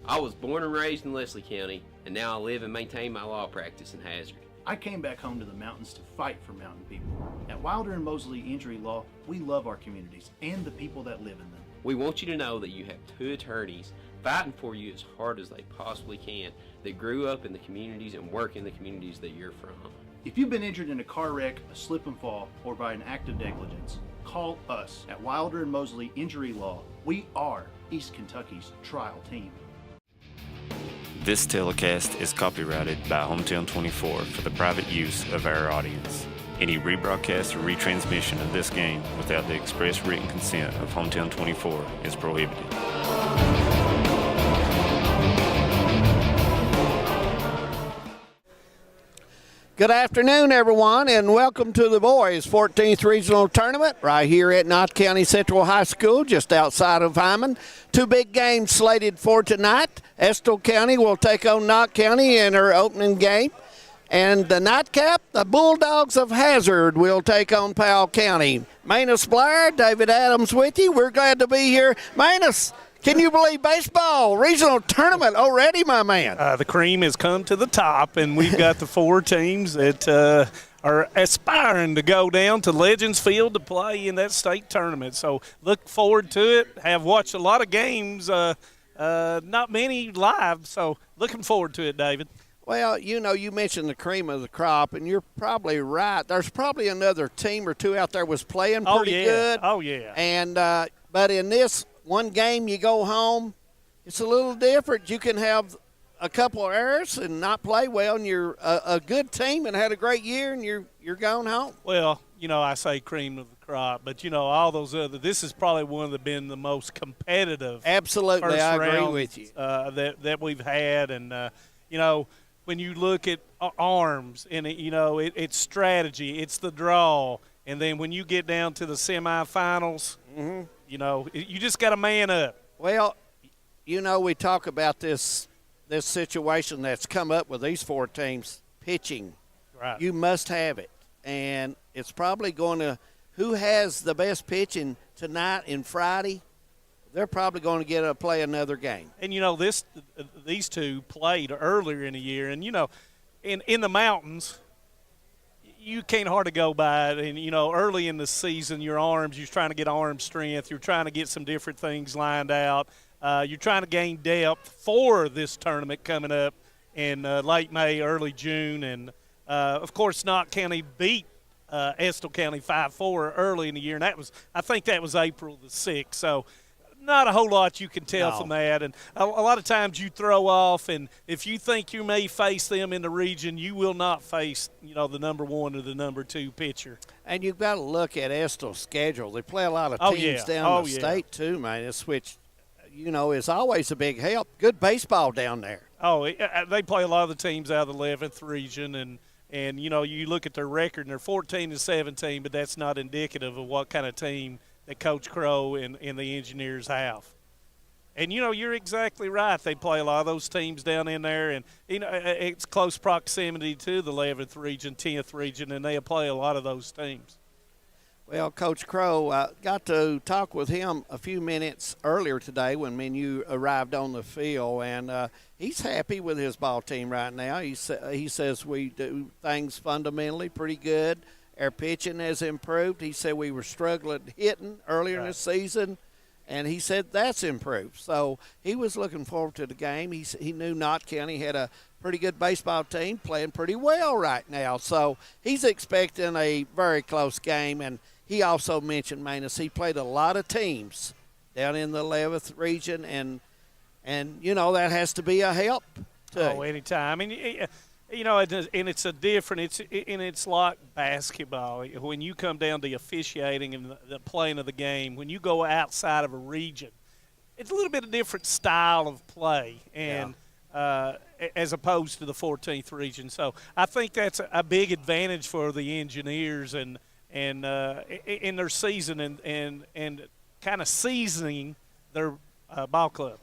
I was born and raised in Leslie County, and now I live and maintain my law practice in Hazard. I came back home to the mountains to fight for mountain people. At Wilder and Mosley Injury Law, we love our communities and the people that live in them. We want you to know that you have two attorneys fighting for you as hard as they possibly can that grew up in the communities and work in the communities that you're from. If you've been injured in a car wreck, a slip and fall, or by an act of negligence, call us at Wilder and Mosley Injury Law. We are East Kentucky's trial team. This telecast is copyrighted by Hometown 24 for the private use of our audience. Any rebroadcast or retransmission of this game without the express written consent of Hometown 24 is prohibited. Good afternoon, everyone, and welcome to the boys' 14th Regional Tournament right here at Knott County Central High School, just outside of Hyman. Two big games slated for tonight. Estill County will take on Knott County in their opening game. And the nightcap, the Bulldogs of Hazard will take on Powell County. Manus Blair, David Adams with you. We're glad to be here. Manus, can you believe baseball regional tournament already, my man? The cream has come to the top, and we've got the four teams that are aspiring to go down to Legends Field to play in that state tournament. So look forward to it. Have watched a lot of games, not many live, so looking forward to it, David. Well, you know, you mentioned the cream of the crop, and you're probably right. There's probably another team or two out there was playing pretty good. Oh, yeah. And but in this one game you go home, it's a little different. You can have a couple of errors and not play well, and you're a good team and had a great year, and you're going home. Well, you know, I say cream of the crop, but, you know, all those other – this is probably one of been the most competitive Absolutely, first I agree rounds, with you. that we've had. And, you know, when you look at arms and, it's strategy, it's the draw, and then when you get down to the semifinals, you know, you just got to man up. Well, you know, we talk about this situation that's come up with these four teams, pitching. Right. You must have it. And it's probably going to – who has the best pitching tonight and Friday? They're probably going to get to play another game. And, you know, these two played earlier in the year. And, you know, in the mountains, you can't hardly go by it. And, you know, early in the season, your arms, you're trying to get arm strength. You're trying to get some different things lined out. You're trying to gain depth for this tournament coming up in late May, early June. And, of course, Knott County beat Estill County 5-4 early in the year. And I think that was April the 6th. So, not a whole lot you can tell from that. And a lot of times you throw off, and if you think you may face them in the region, you will not face, you know, the number one or the number two pitcher. And you've got to look at Estill's schedule. They play a lot of teams down the state too, man, which, you know, is always a big help. Good baseball down there. Oh, they play a lot of the teams out of the 11th region, and you know, you look at their record, and they're 14-17, but that's not indicative of what kind of team that Coach Crow and the Engineers have. And, you know, you're exactly right. They play a lot of those teams down in there, and, you know, it's close proximity to the 11th region, 10th region, and they play a lot of those teams. Well, Coach Crow, got to talk with him a few minutes earlier today when me and you arrived on the field, and he's happy with his ball team right now. He says we do things fundamentally pretty good. Our pitching has improved. He said we were struggling hitting earlier in the season, and he said that's improved. So he was looking forward to the game. He knew Knott County had a pretty good baseball team playing pretty well right now. So he's expecting a very close game, and he also mentioned, Manus, he played a lot of teams down in the 11th region, and you know, that has to be a help too. Oh, anytime. I mean, you know, and it's a different. It's like basketball. When you come down to officiating and the playing of the game, when you go outside of a region, it's a little bit of different style of play, and as opposed to the 14th region. So I think that's a big advantage for the Engineers and in their season and kind of seasoning their ball club.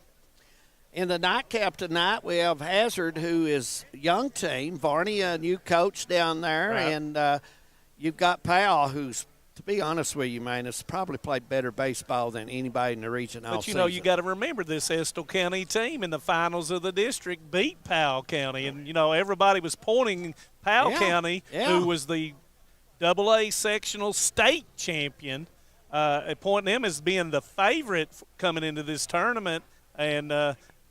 In the nightcap tonight, we have Hazard, who is a young team. Varney, a new coach down there. Right. And you've got Powell, who's to be honest with you, man, it's probably played better baseball than anybody in the region all But, you know, you season. got to remember this Estill County team in the finals of the district beat Powell County. And, you know, everybody was pointing Powell County, who was the AA sectional state champion, pointing them as being the favorite coming into this tournament. And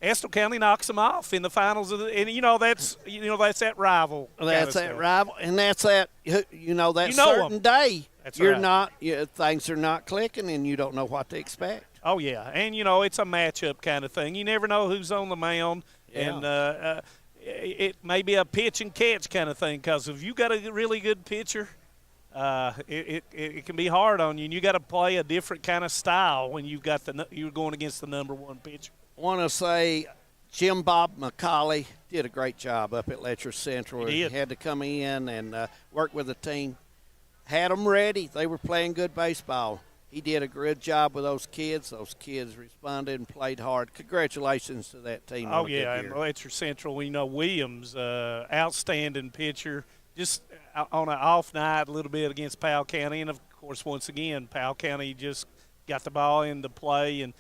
Estill County knocks them off in the finals of the, and that's that rival. That's that rival, and that's that that certain 'em. day. That's you're right. not things are not clicking, and you don't know what to expect. Oh yeah, and it's a matchup kind of thing. You never know who's on the mound, and it may be a pitch and catch kind of thing. Because if you got a really good pitcher, it can be hard on you, and you got to play a different kind of style when you're going against the number one pitcher. I want to say Jim Bob McCauley did a great job up at Letcher Central. He did. Had to come in and work with the team. Had them ready. They were playing good baseball. He did a good job with those kids. Those kids responded and played hard. Congratulations to that team. Oh, yeah, and Letcher Central, Williams, outstanding pitcher, just on an off night a little bit against Powell County. And, of course, once again, Powell County just got the ball into play. And,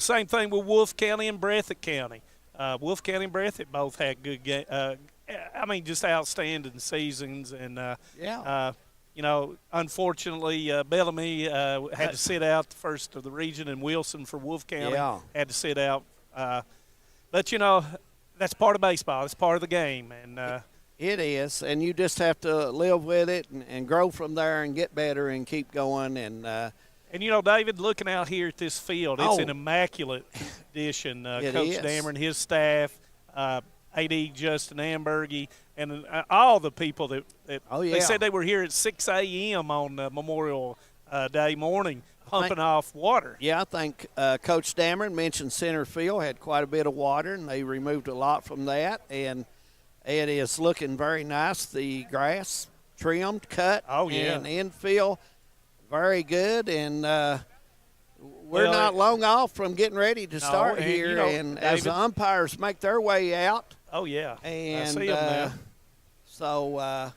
same thing with Wolfe County and Breathitt County. Wolfe County and Breathitt both had good just outstanding seasons. And, unfortunately, Bellamy had to sit out the first of the region, and Wilson for Wolfe County had to sit out. But, that's part of baseball. It's part of the game. And it is, and you just have to live with it and grow from there and get better and keep going. And David, looking out here at this field, it's an immaculate condition. Coach Dammer and his staff, AD Justin Ambergy, and all the people that they said they were here at 6 a.m. on Memorial Day morning pumping off water. Yeah, I think Coach Dammer mentioned center field had quite a bit of water, and they removed a lot from that. And it is looking very nice. The grass trimmed, cut, and infield – very good, and we're not long off from getting ready to start here. And David, as the umpires make their way out. Oh, yeah. And I see them now. So,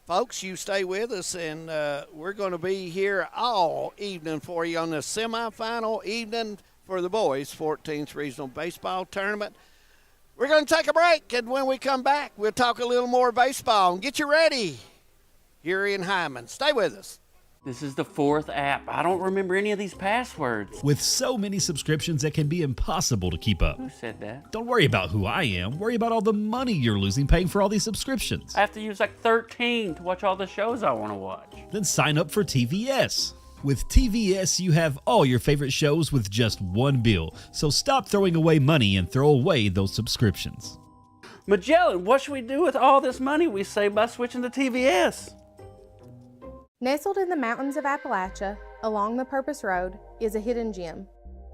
folks, you stay with us, and we're going to be here all evening for you on the semifinal evening for the boys' 14th Regional Baseball Tournament. We're going to take a break, and when we come back, we'll talk a little more baseball and get you ready here in Hyman. Stay with us. This is the fourth app. I don't remember any of these passwords. With so many subscriptions, it can be impossible to keep up. Who said that? Don't worry about who I am. Worry about all the money you're losing paying for all these subscriptions. I have to use like 13 to watch all the shows I want to watch. Then sign up for TVS. With TVS, you have all your favorite shows with just one bill. So stop throwing away money and throw away those subscriptions. Magellan, what should we do with all this money we save by switching to TVS? Nestled in the mountains of Appalachia, along the Purpose Road, is a hidden gem,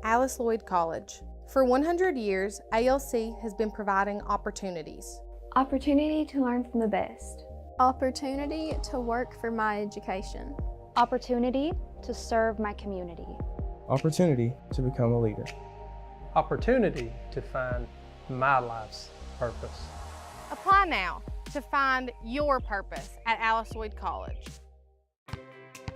Alice Lloyd College. For 100 years, ALC has been providing opportunities. Opportunity to learn from the best. Opportunity to work for my education. Opportunity to serve my community. Opportunity to become a leader. Opportunity to find my life's purpose. Apply now to find your purpose at Alice Lloyd College.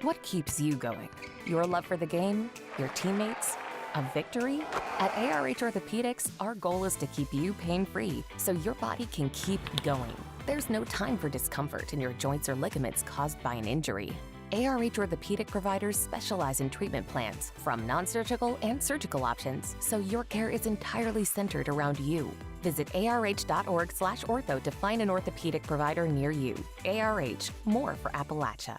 What keeps you going? Your love for the game? Your teammates? A victory? At ARH Orthopedics, our goal is to keep you pain-free so your body can keep going. There's no time for discomfort in your joints or ligaments caused by an injury. ARH Orthopedic providers specialize in treatment plans, from non-surgical and surgical options, so your care is entirely centered around you. Visit arh.org/ortho to find an orthopedic provider near you. ARH, more for Appalachia.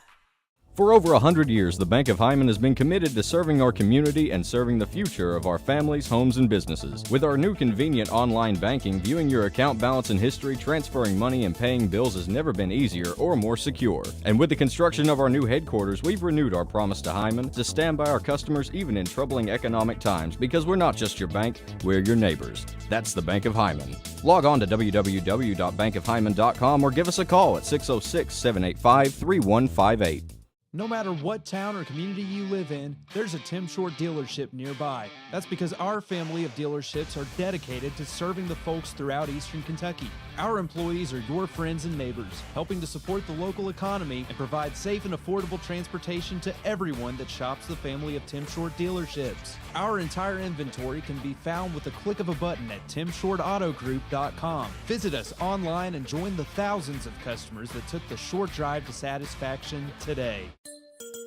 For over 100 years, the Bank of Hyman has been committed to serving our community and serving the future of our families, homes, and businesses. With our new convenient online banking, viewing your account balance and history, transferring money, and paying bills has never been easier or more secure. And with the construction of our new headquarters, we've renewed our promise to Hyman to stand by our customers even in troubling economic times, because we're not just your bank, we're your neighbors. That's the Bank of Hyman. Log on to www.bankofhyman.com or give us a call at 606-785-3158. No matter what town or community you live in, there's a Tim Short dealership nearby. That's because our family of dealerships are dedicated to serving the folks throughout Eastern Kentucky. Our employees are your friends and neighbors, helping to support the local economy and provide safe and affordable transportation to everyone that shops the family of Tim Short dealerships. Our entire inventory can be found with a click of a button at timshortautogroup.com. Visit us online and join the thousands of customers that took the short drive to satisfaction today.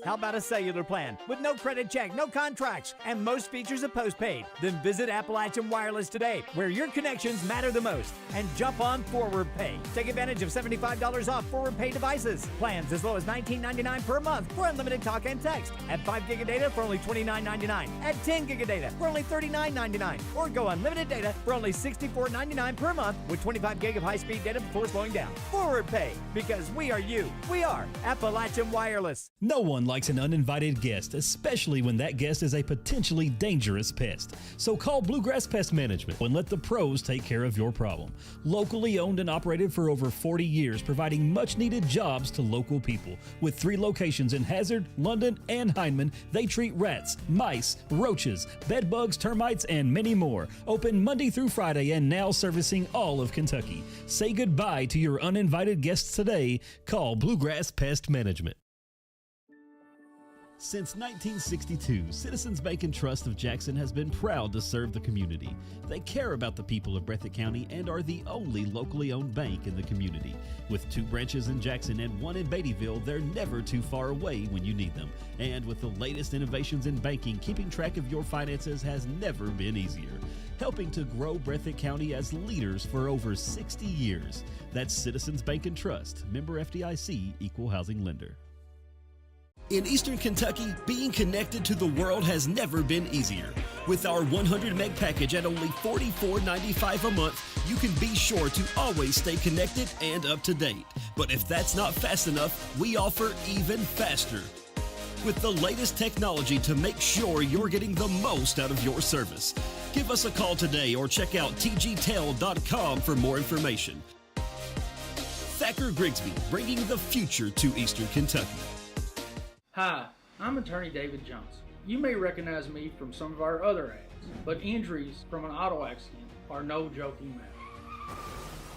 How about a cellular plan with no credit check, no contracts, and most features of postpaid? Then visit Appalachian Wireless today, where your connections matter the most, and jump on Forward Pay. Take advantage of $75 off Forward Pay devices. Plans as low as $19.99 per month for unlimited talk and text. Add 5 gig of data for only $29.99. Add 10 gig of data for only $39.99. Or go unlimited data for only $64.99 per month with 25 gig of high-speed data before slowing down. Forward Pay, because we are you. We are Appalachian Wireless. No one likes an uninvited guest, especially when that guest is a potentially dangerous pest. So call Bluegrass Pest Management and let the pros take care of your problem. Locally owned and operated for over 40 years, providing much-needed jobs to local people. With 3 locations in Hazard, London, and Hindman, they treat rats, mice, roaches, bed bugs, termites, and many more. Open Monday through Friday and now servicing all of Kentucky. Say goodbye to your uninvited guests today. Call Bluegrass Pest Management. Since 1962, Citizens Bank and Trust of Jackson has been proud to serve the community. They care about the people of Breathitt County and are the only locally owned bank in the community. With 2 branches in Jackson and 1 in Beattyville, they're never too far away when you need them. And with the latest innovations in banking, keeping track of your finances has never been easier. Helping to grow Breathitt County as leaders for over 60 years. That's Citizens Bank and Trust, member FDIC, equal housing lender. In Eastern Kentucky, being connected to the world has never been easier. With our 100 meg package at only $44.95 a month, you can be sure to always stay connected and up to date. But if that's not fast enough, we offer even faster. With the layest technology to make sure you're getting the most out of your service. Give us a call today or check out tgtel.com for more information. Thacker Grigsby, bringing the future to Eastern Kentucky. Hi, I'm attorney David Johnson. You may recognize me from some of our other ads, but injuries from an auto accident are no joking matter.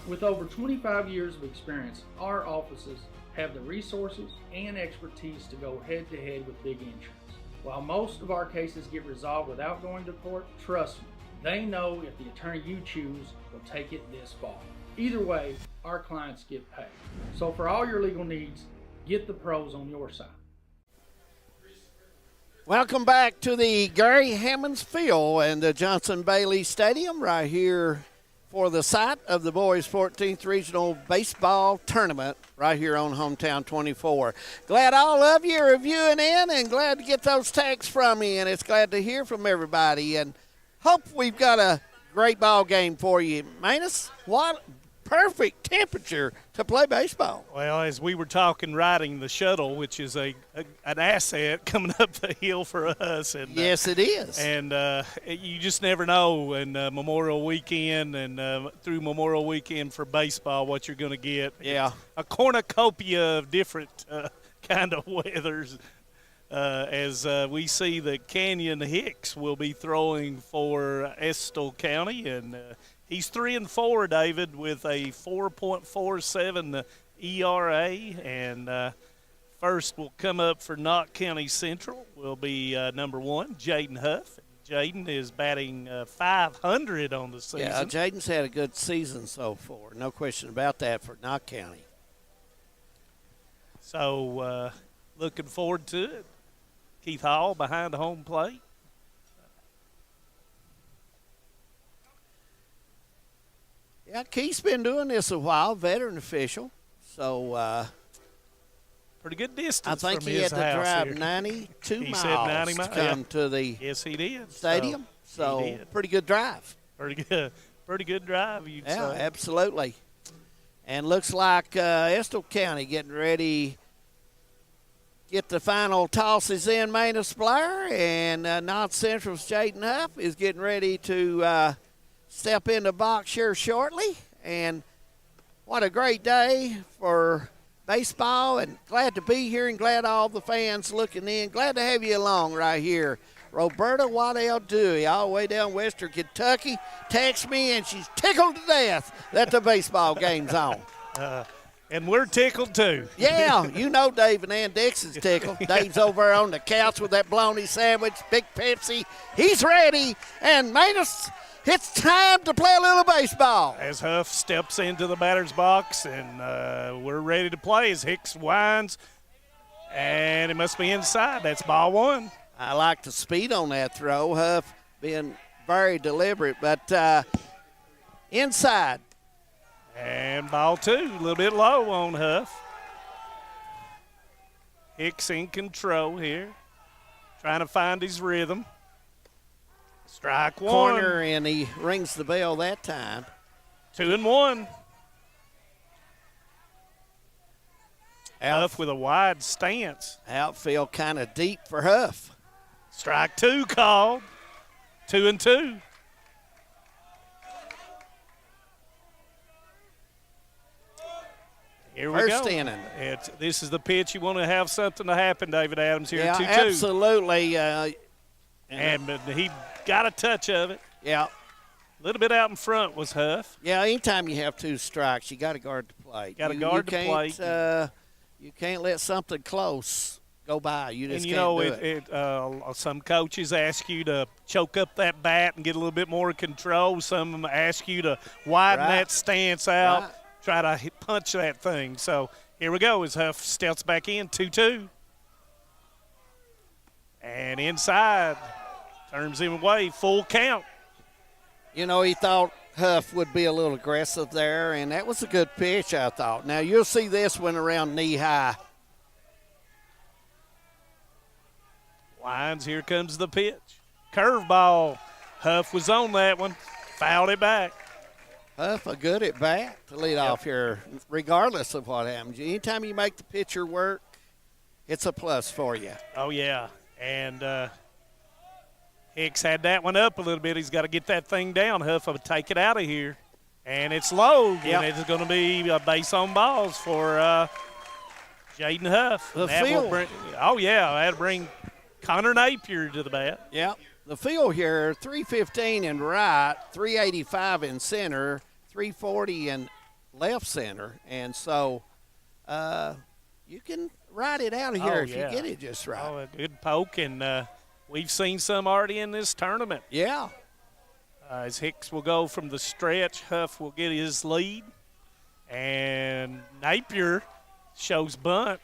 With over 25 years of experience, our offices have the resources and expertise to go head-to-head with big insurance. While most of our cases get resolved without going to court, trust me, they know if the attorney you choose will take it this far. Either way, our clients get paid. So for all your legal needs, get the pros on your side. Welcome back to the Gary Hammonds Field and the Johnson Bailey Stadium right here for the site of the boys' 14th Regional Baseball Tournament right here on Hometown 24. Glad all of you are viewing in and glad to get those texts from you, and it's glad to hear from everybody and hope we've got a great ball game for you. Manus, what perfect temperature to play baseball. Well, as we were talking, riding the shuttle, which is an asset coming up the hill for us. And yes, it is. And you just never know. And Memorial Weekend and through Memorial Weekend for baseball, what you're going to get. Yeah. A cornucopia of different kind of weathers. As we see that Canyon Hicks will be throwing for Estill County, and he's 3-4, David, with a 4.47 ERA. And first will come up for Knott County Central will be number 1, Jaden Huff. Jaden is batting .500 on the season. Yeah, Jaden's had a good season so far. No question about that for Knott County. So looking forward to it. Keith Hall behind the home plate. Yeah, Keith's been doing this a while, veteran official. So pretty good distance. I think from he his had to house drive here. 92 he miles said 90 to miles. come to the yes, he did. stadium. So pretty good drive. Pretty good drive, you'd yeah, say. Absolutely. And looks like Estill County getting ready. Get the final tosses in, Manus Blair, and Knott Central's Jaden Huff is getting ready to step into box here shortly. And what a great day for baseball, and glad to be here and glad all the fans looking in. Glad to have you along right here. Roberta Waddell Dewey, all the way down Western Kentucky, texts me, and she's tickled to death that the baseball game's on. And we're tickled, too. Yeah, you know Dave and Ann Dixon's tickled. Dave's over there on the couch with that bologna sandwich, big Pepsi. He's ready, and Manus, it's time to play a little baseball. As Huff steps into the batter's box, and we're ready to play as Hicks winds, and it must be inside. That's ball one. I like the speed on that throw. Huff being very deliberate, but inside. And ball two, a little bit low on Huff. Hicks in control here, trying to find his rhythm. Strike one. Corner, and he rings the bell that time. 2-1. Huff with a wide stance. Outfield kind of deep for Huff. Strike two called. 2-2. Here we First go. inning. This is the pitch you want to have something to happen, David Adams, here Yeah, 2-2. absolutely. And he got a touch of it. Yeah. A little bit out in front was Huff. Yeah, anytime you have two strikes, you got to guard the plate. Got to guard the plate. You can't let something close go by. You just And, you can't know, do it. Some coaches ask you to choke up that bat and get a little bit more control. Some of them ask you to widen that stance out, try to punch that thing. So here we go as Huff steps back in, 2-2. And inside, turns him away, full count. You know, he thought Huff would be a little aggressive there, and that was a good pitch, I thought. Now, you'll see this one around knee high. Lines, here comes the pitch. Curveball. Huff was on that one, fouled it back. Huff, a good at bat to lead off here, regardless of what happens. Anytime you make the pitcher work, it's a plus for you. Oh, yeah. And Hicks had that one up a little bit. He's got to get that thing down. Huff will take it out of here. And it's low. Yep. And it's going to be a base on balls for Jaden Huff. The That will field. that'll bring Connor Napier to the bat. Yep. The field here, 315 in right, 385 in center, 340 in left center. And so you can ride it out of here if you get it just right. Oh, a good poke, and we've seen some already in this tournament. Yeah. As Hicks will go from the stretch, Huff will get his lead, and Napier shows bunt.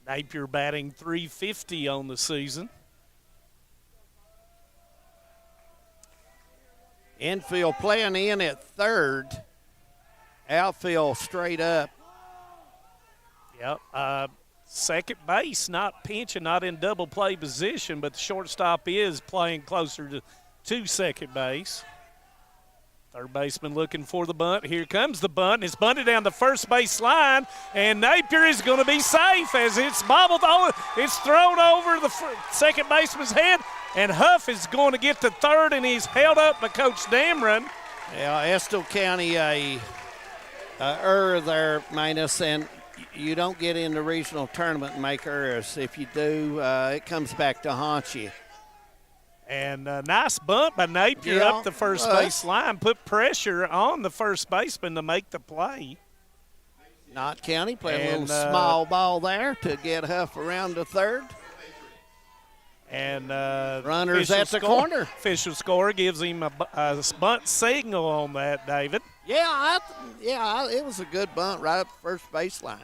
Napier batting .350 on the season. Infield playing in at third. Outfield straight up. Yep. Second base, not pinching, not in double play position, but the shortstop is playing closer to second base. Third baseman looking for the bunt. Here comes the bunt. It's bunted down the first base line, and Napier is going to be safe as it's bobbled on. It's thrown over the second baseman's head, and Huff is going to get to third, and he's held up by Coach Damron. Yeah, Estill County a error there, Manus, and you don't get in the regional tournament and make errors. If you do, it comes back to haunt you. And a nice bunt by Napier up the first base line, put pressure on the first baseman to make the play. Knott County played a little small ball there to get Huff around to third. And runners at the corner. Official score gives him a bunt signal on that, David. Yeah, it was a good bunt right up the first baseline.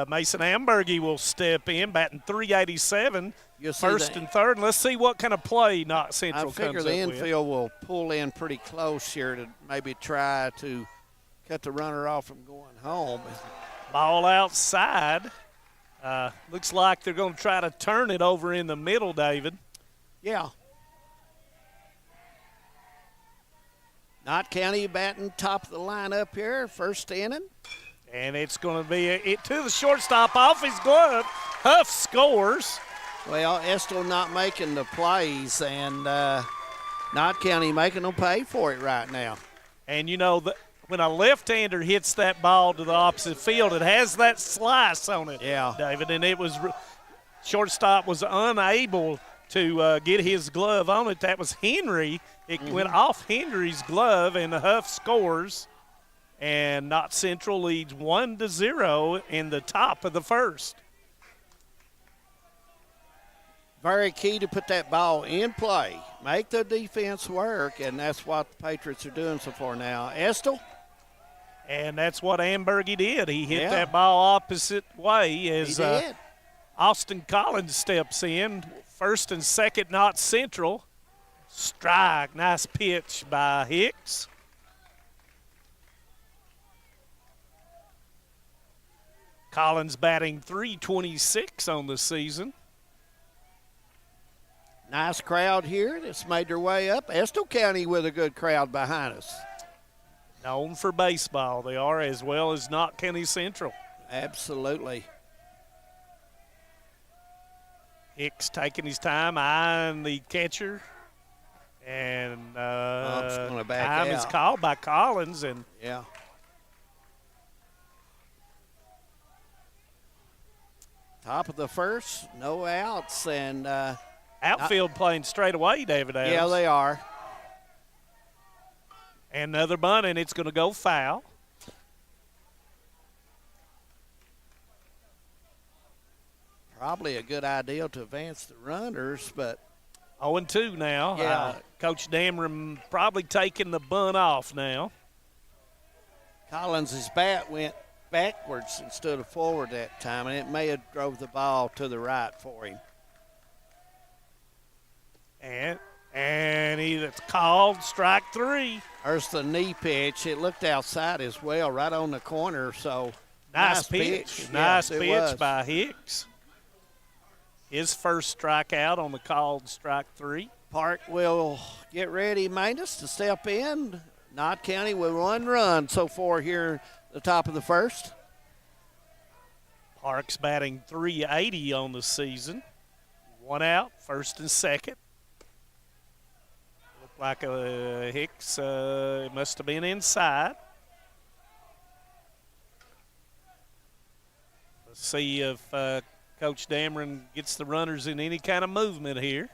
Mason Ambergy will step in, batting .387. First and third. And let's see what kind of play Knott Central comes up with. I figure the infield will pull in pretty close here to maybe try to cut the runner off from going home. Ball outside. Looks like they're going to try to turn it over in the middle, David. Yeah. Knott County batting top of the lineup here, first inning. And it's going to be it to the shortstop, off his glove. Huff scores. Well, Estill not making the plays, and Knott County making them pay for it right now. And, you know, when a left-hander hits that ball to the opposite field, it has that slice on it, yeah, David. And it was shortstop was unable to get his glove on it. That was Henry. It went off Henry's glove, and the Huff scores. And Knott Central leads 1-0 in the top of the first. Very key to put that ball in play. Make the defense work, and that's what the Patriots are doing so far now. Estill? And that's what Ambergy did. He hit that ball opposite way as Austin Collins steps in. First and second, Knott Central. Strike. Nice pitch by Hicks. Collins batting .326 on the season. Nice crowd here that's made their way up. Estill County with a good crowd behind us. Known for baseball, they are, as well as Knott County Central. Absolutely. Hicks taking his time, eyeing the catcher. And time is called by Collins. And yeah. Top of the first, no outs, and outfield playing straight away, David Adams. Yeah, they are. And another bunt, and it's going to go foul. Probably a good idea to advance the runners, but 0-2 now. Yeah. Coach Dameron probably taking the bunt off now. Collins' bat went backwards instead of forward that time, and it may have drove the ball to the right for him. And it's called strike three. There's the knee pitch. It looked outside as well, right on the corner. So nice pitch. Nice pitch by Hicks. His first strikeout on the called strike three. Park will get ready, Manus, to step in. Knott County with one run so far here at the top of the first. Park's batting .380 on the season. One out, first and second. Looked like Hicks it must have been inside. Let's see if Coach Dameron gets the runners in any kind of movement here.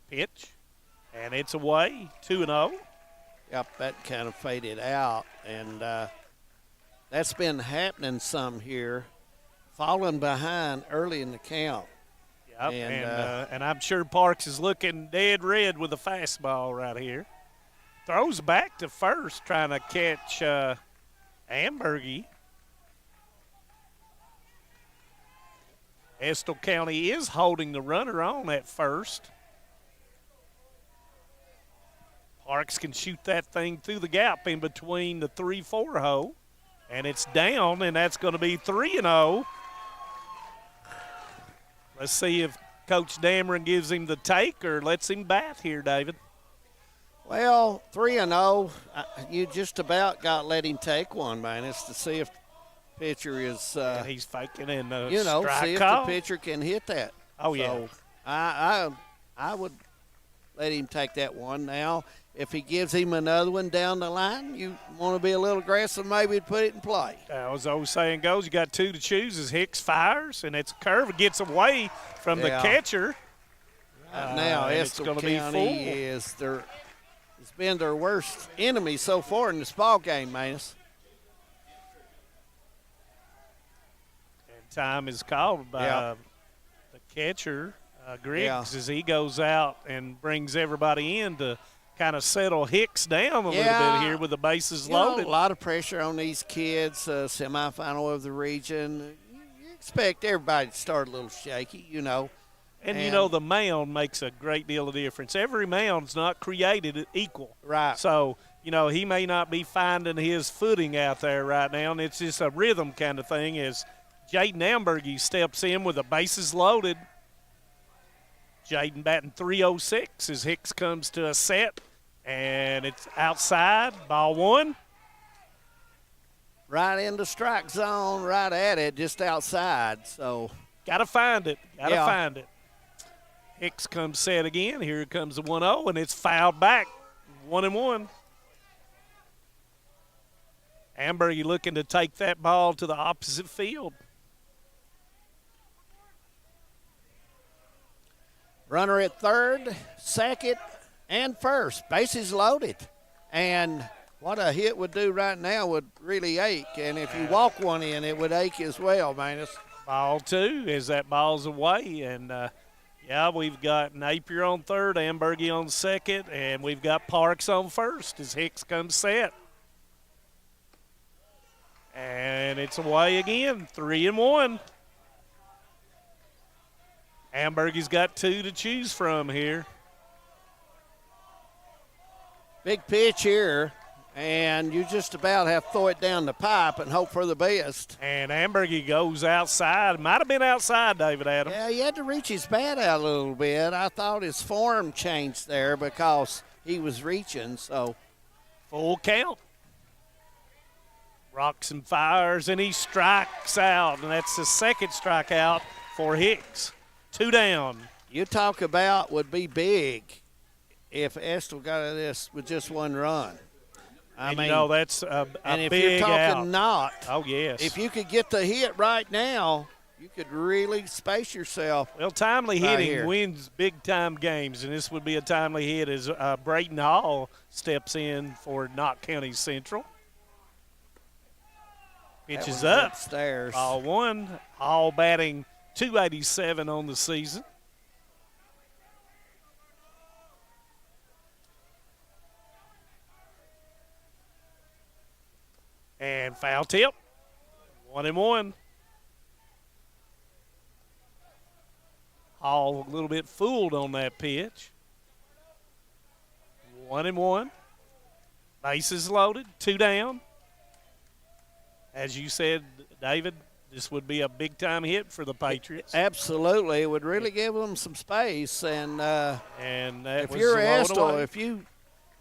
Pitch, and it's away, 2-0. Yep, that kind of faded out, and that's been happening some here, falling behind early in the count. Yep, and I'm sure Parks is looking dead red with a fastball right here. Throws back to first, trying to catch Ambergy. Estill County is holding the runner on at first. Parks can shoot that thing through the gap in between the 3-4 hole. And it's down, and that's going to be 3-0. Let's see if Coach Dameron gives him the take or lets him bat here, David. Well, 3-0, you just about got let him take one, man. It's to see if pitcher is he's faking and see if the pitcher can hit that. Oh, yeah. So I would let him take that one. Now, if he gives him another one down the line, you want to be a little aggressive, maybe to put it in play. As the old saying goes, you got two to choose. As Hicks fires, and it's a curve. It gets away from the catcher. Right now, Estill County has been their worst enemy so far in this ball game, Manus. Time is called by the catcher, Griggs, as he goes out and brings everybody in to kind of settle Hicks down a little bit here with the bases loaded. A lot of pressure on these kids, semifinal of the region. You expect everybody to start a little shaky, And, the mound makes a great deal of difference. Every mound's not created equal. Right. So, he may not be finding his footing out there right now, and it's just a rhythm kind of thing as Jaden Ambergy steps in with the bases loaded. Jaden batting .306 as Hicks comes to a set, and it's outside, ball one. Right in the strike zone, right at it, just outside. So got to find it. Got to find it. Hicks comes set again. Here comes the 1-0, and it's fouled back. 1-1. Ambergy looking to take that ball to the opposite field. Runner at third, second, and first. Bases loaded. And what a hit would do right now would really ache. And if you walk one in, it would ache as well, Manus. Ball two as that ball's away. And, we've got Napier on third, Ambergy on second, and we've got Parks on first as Hicks comes set. And it's away again, 3-1. Ambergy's got 2 to choose from here. Big pitch here, and you just about have to throw it down the pipe and hope for the best. And Ambergy goes outside. Might have been outside, David Adams. Yeah, he had to reach his bat out a little bit. I thought his form changed there because he was reaching, so. Full count. Rocks and fires, and he strikes out, and that's the second strikeout for Hicks. 2 down. You talk about would be big if Estill got this with just 1 run. I mean, that's a and if big you're talking out. not, oh yes, if you could get the hit right now, you could really space yourself. Well, timely right hitting here. wins big-time games, and this would be a timely hit as Brayton Hall steps in for Knott County Central. Pitches up. Upstairs. Ball 1. Hall batting .287 on the season. And foul tip. 1-1. Hall a little bit fooled on that pitch. 1-1. Bases loaded. 2 down. As you said, David, this would be a big-time hit for the Patriots. Absolutely. It would really give them some space. And that if was you're the low and Estill, away. if you've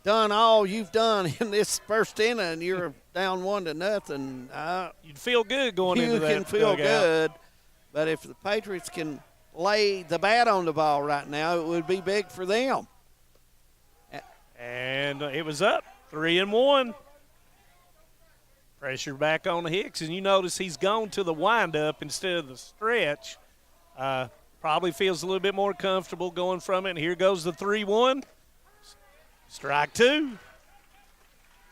done all you've done in this first inning and you're down 1-0, you'd feel good going into that. You can feel dugout. good. But if the Patriots can lay the bat on the ball right now, it would be big for them. And it was up, 3-1. Pressure back on Hicks, and you notice he's gone to the windup instead of the stretch. Probably feels a little bit more comfortable going from it. And here goes the 3-1. Strike 2.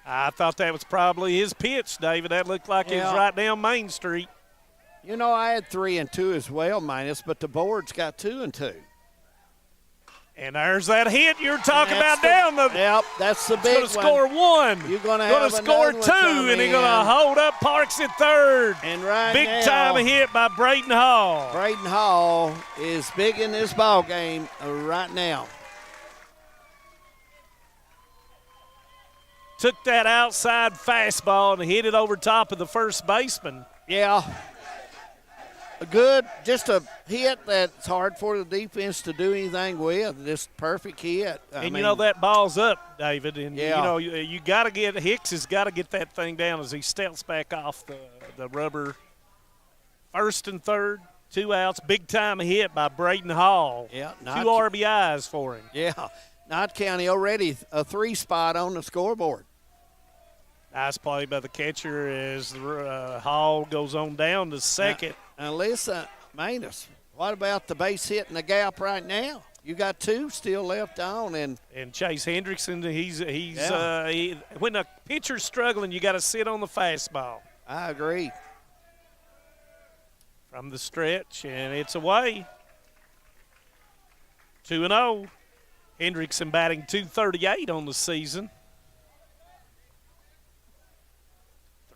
I thought that was probably his pitch, David. That looked like it was right down Main Street. You know, I had 3-2 as well, Minus, but the board's got 2-2. And there's that hit you're talking about down the. Yep, that's the big one. He's going to score 1. You're going to score 2, and he's going to hold up Parks at third. And right big now, time hit by Brayton Hall. Brayton Hall is big in this ball game right now. Took that outside fastball and hit it over top of the first baseman. Yeah. Just a hit that's hard for the defense to do anything with. Just perfect hit. I mean, that ball's up, David. And, yeah. You got to get – Hicks has got to get that thing down as he steps back off the rubber. First and third, 2 outs. Big-time hit by Brayton Hall. Yeah. 2 RBIs for him. Yeah. Knott County already a 3 spot on the scoreboard. Nice play by the catcher as Hall goes on down to second. Now listen, Manus, what about the base hit in the gap right now? You got 2 still left on, and Chase Hendrickson, when a pitcher's struggling, you got to sit on the fastball. I agree. From the stretch, and it's away. 2-0. Hendrickson batting .238 on the season.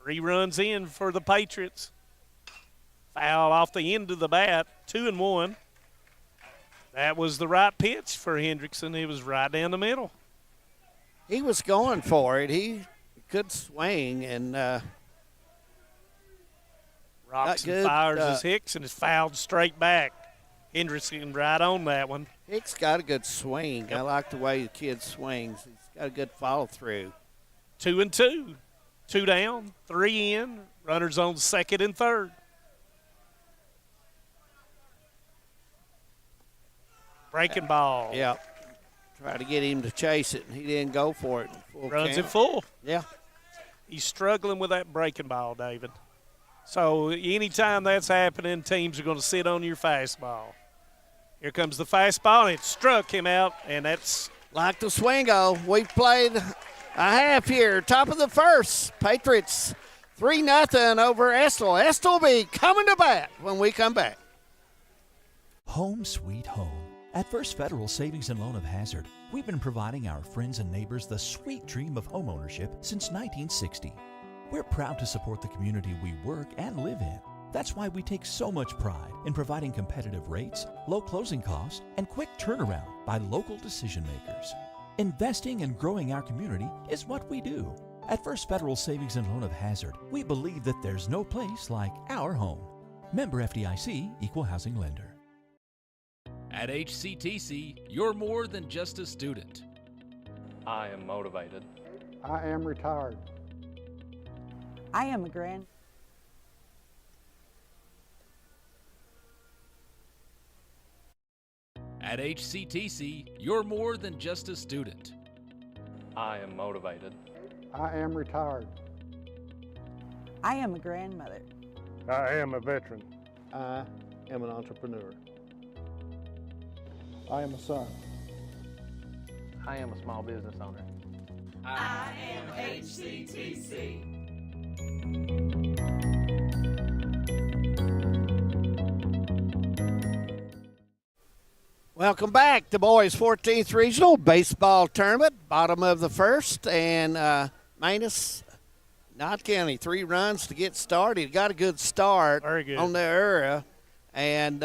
3 runs in for the Patriots. Foul off the end of the bat, 2-1. That was the right pitch for Hendrickson. He was right down the middle. He was going for it. He could swing and rocks and fires as Hicks and is fouled straight back. Hendrickson right on that one. Hicks got a good swing. Yep. I like the way the kid swings. He's got a good follow through. 2-2. 2 down, 3 in. Runners on second and third. Breaking ball. Yeah. Try to get him to chase it, and he didn't go for it. Runs it full. Yeah. He's struggling with that breaking ball, David. So anytime that's happening, teams are going to sit on your fastball. Here comes the fastball, and it struck him out, and that's like the swingo. We've played a half here. Top of the first. Patriots 3-0 over Estill. Estill will be coming to bat when we come back. Home sweet home. At First Federal Savings and Loan of Hazard, we've been providing our friends and neighbors the sweet dream of homeownership since 1960. We're proud to support the community we work and live in. That's why we take so much pride in providing competitive rates, low closing costs, and quick turnaround by local decision makers. Investing and growing our community is what we do. At First Federal Savings and Loan of Hazard, we believe that there's no place like our home. Member FDIC, Equal Housing Lender. At HCTC, you're more than just a student. I am motivated. I am retired. I am a grand. At HCTC, you're more than just a student. I am motivated. I am retired. I am a grandmother. I am a veteran. I am an entrepreneur. I am a son. I am a small business owner. I am HCTC. Welcome back to Boys 14th Regional Baseball Tournament. Bottom of the first, and Manus, Knott County, 3 runs to get started. Got a good start on their area, and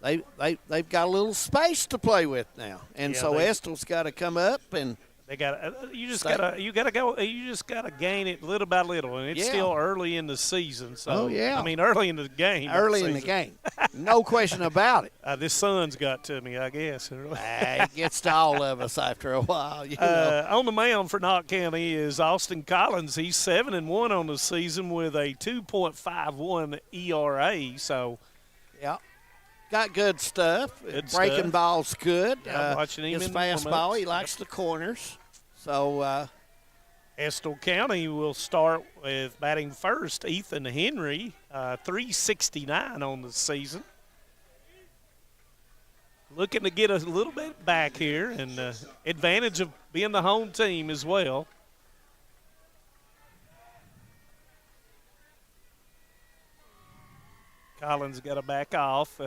they've got a little space to play with now. And Yeah, so Estill's got to come up and they got you just gotta gain it little by little, and it's still early in the season. So I mean early in the game. Early in the game, no question about it. This sun's got to me, I guess. It gets to all of us after a while. You know. On the mound for Knott County is Austin Collins. He's 7-1 on the season with a 2.51 ERA. So, yeah. Got good stuff. Breaking stuff. ball's good. Yeah, watching him his in fastball, warm-ups. he likes the corners. So Estill County will start with batting first, Ethan Henry, 369 on the season. Looking to get a little bit back here, and advantage of being the home team as well. Collins got to back off.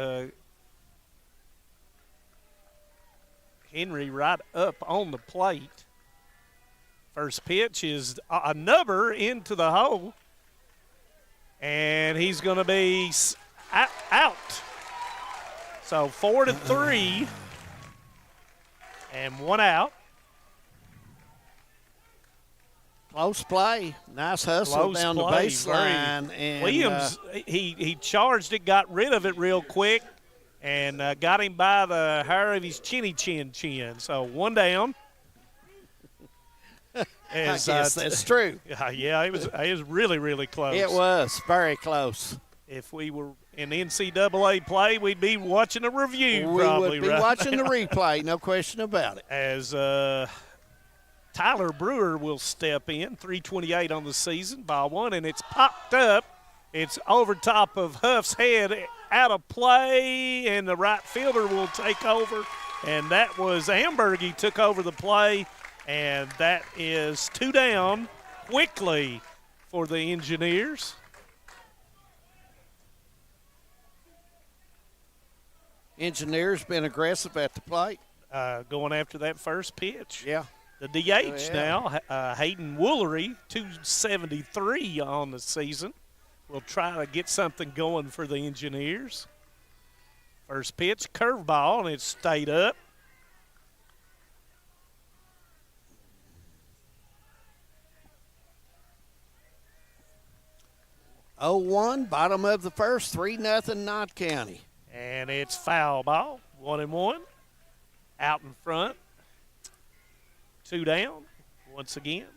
Henry right up on the plate. First pitch is a nubber into the hole. And he's going to be out. So 4-3 and 1 out. close play. Nice hustle down the baseline. And Williams, he charged it, got rid of it real quick, and got him by the hair of his chinny chin. So 1 down. I guess that's true. Yeah, it was really, really close. It was very close. If we were in NCAA play, we'd be watching a review probably. We would be watching the replay, no question about it. As Tyler Brewer will step in, 328 on the season, ball one, and it's popped up. It's over top of Huff's head, out of play, and the right fielder will take over. And that was Amberg. He took over the play, and that is 2 down quickly for the Engineers. Engineers been aggressive at the plate. Going after that first pitch. Yeah. The DH now, Hayden Woolery, 273 on the season. Will try to get something going for the Engineers. First pitch, curveball, and it stayed up. Oh, 1, bottom of the first, 3-0 Knott County. And it's foul ball, 1-1. Out in front. 2 down once again.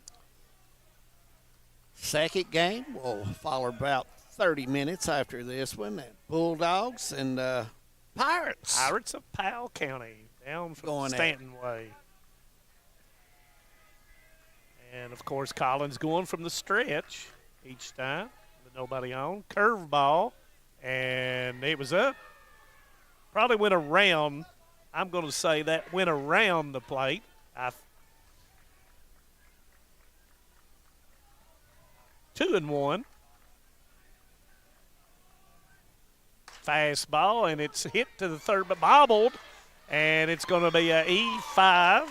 Second game will follow about 30 minutes after this one at Bulldogs. And Pirates. Pirates of Powell County, down from Going at it. Stanton Way. And, of course, Collins going from the stretch each time with nobody on. Curveball, and it was up. Probably went around. I'm going to say that went around the plate. 2-1. Fastball, and it's hit to the third, but bobbled, and it's going to be a E5.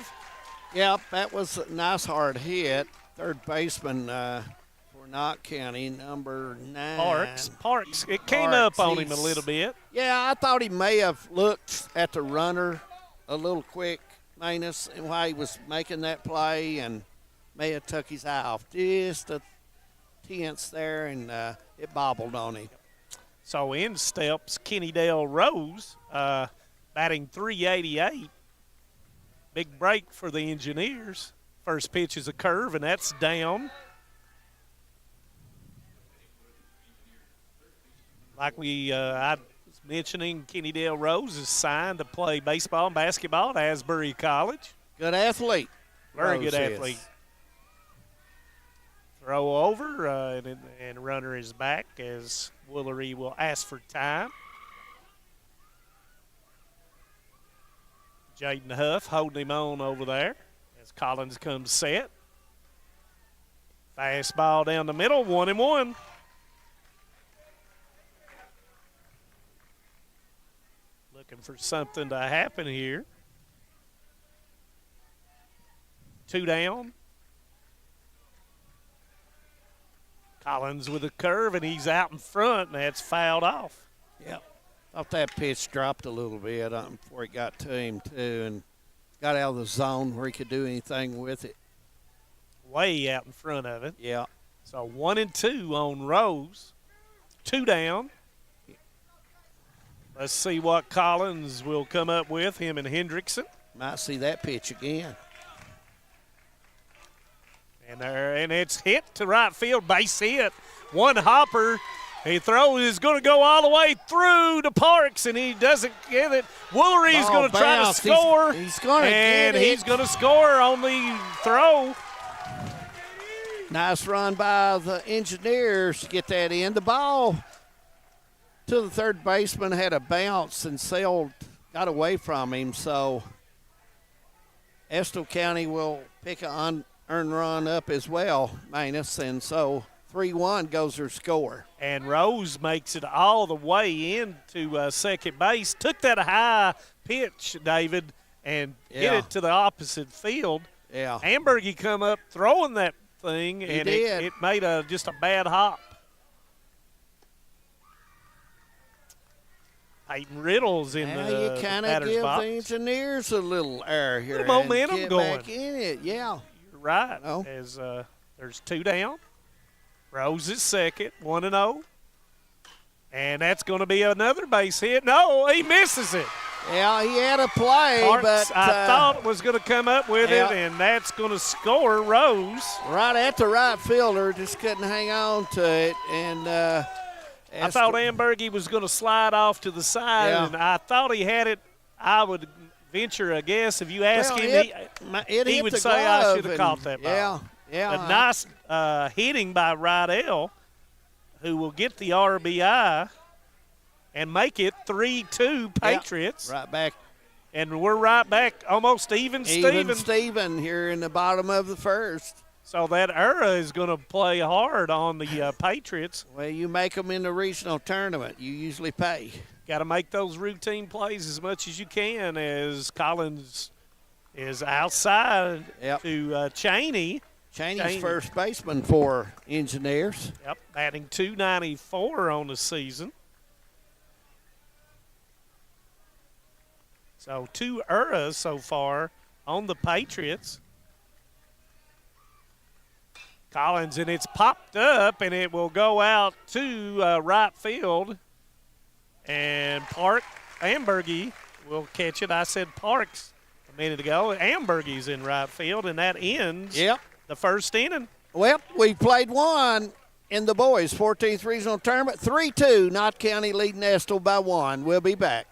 Yep, that was a nice hard hit. Third baseman for Knott County, number 9. Parks. It came up on him a little bit. Yeah, I thought he may have looked at the runner a little quick, Manus, and while he was making that play, and may have took his eye off just a tenth there, and it bobbled on him. So in steps Kenny Dale Rose, batting .388. Big break for the Engineers. First pitch is a curve, and that's down. Like I was mentioning, Kenny Dale Rose is signed to play baseball and basketball at Asbury College. Good athlete. Very Rose good athlete. is. Throw over, and runner is back as Woolery will ask for time. Jaden Huff holding him on over there as Collins comes set. Fastball down the middle, 1-1. Looking for something to happen here. 2 down. Collins with a curve, and he's out in front, and that's fouled off. Yep. Thought that pitch dropped a little bit before it got to him, too, and got out of the zone where he could do anything with it. Way out in front of it. Yeah. So 1-2 on Rose. 2 down. Let's see what Collins will come up with, him and Hendrickson. Might see that pitch again. And it's hit to right field, base hit. One hopper. He throws is going to go all the way through to Parks, and he doesn't get it. Woolery is going to try to score. He's going to and get it. he's going to score on the throw. Nice run by the Engineers to get that in. The ball to the third baseman had a bounce and got away from him. So Estill County will pick an unearned run up as well, Manus, and so 3-1 goes their score. And Rose makes it all the way into second base. Took that high pitch, David, and hit it to the opposite field. Yeah. Ambergy come up throwing that thing, He and did. it made just a bad hop. Peyton Riddle's in Now the you kind of batter's give box. the Engineers a little air here. Little momentum and get going. back in it, yeah. You're right. No. As there's 2 down. Rose is second, 1-0. And that's going to be another base hit. No, he misses it. Yeah, he had a play, Parks, but I thought was going to come up with it, and that's going to score Rose. Right at the right fielder, just couldn't hang on to it. And I thought Ambergy was going to slide off to the side, Yeah. and I thought he had it. I would venture a guess. If you ask Well, him, it he hit would the say I glove should have and- caught that ball. Yeah. A nice hitting by Rydell, who will get the RBI and make it 3-2 Patriots. Right back. And we're right back, almost even Steven here in the bottom of the first. So that era is going to play hard on the Patriots. Well, you make them in the regional tournament. You usually pay. Got to make those routine plays as much as you can as Collins is outside to Cheney. Cheney's first baseman for Engineers. Yep, batting .294 on the season. So 2 errors so far on the Patriots. Collins, and it's popped up, and it will go out to right field. And Ambergy will catch it. I said Parks a minute ago. Ambergy's in right field, and that ends the first inning. Well, we played one in the boys' 14th regional tournament. 3-2, Knott County leading Estill by 1. We'll be back.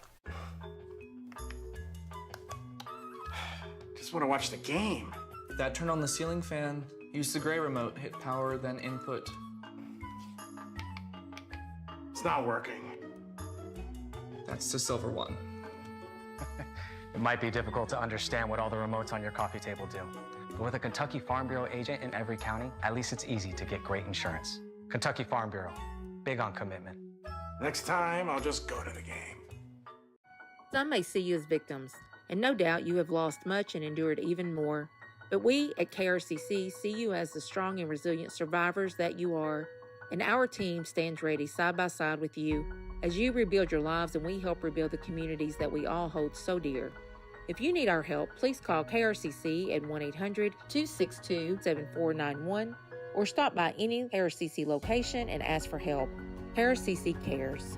just want to watch the game. Dad, turn on the ceiling fan. Use the gray remote. Hit power, then input. It's not working. That's the silver one. It might be difficult to understand what all the remotes on your coffee table do. But with a Kentucky Farm Bureau agent in every county, at least it's easy to get great insurance. Kentucky Farm Bureau, big on commitment. Next time, I'll just go to the game. Some may see you as victims, and no doubt you have lost much and endured even more. But we at KRCC see you as the strong and resilient survivors that you are, and our team stands ready side by side with you as you rebuild your lives and we help rebuild the communities that we all hold so dear. If you need our help, please call KRCC at 1-800-262-7491 or stop by any KRCC location and ask for help. KRCC cares.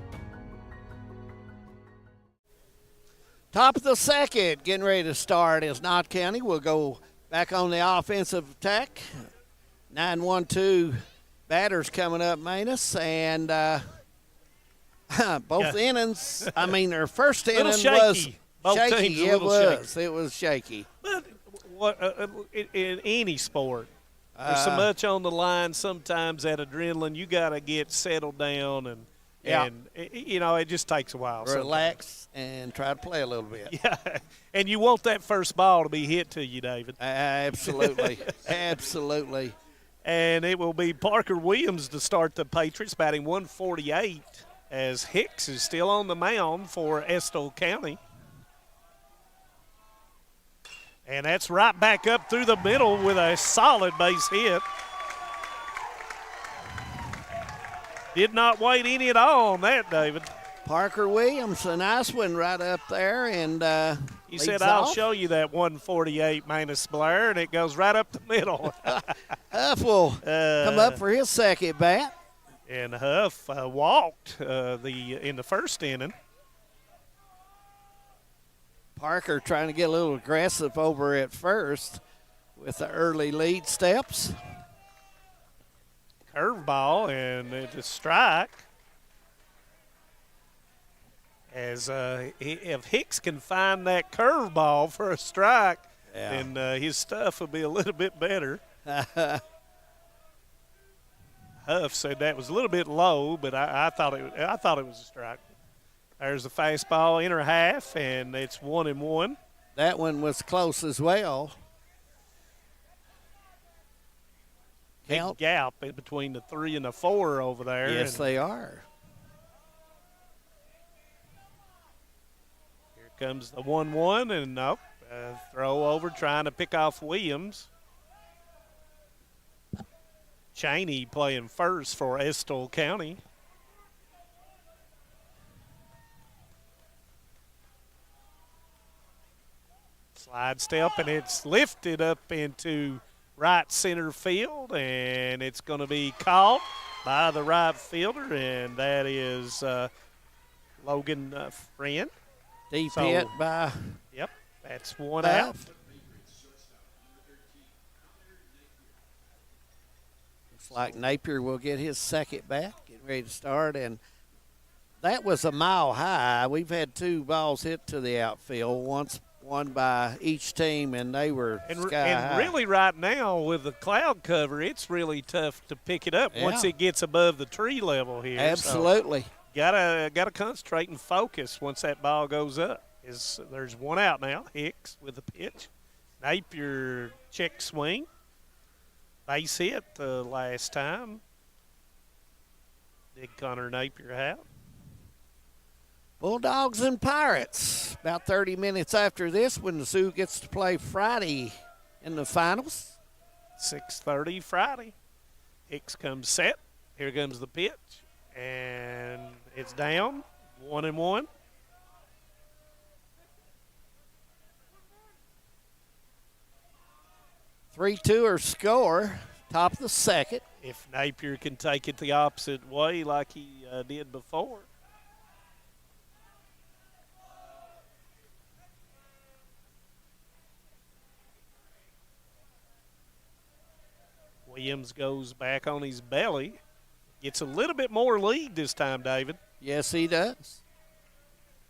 Top of the second, getting ready to start is Knott County. We'll go back on the offensive attack. 9-1-2 batters coming up, Manus, and both innings. I mean, their first inning was shaky. It was shaky. But in any sport, there's so much on the line. Sometimes that adrenaline, you got to get settled down, and it just takes a while. Relax and try to play a little bit. Yeah, and you want that first ball to be hit to you, David. Absolutely, absolutely. And it will be Parker Williams to start the Patriots, batting 148, as Hicks is still on the mound for Estill County. And that's right back up through the middle with a solid base hit. Did not wait any at all on that, David. Parker Williams, a nice one right up there. And he said, I'll show you that 148, Manus Blair, and it goes right up the middle. Huff will come up for his second bat. And Huff walked in the first inning. Parker trying to get a little aggressive over at first with the early lead steps. Curveball, and it's a strike. As if Hicks can find that curveball for a strike, then his stuff will be a little bit better. Huff said that was a little bit low, but I thought it was a strike. There's the fastball, inner half, and it's 1-1. That one was close as well. Big gap between the 3 and the 4 over there. Yes, they are. Here comes the 1-1, and throw over trying to pick off Williams. Cheney playing first for Estill County. Slide step, and it's lifted up into right center field, and it's going to be caught by the right fielder, and that is Logan Friend. Deep hit by. Yep, that's one out. Looks like Napier will get his second bat, getting ready to start, and that was a mile high. We've had 2 balls hit to the outfield, one by each team, and they were sky high. And really right now with the cloud cover, it's really tough to pick it up once it gets above the tree level here. Absolutely. So gotta concentrate and focus once that ball goes up. There's one out now. Hicks with the pitch. Napier check swing. Base hit the last time. Did Connor Napier have? Bulldogs and Pirates. About 30 minutes after this when the Zoo gets to play Friday in the finals. 6:30 Friday. Hicks comes set. Here comes the pitch. And it's down. 1-1. Three-two or score. Top of the second. If Napier can take it the opposite way like he did before. Williams goes back on his belly. Gets a little bit more lead this time, David. Yes, he does.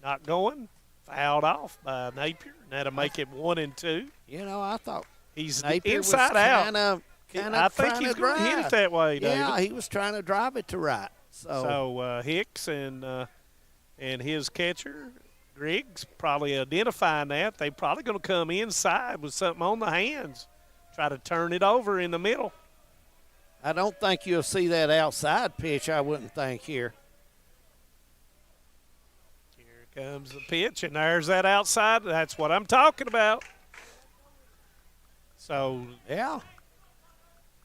Not going. fouled off by Napier. And that'll make it 1-2. You know, I thought he's Napier inside was out. I think he's going to hit it that way, David. Yeah, he was trying to drive it to right. So Hicks and his catcher, Griggs, probably identifying that. They're probably going to come inside with something on the hands, try to turn it over in the middle. I don't think you'll see that outside pitch, I wouldn't think, here. Here comes the pitch, and there's that outside. That's what I'm talking about. So, yeah.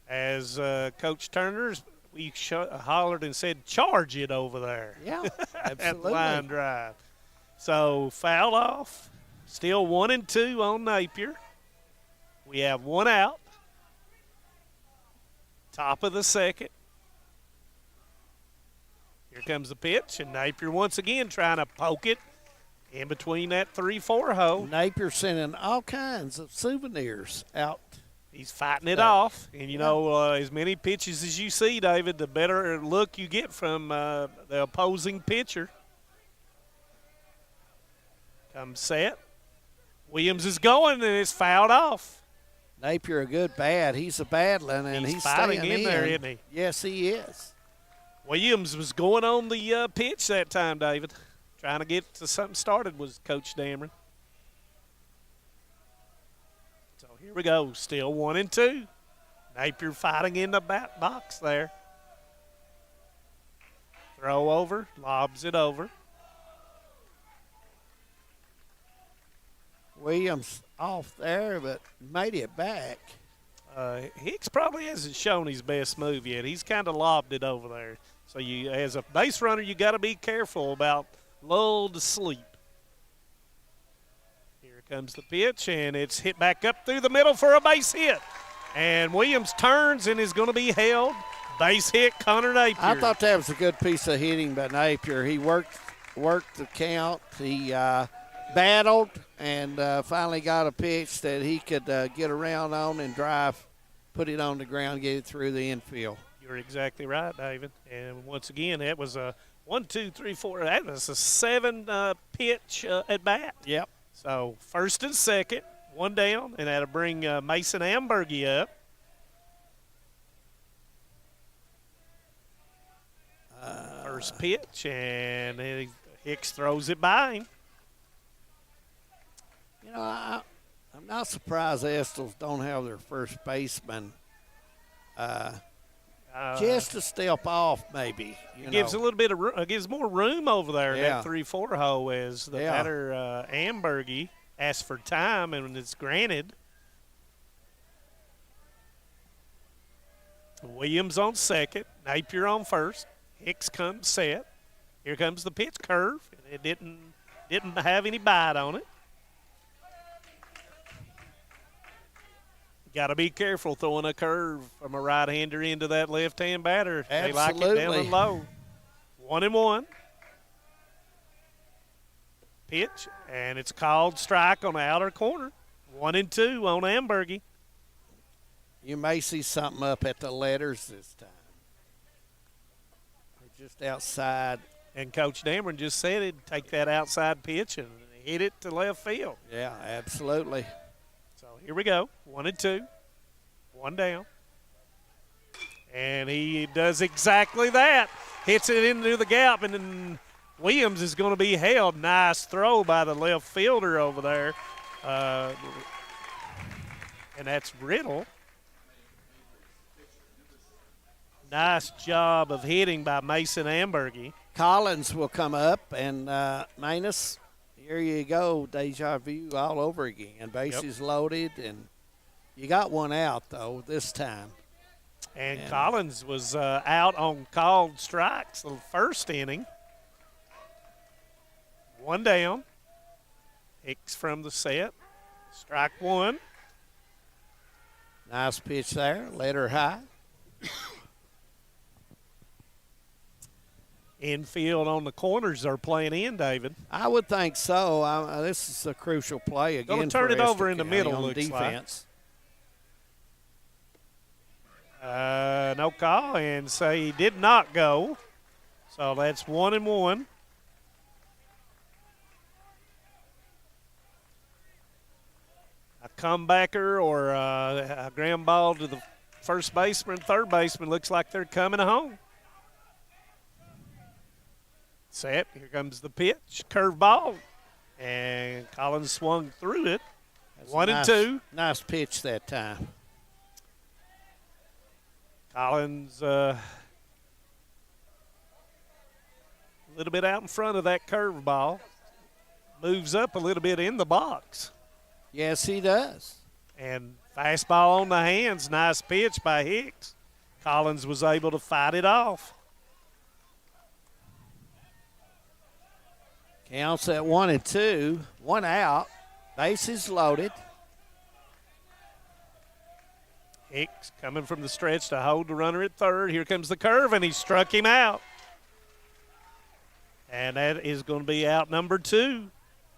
As Coach Turner's, we hollered and said, charge it over there. Yeah, At absolutely. line drive. So, foul off. Still 1-2 on Napier. We have one out. Top of the second. Here comes the pitch, and Napier once again trying to poke it in between that 3-4 hole. Napier sending all kinds of souvenirs out. He's fighting it off. And, you know, as many pitches as you see, David, the better look you get from the opposing pitcher. Comes set. Williams is going, and it's fouled off. Napier a good bat. He's a battling, and he's fighting staying in there, isn't he? Yes, he is. Williams was going on the pitch that time, David. Trying to get to something started was Coach Dameron. So here we go. Still 1-2. Napier fighting in the bat box there. Throw over. Lobs it over. Williams off there, but made it back. Hicks probably hasn't shown his best move yet. He's kind of lobbed it over there. So you, as a base runner, you got to be careful about lulled to sleep. Here comes the pitch, and it's hit back up through the middle for a base hit. And Williams turns and is going to be held. Base hit, Connor Napier. I thought that was a good piece of hitting by Napier. He worked the count. He battled and finally got a pitch that he could get around on and drive, put it on the ground, get it through the infield. You're exactly right, David. And once again, that was a 1, 2, 3, 4. That was a 7 pitch at bat. Yep. So first and second, one down, and that'll bring Mason Ambergy up. First pitch, and Hicks throws it by him. You know, I'm not surprised the Estels don't have their first baseman just to step off, maybe. It gives a little bit of gives more room over there in Yeah. that 3-4 hole as the Yeah. batter Ambergy asks for time, and it's granted. Williams on second, Napier on first. Hicks comes set. Here comes the pitch curve. It didn't have any bite on it. Got to be careful throwing a curve from a right-hander into that left-hand batter. They like it down Absolutely. and low. 1-1. Pitch, and it's called strike on the outer corner. 1-2 on Ambergy. You may see something up at the letters this time. They're just outside. And Coach Dameron just said it, take that outside pitch and hit it to left field. Yeah, absolutely. So here we go, 1-2, one down. And he does exactly that. Hits it into the gap, and then Williams is going to be held. Nice throw by the left fielder over there. And that's Riddle. Nice job of hitting by Mason Ambergy. Collins will come up, and Manus, here you go, deja vu all over again. Bases loaded, and you got one out, though, this time. And Collins was out on called strikes the first inning. One down. Hicks from the set. Strike one. Nice pitch there, let her high. Infield on the corners are playing in, David. I would think so. This is a crucial play again. Gonna turn for it over Esther in the County middle, on looks defense. No call, and say he did not go. So that's 1-1. comebacker or a ground ball to the first baseman, third baseman. Looks like they're coming home. Set. Here comes the pitch. Curveball. And Collins swung through it. That's 1-2. Nice pitch that time. Collins a little bit out in front of that curveball. Moves up a little bit in the box. Yes, he does. And fastball on the hands. Nice pitch by Hicks. Collins was able to fight it off. Counts at 1-2. 1 out. Bases loaded. Hicks coming from the stretch to hold the runner at third. Here comes the curve, and he struck him out. And that is going to be out number 2.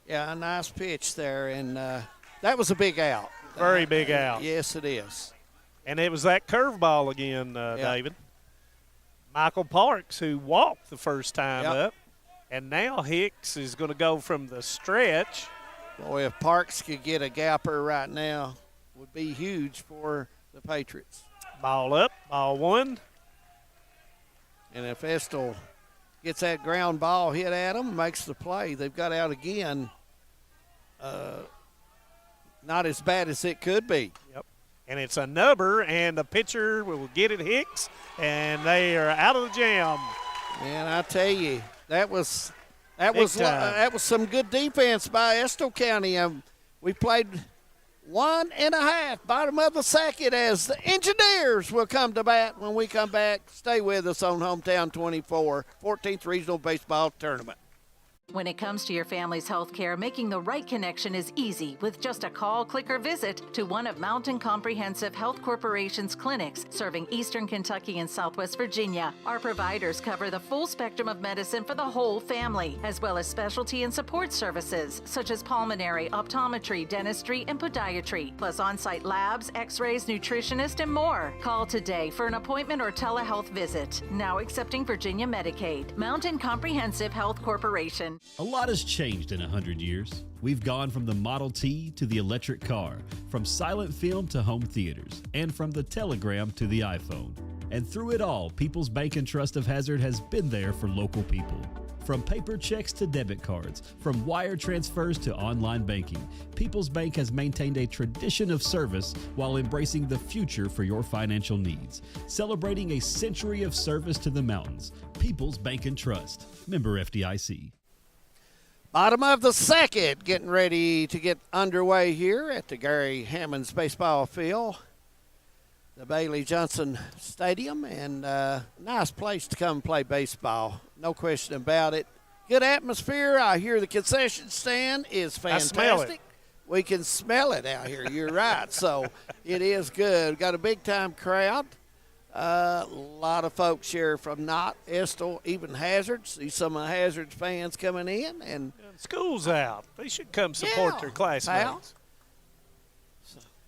Yeah, a nice pitch there, and that was a big out. Very big out. Yes, it is. And it was that curveball again, David. Michael Parks, who walked the first time up. And now Hicks is going to go from the stretch. Boy, if Parks could get a gapper right now, would be huge for the Patriots. Ball up, ball 1. And if Estill gets that ground ball hit at him, makes the play, they've got out again. Not as bad as it could be. Yep. And it's a nubber, and the pitcher will get it, Hicks, and they are out of the jam. And I tell you, that was some good defense by Estill County. We played 1.5, bottom of the second, as the Engineers will come to bat when we come back. Stay with us on Hometown 24, 14th Regional Baseball Tournament. When it comes to your family's health care, making the right connection is easy with just a call, click, or visit to one of Mountain Comprehensive Health Corporation's clinics serving Eastern Kentucky and Southwest Virginia. Our providers cover the full spectrum of medicine for the whole family, as well as specialty and support services such as pulmonary, optometry, dentistry, and podiatry, plus on-site labs, x-rays, nutritionist, and more. Call today for an appointment or telehealth visit. Now accepting Virginia Medicaid. Mountain Comprehensive Health Corporation. A lot has changed in 100 years. We've gone from the Model T to the electric car, from silent film to home theaters, and from the telegram to the iPhone. And through it all, People's Bank and Trust of Hazard has been there for local people. From paper checks to debit cards, from wire transfers to online banking, People's Bank has maintained a tradition of service while embracing the future for your financial needs. Celebrating a century of service to the mountains. People's Bank and Trust. Member FDIC. Bottom of the second, getting ready to get underway here at the Gary Hammonds baseball field, the Bailey Johnson Stadium, and nice place to come play baseball. No question about it. Good atmosphere. I hear the concession stand is fantastic. I smell it. We can smell it out here. You're right. So it is good. Got a big-time crowd. A lot of folks here from Knott, Estill, even Hazard. See some of the Hazard fans coming in. And school's out. They should come support their classmates.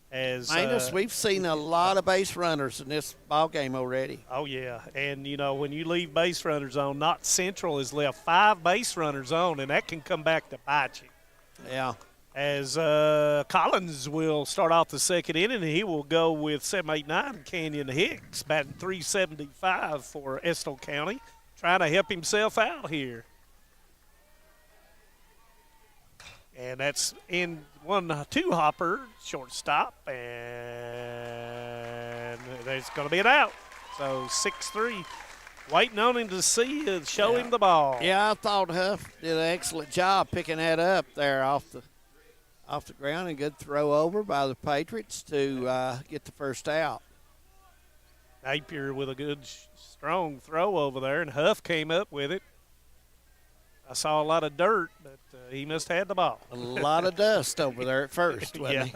As we've seen a lot of base runners in this ball game already. Oh, yeah. And, you know, when you leave base runners on, Knott Central has left 5 base runners on, and that can come back to bite you. Yeah. As Collins will start off the second inning, and he will go with 7-8-9 Canyon Hicks, batting .375 for Estill County, trying to help himself out here. And that's in 1-2 hopper, shortstop, and there's going to be an out. So 6-3. Waiting on him to show him the ball. Yeah, I thought Huff did an excellent job picking that up there off the ground, and good throw over by the Patriots to get the first out. Napier with a good, strong throw over there, and Huff came up with it. I saw a lot of dirt, but he must have had the ball. A lot of dust over there at first, wasn't he?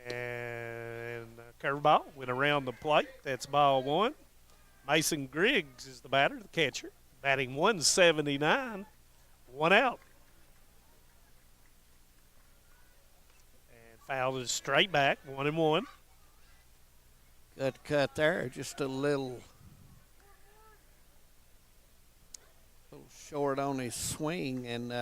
And curveball went around the plate. That's ball 1. Mason Griggs is the batter, the catcher, batting .179. 1 out. And fouled it straight back, 1-1. Good cut there, just a little short on his swing, and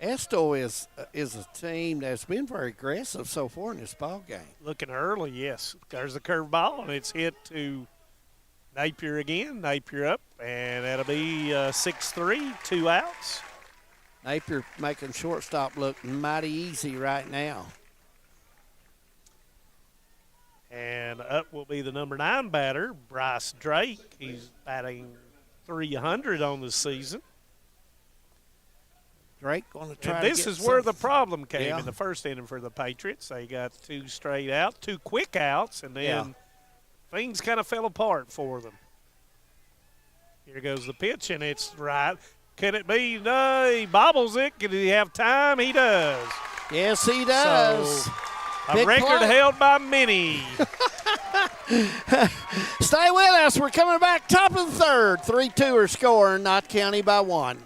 Estill is a team that's been very aggressive so far in this ball game. Looking early, yes. There's a curveball, and it's hit to Napier again. Napier up, and that'll be 6-3, 2 outs. Napier making shortstop look mighty easy right now. And up will be the number 9 batter, Bryce Drake. He's batting .300 on the season. Drake going to try. And this is where the problem came Yeah. in the first inning for the Patriots. They got 2 straight out, 2 quick outs, and then things kind of fell apart for them. Here goes the pitch, and it's right. Can it be? No, he bobbles it. Can he have time? He does. Yes, he does. So, Big a record play. held by many. Stay with us. We're coming back top of the third. 3-2 are scoring, Knott County by 1.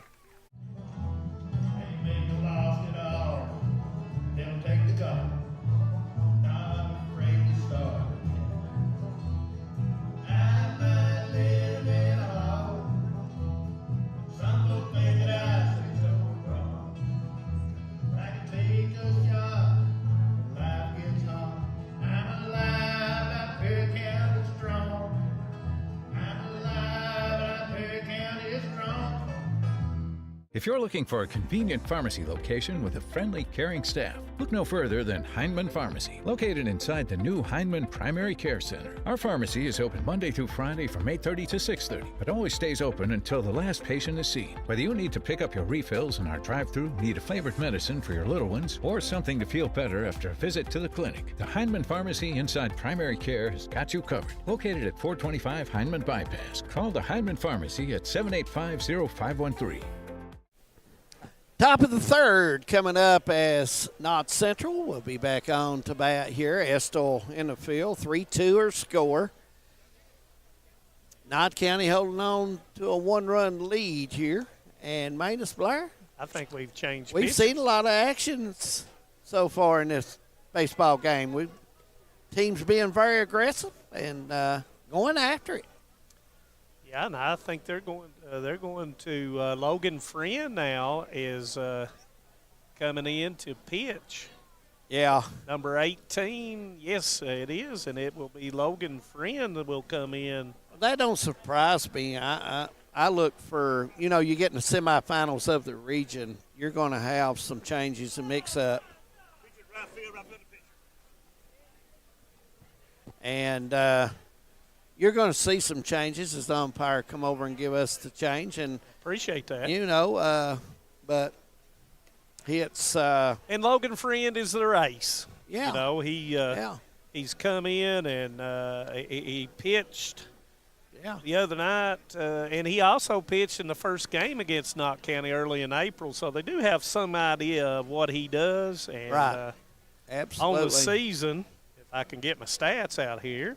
If you're looking for a convenient pharmacy location with a friendly, caring staff, look no further than Hindman Pharmacy, located inside the new Hindman Primary Care Center. Our pharmacy is open Monday through Friday from 8:30 to 6:30, but always stays open until the last patient is seen. Whether you need to pick up your refills in our drive-thru, need a flavored medicine for your little ones, or something to feel better after a visit to the clinic, the Hindman Pharmacy inside Primary Care has got you covered. Located at 425 Hindman Bypass. Call the Hindman Pharmacy at 785-0513. Top of the third coming up as Knott Central will be back on to bat here. Estill in the field, 3-2 or score. Knott County holding on to a 1-run lead here. And Manus Blair, I think we've changed we've pitches. seen a lot of actions so far in this baseball game. Teams being very aggressive and going after it. Yeah, and I think they're going to Logan Friend now is coming in to pitch. Yeah. Number 18, yes, it is, and it will be Logan Friend that will come in. That don't surprise me. I look for, you get in the semifinals of the region, you're going to have some changes and mix up. And you're going to see some changes as the umpire come over and give us the change. And appreciate that. But it's and Logan Friend is the race. Yeah. He's come in and he pitched the other night, and he also pitched in the first game against Knott County early in April. So they do have some idea of what he does. And, right. Absolutely. On the season, if I can get my stats out here,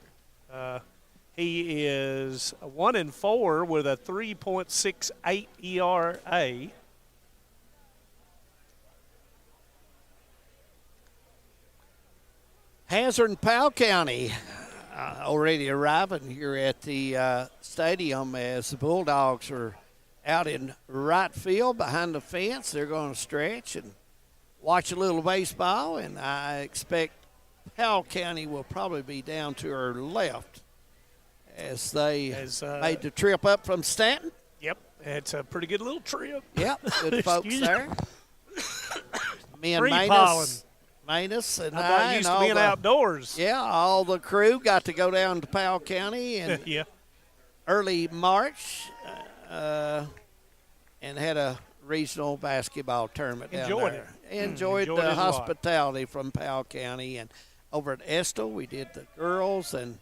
he is 1-4 with a 3.68 ERA. Hazard and Powell County already arriving here at the stadium as the Bulldogs are out in right field behind the fence. They're going to stretch and watch a little baseball, and I expect Powell County will probably be down to her left as they made the trip up from Stanton. Yep, it's a pretty good little trip. Yep, good folks there. Me and Manus and I used to being outdoors. Yeah, all the crew got to go down to Powell County in early March and had a regional basketball tournament down there. Enjoyed the hospitality from Powell County. And over at Estill, we did the girls and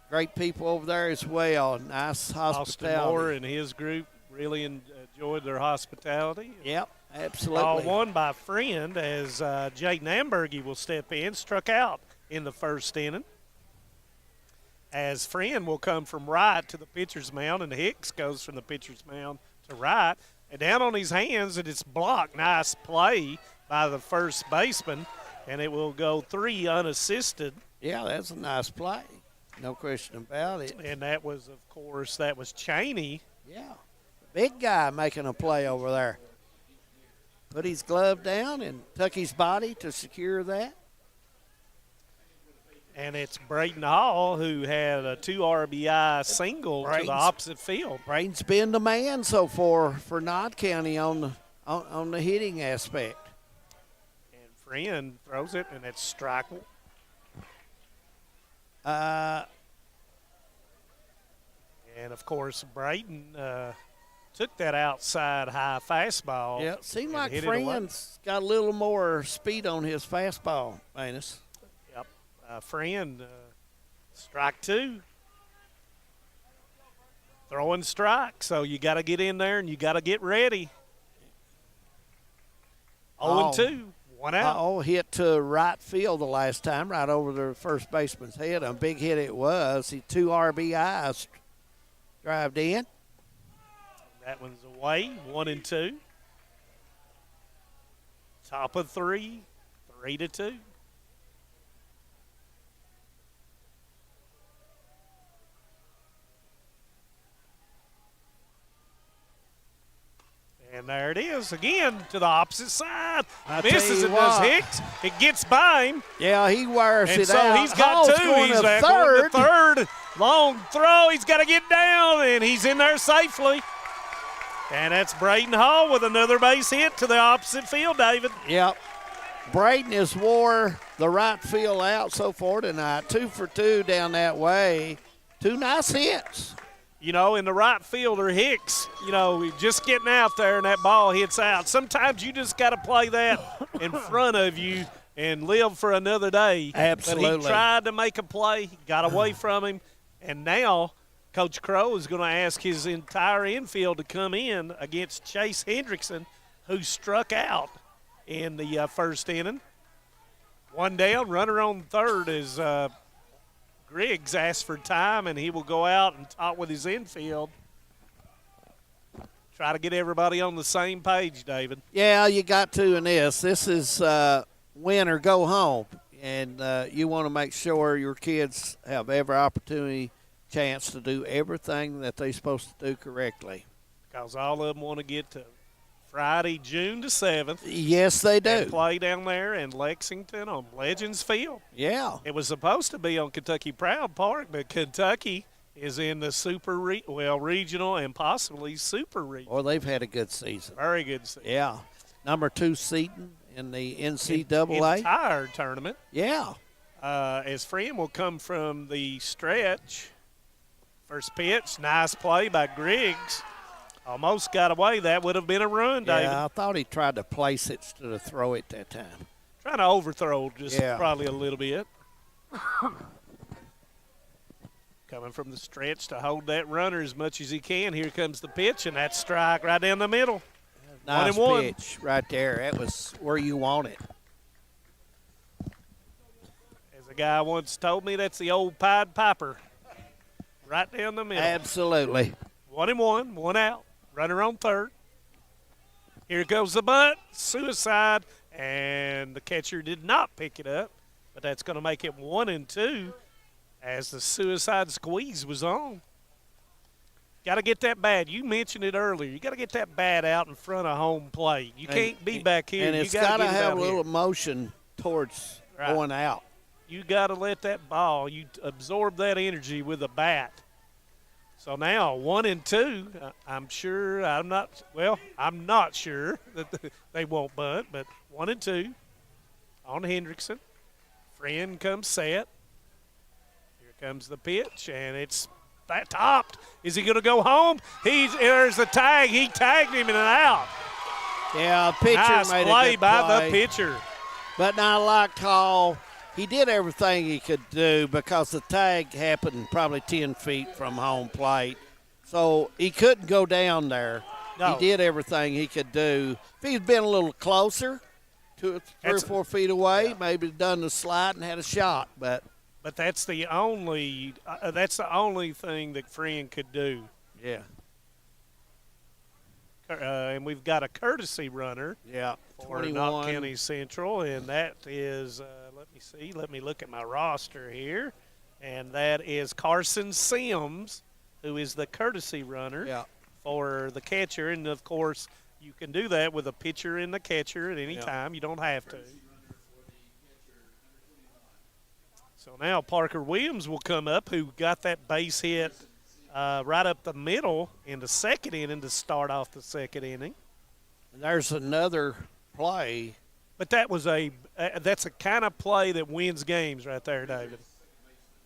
great people over there as well. Nice hospitality. Austin Moore and his group really enjoyed their hospitality. Yep, absolutely. All won by Friend as Jaden Ambergy will step in, struck out in the first inning. As Friend will come from right to the pitcher's mound, and Hicks goes from the pitcher's mound to right. And down on his hands, and it's blocked. Nice play by the first baseman, and it will go 3 unassisted. Yeah, that's a nice play. No question about it. And that was, of course, Cheney. Yeah. Big guy making a play over there. put his glove down and tuck his body to secure that. And it's Braden Hall who had a 2 RBI single to the opposite field. Braden's been the man so far for Nod County on the hitting aspect. And Friend throws it, and it's strikeable. And, of course, Braden took that outside high fastball. Yeah, seemed like hit it away. Friend's got a little more speed on his fastball, Manus. Yep. Friend, strike 2. Throwing strike, so you got to get in there and you got to get ready. 0-2, 1 out. Oh, hit to right field the last time, right over the first baseman's head. A big hit it was. He 2 RBIs drived in. That one's away, 1-2. Top of 3, 3-2. And there it is again to the opposite side. Misses it, does Hicks. It gets by him. Yeah, he wires and it so out. he's got Hall's 2. going He's to going to third. Long throw. He's got to get down, and he's in there safely. And that's Braden Hall with another base hit to the opposite field, David. Yep. Braden has wore the right field out so far tonight. 2 for 2 down that way. 2 nice hits. You know, in the right fielder, Hicks, you know, just getting out there and that ball hits out. Sometimes you just got to play that in front of you and live for another day. Absolutely. But he tried to make a play, got away from him, and now Coach Crow is going to ask his entire infield to come in against Chase Hendrickson, who struck out in the first inning. 1 down, runner on third is Griggs asked for time, and he will go out and talk with his infield. Try to get everybody on the same page, David. Yeah, you got to in this. This is win or go home, and you want to make sure your kids have every opportunity, chance to do everything that they're supposed to do correctly. Because all of them want to get to Friday, June the 7th. Yes, they do. And play down there in Lexington on Legends Field. Yeah. It was supposed to be on Kentucky Proud Park, but Kentucky is in the regional and possibly super regional. Well, they've had a good season. Very good season. Yeah. Number 2 Seton in the NCAA. Entire tournament. Yeah. As Friend will come from the stretch. First pitch, nice play by Griggs. Almost got away. That would have been a run, David. Yeah, I thought he tried to place it instead of throw it that time. Trying to overthrow just probably a little bit. Coming from the stretch to hold that runner as much as he can. Here comes the pitch, and that's strike right down the middle. Nice 1-1. pitch right there. That was where you want it. As a guy once told me, that's the old Pied Piper. Right down the middle. Absolutely. 1-1, 1 out. Runner on third. Here goes the bunt. Suicide. And the catcher did not pick it up. But that's going to make it 1-2 as the suicide squeeze was on. Got to get that bat. You mentioned it earlier. You got to get that bat out in front of home plate. You can't be back here. And it's got got to to have a little motion towards going out. You got to let that ball, you absorb that energy with a bat. So now 1-2. I'm not sure that they won't bunt, but 1-2 on Hendrickson. Friend comes set. Here comes the pitch, and it's that topped. Is he going to go home? There's the tag. He tagged him in and out. Yeah, pitcher nice made play a good by play. the pitcher. But now, like Hall, he did everything he could do because the tag happened probably 10 feet from home plate. So he couldn't go down there. No. He did everything he could do. If he'd been a little closer, 3 or 4 feet away, maybe done the slide and had a shot. But that's the only thing that Friend could do. Yeah. And we've got a courtesy runner. Yeah. For 21. Knott County Central, and that is let me see. Let me look at my roster here, and that is Carson Sims, who is the courtesy runner for the catcher, and of course You can do that with a pitcher and the catcher at any time. You don't have to. So now Parker Williams will come up, who got that base hit right up the middle in the second inning to start off the second inning. There's another play. But that was that's a kind of play that wins games right there, David.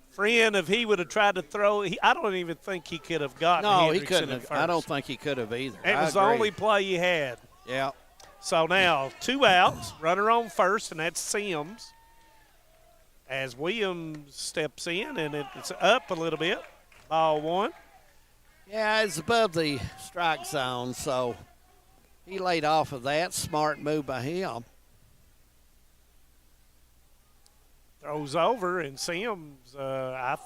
Friend, if he would have tried to throw, I don't even think he could have gotten No, he Hendrickson couldn't at have. first. I don't think he could have either. It was the only play he had. Yeah. So now 2 outs, runner on first, and that's Sims. As Williams steps in, and it's up a little bit. Ball 1. Yeah, it's above the strike zone, so he laid off of that. Smart move by him. Throws over, and Sims, I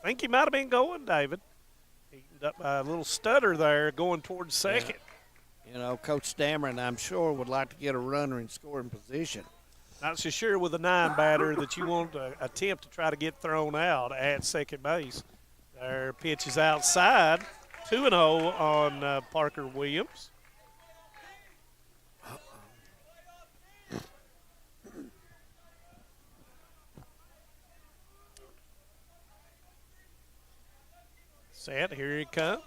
think he might have been going, David. He ended up a little stutter there going towards second. You know, Coach Dameron, I'm sure, would like to get a runner in scoring position. Not so sure with a 9-batter that you want to attempt to try to get thrown out at second base. Their pitch is outside. 2-0 on Parker Williams. Set, here he comes.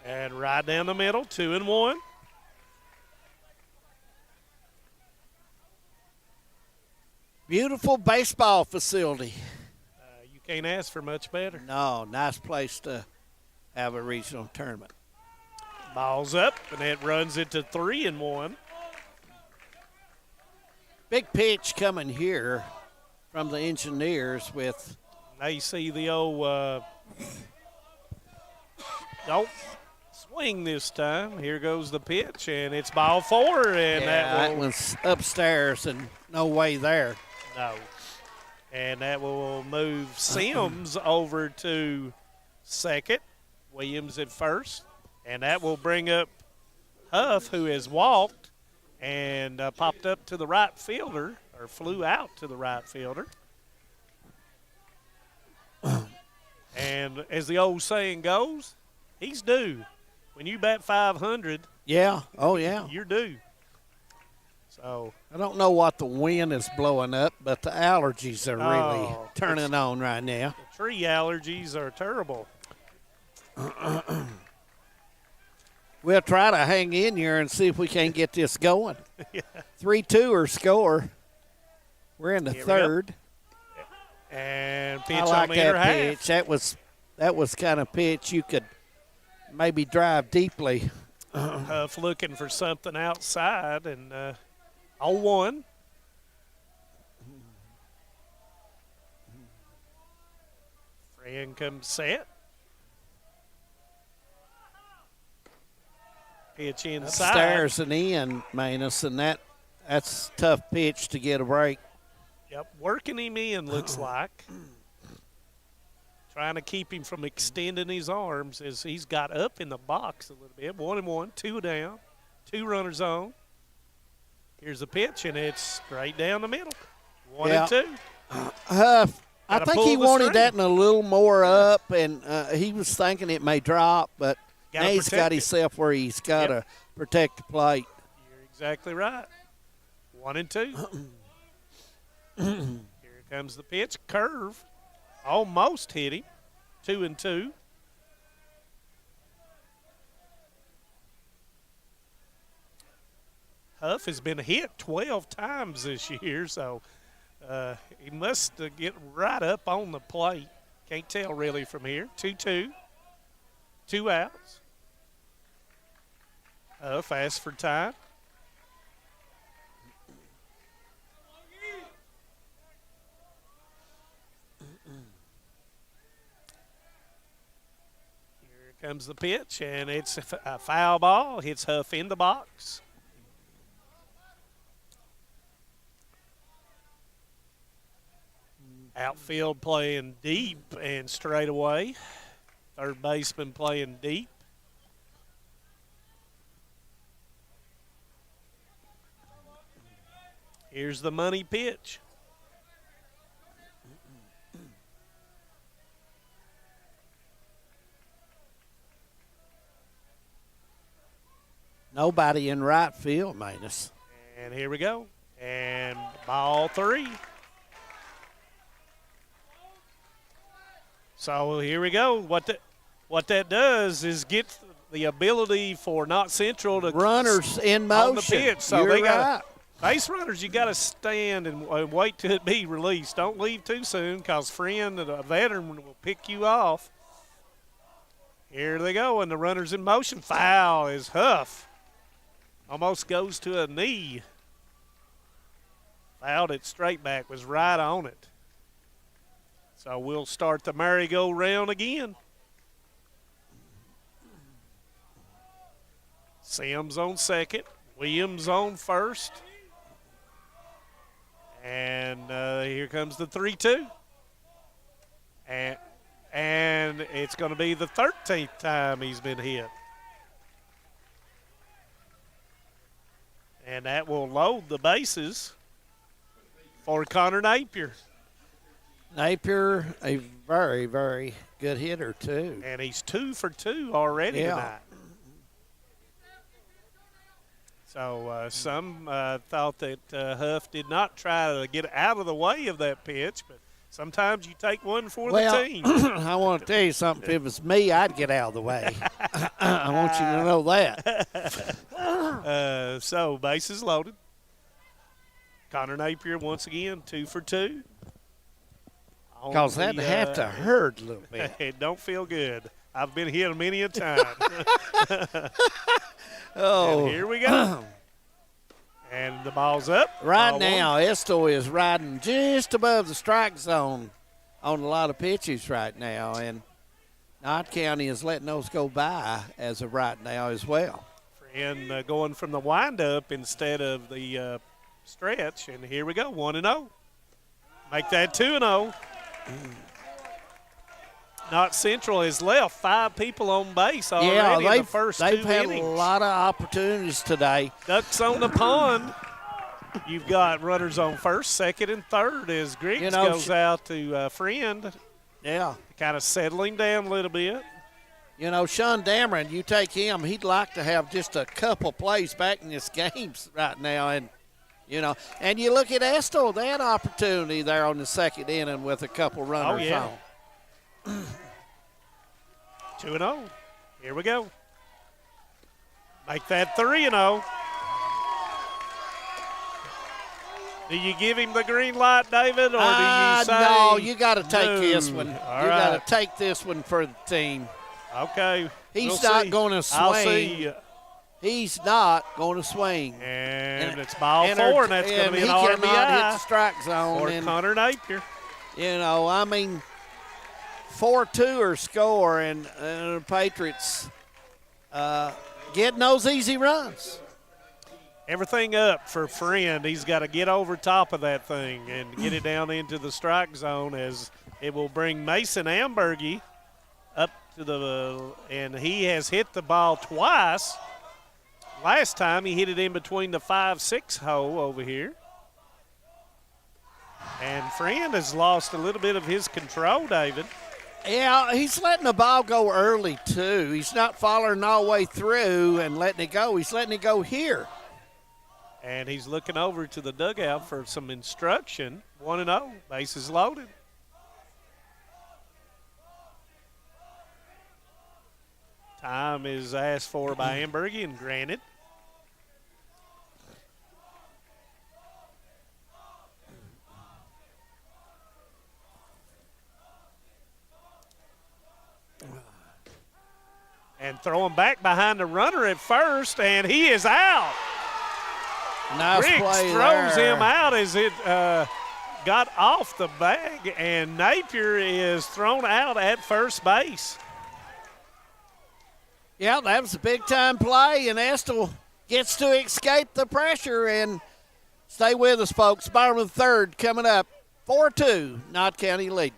And right down the middle, 2-1. Beautiful baseball facility. You can't ask for much better. No, nice place to have a regional tournament. Ball's up, and it runs into 3-1. Big pitch coming here from the Engineers with. Now you see the old don't swing this time. Here goes the pitch, and it's ball 4, and that one's upstairs and no way there. No. And that will move Sims over to second, Williams at first, and that will bring up Huff, who has walked and popped up to the right fielder, or flew out to the right fielder. And as the old saying goes, he's due. When you bat 500, yeah, oh yeah, you're due. So I don't know what the wind is blowing up, but the allergies are really turning on right now. The tree allergies are terrible. We'll try to hang in here and see if we can get this going. 3-2 or score. We're in the third. And pitch I on like the that inner half. pitch. That was kind of pitch you could maybe drive deeply. Huff looking for something outside, and 0-1. Friend comes set. Pitch inside. Upstairs and in, Manus, and that's a tough pitch to get a break. Yep, working him in, looks like. Trying to keep him from extending his arms as he's got up in the box a little bit. 1-1, 2 down, 2 runners on. Here's the pitch, and it's straight down the middle. 1-2. I think he wanted that and a little more up, and he was thinking it may drop, but now he's got himself where he's got to protect the plate. You're exactly right. 1-2. Here comes the pitch. Curve. Almost hit him. 2-2. Huff has been hit 12 times this year, so he must get right up on the plate. Can't tell really from here. 2-2. 2 outs. Huff asks for time. Comes the pitch, and it's a foul ball. Hits Huff in the box. Outfield playing deep and straight away. Third baseman playing deep. Here's the money pitch. Nobody in right field, Manus. And here we go. And ball 3. So here we go. What that does is get the ability for Not Central to runners in on the motion. pitch. So You're they got right. base runners. You got to stand and wait till it be released. Don't leave too soon, because friend, the veteran, will pick you off. Here they go, and the runner's in motion. Foul is Huff. Almost goes to a knee. Fouled it straight back. Was right on it. So we'll start the merry-go-round again. Sims on second. Williams on first. And here comes the 3-2. And it's going to be the 13th time he's been hit. And that will load the bases for Connor Napier. Napier, a very, very good hitter, too. And he's 2 for 2 already tonight. So some thought that Huff did not try to get out of the way of that pitch, but sometimes you take one for the team. I want to tell you something. If it was me, I'd get out of the way. I want you to know that. So bases loaded. Connor Napier once again 2 for 2. Because that have to hurt a little bit. It don't feel good. I've been hit many a time. Oh. And here we go. And the ball's up. Right now, Estill is riding just above the strike zone on a lot of pitches right now. And Knott County is letting those go by as of right now as well. And going from the windup instead of the stretch. And here we go, 1-0. Make that 2-0. Not Central has left 5 people on base already in the first 2 they've had innings. a lot of opportunities today. Ducks on the pond. You've got runners on first, second, and third as Griggs goes out to Friend. Yeah. Kind of settling down a little bit. You know, Sean Dameron, you take him, he'd like to have just a couple plays back in this game right now. And, you know, and you look at Estill, they had opportunity there on the second inning with a couple runners on. 2-0. Here we go. Make that 3-0. Do you give him the green light, David, or do you say no? You got to take no? this one. All You right. got to take this one for the team. Okay. He's We'll not see. going to I'll swing. see. He's not going to swing. And it's ball 4, and that's going to be an he RBI cannot hit the strike zone. for and, Connor Napier. You know, I mean, 4-2 or score, and the Patriots getting those easy runs. Everything up for Friend. He's got to get over top of that thing and get it down into the strike zone, as it will bring Mason Ambergy up to the and he has hit the ball twice. Last time he hit it in between the 5-6 hole over here. And Friend has lost a little bit of his control, David. Yeah, he's letting the ball go early, too. He's not following all the way through and letting it go. He's letting it go here. And he's looking over to the dugout for some instruction. 1-0, bases loaded. Time is asked for by Ambergy and granted. And throwing back behind the runner at first, and he is out. Nice Riggs play throws there. him out as it got off the bag, and Napier is thrown out at first base. Yeah, that was a big-time play, and Estill gets to escape the pressure. And stay with us, folks. Bottom of the third coming up. 4-2, Knott County lead.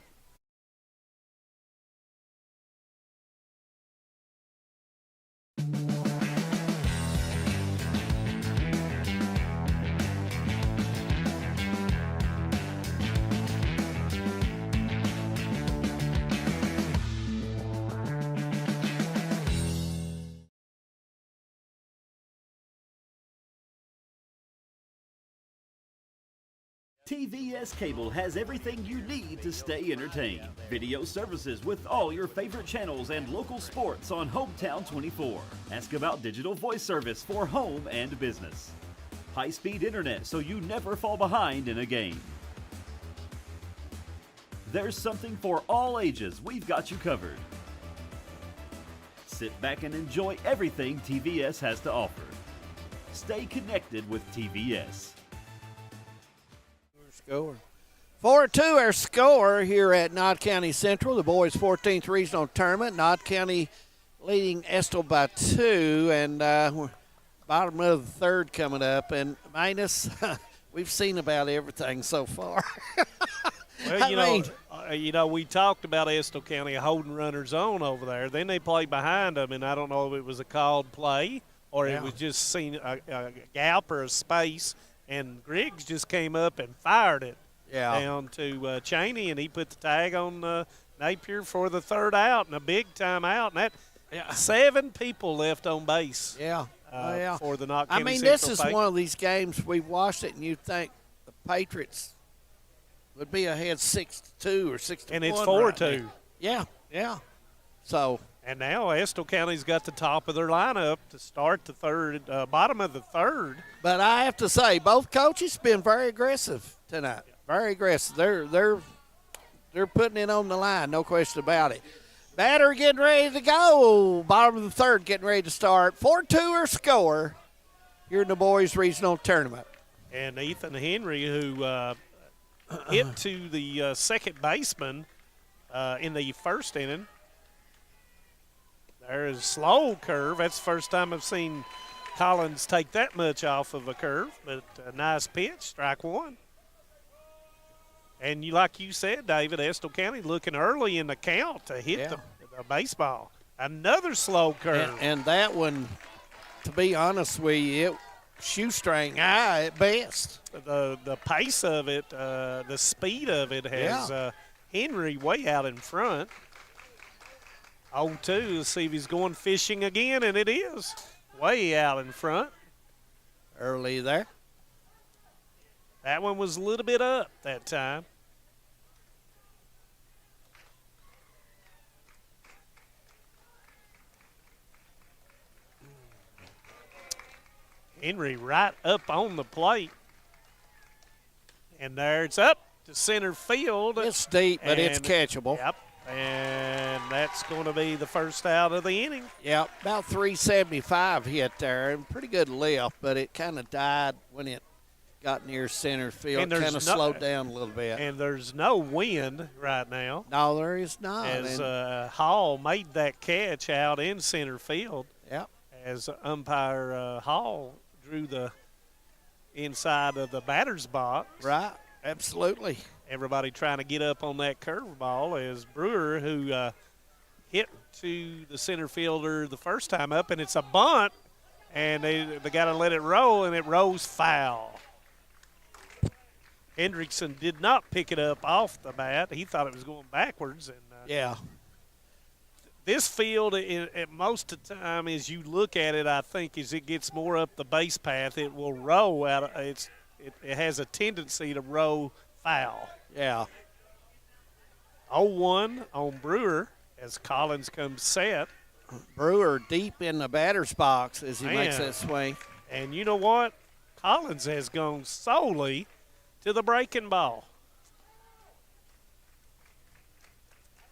TVS Cable has everything you need to stay entertained. Video services with all your favorite channels and local sports on Hometown 24. Ask about digital voice service for home and business. High-speed internet so you never fall behind in a game. There's something for all ages. We've got you covered. Sit back and enjoy everything TVS has to offer. Stay connected with TVS. Score. 4-2 our score here at Knott County Central, the boys' 14th regional tournament. Knott County leading Estill by 2, and we're bottom of the third coming up. And Manus, we've seen about everything so far. Well, we talked about Estill County holding runners on over there. Then they played behind them, and I don't know if it was a called play or it was just seen a gap or a space. And Griggs just came up and fired it down to Cheney, and he put the tag on Napier for the third out and a big time out. And that 7 people left on base. For the Knott County Central this is one of these games we've watched it, and you think the Patriots would be ahead 6-2 or 6-1, and it's 4-2. Yeah. So. And now Estill County's got the top of their lineup to start the third, bottom of the third. But I have to say, both coaches been very aggressive tonight. Very aggressive. They're putting it on the line, no question about it. Batter getting ready to go. Bottom of the third getting ready to start. 4-2 our score here in the boys' regional tournament. And Ethan Henry, who hit to the second baseman in the first inning. There's a slow curve. That's the first time I've seen Collins take that much off of a curve, but a nice pitch, strike one. And like you said, David, Estill County looking early in the count to hit the baseball. Another slow curve. And that one, to be honest with you, shoestring high at best. The pace of it, the speed of it has Henry way out in front. 0-2, let's see if he's going fishing again, and it is. Way out in front. Early there. That one was a little bit up that time. Henry right up on the plate. And there it's up to center field. It's deep, but it's catchable. Yep. And that's going to be the first out of the inning. Yep, about 375 hit there, and pretty good lift, but it kind of died when it got near center field. Kind of slowed down a little bit. And there's no wind right now. No, there is not. As Hall made that catch out in center field. Yep. As umpire Hall drew the inside of the batter's box. Right, absolutely. Everybody trying to get up on that curveball as Brewer, who hit to the center fielder the first time up, and it's a bunt, and they got to let it roll, and it rolls foul. Hendrickson did not pick it up off the bat. He thought it was going backwards. And this field, at most of the time, as you look at it, I think as it gets more up the base path, it will roll out. It has a tendency to roll foul. Yeah. 0-1 on Brewer as Collins comes set. Brewer deep in the batter's box as he makes that swing. And you know what? Collins has gone solely to the breaking ball.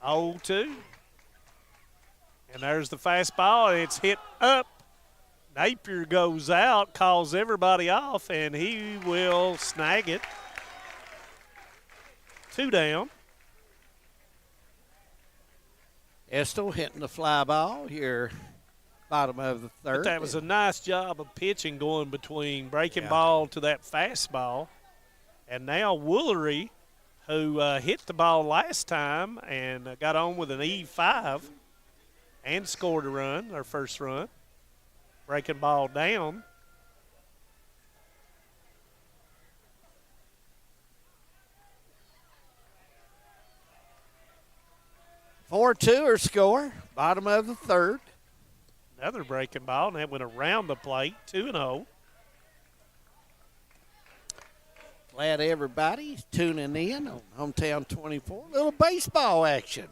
0-2. And there's the fastball, and it's hit up. Napier goes out, calls everybody off, and he will snag it. 2 down. Estill hitting the fly ball here, bottom of the third. But that was a nice job of pitching going between breaking ball to that fastball. And now Woolery, who hit the ball last time and got on with an E5 and scored a run, our first run. Breaking ball down. Four-2 score, bottom of the third. Another breaking ball, and that went around the plate, 2-0. Glad everybody's tuning in on Hometown 24. Little baseball action.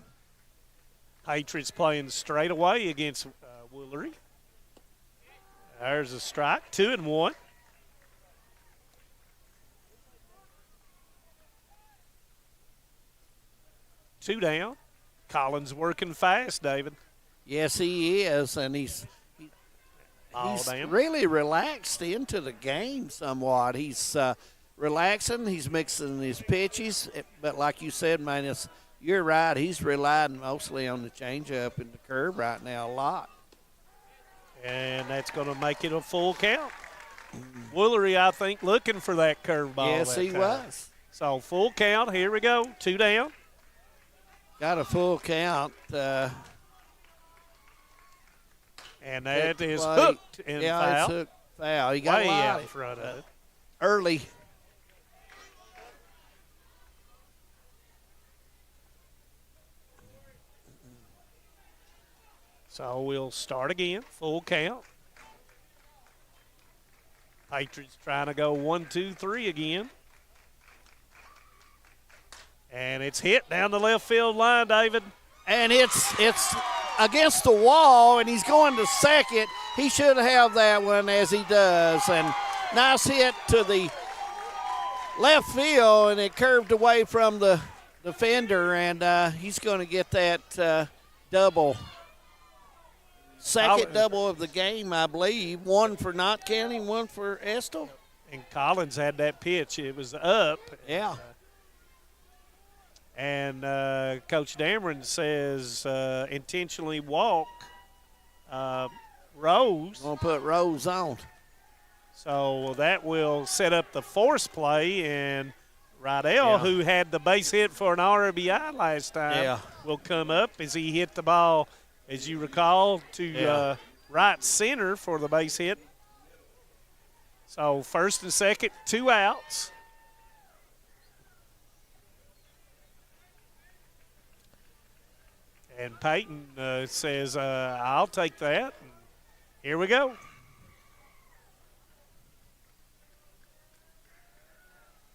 Patriots playing straight away against Woolery. There's a strike, 2-1. Two down. Collins working fast, David. Yes, he is, and he's down. really relaxed into the game somewhat. He's relaxing. He's mixing his pitches, but like you said, man, you're right. He's relying mostly on the changeup and the curve right now a lot. And that's going to make it a full count. Woolery, I think, looking for that curveball. Yes, he was. So full count. Here we go. 2 down. Got a full count. And that is hooked and foul. It's hooked foul. He got way a lot out in front of it. Early. So we'll start again. Full count. Patriots trying to go 1, 2, 3 again. And it's hit down the left field line, David. And it's against the wall, and he's going to second. He should have that one as he does. And nice hit to the left field, and it curved away from the defender, and he's going to get that double. Second double of the game, I believe. One for Knott County, one for Estill. And Collins had that pitch. It was up. Yeah. And Coach Dameron says intentionally walk Rose. Going to put Rose on. So that will set up the force play, and Rydell, who had the base hit for an RBI last time, will come up as he hit the ball, as you recall, to right center for the base hit. So first and second, 2 outs. And Peyton says, I'll take that. And here we go.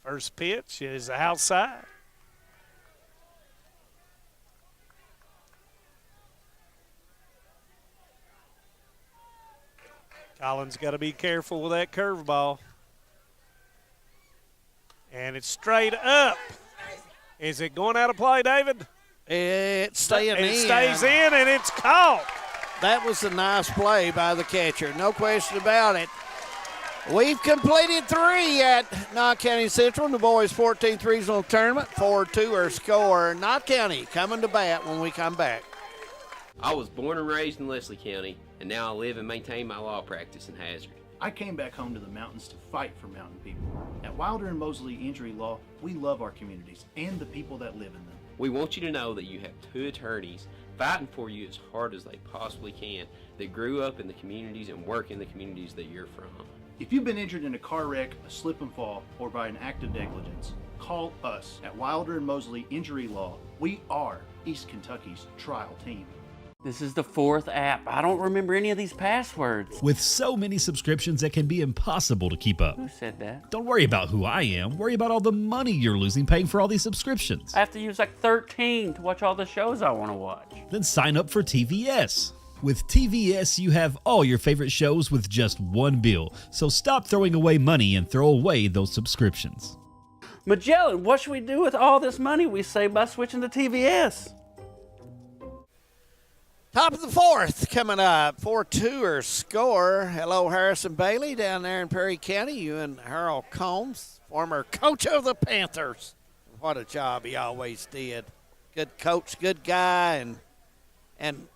First pitch is outside. Collins got to be careful with that curveball. And it's straight up. Is it going out of play, David? It's staying in. It stays in, and it's caught. That was a nice play by the catcher, no question about it. We've completed 3 at Knott County Central in the boys 14th regional tournament. 4-2 our score. Knott County coming to bat when we come back. I was born and raised in Leslie County, and now I live and maintain my law practice in Hazard. I came back home to the mountains to fight for mountain people. At Wilder and Mosley Injury Law, we love our communities and the people that live in them. We want you to know that you have 2 attorneys fighting for you as hard as they possibly can that grew up in the communities and work in the communities that you're from. If you've been injured in a car wreck, a slip and fall, or by an act of negligence, call us at Wilder and Mosley Injury Law. We are East Kentucky's trial team. This is the 4th app. I don't remember any of these passwords. With so many subscriptions, it can be impossible to keep up. Who said that? Don't worry about who I am. Worry about all the money you're losing paying for all these subscriptions. I have to use like 13 to watch all the shows I want to watch. Then sign up for TVS. With TVS, you have all your favorite shows with just one bill. So stop throwing away money and throw away those subscriptions. Magellan, what should we do with all this money we save by switching to TVS? Top of the 4th coming up. 4-2 our score. Hello, Harrison Bailey down there in Perry County. You and Harold Combs, former coach of the Panthers. What a job he always did. Good coach, good guy, and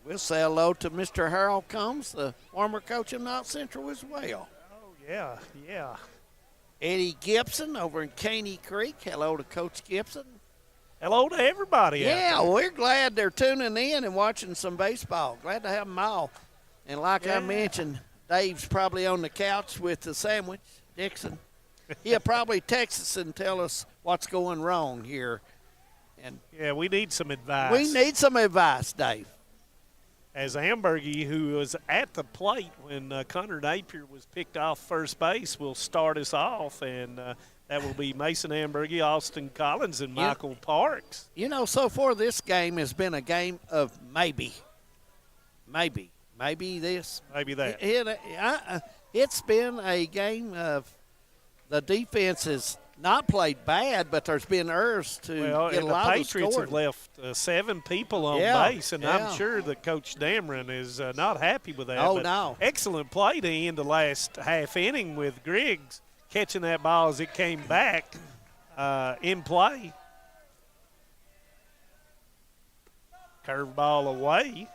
we'll say hello to Mr. Harold Combs, the former coach of Knott Central as well. Oh, yeah. Eddie Gibson over in Caney Creek. Hello to Coach Gibson. Hello to everybody. Yeah, we're glad they're tuning in and watching some baseball. Glad to have them all. And like I mentioned, Dave's probably on the couch with the sandwich, Dixon. He'll probably text us and tell us what's going wrong here. And yeah, we need some advice. We need some advice, Dave. as Ambergy, who was at the plate when Connor Napier was picked off first base, will start us off, and that will be Mason Ambergy, Austin Collins, and Michael Parks. You know, so far this game has been a game of maybe this, maybe that. It's been a game of the defense has not played bad, but there's been errors to get a lot the of Patriots scoring. have left 7 people on base, and I'm sure that Coach Dameron is not happy with that. Oh, but no. Excellent play to end the last half inning with Griggs catching that ball as it came back in play. Curve ball away.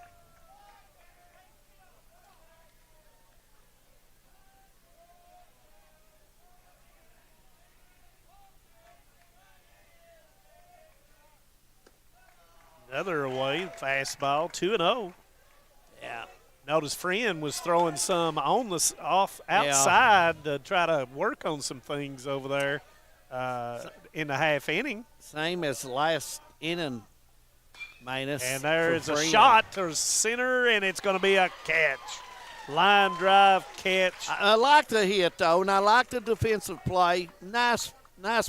Another away, fastball, 2-0. Yeah. Notice Friend was throwing some on the outside to try to work on some things over there in the half inning. Same as the last inning, Manus. And there's a Friend. shot to center, and it's going to be a catch. Line drive catch. I like the hit, though, and I like the defensive play. Nice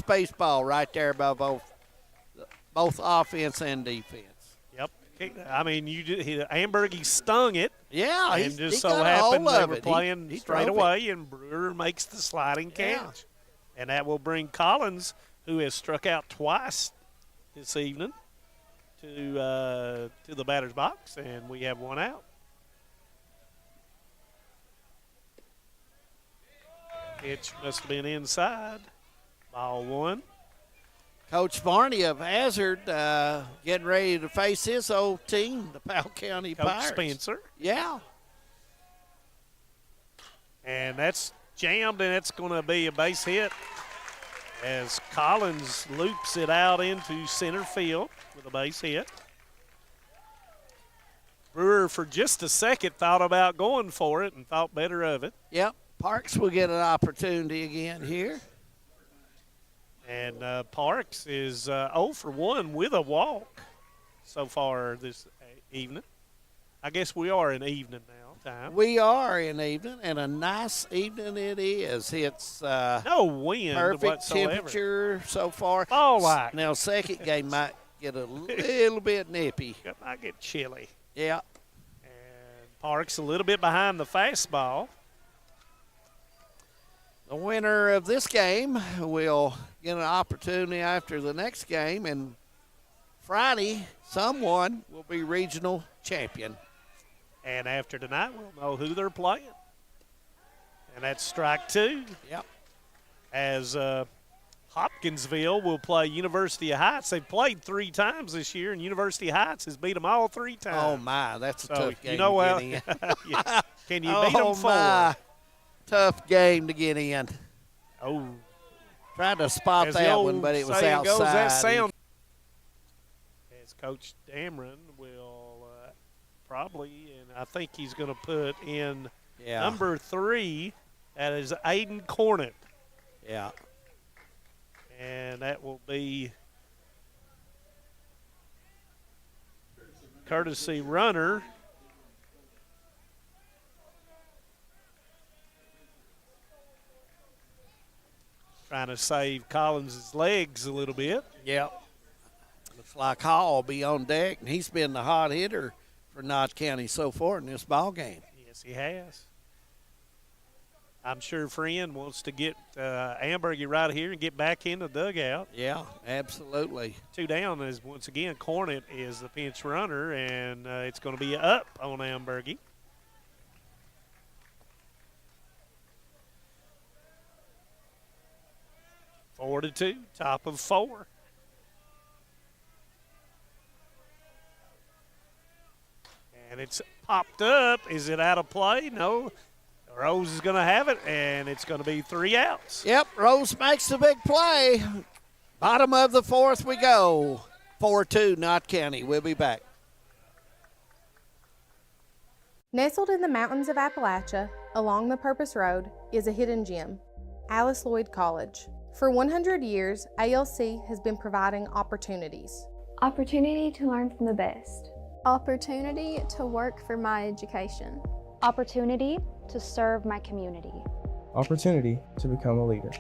baseball right there by both offense and defense. Yep. I mean, Ambergy stung it. Yeah, and just he so got a happened hold they of were it. playing He straight drove it. away, and Brewer makes the sliding catch. And that will bring Collins, who has struck out twice this evening, to the batter's box, and we have one out. Pitch must have been inside. Ball 1. Coach Barney of Hazard getting ready to face his old team, the Powell County Coach Pirates. Spencer. Yeah. And that's jammed, and it's going to be a base hit as Collins loops it out into center field with a base hit. Brewer, for just a second, thought about going for it and thought better of it. Yep. Parks will get an opportunity again here. And Parks is 0 for 1 with a walk so far this evening. I guess we are in evening now, time. We are in evening, and a nice evening it is. It's no wind perfect whatsoever. temperature so far. All right. Now, second game might get a little bit nippy. It might get chilly. Yeah. And Parks a little bit behind the fastball. The winner of this game will get an opportunity after the next game, and Friday, someone will be regional champion. And after tonight, we'll know who they're playing. And that's strike 2. Yep. As Hopkinsville will play University of Heights. They've played 3 times this year, and University of Heights has beat them all 3 times. Oh, my, that's a tough game You know, to well, get in. yeah. Can you beat them 4? My. Tough game to get in. Oh. Tried to spot As the that old one, but it was saying outside. goes, that sound. As Coach Dameron will probably, and I think he's going to put in number 3. That is Aiden Cornett. Yeah. And that will be courtesy runner. Trying to save Collins' legs a little bit. Yep. Looks like Hall will be on deck, and he's been the hot hitter for Knott County so far in this ball game. Yes, he has. I'm sure Friend wants to get Ambergy right here and get back in the dugout. Yeah, absolutely. 2 down is, once again, Cornett is the pinch runner, and it's going to be up on Ambergy. Four to 2, top of 4. And it's popped up. Is it out of play? No. Rose is going to have it, and it's going to be 3 outs. Yep, Rose makes the big play. Bottom of the 4th we go. 4-2, Knott County. We'll be back. Nestled in the mountains of Appalachia, along the Purpose Road, is a hidden gem, Alice Lloyd College. For 100 years, ALC has been providing opportunities. Opportunity to learn from the best. Opportunity to work for my education. Opportunity to serve my community. Opportunity to become a leader.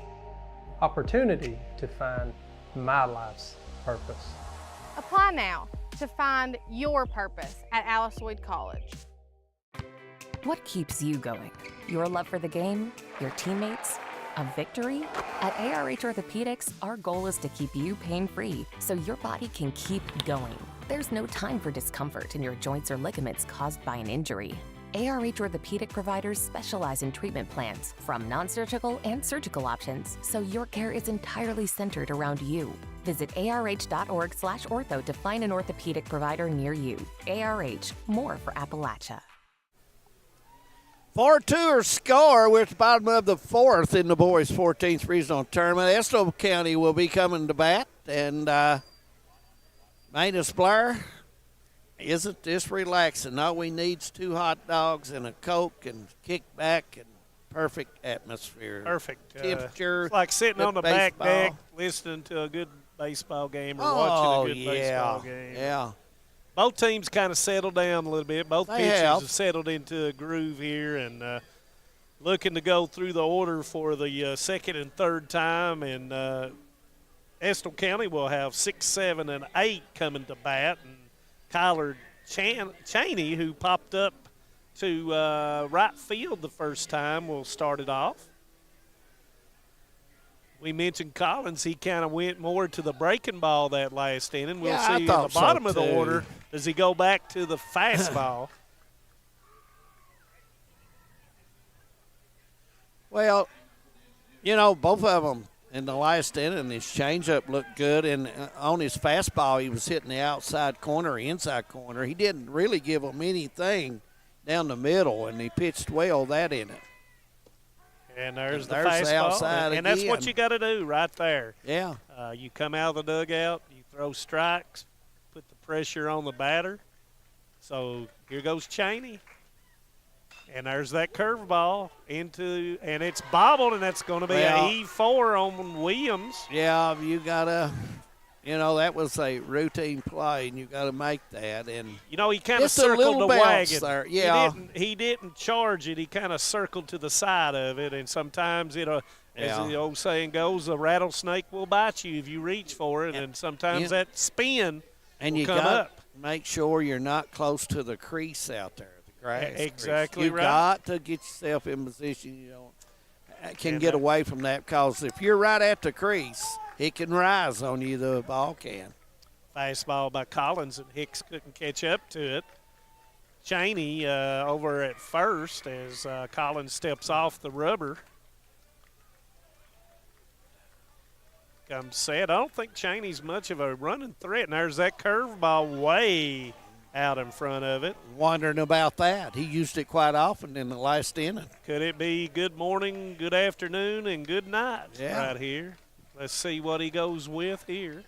Opportunity to find my life's purpose. Apply now to find your purpose at Alice Lloyd College. What keeps you going? Your love for the game? Your teammates? A victory? At ARH Orthopedics, our goal is to keep you pain-free so your body can keep going. There's no time for discomfort in your joints or ligaments caused by an injury. ARH Orthopedic providers specialize in treatment plans, from non-surgical and surgical options, so your care is entirely centered around you. Visit arh.org/ortho to find an orthopedic provider near you. ARH, more for Appalachia. 4-2 score. We're at the bottom of the fourth in the boys' 14th regional tournament. Estill County will be coming to bat, and Manus Blair isn't this relaxing. All we need's 2 hot dogs and a Coke and kick back and perfect atmosphere. Perfect. Temperature. It's like sitting good on the back baseball. deck listening to a good baseball game or watching a good baseball game. Yeah. Both teams kind of settled down a little bit. Both They pitchers have. have settled into a groove here and looking to go through the order for the second and third time. And Estill County will have 6, 7, and 8 coming to bat. And Kyler Cheney, who popped up to right field the first time, will start it off. We mentioned Collins. He kind of went more to the breaking ball that last inning. We'll Yeah, I see in the thought so, bottom of the too. order, does he go back to the fastball? Well, you know, both of them in the last inning, his changeup looked good, and on his fastball, he was hitting the outside corner, inside corner. He didn't really give him anything down the middle, and he pitched well that inning. And there's the there's the fastball. outside and that's what again. you got to do right there. Yeah. You come out of the dugout, you throw strikes, put the pressure on the batter. So here goes Cheney. And there's that curveball into, and it's bobbled, and that's going to be Well, an E4 on Williams. Yeah, you got to, you know, that was a routine play, and you got to make that. And You know, he kind of just a circled little the bounce wagon. there. Yeah. He didn't charge it. He kind of circled to the side of it, and sometimes as Yeah. the old saying goes, a rattlesnake will bite you if you reach for it, and sometimes Yeah. that spin And will you come got up. to make sure you're not close to the crease out there, the grass. Exactly crease. You right. got to get yourself in position you can And get away from that, because if you're right at the crease, it can rise on you, the ball can. Fastball by Collins, and Hicks couldn't catch up to it. Cheney over at first as Collins steps off the rubber. Comes set. I don't think Cheney's much of a running threat. And there's that curveball way out in front of it. Wondering about that. He used it quite often in the last inning. Could it be good morning, good afternoon, and good night Yeah. right here? Let's see what he goes with here.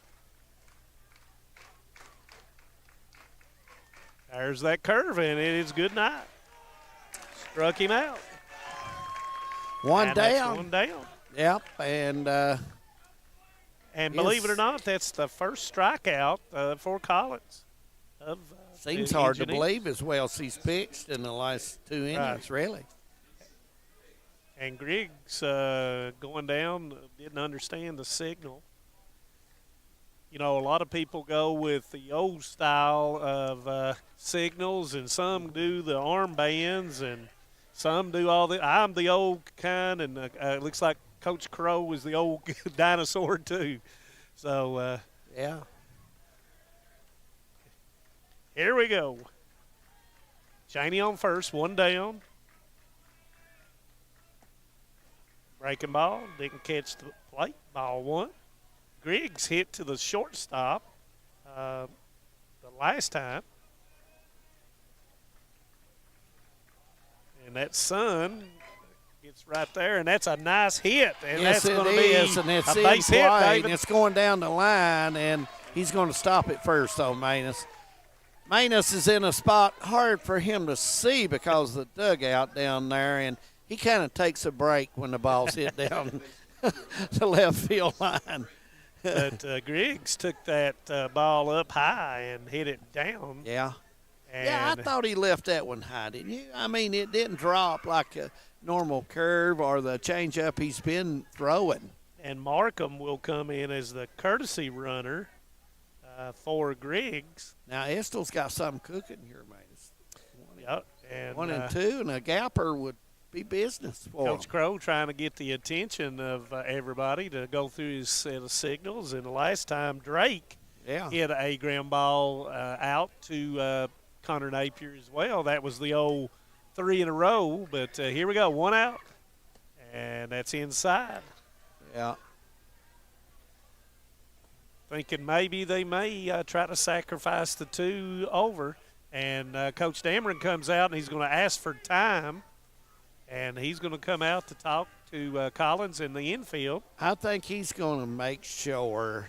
There's that curve, and it is good night. Struck him out. One And that's down. one down. Yep, and And believe it or not, that's the first strikeout for Collins. seems the hard to Engineers. believe as well as he's pitched in the last 2 innings, really. And Griggs going down didn't understand the signal. You know, a lot of people go with the old style of signals, and some do the armbands, and some do all the. I'm the old kind, and it looks like Coach Crow was the old dinosaur too. So yeah. Here we go. Cheney on first, one down. Breaking ball, didn't catch the plate. Ball one. Griggs hit to the shortstop the last time. And that Sun gets right there, and that's a nice hit. And Yes, that's it going to be is, and it's a in base hit, play, David. and it's going down the line, and he's going to stop it first, though, Manus. Manus is in a spot hard for him to see because of the dugout down there, and he kind of takes a break when the ball's hit down the left field line. But Griggs took that ball up high and hit it down. Yeah. Yeah, I thought he left that one high, didn't you? I mean, it didn't drop like a normal curve or the changeup he's been throwing. And Markham will come in as the courtesy runner for Griggs. Now, Estel's got something cooking here, man. Yep. And, 1 and 2, and a gapper would be business for Coach him. Crow trying to get the attention of everybody to go through his set of signals. And the last time Drake hit a ground ball out to Connor Napier as well. That was the old 3 in a row. But here we go, 1 out, and that's inside. Yeah. Thinking maybe they may try to sacrifice the 2 over. And Coach Dameron comes out, and he's going to ask for time. And he's going to come out to talk to Collins in the infield. I think he's going to make sure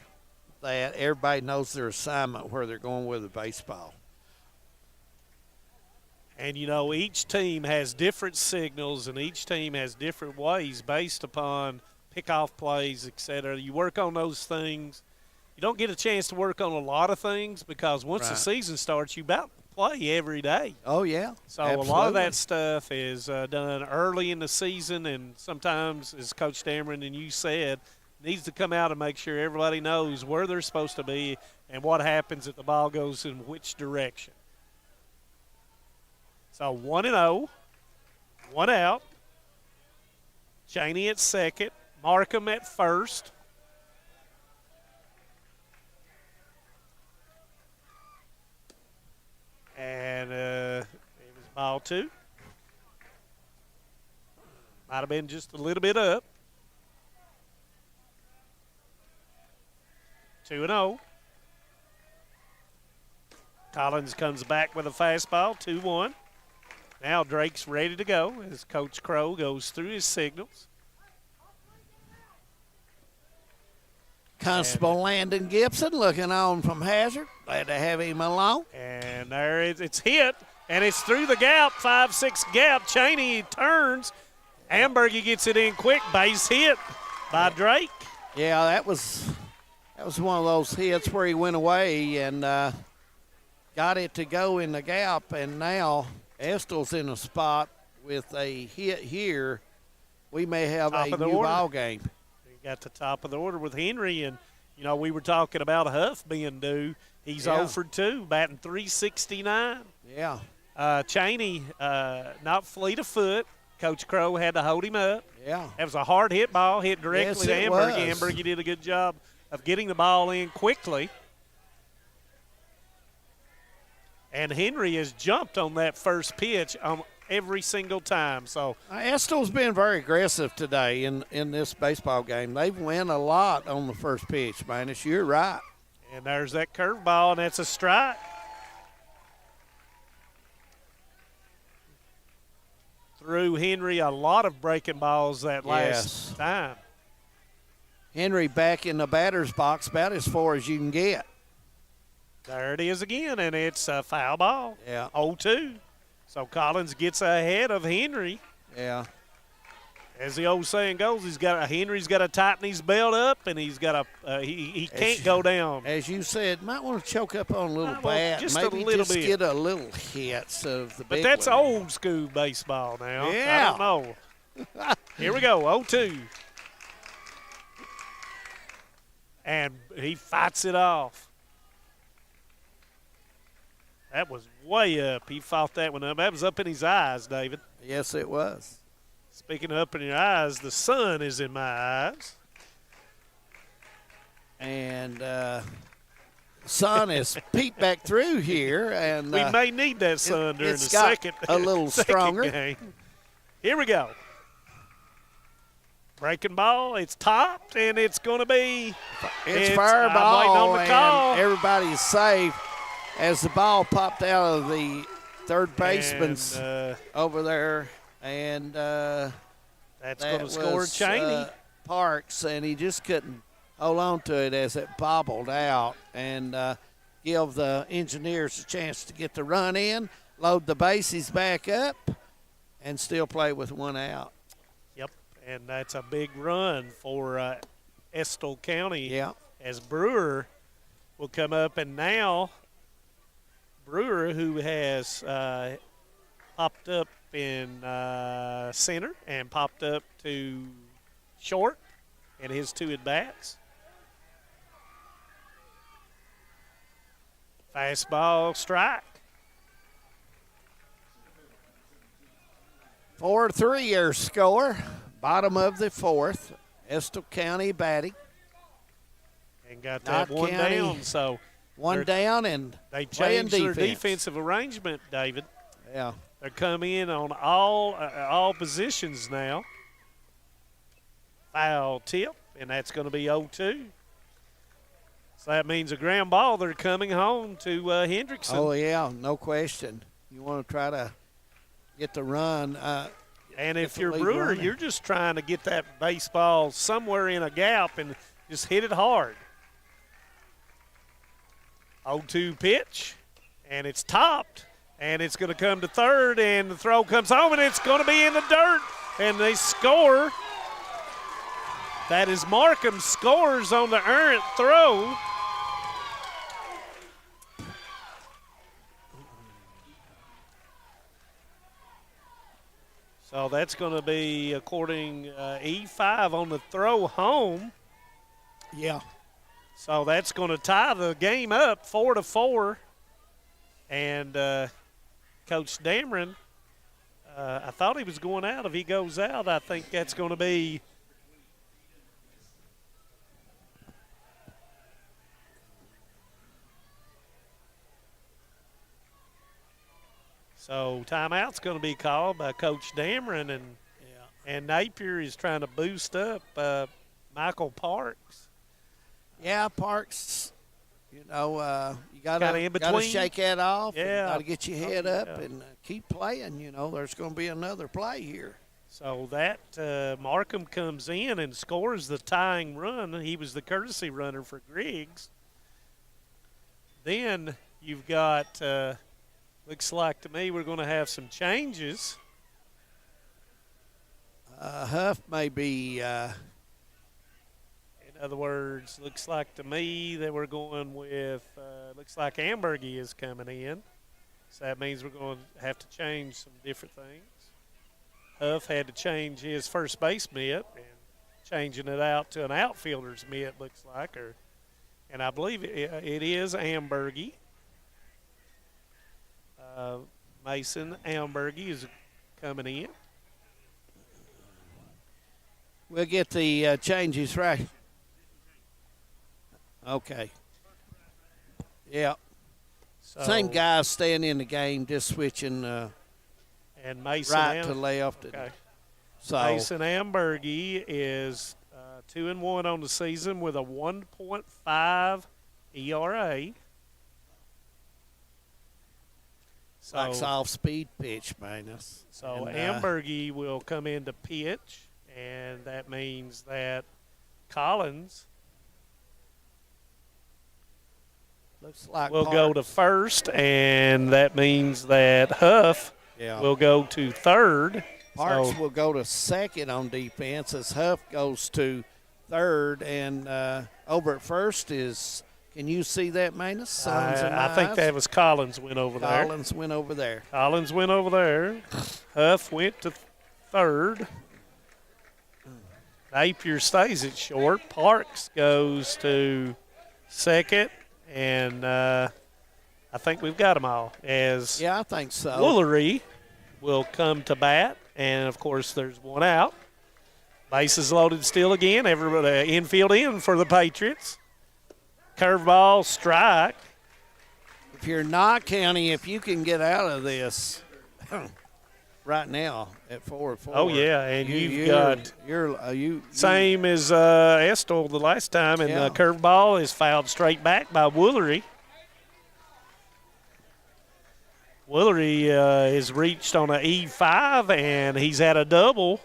that everybody knows their assignment where they're going with the baseball. And, you know, each team has different signals, and each team has different ways based upon pickoff plays, et cetera. You work on those things. You don't get a chance to work on a lot of things because once the season starts, you about play every day. Oh, yeah. So a lot of that stuff is done early in the season, and sometimes, as Coach Dameron and you said, needs to come out and make sure everybody knows where they're supposed to be and what happens if the ball goes in which direction. So 1-0, 1 out. Cheney at second, Markham at first. And it was ball 2. Might have been just a little bit up. 2-0. Collins comes back with a fastball, 2-1. Now Drake's ready to go as Coach Crow goes through his signals. Constable Landon Gibson looking on from Hazard. Glad to have him along. And there it's hit, and it's through the gap, 5-6 gap. Cheney turns. Ambergy gets it in quick. Base hit by Drake. Yeah, that was one of those hits where he went away and got it to go in the gap, and now Estel's in a spot with a hit here. We may have a new ball game. We got the top of the order with Henry, and, you know, we were talking about Huff being due. He's 0 for 2, batting .369. Yeah. Cheney, not fleet of foot. Coach Crow had to hold him up. Yeah. That was a hard hit ball, hit directly to Ambergy. Ambergy did a good job of getting the ball in quickly. And Henry has jumped on that first pitch every single time. So Estel's been very aggressive today in this baseball game. They've won a lot on the first pitch, Manus. You're right. And there's that curveball, and that's a strike. Threw Henry a lot of breaking balls that last time. Henry back in the batter's box about as far as you can get. There it is again, and it's a foul ball. Yeah. 0-2. So Collins gets ahead of Henry. Yeah. As the old saying goes, Henry's got to tighten his belt up, and he's got to he can't go down. As you said, might want to choke up on a little bat, just maybe a little just bit. get a little hits of the But big that's one. old school baseball now. Yeah. I don't know. Here we go, 0-2. And he fights it off. That was way up. He fought that one up. That was up in his eyes, David. Yes, it was. Speaking of up in your eyes, the sun is in my eyes. And sun has peeked back through here, and we may need that sun during the got second a little second stronger. game. Here we go. Breaking ball. It's topped, and it's going to be. It's fair I'm ball, waiting on the call. and everybody's safe as the ball popped out of the third baseman's over there, and that's going to score Cheney. Parks, and he just couldn't hold on to it as it bobbled out and give the Engineers a chance to get the run in, load the bases back up, and still play with 1 out. Yep, and that's a big run for Estill County. Yeah. As Brewer will come up, and now Brewer, who has popped up in center and popped up to short in his 2 at-bats. Fastball strike. 4-3 your score. Bottom of the 4th. Estill County batting. And got that Knott one County, down. So one down and they playing changed their defense. defensive arrangement, David. Yeah. They're coming in on all positions now. Foul tip, and that's going to be 0-2. So that means a ground ball. They're coming home to Hendrickson. Oh, yeah, no question. You want to try to get the run. And if the you're lead Brewer, runner. you're just trying to get that baseball somewhere in a gap and just hit it hard. 0-2 pitch, and it's topped, and it's going to come to third, and the throw comes home, and it's going to be in the dirt, and they score. That is Markham scores on the errant throw. So that's going to be, according E5 on the throw home. Yeah. So that's going to tie the game up 4-4. And Coach Dameron, I thought he was going out. If he goes out, I think that's going to be so timeout's going to be called by Coach Dameron, and Napier is trying to boost up Michael Parks. Yeah, Parks, you know, you got Kinda in to between. shake that off. Yeah. Got to get your head up Yeah. and keep playing. You know, there's going to be another play here. So that Markham comes in and scores the tying run. He was the courtesy runner for Griggs. Then you've got, looks like to me we're going to have some changes. Huff may be. In other words, looks like to me that we're going with, looks like Ambergy is coming in. So that means we're going to have to change some different things. Huff had to change his first base mitt and changing it out to an outfielder's mitt, looks like. And I believe it is Ambergy. Mason Ambergy is coming in. We'll get the changes right. Okay. Yeah. So, Same guys staying in the game, just switching and Mason right to left. Okay. So Mason Ambergy is 2-1 on the season with a 1.5 ERA. So, like soft speed pitch, minus. So And, Ambergy will come in to pitch, and that means that Collins looks like will go to first, and that means that Huff will go to third. Parks So- will go to second on defense as Huff goes to third, and over at first is. Can you see that, Manus? Suns in my I think eyes? that was Collins went over there. Collins went over there. Collins went over there. Huff went to third. Napier stays at short. Parks goes to second. And I think we've got them all. As Yeah, I think so. Woolery will come to bat. And, of course, there's one out. Bases loaded still again. Everybody infield in for the Patriots. Curveball, strike. If you're not County, if you can get out of this right now at 4-4. Oh, yeah, and you've got same as Estill the last time, and the curveball is fouled straight back by Woolery. Woolery is reached on an E5, and he's had a double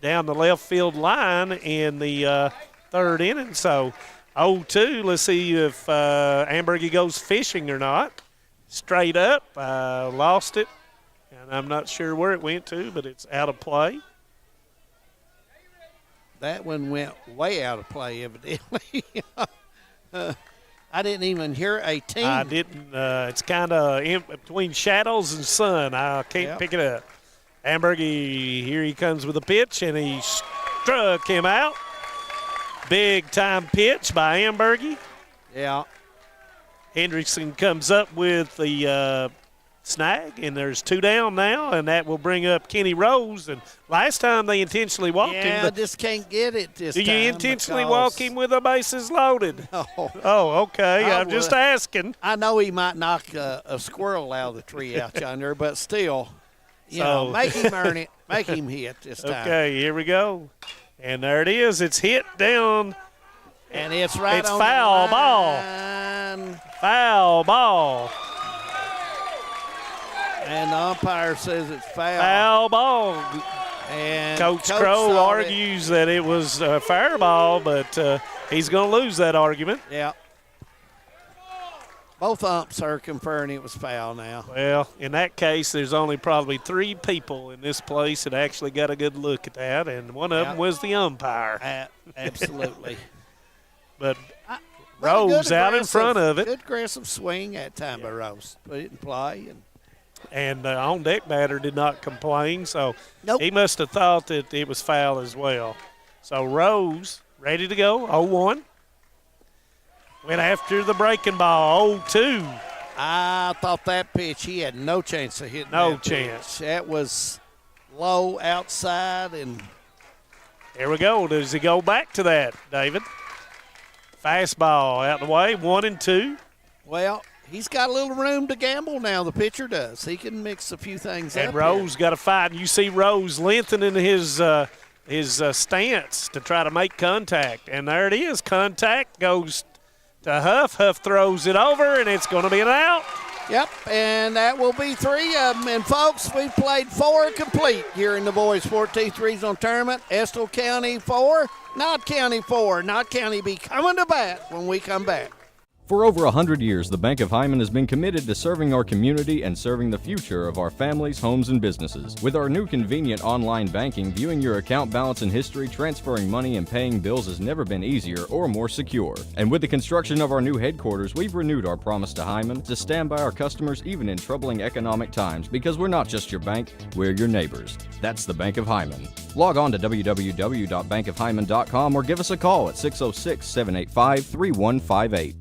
down the left field line in the third inning. So 0-2. Let's see if Ambergy goes fishing or not. Straight up, lost it, and I'm not sure where it went to, but it's out of play. That one went way out of play, evidently. I didn't even hear a team. I didn't. It's kind of between shadows and sun. I can't pick it up. Ambergy, here he comes with a pitch, and he struck him out. Big time pitch by Ambergy. Yeah. Hendrickson comes up with the snag, and there's 2 down now, and that will bring up Kenny Rose. And last time they intentionally walked him. Yeah, just can't get it this time. Do you intentionally walk him with the bases loaded? No. Oh, okay. I'm just asking. I know he might knock a squirrel out of the tree out yonder, but still, you know, make him earn it. Make him hit this time. Okay, here we go. And there it is. It's hit down. And it's right it's on foul the ball. line. Foul ball. And the umpire says it's foul. Foul ball. And Coach Crow argues that it was a fair ball, but he's going to lose that argument. Yeah. Both umps are conferring it was foul now. Well, in that case, there's only probably 3 people in this place that actually got a good look at that, and one of them was the umpire. Absolutely. But Rose out in front of it. Good aggressive swing that time by Rose. Put it in play. And on-deck batter did not complain, so he must have thought that it was foul as well. So Rose ready to go, 0-1. Went after the breaking ball, 0-2. I thought that pitch, he had no chance of hitting No that chance. pitch. That was low outside. And here we go. Does he go back to that, David? Fastball out the way, 1-2. Well, he's got a little room to gamble now, the pitcher does. He can mix a few things up. And Rose got to fight. You see Rose lengthening his stance to try to make contact. And there it is. Contact goes to Huff. Huff throws it over, and it's going to be an out. Yep, and that will be 3 of them. And, folks, we've played 4 complete here in the Boys 14th Regional Tournament. Estill County 4, Knott County 4. Knott County be coming to bat when we come back. For over 100 years, the Bank of Hyman has been committed to serving our community and serving the future of our families, homes, and businesses. With our new convenient online banking, viewing your account balance and history, transferring money, and paying bills has never been easier or more secure. And with the construction of our new headquarters, we've renewed our promise to Hyman to stand by our customers even in troubling economic times, because we're not just your bank, we're your neighbors. That's the Bank of Hyman. Log on to www.bankofhyman.com or give us a call at 606-785-3158.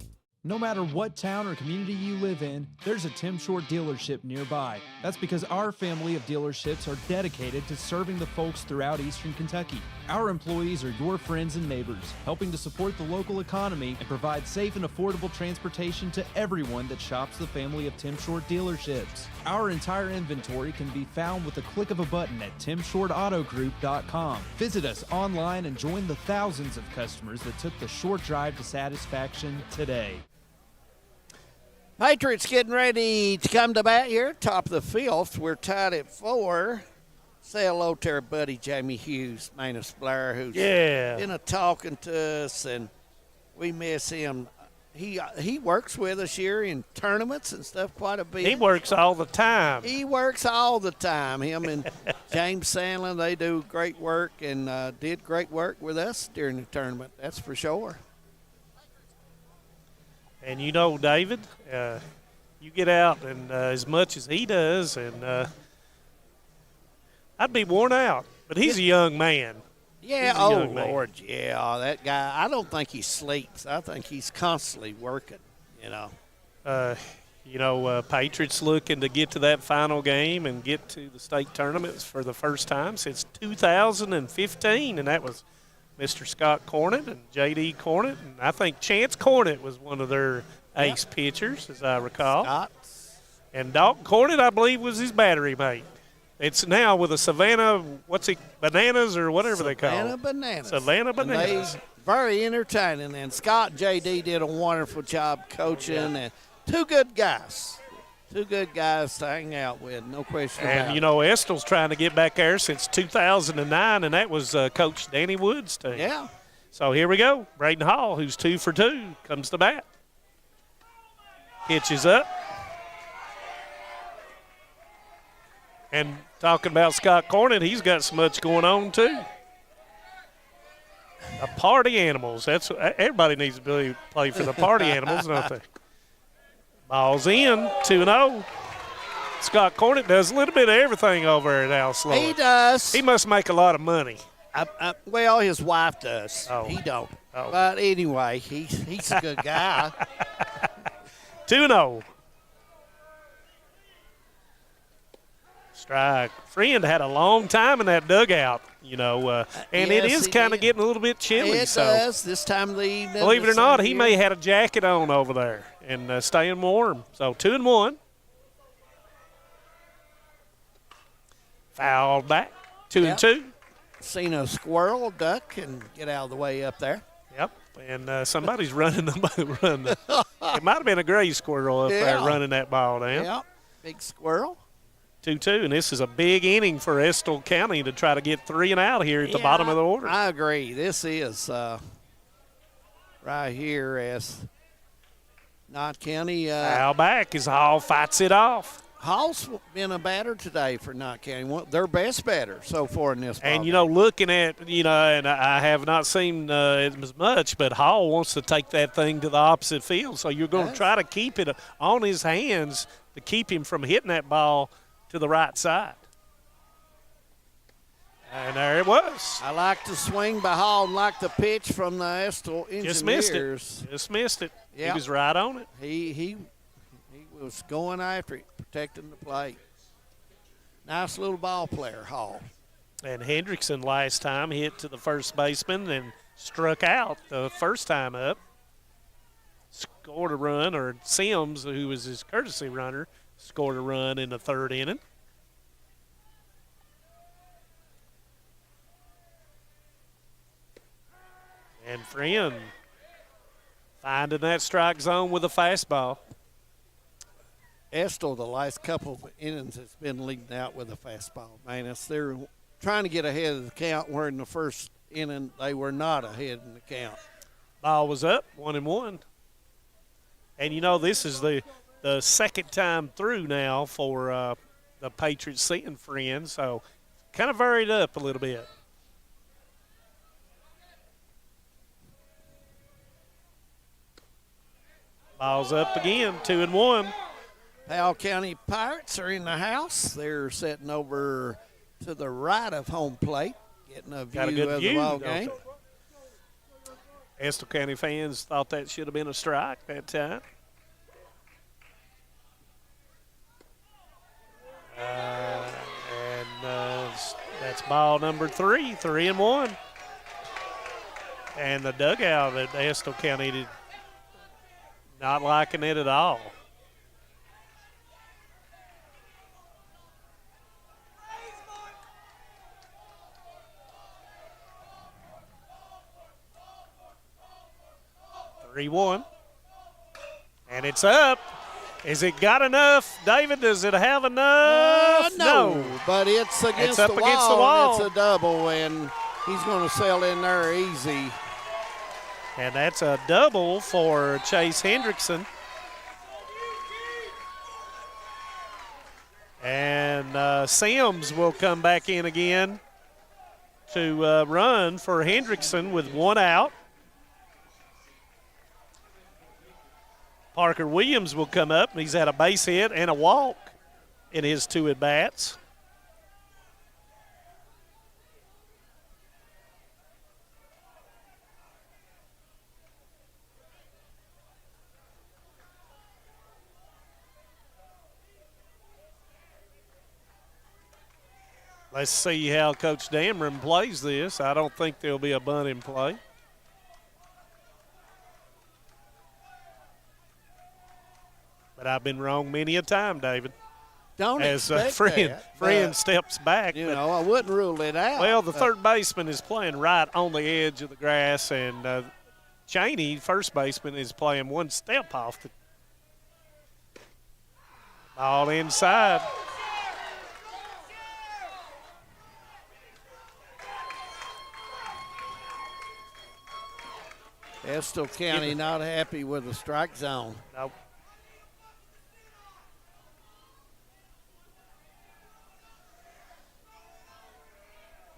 No matter what town or community you live in, there's a Tim Short dealership nearby. That's because our family of dealerships are dedicated to serving the folks throughout Eastern Kentucky. Our employees are your friends and neighbors, helping to support the local economy and provide safe and affordable transportation to everyone that shops the family of Tim Short dealerships. Our entire inventory can be found with the click of a button at timshortautogroup.com. Visit us online and join the thousands of customers that took the short drive to satisfaction today. Patriots getting ready to come to bat here, top of the 5th. We're tied at 4. Say hello to our buddy Jamie Hughes, Manus Blair, who's been talking to us, and we miss him. He works with us here in tournaments and stuff quite a bit. He works all the time. He works all the time. Him and James Sandlin, they do great work and did great work with us during the tournament, that's for sure. And you know, David, you get out and as much as he does, and I'd be worn out. But he's a young man. Yeah, Lord, yeah, that guy, I don't think he sleeps. I think he's constantly working, you know. Patriots looking to get to that final game and get to the state tournaments for the first time since 2015, and that was Mr. Scott Cornett and J.D. Cornett, and I think Chance Cornett was one of their ace pitchers, as I recall. Scott. And Dalton Cornett, I believe, was his battery mate. It's now with a Savannah, Bananas or whatever they call it. Savannah Bananas. Very entertaining, and Scott and J.D. did a wonderful job coaching, and 2 good guys. 2 good guys to hang out with, no question about it. And, Estill's trying to get back there since 2009, and that was Coach Danny Wood's team. Yeah. So here we go. Braden Hall, who's 2 for 2, comes to bat. Pitches up. And talking about Scott Cornett, he's got so much going on, too. Party animals. That's everybody needs to play for the party animals, don't they? Ball's in, 2-0. Scott Cornick does a little bit of everything over there at Alice Lloyd. He does. He must make a lot of money. Well, his wife does. Oh. He don't. Oh. But anyway, he's a good guy. 2-0. Strike. Friend had a long time in that dugout, and it Yes, is he kind of did. getting a little bit chilly. It so does this time of the evening. believe it or this not, time he of may year. have had a jacket on over there and staying warm. So 2-1. Fouled back. 2-2. Seen a squirrel, duck, and get out of the way up there. Yep. And somebody's running the It might have been a gray squirrel up there running that ball down. Yep. Big squirrel. 2-2, and this is a big inning for Estill County to try to get 3 and out here at the bottom of the order. I agree. This is right here as Knott County. Foul back as Hall fights it off. Hall's been a batter today for Knott County. Their best batter so far in this ball And, game. looking at, and I have not seen it as much, but Hall wants to take that thing to the opposite field. So you're going to try to keep it on his hands to keep him from hitting that ball to the right side. And there it was. I like the swing by Hall and like the pitch from the Estill Engineers. Just missed it. Yep. He was right on it. He was going after it, protecting the plate. Nice little ball player, Hall. And Hendrickson last time hit to the first baseman and struck out the first time up. Scored a run, or Sims, who was his courtesy runner, scored a run in the third inning. And Friend finding that strike zone with a fastball. Estill, the last couple of innings, has been leading out with a fastball. Man, they're trying to get ahead of the count, where in the first inning they were not ahead in the count. Ball was up, 1-1. And, this is the second time through now for the Patriots seeing Friend, so kind of varied up a little bit. Ball's up again, 2-1. Powell County Pirates are in the house. They're sitting over to the right of home plate, getting a Got a view good of view, the ball don't game. they? Estill County fans thought that should have been a strike that time. That's ball number 3, 3-1. And the dugout at Estill County did not liking it at all. (3-1), and it's up. Is it got enough, David? Does it have enough? No, but it's against up the wall. against the wall. And it's a double, and he's going to sail in there easy. And that's a double for Chase Hendrickson. And Sims will come back in again to run for Hendrickson with 1 out. Parker Williams will come up. He's had a base hit and a walk in his 2 at-bats. Let's see how Coach Dameron plays this. I don't think there'll be a bunt in play. But I've been wrong many a time, David. Don't As expect that, friend but, steps back. I wouldn't rule it out. Well, the third baseman is playing right on the edge of the grass, and Cheney, first baseman, is playing 1 step off the ball inside. Estill County not happy with the strike zone. Nope.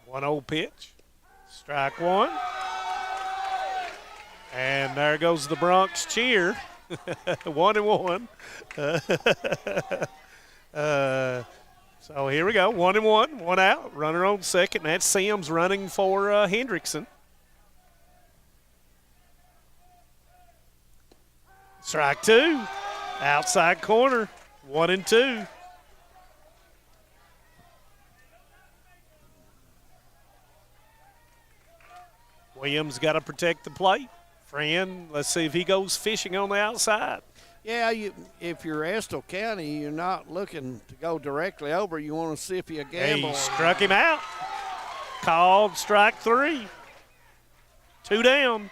One old pitch. Strike 1. And there goes the Bronx cheer. 1-1. So here we go. 1-1, one out. Runner on second. That's Sims running for Hendrickson. Strike two. Outside corner. 1-2. Williams got to protect the plate. Friend, let's see if he goes fishing on the outside. Yeah, if you're Estill County, you're not looking to go directly over. You want to see if you gamble. He struck him out. Called strike three. 2 down.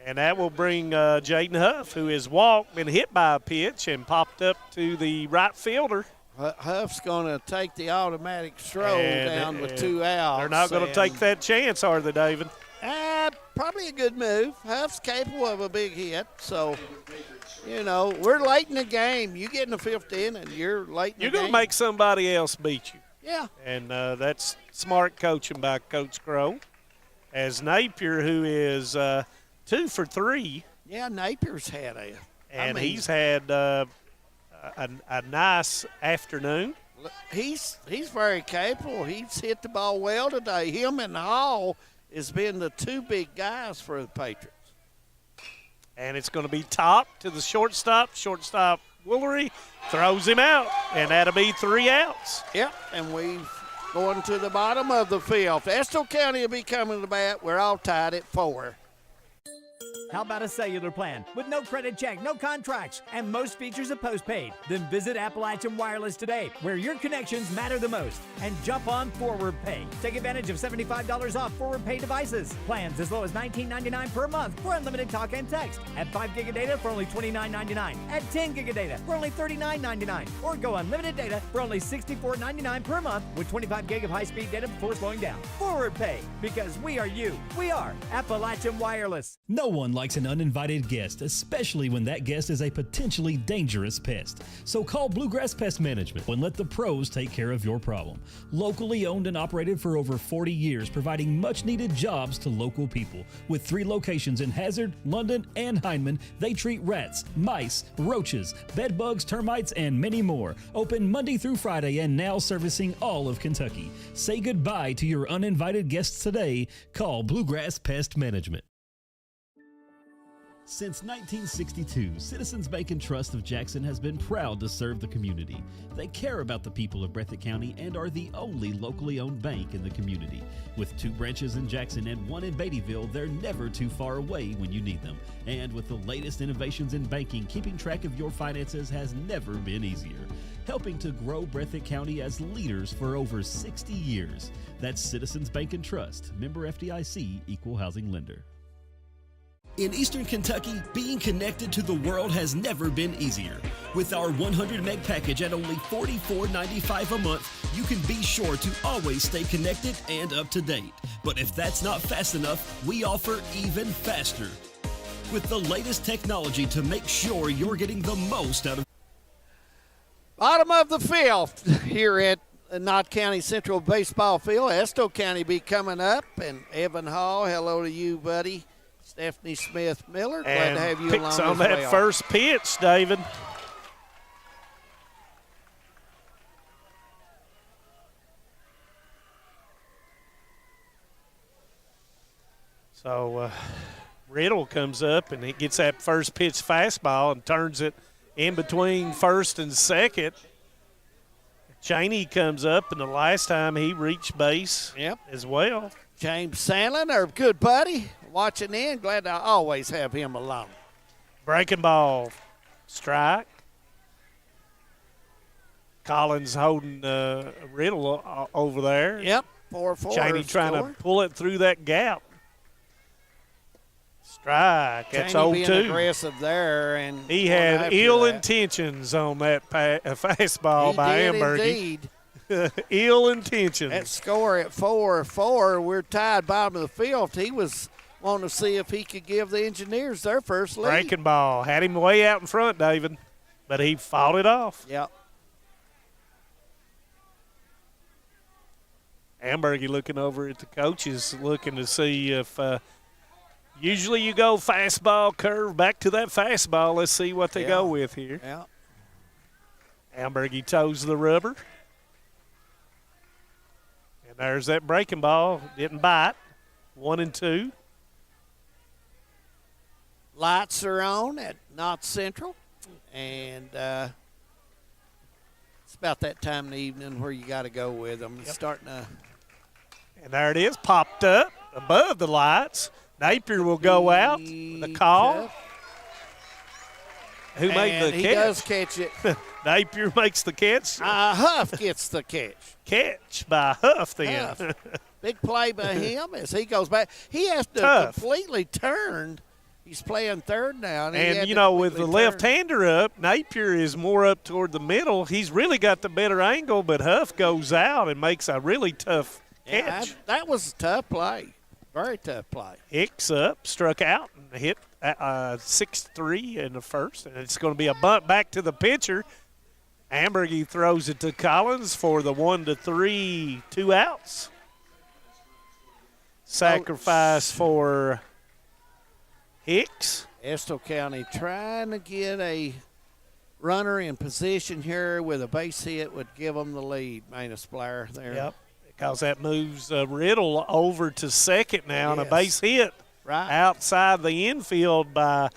And that will bring Jaden Huff, who has walked, been hit by a pitch, and popped up to the right fielder. Huff's going to take the automatic stroll down with 2 outs. They're not going to take that chance, are they, David? Probably a good move. Huff's capable of a big hit. So, we're late in the game. You get in the 5th inning, you're late in the game. You're going to make somebody else beat you. Yeah. And that's smart coaching by Coach Crow. As Napier, who is 2 for 3. Yeah, Napier's had he's had a nice afternoon. He's very capable. He's hit the ball well today. Him and Hall has been the 2 big guys for the Patriots. And it's going to be top to the shortstop. Shortstop Woolery throws him out, and that'll be 3 outs. Yep, and we've going to the bottom of the 5th. Estill County will be coming to bat. We're all tied at 4. How about a cellular plan with no credit check, no contracts, and most features are postpaid? Then visit Appalachian Wireless today, where your connections matter the most, and jump on Forward Pay. Take advantage of $75 off Forward Pay devices. Plans as low as $19.99 per month for unlimited talk and text. At 5 gig of data for only $29.99. At 10 gig of data for only $39.99. Or go unlimited data for only $64.99 per month with 25 gig of high-speed data before slowing down. Forward Pay, because we are you. We are Appalachian Wireless. No one likes an uninvited guest, especially when that guest is a potentially dangerous pest. So call Bluegrass Pest Management and let the pros take care of your problem. Locally owned and operated for over 40 years, providing much-needed jobs to local people. With 3 locations in Hazard, London, and Hindman, they treat rats, mice, roaches, bed bugs, termites, and many more. Open Monday through Friday and now servicing all of Kentucky. Say goodbye to your uninvited guests today. Call Bluegrass Pest Management. Since 1962, Citizens Bank and Trust of Jackson has been proud to serve the community. They care about the people of Breathitt County and are the only locally owned bank in the community. With 2 branches in Jackson and 1 in Beattyville, they're never too far away when you need them. And with the latest innovations in banking, keeping track of your finances has never been easier. Helping to grow Breathitt County as leaders for over 60 years. That's Citizens Bank and Trust, member FDIC, equal housing lender. In Eastern Kentucky, being connected to the world has never been easier. With our 100 meg package at only $44.95 a month, you can be sure to always stay connected and up to date. But if that's not fast enough, we offer even faster. With the latest technology to make sure you're getting the most out of Bottom of the 5th here at Knott County Central Baseball Field. Estill County be coming up, and Evan Hall, hello to you, buddy. Stephanie Smith-Miller, glad to have you along picks as on well. that first pitch, David. So Riddle comes up, and he gets that first pitch fastball and turns it in between first and second. Cheney comes up, and the last time he reached base as well. James Sandlin, our good buddy, watching in. Glad to always have him along. Breaking ball, strike. Collins holding Riddle over there. Yep, 4-4. Cheney trying to pull it through that gap. Strike. That's 0-2. Being aggressive there, and he had ill intentions on that fastball by Ambergy. Ill intentions. That score at 4-4. We're tied bottom of the 5th. He was wanting to see if he could give the Engineers their first lead. Breaking ball. Had him way out in front, David, but he fought it off. Yep. Ambergy looking over at the coaches, looking to see if usually you go fastball, curve, back to that fastball. Let's see what they go with here. Yeah. Ambergy toes the rubber. And there's that breaking ball. Didn't bite. 1-2. Lights are on at Knott Central. And it's about that time in the evening where you got to go with them. It's starting to. And there it is, popped up above the lights. Napier will go out with the call. Who made the catch? He does catch it. Napier makes the catch. Huff gets the catch. Catch by Huff then. Huff. Big play by him as he goes back. He has to completely turn. He's playing third now. And you know, with the left-hander up, Napier is more up toward the middle. He's really got the better angle, but Huff goes out and makes a really tough catch. That was a tough play. Very tough play. Hicks up, struck out, and hit 6-3 in the first. And it's going to be a bunt back to the pitcher. Ambergy throws it to Collins for the 1-3, 2 outs. Sacrifice for Hicks. Estill County trying to get a runner in position here with a base hit would give them the lead, Manus Blair there. Yep, because that moves Riddle over to second now, and a base hit outside the infield by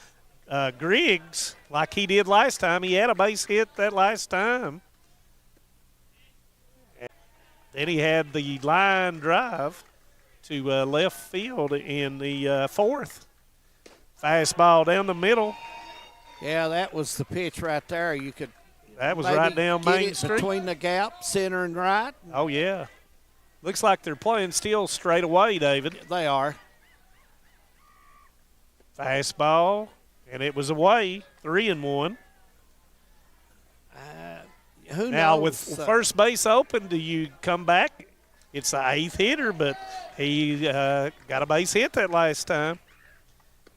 Griggs, like he did last time. He had a base hit that last time. And then he had the line drive to left field in the fourth. Fastball down the middle. Yeah, that was the pitch right there. You could. That was right down Main Street. Between the gap, center and right. Oh, yeah. Looks like they're playing still straight away, David. They are. Fastball, and it was away, 3-1. Who now, knows? with first base open, do you come back? It's the 8th hitter, but he got a base hit that last time.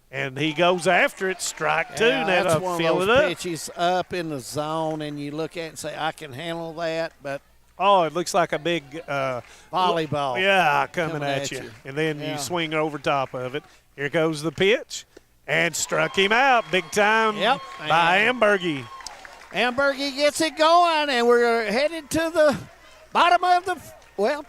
And he goes after it, strike 2. Yeah, Now that's one fill of it those up. pitches up in the zone, and you look at it and say, I can handle that, but. Oh, it looks like a big volleyball. Yeah, coming at you. And then Yeah. you swing over top of it. Here goes the pitch. And struck him out big time by Ambergy. Ambergy gets it going, and we're headed to the bottom of the,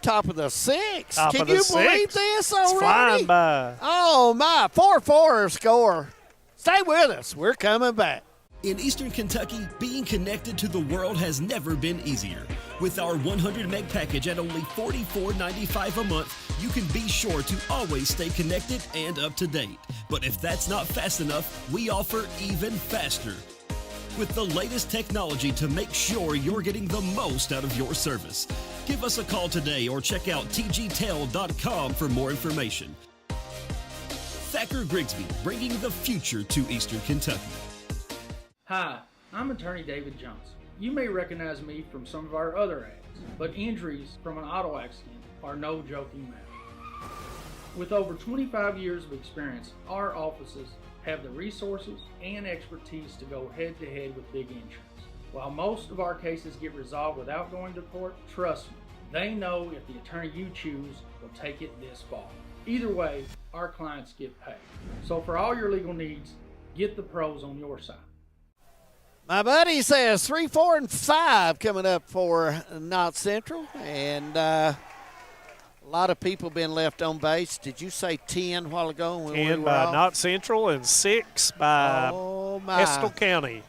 top of the 6th. Top Can of the you believe 6th. this It's already? flying by. Oh, my. 4-4 score. Stay with us. We're coming back. In Eastern Kentucky, being connected to the world has never been easier. With our 100 meg package at only $44.95 a month, you can be sure to always stay connected and up to date. But if that's not fast enough, we offer even faster. With the llest technology to make sure you're getting the most out of your service. Give us a call today or check out tgtel.com for more information. Thacker Grigsby, bringing the future to Eastern Kentucky. Hi, I'm attorney David Johnson. You may recognize me from some of our other ads, but injuries from an auto accident are no joking matter. With over 25 years of experience, our offices have the resources and expertise to go head-to-head with big insurance. While most of our cases get resolved without going to court, trust me, they know if the attorney you choose will take it this far. Either way, our clients get paid. So for all your legal needs, get the pros on your side. My buddy says 3, 4, and 5 coming up for Knott Central, and a lot of people been left on base. Did you say 10 a while ago? When 10 we were by off? Knott Central and 6 by Estill County.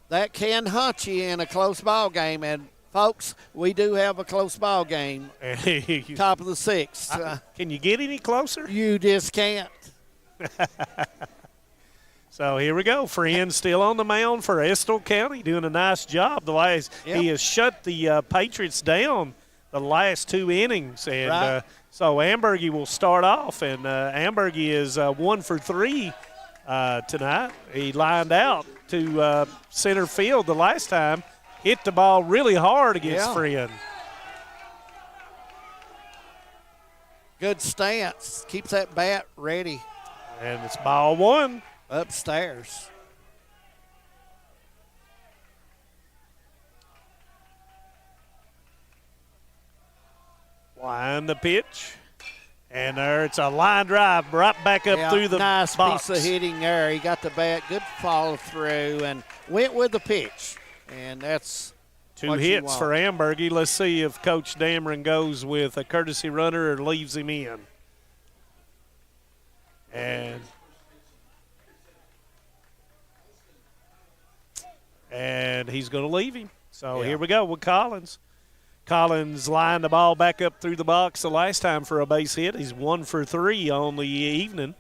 That can hunt you in a close ball game, and folks, we do have a close ball game. Top of the 6th. Can you get any closer? You just can't. So here we go. Friend still on the mound for Estill County, doing a nice job. The last he has shut the Patriots down the last 2 innings, and so Ambergy will start off. And Ambergy is 1 for 3 tonight. He lined out to center field the last time, hit the ball really hard against Friend. Good stance. Keeps that bat ready. And it's ball 1. Upstairs. Line the pitch. And there, it's a line drive right back up through the nice box. Piece of hitting there. He got the bat, good follow through, and went with the pitch. And that's 2 what you hits want. for Ambergy. Let's see if Coach Dameron goes with a courtesy runner or leaves him in. And he's going to leave him. So here we go with Collins. Collins lined the ball back up through the box the last time for a base hit. He's 1 for 3 on the evening.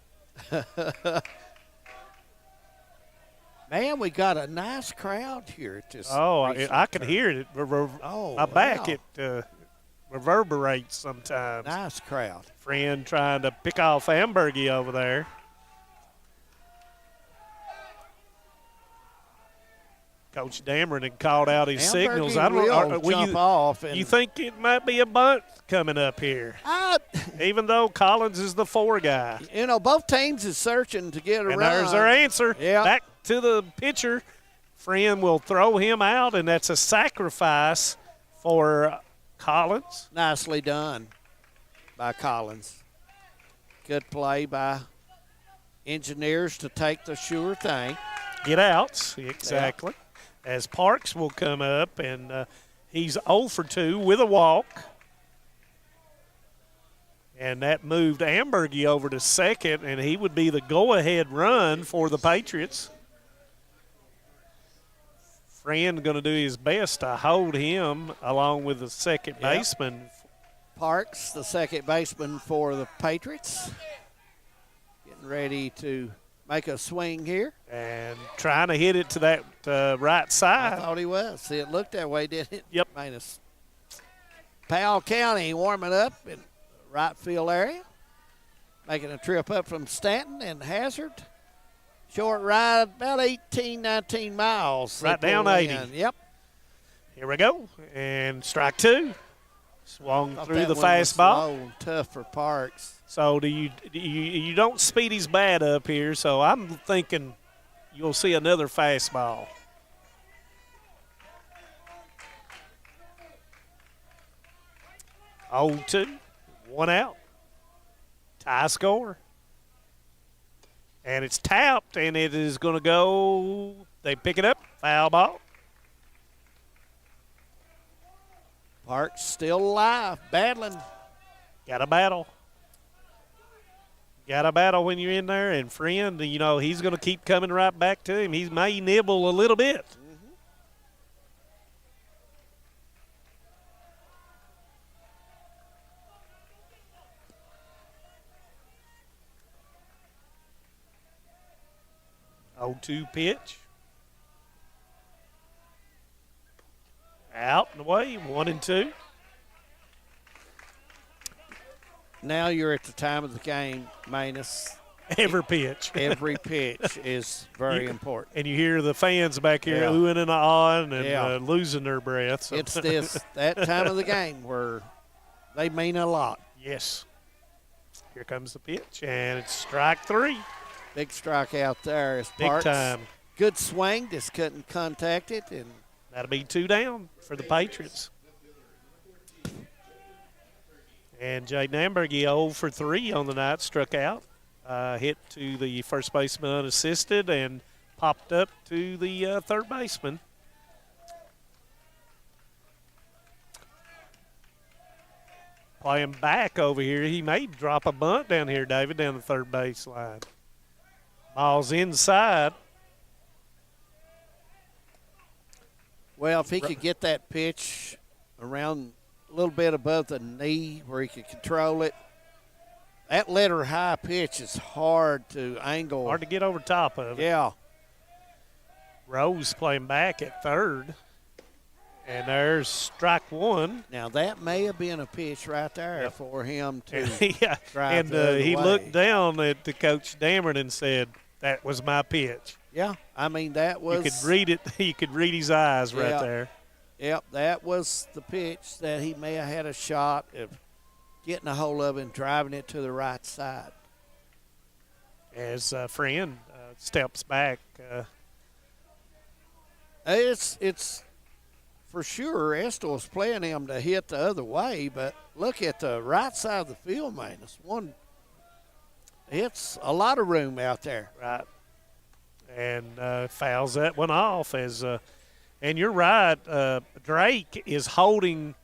Man, we got a nice crowd here at this. I can hear it. My back, it reverberates sometimes. Nice crowd. Friend trying to pick off Ambergy over there. Coach Dameron had called out his signals. I don't know. Jump off. You think it might be a bunt coming up here? Even though Collins is the 4 guy. You know, both teams is searching to get a And run. there's their answer. Yeah. Back to the pitcher. Friend will throw him out, and that's a sacrifice for Collins. Nicely done by Collins. Good play by Engineers to take the sure thing. Get outs, exactly. As Parks will come up, and he's 0 for 2 with a walk. And that moved Ambergy over to second, and he would be the go-ahead run for the Patriots. Friend going to do his best to hold him along with the second baseman. Parks, the second baseman for the Patriots. Getting ready to make a swing here. And trying to hit it to that right side. I thought he was. See, it looked that way, didn't it? Yep. Powell County warming up in right field area. Making a trip up from Stanton and Hazard. Short ride, about 18, 19 miles. Right down 80. Yep. Here we go. And strike 2. Swung through that the one was fastball. slow and tough for Parks. So you don't speed his bat up here, so I'm thinking you'll see another fastball. Oh, 2, 1 out. Tie score. And it's tapped, and it is going to go. They pick it up. Foul ball. Parks still alive, battling. Got a battle. Got a battle when you're in there, and Friend, you know, he's going to keep coming right back to him. He may nibble a little bit. Mm-hmm. 0-2 pitch. Out and away, 1-2. Now you're at the time of the game, Manus. Every pitch. Every pitch is very important. And you hear the fans back here oohing and ahhing and Yeah. losing their breath. So. It's that time of the game where they mean a lot. Yes. Here comes the pitch, and it's strike 3. Big strike out there. As Big Parks. time. Good swing, just couldn't contact it. And that'll be 2 down for the Patriots. And Jaden Ambergy 0 for 3 on the night, struck out. Hit to the first baseman unassisted and popped up to the third baseman. Playing back over here. He may drop a bunt down here, David, down the third base line. Ball's inside. Well, if he could get that pitch around a little bit above the knee where he could control it, that letter high pitch is hard to angle. Hard to get over top of it. Yeah. Rose playing back at third. And there's strike 1. Now, that may have been a pitch right there for him to yeah. drive And the other he way. looked down at the Coach Dameron and said, that was my pitch. Yeah, I mean, that was. You could read it. You could read his eyes right there. Yep, that was the pitch that he may have had a shot of getting a hold of and driving it to the right side. As Friend steps back. It's for sure Estel's playing him to hit the other way, but look at the right side of the field, man. It's a lot of room out there. Right. And fouls that one off as and you're right, Drake is holding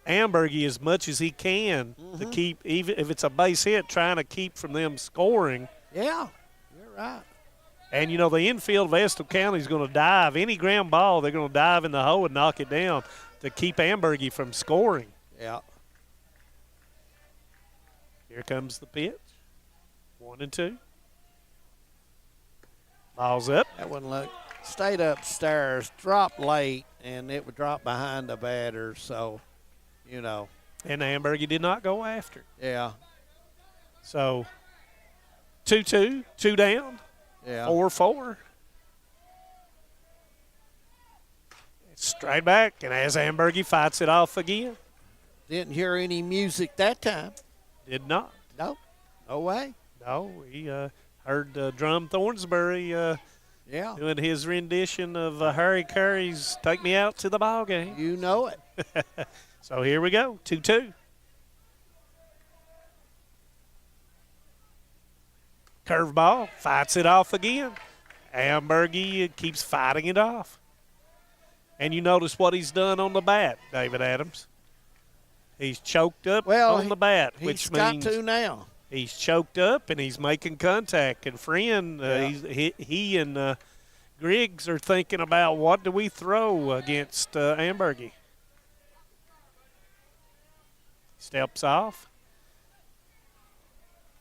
Ambergy as much as he can to keep, even if it's a base hit, trying to keep from them scoring. Yeah, you're right. And, you know, the infield of Estill County is going to dive. Any ground ball, they're going to dive in the hole and knock it down to keep Ambergy from scoring. Yeah. Here comes the pitch. 1-2. Ball's up. That one stayed upstairs, dropped late, and it would drop behind the batter, so, you know. And Ambergy did not go after. Yeah. So, 2-2, 2 down. Yeah. 4-4. Straight back, and as Ambergy fights it off again. Didn't hear any music that time. Did not. No. No way. No, we heard Drum Thornsbury doing his rendition of Harry Curry's Take Me Out to the Ball Game. You know it. So here we go, 2-2. Curveball, fights it off again. Ambergy keeps fighting it off. And you notice what he's done on the bat, David Adams. He's choked up on the bat, which means got to now. He's choked up and he's making contact. And Friend, he and Griggs are thinking about what do we throw against Ambergy. Steps off.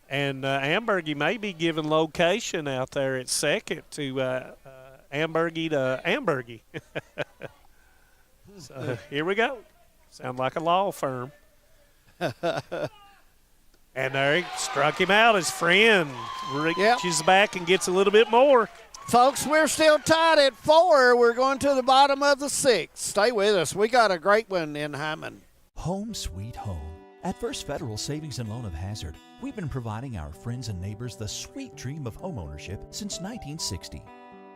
And Ambergy may be giving location out there at second to Ambergy to Ambergy. So here we go. Sound like a law firm. And there he struck him out. His Friend reaches back and gets a little bit more. Folks, we're still tied at 4. We're going to the bottom of the 6th. Stay with us. We got a great one in Hyman. Home sweet home. At First Federal Savings and Loan of Hazard, we've been providing our friends and neighbors the sweet dream of homeownership since 1960.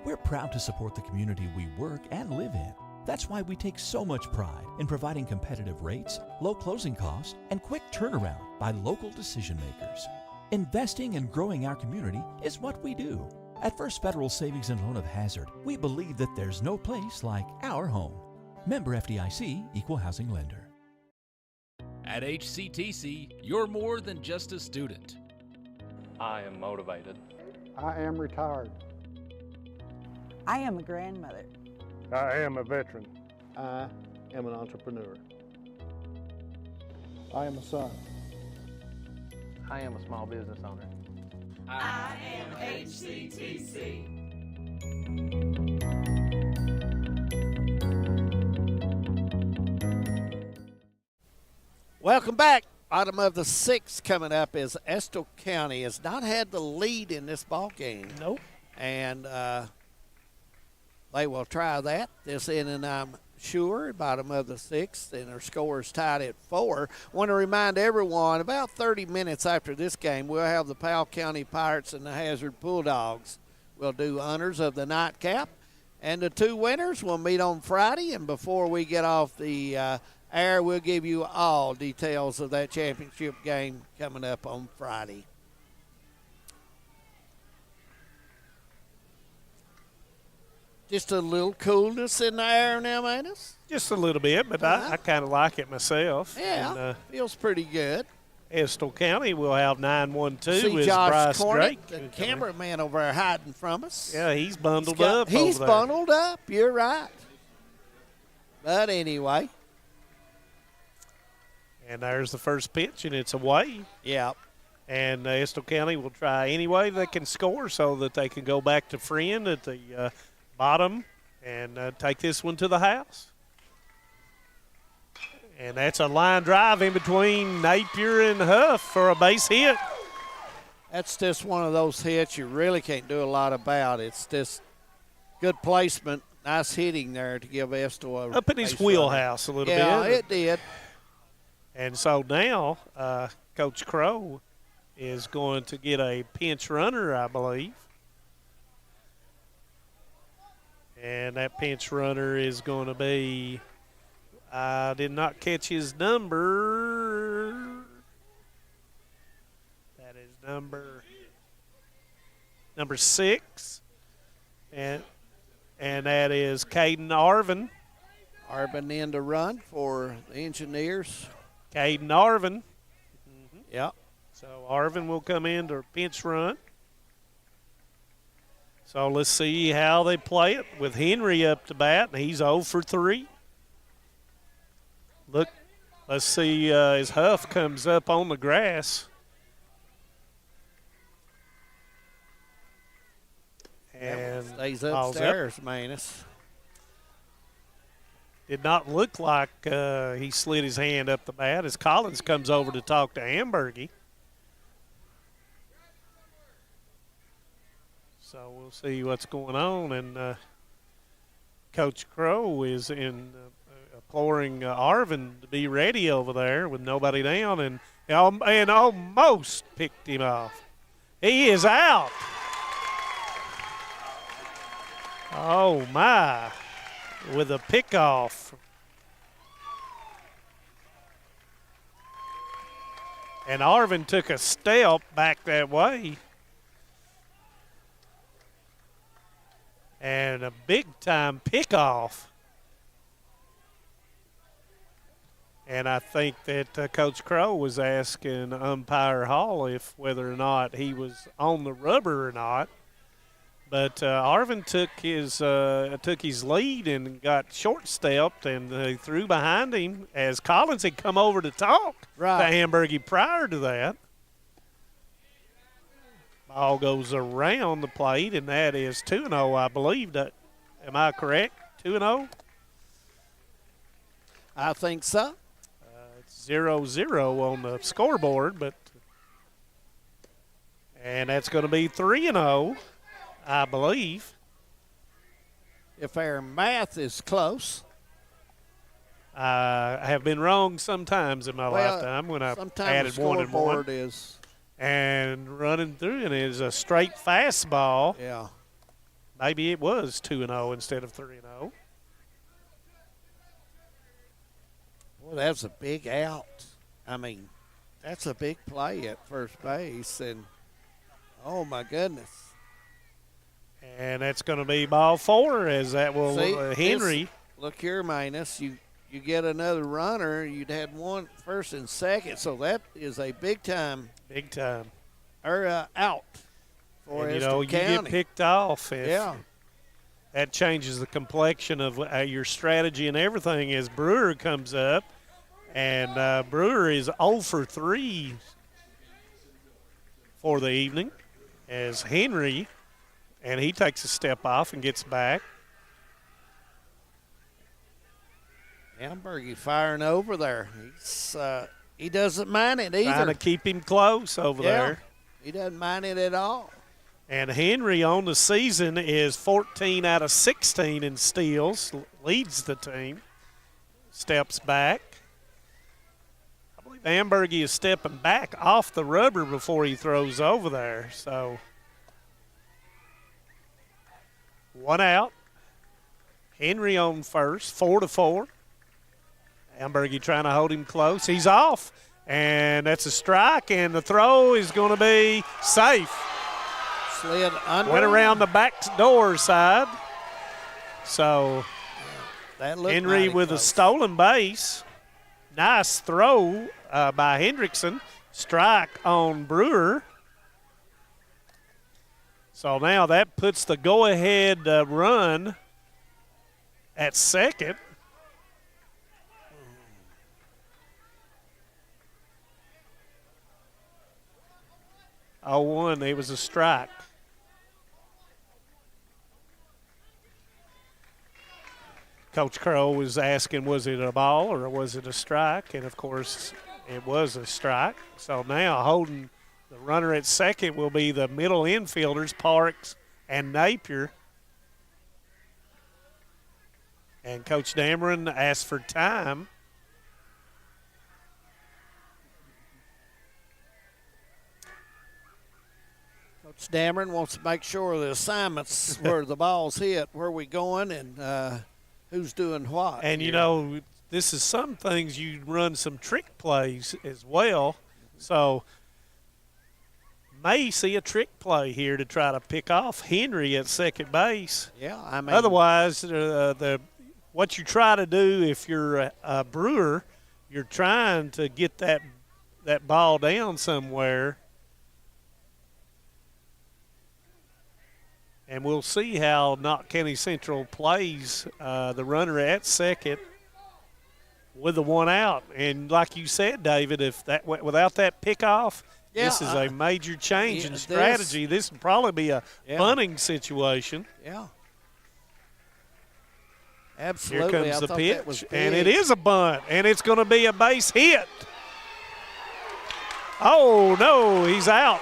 We're proud to support the community we work and live in. That's why we take so much pride in providing competitive rates, low closing costs, and quick turnaround by local decision makers. Investing and growing our community is what we do. At First Federal Savings and Loan of Hazard, we believe that there's no place like our home. Member FDIC, Equal Housing Lender. At HCTC, you're more than just a student. I am motivated. I am retired. I am a grandmother. I am a veteran. I am an entrepreneur. I am a son. I am a small business owner. I am HCTC. Welcome back. Bottom of the 6th coming up is Estill County has not had the lead in this ball game. Nope. And they will try that this inning, I'm sure. Bottom of the 6th, and their score is tied at 4. Want to remind everyone, about 30 minutes after this game, we'll have the Powell County Pirates and the Hazard Bulldogs. We'll do honors of the nightcap. And the 2 winners will meet on Friday. And before we get off the air, we'll give you all details of that championship game coming up on Friday. Just a little coolness in the air now, Manus? Just a little bit, but I kind of like it myself. Yeah, and, feels pretty good. Estill County will have 9-1-2 See with Josh Bryce Cornick, Drake. the cameraman over there hiding from us. Yeah, he's bundled up. He's over there. bundled up, you're right. But anyway. And there's the first pitch, and it's away. Yeah. And Estill County will try any way they can score so that they can go back to Friend at the bottom and take this one to the house. And that's a line drive in between Napier and Huff for a base hit. That's just one of those hits you really can't do a lot about. It's just good placement, nice hitting there to give Estill a up in his wheelhouse a little bit. Yeah, it did. And so now Coach Crow is going to get a pinch runner, I believe. And that pinch runner is going to be I did not catch his number. That is number 6. And that is Caden Arvin. Arvin in to run for the Engineers. Caden Arvin. Yep. So Arvin will come in to pinch run. So let's see how they play it with Henry up to bat, and he's 0 for 3. Look, let's see as Huff comes up on the grass. And stays upstairs, Manus. Did not look like he slid his hand up the bat as Collins comes over to talk to Ambergy. So we'll see what's going on. And Coach Crow is imploring Arvin to be ready over there with nobody down, and almost picked him off. He is out. Oh, my. With a pickoff. And Arvin took a step back that way. And a big-time pickoff. And I think that Coach Crow was asking Umpire Hall whether or not he was on the rubber or not. But Arvin took his lead and got short-stepped, and they threw behind him as Collins had come over to talk to Ambergy prior to that. Ball goes around the plate, and that is 2-0, I believe. Am I correct? 2-0? I think so. It's 0-0 on the scoreboard, and that's going to be 3-0. I believe. If our math is close. I have been wrong sometimes in my lifetime when I've added 1 and 1. Is and running through it is a straight fastball. Yeah. Maybe it was 2-0 instead of 3-0. Well, that's a big out. I mean, that's a big play at first base, and oh my goodness. And that's going to be ball 4 as that will Henry. Look here, Manus. You get another runner. You'd had one first and second, so that is a big time. Big time. Or out for and, County. You get picked off. Yeah. That changes the complexion of your strategy and everything as Brewer comes up. And Brewer is 0 for 3 for the evening as Henry. And he takes a step off and gets back. Ambergy firing over there. He doesn't mind it either. Trying to keep him close over there. He doesn't mind it at all. And Henry on the season is 14 out of 16 in steals, leads the team, steps back. I believe Ambergy is stepping back off the rubber before he throws over there. So 1 out. Henry on first, 4-4. Ambergy trying to hold him close. He's off, and that's a strike, and the throw is going to be safe. Slid under. Went around the back door side. So Henry with a stolen base. Nice throw by Hendrickson. Strike on Brewer. So now that puts the go-ahead run at second. Oh, 1, it was a strike. Coach Crow was asking, was it a ball or was it a strike? And, of course, it was a strike. So now holding the runner at second will be the middle infielders, Parks and Napier. And Coach Dameron asked for time. Coach Dameron wants to make sure the assignments where the ball's hit, where we going, and who's doing what. And, you know, this is some things you run some trick plays as well. So may see a trick play here to try to pick off Henry at second base. Yeah, I mean. Otherwise, what you try to do if you're a Brewer, you're trying to get that ball down somewhere. And we'll see how Knott County Central plays the runner at second with the one out. And like you said, David, if that without that pickoff, this is a major change in strategy. This would probably be a bunting situation. Yeah. Absolutely. Here comes the pitch, and it is a bunt, and it's going to be a base hit. Oh, no, he's out.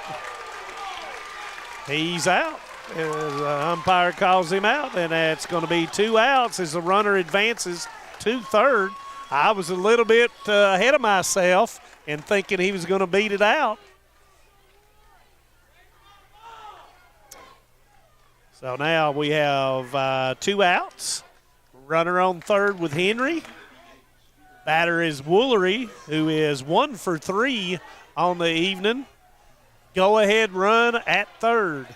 He's out. The umpire calls him out, and that's going to be 2 outs as the runner advances to third. I was a little bit ahead of myself and thinking he was going to beat it out. So now we have 2 outs. Runner on third with Henry. Batter is Woolery, who is 1 for 3 on the evening. Go ahead run at third.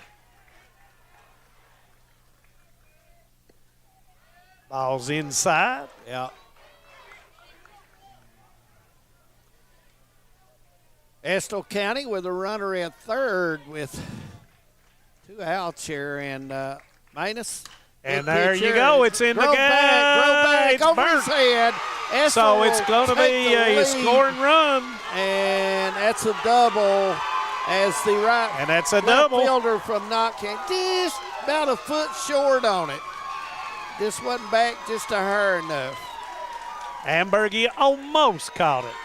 Ball's inside. Yeah. Estill County with a runner at third with 2 outs here, and Manus. And there you go. It's in the gate. Back over his head. So it's going to be a scoring run. And that's a double as the right fielder from Knott County. Just about a foot short on it. This wasn't back just a hair enough. Ambergy almost caught it.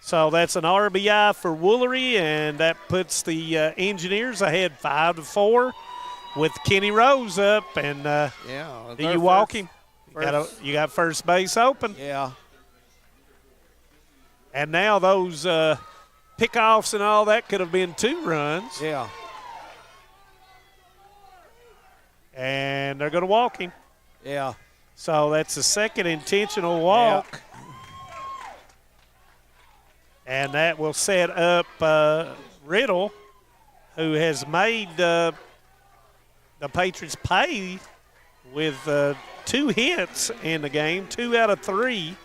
So that's an RBI for Woolery, and that puts the Engineers ahead 5-4 with Kenny Rose up. And do you walk him? You got first base open. Yeah. And now those pickoffs and all that could have been 2 runs. Yeah. And they're going to walk him. Yeah. So that's the second intentional walk. Yeah. And that will set up Riddle, who has made the Patriots pay with 2 hits in the game, 2 out of 3.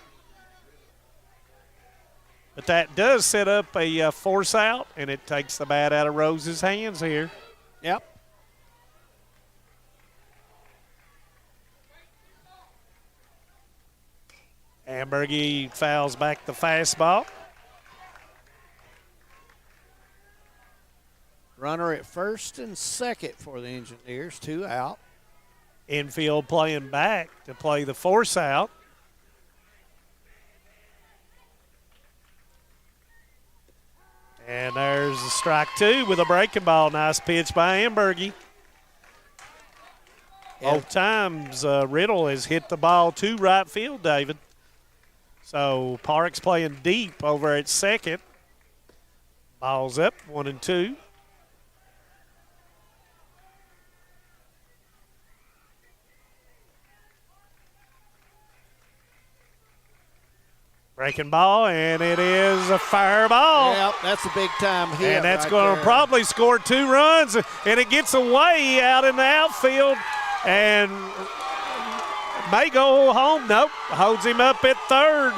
But that does set up a force out, and it takes the bat out of Rose's hands here. Yep. Ambergy fouls back the fastball. Runner at first and second for the Engineers, 2 out. Infield playing back to play the force out. And there's a strike 2 with a breaking ball. Nice pitch by Ambergy. Both times Riddle has hit the ball to right field, David. So Parks playing deep over at second. Ball's up, 1-2. Breaking ball, and it is a fire ball. Yep, that's a big time hit. And that's going to probably score 2 runs, and it gets away out in the outfield and may go home. Nope, holds him up at third.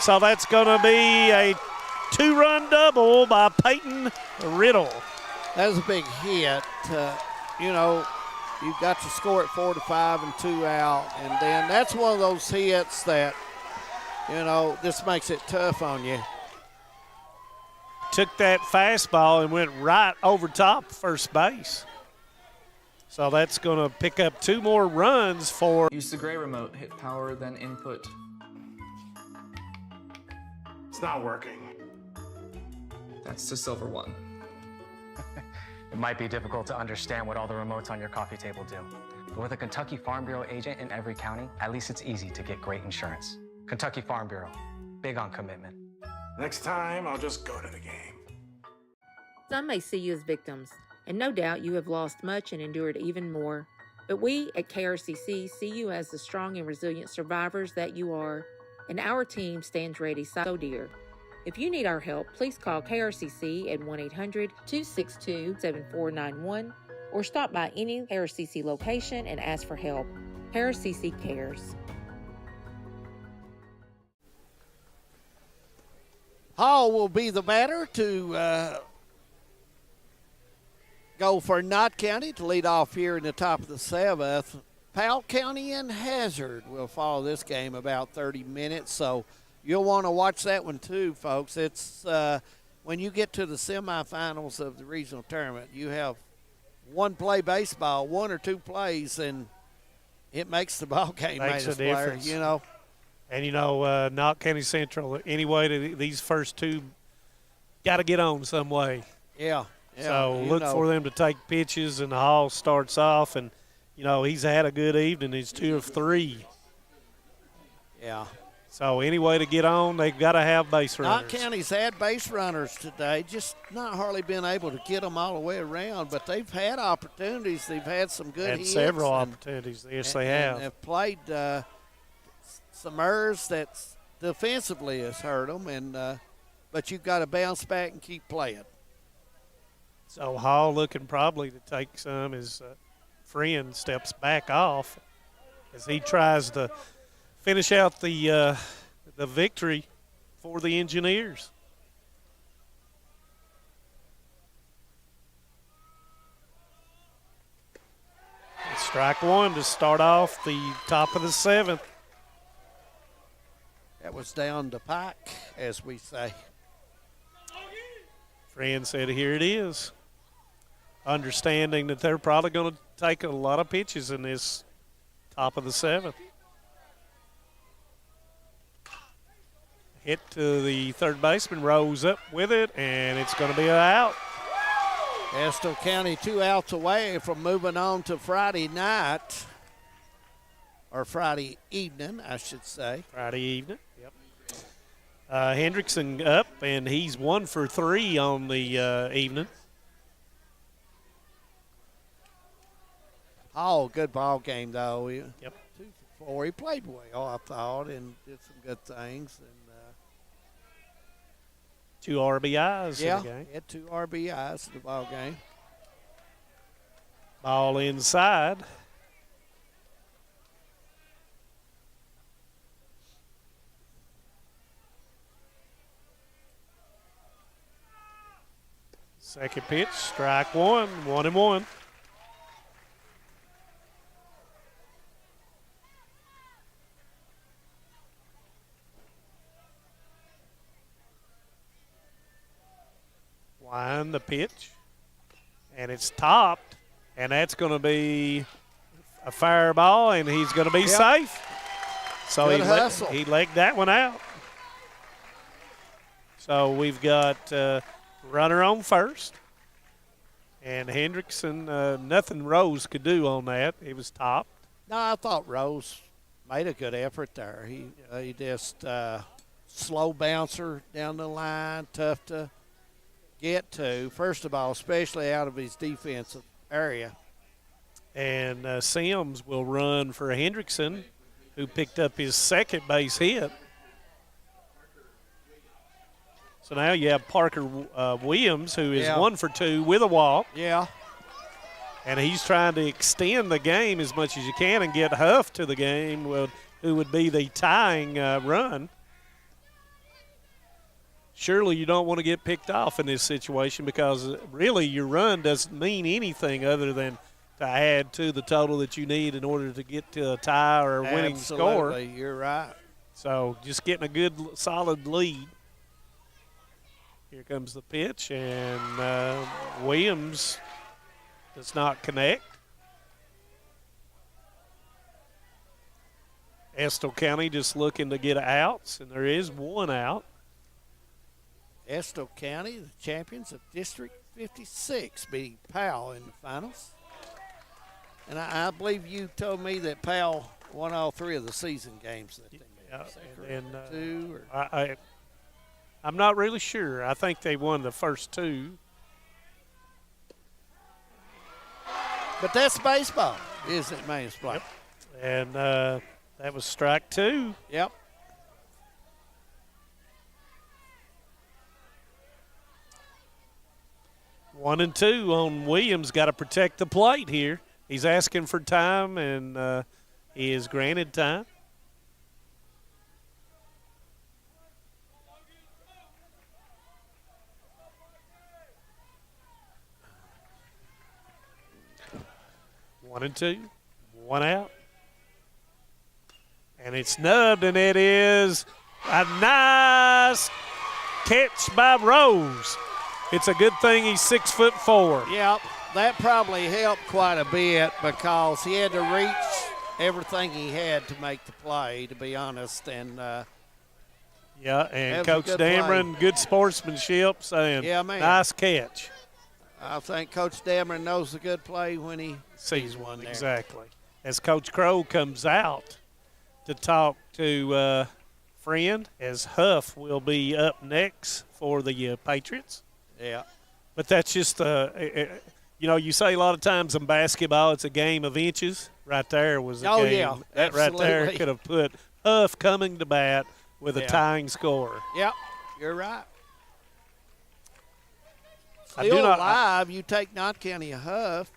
So that's going to be a 2-run double by Peyton Riddle. That was a big hit. You've got to score at 4-5 and 2 out, and then that's one of those hits that, this makes it tough on you. Took that fastball and went right over top first base. So that's going to pick up 2 more runs for. Use the gray remote, hit power, then input. It's not working. That's the silver one. It might be difficult to understand what all the remotes on your coffee table do. But with a Kentucky Farm Bureau agent in every county, at least it's easy to get great insurance. Kentucky Farm Bureau, big on commitment. Next time, I'll just go to the game. Some may see you as victims, and no doubt you have lost much and endured even more. But we at KRCC see you as the strong and resilient survivors that you are, and our team stands ready so dear. If you need our help, please call KRCC at 1-800-262-7491 or stop by any KRCC location and ask for help. KRCC cares. Hall will be the batter to go for Knott County to lead off here in the top of the 7th. Powell County and Hazard will follow this game about 30 minutes, so you'll want to watch that one too, folks. It's when you get to the semifinals of the regional tournament, you have one play baseball, one or two plays, and it makes the ball game. Makes a difference. You know. And, Knott County Central, anyway, these first two got to get on some way. Yeah. So look for them to take pitches, and Hall starts off, and, he's had a good evening. He's 2 of 3. Yeah. So any way to get on, they've got to have base runners. Knott County's had base runners today, just not hardly been able to get them all the way around, but they've had opportunities. They've had some good hits. Several opportunities. Yes, they have. And have played some errors that defensively has hurt them, but you've got to bounce back and keep playing. So Hall looking probably to take some as Friend steps back off as he tries to finish out the victory for the Engineers. Strike one to start off the top of the 7th. That was down the pike, as we say. Friend said, here it is. Understanding that they're probably going to take a lot of pitches in this top of the 7th. Hit to the third baseman, rose up with it, and it's going to be an out. Estill County 2 outs away from moving on to Friday night, or Friday evening, I should say. Friday evening, yep. Hendrickson up, and he's 1 for 3 on the evening. Oh, good ball game, though. Yep. 2 for 4. He played well, I thought, and did some good things. And 2 RBIs yeah, in the game. Yeah, 2 RBIs in the ball game. Ball inside. Second pitch, strike one, 1-1. Wind the pitch, and it's topped, and that's going to be a fair ball, and he's going to be safe. So he legged that one out. So we've got runner on first, and Hendrickson, nothing Rose could do on that. It was topped. No, I thought Rose made a good effort there. He just slow bouncer down the line, tough to get to, first of all, especially out of his defensive area. And Sims will run for Hendrickson, who picked up his second base hit. So now you have Parker Williams, who is 1 for 2 with a walk. Yeah. And he's trying to extend the game as much as you can and get Huff to the game, who would be the tying run. Surely you don't want to get picked off in this situation, because really your run doesn't mean anything other than to add to the total that you need in order to get to a tie or a winning score. Absolutely, you're right. So just getting a good, solid lead. Here comes the pitch, and Williams does not connect. Estill County just looking to get outs, and there is one out. Estill County, the champions of District 56, beating Powell in the finals. And I believe you told me that Powell won all 3 of the season games that they made. Two or I'm not really sure. I think they won the first 2. But that's baseball. Isn't Manus play? Yep. And that was strike 2. Yep. One and 2 on Williams. Got to protect the plate here. He's asking for time, and he is granted time. One and 2. One out. And it's nubbed, and it is a nice catch by Rose. It's a good thing he's 6'4". Yep, that probably helped quite a bit because he had to reach everything he had to make the play, to be honest. And yeah, and Coach Dameron, good sportsmanship, saying nice catch. I think Coach Dameron knows a good play when he sees one there. Exactly. As Coach Crow comes out to talk to Friend, as Huff will be up next for the Patriots. Yeah. But that's just, you say a lot of times in basketball it's a game of inches. Right there was a game. Yeah, that right there could have put Huff coming to bat with a tying score. Yep, you're right. Still alive, you take Knott County Huff,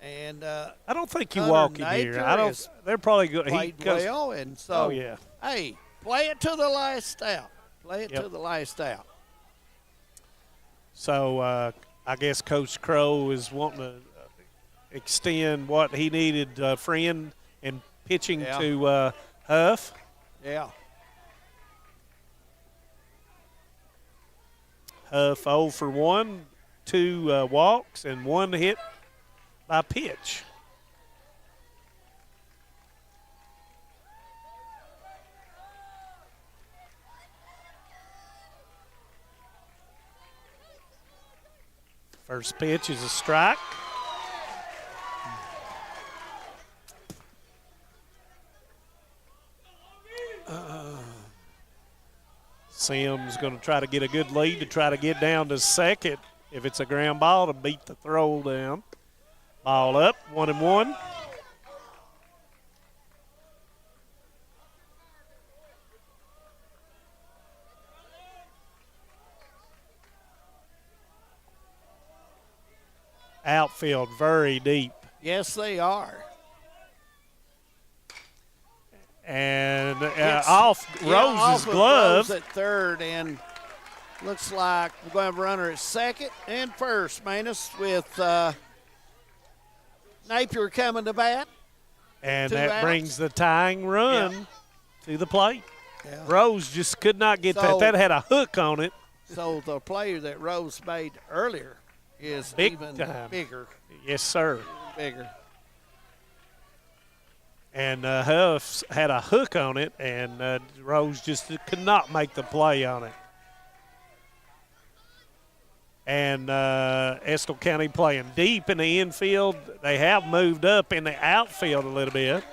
and I don't think you walk in here. They're probably good. Played well, and so yeah. Hey, play it to the last out. Play it to the last out. So I guess Coach Crow is wanting to extend what he needed, Friend, and pitching to Huff. Yeah. Huff 0 for 1, 2 walks, and 1 hit by pitch. First pitch is a strike. Sims going to try to get a good lead to try to get down to second. If it's a ground ball, to beat the throw down. Ball up, 1-1. Outfield very deep. Yes, they are. And off Rose's glove. Rose at third, and looks like we're going to have a runner at second and first. Manus with Napier coming to bat. And that brings the tying run to the plate. Yeah. Rose just could not get that. That had a hook on it. So the player that Rose made earlier is even bigger. Yes, sir. Bigger. And Huff had a hook on it, and Rose just could not make the play on it. And Estill County playing deep in the infield. They have moved up in the outfield a little bit.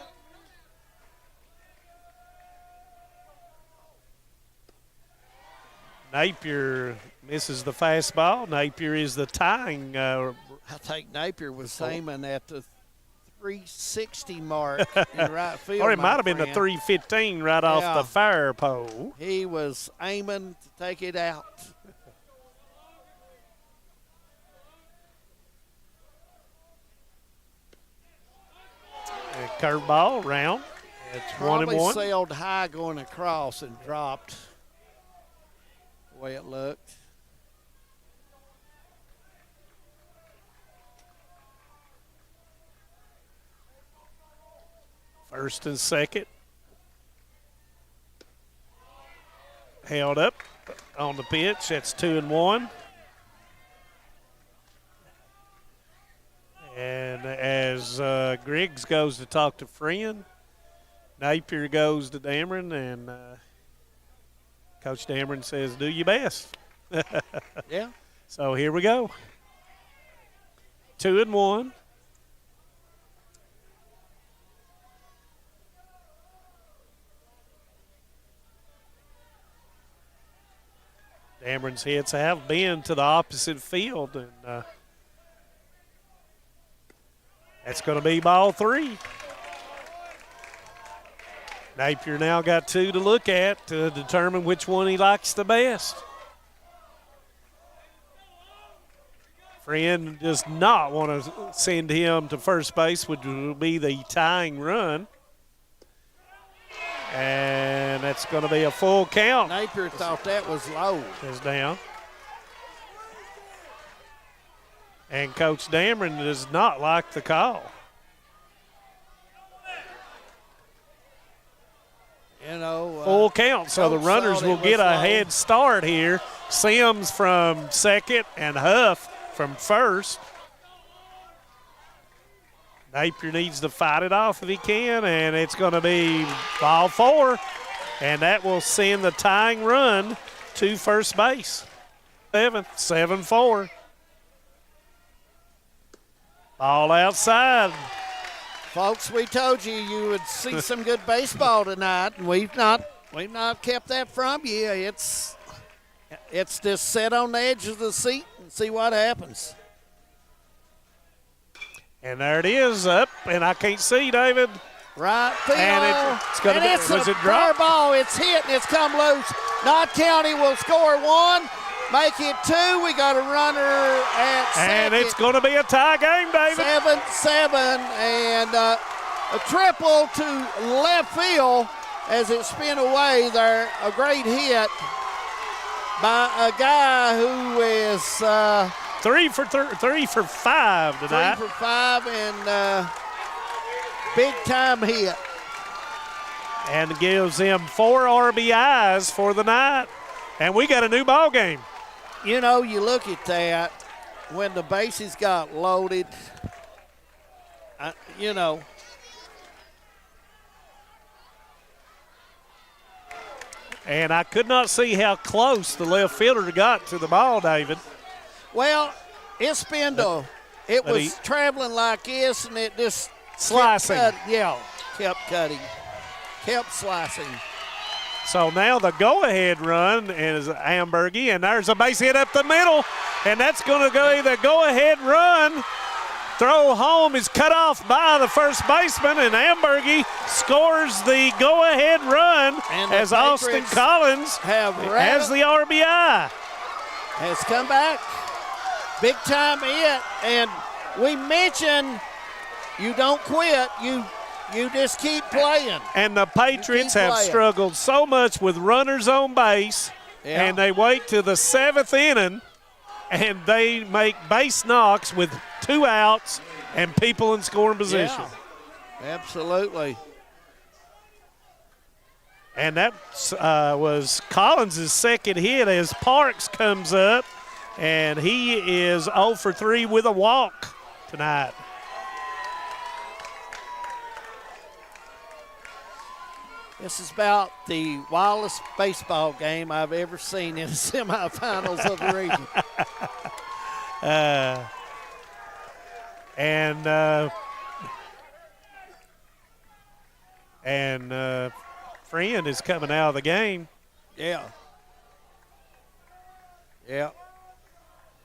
Napier misses the fastball. Napier is the tying. I think Napier was aiming at the 360 mark in right field. Or it might have been the 315 right off the fire pole. He was aiming to take it out. And curveball round. It's 1-1. Probably sailed high going across and dropped the way it looked. First and second. Held up on the pitch. That's 2-1. And as Griggs goes to talk to Friend, Napier goes to Dameron, and Coach Dameron says, do your best. Yeah. So here we go. 2-1. Dameron's hits have been to the opposite field, and That's going to be ball 3. Napier now got 2 to look at to determine which one he likes the best. Friend does not want to send him to first base, which will be the tying run. And that's going to be a full count. Napier thought that was low. Is down. And Coach Dameron does not like the call. You know, full count, so the runners will get a head start here. Sims from second and Huff from first. Napier needs to fight it off if he can, and it's going to be ball 4, and that will send the tying run to first base. 7-4. Ball outside. Folks, we told you you would see some good baseball tonight, and we've not kept that from you. It's just sit on the edge of the seat and see what happens. And there it is, up, and I can't see, David. Right field. And it's going to be, was it fair dropped? ball. It's hit, and it's come loose. Knott County will score 1, make it 2. We got a runner at second. And it's going to be a tie game, David. 7-7, and a triple to left field as it spin away there. A great hit by a guy who is 3 for 5 tonight. 3 for 5, and big time hit. And gives him 4 RBIs for the night. And we got a new ball game. You know, you look at that when the bases got loaded, you know. And I could not see how close the left fielder got to the ball, David. Well, it was traveling like this, and it just slicing. Kept cutting, kept slicing. So now the go-ahead run is Ambergy, and there's a base hit up the middle, and that's going to go the go-ahead run. Throw home is cut off by the first baseman, and Ambergy scores the go-ahead run as Austin Collins has the RBI. Has come back. Big time hit, and we mentioned you don't quit. You just keep playing. And the Patriots have struggled so much with runners on base, and they wait till the 7th inning, and they make base knocks with 2 outs and people in scoring position. Yeah, absolutely. And that was Collins' second hit as Parks comes up, and he is 0 for 3 with a walk tonight. This is about the wildest baseball game I've ever seen in the semifinals of the region. Friend is coming out of the game. Yeah. Yeah.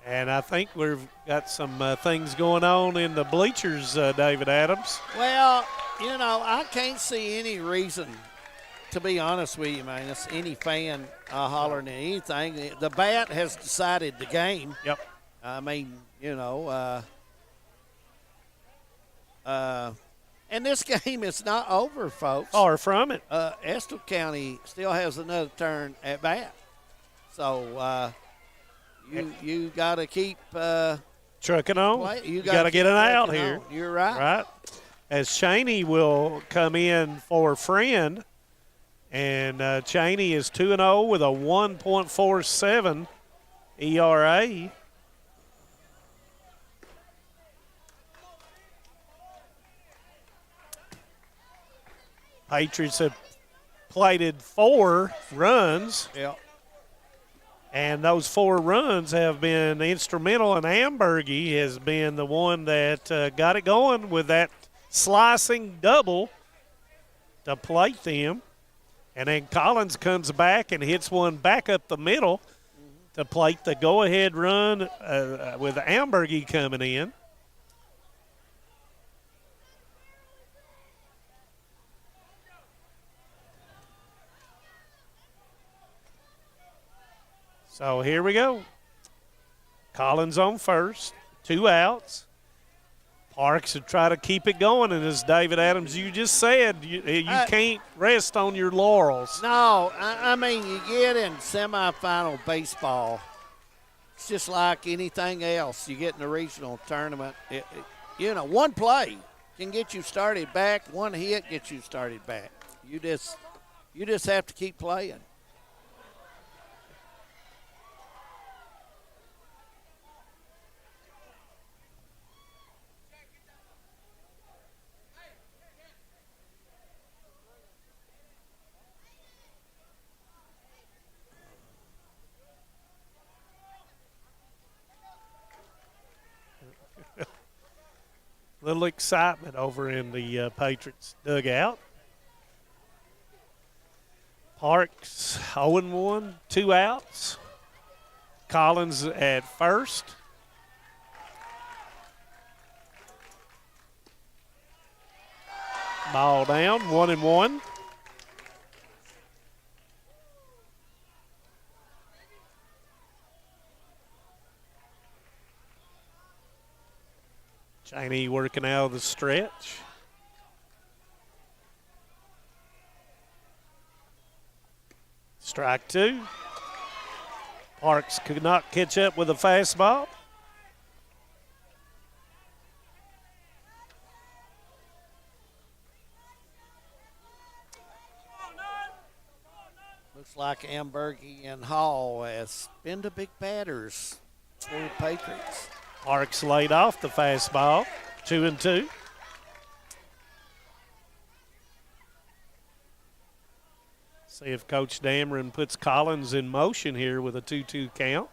And I think we've got some things going on in the bleachers, David Adams. Well, you know, I can't see any reason, to be honest with you, man, it's any fan hollering at anything. The bat has decided the game. Yep. I mean, you know, and this game is not over, folks. Far from it. Estill County still has another turn at bat. So you got to keep trucking on. You got to get an out here. You're right. Right. As Cheney will come in for Friend. And Cheney is 2-0 with a 1.47 ERA. Patriots have plated 4 runs. Yeah. And those 4 runs have been instrumental, and Ambergy has been the one that got it going with that slicing double to plate them. And then Collins comes back and hits one back up the middle to plate the go-ahead run with Ambergy coming in. So here we go. Collins on first, 2 outs. Parks would try to keep it going, and as David Adams, you just said, you can't rest on your laurels. No, I mean, you get in semifinal baseball, it's just like anything else. You get in a regional tournament, one play can get you started back, one hit gets you started back. You just have to keep playing. Little excitement over in the Patriots dugout. Parks 0-1, 2 outs. Collins at first. Ball down, 1-1. Cheney working out of the stretch. Strike 2. Parks could not catch up with a fastball. Looks like Ambergy and Hall has been the big batters for the Patriots. Parks laid off the fastball, 2-2. See if Coach Dameron puts Collins in motion here with a 2-2 count.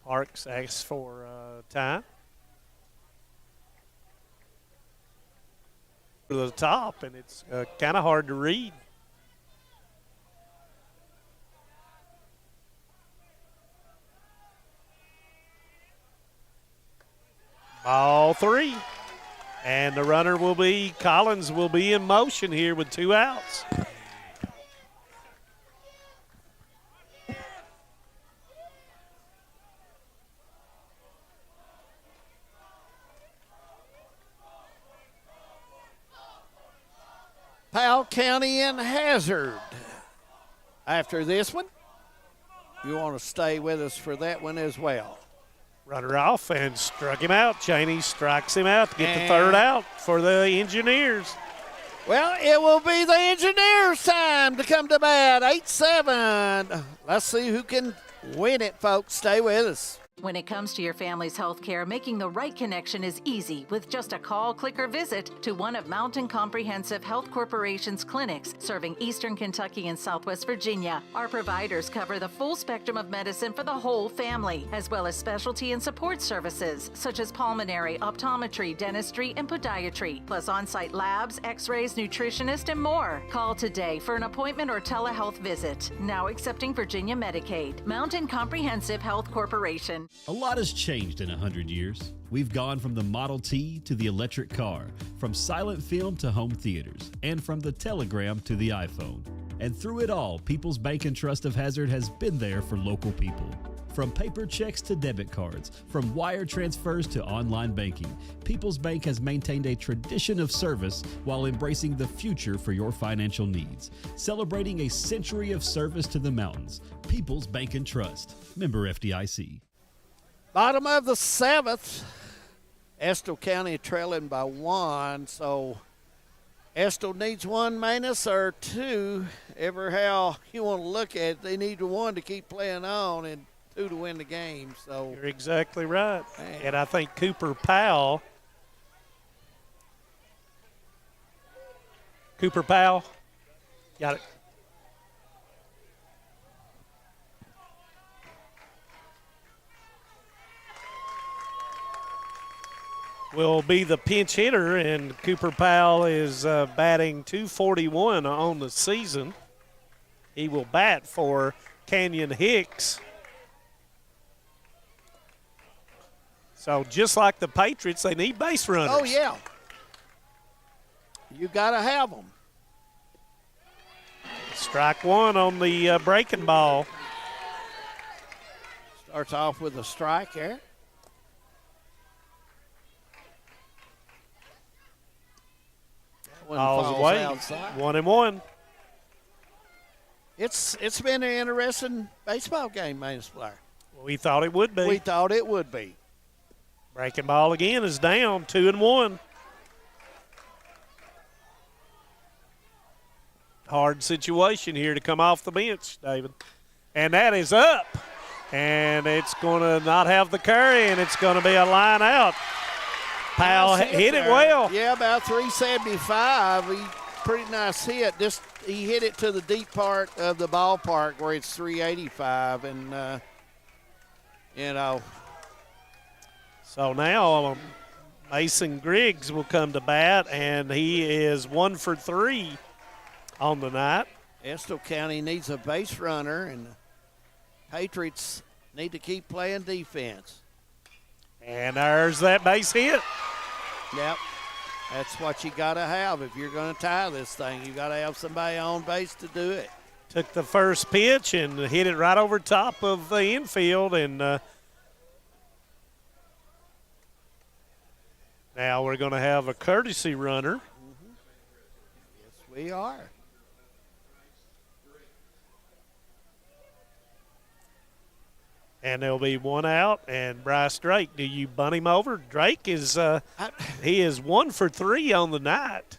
Parks asks for time. To the top, and it's kind of hard to read. Ball 3. And the runner will be, Collins will be in motion here with 2 outs. Powell County and Hazard. After this one, you want to stay with us for that one as well. Runner off and struck him out. Cheney strikes him out to get the 3rd out for the Engineers. Well, it will be the Engineers' time to come to bat. 8-7. Let's see who can win it, folks. Stay with us. When it comes to your family's health care, making the right connection is easy with just a call, click, or visit to one of Mountain Comprehensive Health Corporation's clinics serving Eastern Kentucky and Southwest Virginia. Our providers cover the full spectrum of medicine for the whole family, as well as specialty and support services such as pulmonary, optometry, dentistry, and podiatry, plus on-site labs, x-rays, nutritionist, and more. Call today for an appointment or telehealth visit. Now accepting Virginia Medicaid. Mountain Comprehensive Health Corporation. A lot has changed in 100 years. We've gone from the Model T to the electric car, from silent film to home theaters, and from the telegram to the iPhone. And through it all, People's Bank and Trust of Hazard has been there for local people. From paper checks to debit cards, from wire transfers to online banking, People's Bank has maintained a tradition of service while embracing the future for your financial needs. Celebrating a century of service to the mountains. People's Bank and Trust. Member FDIC. Bottom of the 7th, Estill County trailing by 1, so Estill needs 1 minus or 2. Ever how you want to look at it, they need 1 to keep playing on and 2 to win the game. So you're exactly right. Man. And I think Cooper Powell got it. Will be the pinch hitter, and Cooper Powell is batting .241 on the season. He will bat for Canyon Hicks. So just like the Patriots, they need base runners. Oh, yeah. You got to have them. Strike one on the breaking ball. Starts off with a strike there. Falls away. Outside. 1-1. It's been an interesting baseball game, Magnus Blair. We thought it would be. We thought it would be. Breaking ball again is down, 2-1. Hard situation here to come off the bench, David. And that is up. And it's going to not have the carry, and it's going to be a line out. Powell hit it well. Yeah, about 375. Pretty nice hit. He hit it to the deep part of the ballpark where it's 385, and So now Mason Griggs will come to bat, and he is 1 for 3 on the night. Estill County needs a base runner, and the Patriots need to keep playing defense. And there's that base hit. Yep. That's what you got to have if you're going to tie this thing. You got to have somebody on base to do it. Took the first pitch and hit it right over top of the infield, and now we're going to have a courtesy runner. Yes, we are. And there'll be one out, and Bryce Drake, do you bunt him over? Drake is he is 1 for 3 on the night.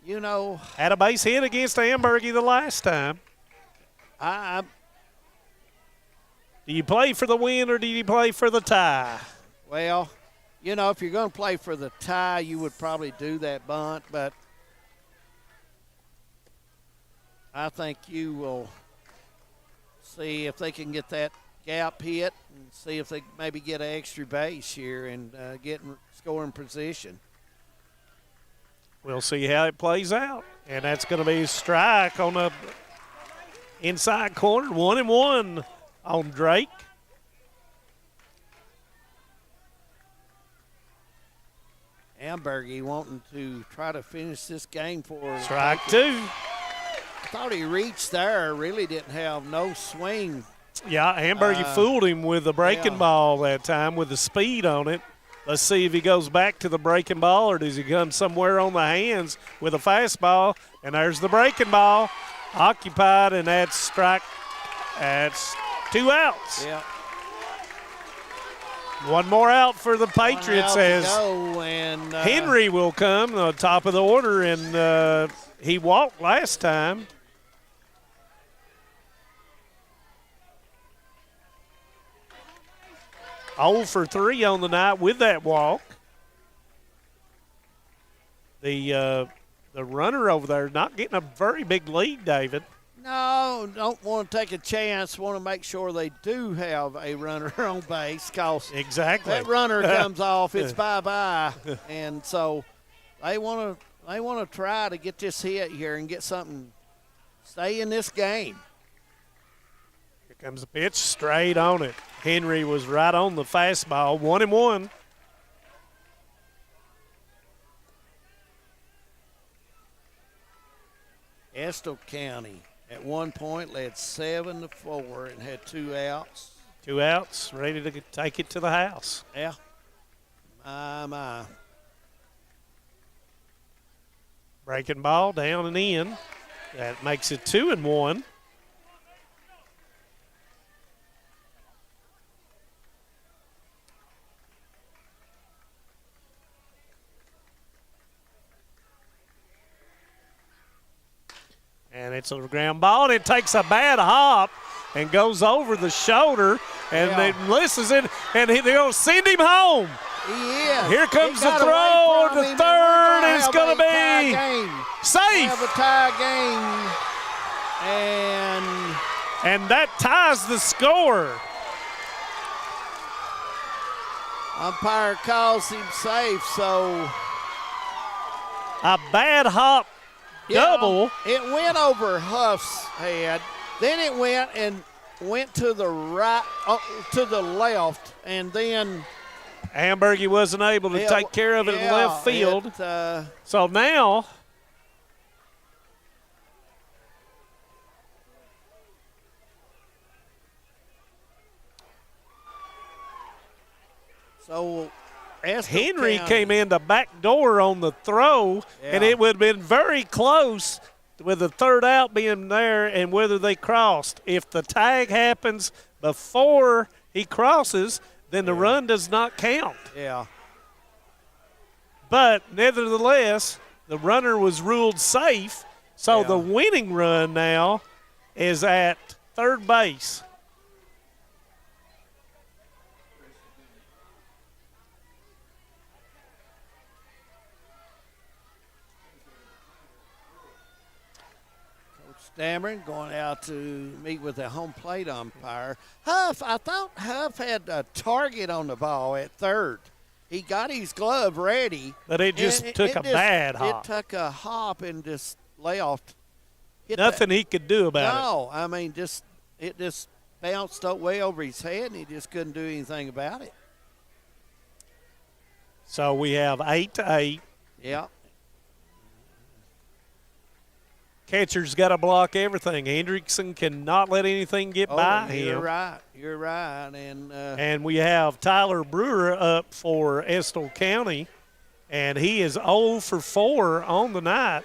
You know, had a base hit against Ambergy the last time. Do you play for the win or do you play for the tie? Well, you know, if you're going to play for the tie, you would probably do that bunt, but I think you will see if they can get that gap hit and see if they maybe get an extra base here and get in scoring position. We'll see how it plays out. And that's going to be a strike on the inside corner, 1-1 on Drake. Ambergy wanting to try to finish this game for strike 2. I thought he reached there, really didn't have no swing. Yeah, Ambergy fooled him with the breaking ball that time with the speed on it. Let's see if he goes back to the breaking ball or does he come somewhere on the hands with a fastball. And there's the breaking ball occupied, and that's strike. That's 2 outs. Yeah. One more out for the Patriots as Henry will come, the top of the order, and he walked last time. Oh for 3 on the night with that walk. The runner over there not getting a very big lead, David. No, don't want to take a chance. Want to make sure they do have a runner on base, because exactly that runner comes off, it's bye-bye. And so they want to try to get this hit here and get something, stay in this game. Here comes the pitch, straight on it. Henry was right on the fastball, 1-1. Estill County at one point led 7-4 and had 2 outs. 2 outs, ready to take it to the house. Yeah. My. Breaking ball down and in. That makes it 2-1. And it's a ground ball, and it takes a bad hop and goes over the shoulder, and then misses it, and they're going to send him home. He is. Here comes the throw to third, and it's going to be safe. Have a tie game. And that ties the score. Umpire calls him safe, so. A bad hop double. It went over Huff's head. Then it went to the right, to the left, and then Ambergy wasn't able to take care of it in left field. So now So Estill Henry County- came in the back door on the throw, and Yeah. it would have been very close with the third out being there and whether they crossed. If the tag happens before he crosses, then the run does not count. Yeah. But nevertheless, the runner was ruled safe, so the winning run now is at third base. Dameron going out to meet with the home plate umpire. Huff, I thought Huff had a target on the ball at third. He got his glove ready. But it just and took a bad hop. It took a hop and just lay off. Nothing he could do about it. No, I mean, it just bounced up way over his head, and he just couldn't do anything about it. So we have 8-8. Yeah. Catcher's got to block everything. Hendrickson cannot let anything get by him. You're right. You're right. And we have Tyler Brewer up for Estill County, and he is 0 for 4 on the night.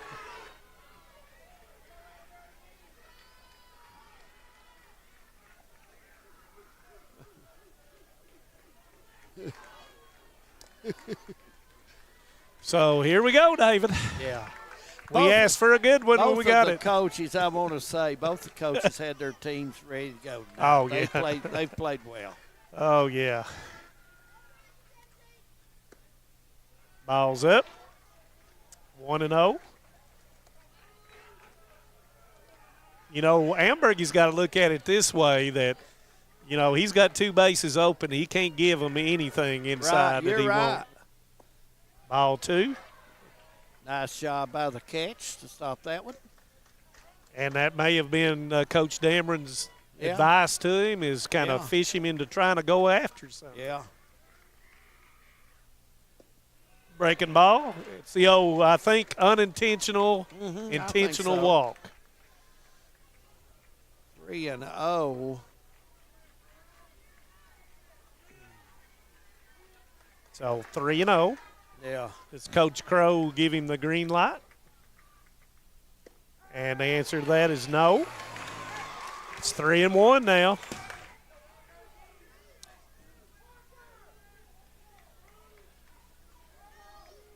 So here we go, David. Yeah. We asked for a good one when we got it. Both the coaches, I want to say, both the coaches had their teams ready to go. Oh, They've yeah. They've played well. Oh, yeah. Ball's up. 1-0. You know, Ambergy's got to look at it this way that, you know, he's got two bases open. He can't give them anything inside that he won't. Ball 2. Nice job by the catch to stop that one. And that may have been Coach Dameron's Yeah. advice to him is kind of fish him into trying to go after something. Yeah. Breaking ball. It's the old, I think, unintentional, I intentional think so. walk. 3-0. So 3-0. Yeah. Does Coach Crow give him the green light? And the answer to that is no. It's 3-1 now.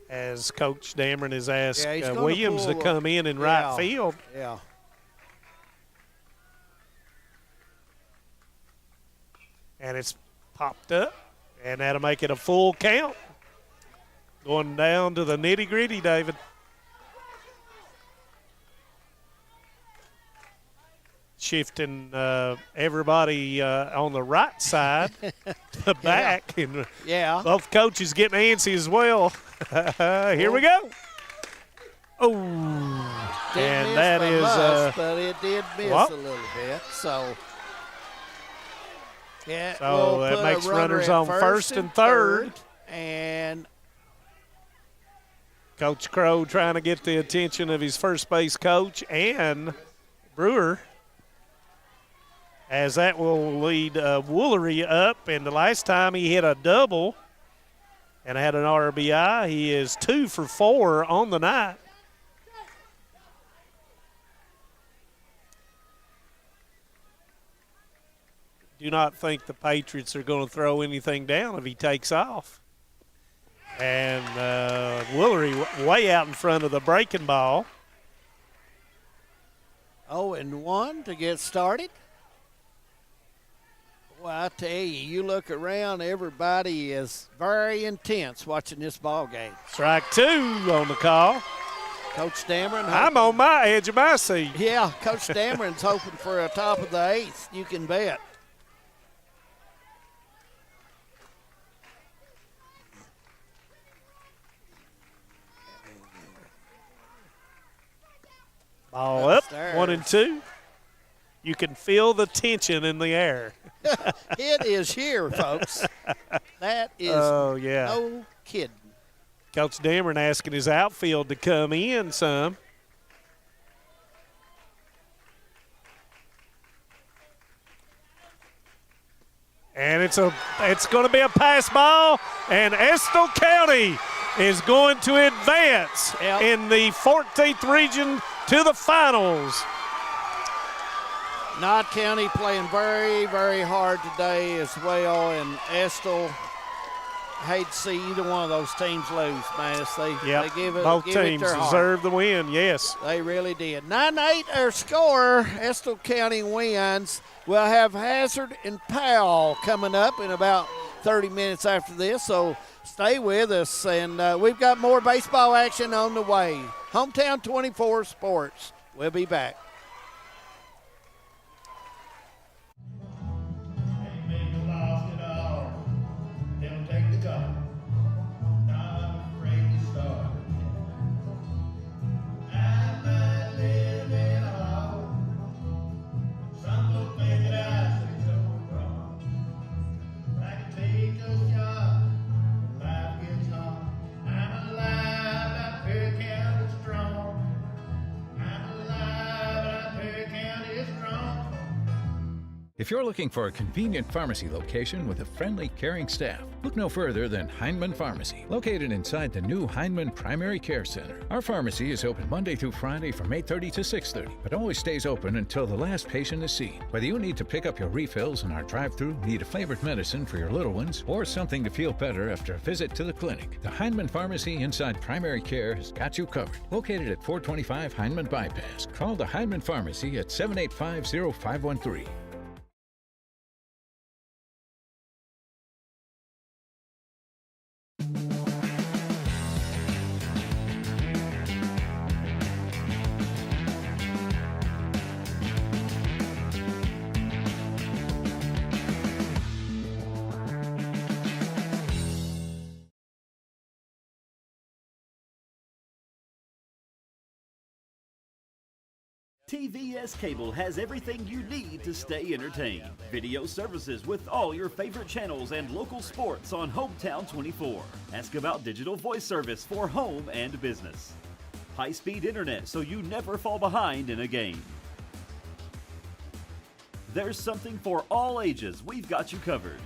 As Coach Dameron has asked Yeah, he's gonna Williams to pull come in yeah. right field. Yeah. And it's popped up, and that'll make it a full count. Going down to the nitty-gritty, David. Shifting everybody on the right side to back. And Yeah. both coaches getting antsy as well. Here we go. Oh, Didn't and miss that by is much, but it did miss what? a little bit. So, yeah. So we'll that put makes a runner runners at on first and third. And Coach Crow trying to get the attention of his first base coach and Brewer, as that will lead Woolery up. And the last time he hit a double and had an RBI, he is 2 for 4 on the night. Do not think the Patriots are going to throw anything down if he takes off. And Woolery way out in front of the breaking ball. 0-1 to get started. Well, I tell you, you look around, everybody is very intense watching this ball game. Strike 2 on the call. Coach Dameron. I'm on my edge of my seat. Yeah, Coach Dameron's hoping for a top of the 8th. You can bet. Ball up, Upstairs. 1-2. You can feel the tension in the air. It is here, folks. That is Oh, yeah. no kidding. Coach Dameron asking his outfield to come in some. And it's going to be a pass ball, and Estill County is going to advance in the 14th region to the finals. Knott County playing very, very hard today as well, and Estill, hate to see either one of those teams lose, man. They give it both give teams it their heart. deserve the win, yes. They really did. 9-8 our score. Estill County wins. We'll have Hazard and Powell coming up in about 30 minutes after this, so stay with us. And we've got more baseball action on the way. Hometown 24 Sports. We'll be back. If you're looking for a convenient pharmacy location with a friendly, caring staff, look no further than Hindman Pharmacy, located inside the new Hindman Primary Care Center. Our pharmacy is open Monday through Friday from 8:30 to 6:30, but always stays open until the last patient is seen. Whether you need to pick up your refills in our drive-thru, need a flavored medicine for your little ones, or something to feel better after a visit to the clinic, the Hindman Pharmacy inside Primary Care has got you covered. Located at 425 Hindman Bypass. Call the Hindman Pharmacy at 785-0513. TVS Cable has everything you need to stay entertained. Video services with all your favorite channels and local sports on Hometown 24. Ask about digital voice service for home and business. High-speed internet so you never fall behind in a game. There's something for all ages. We've got you covered.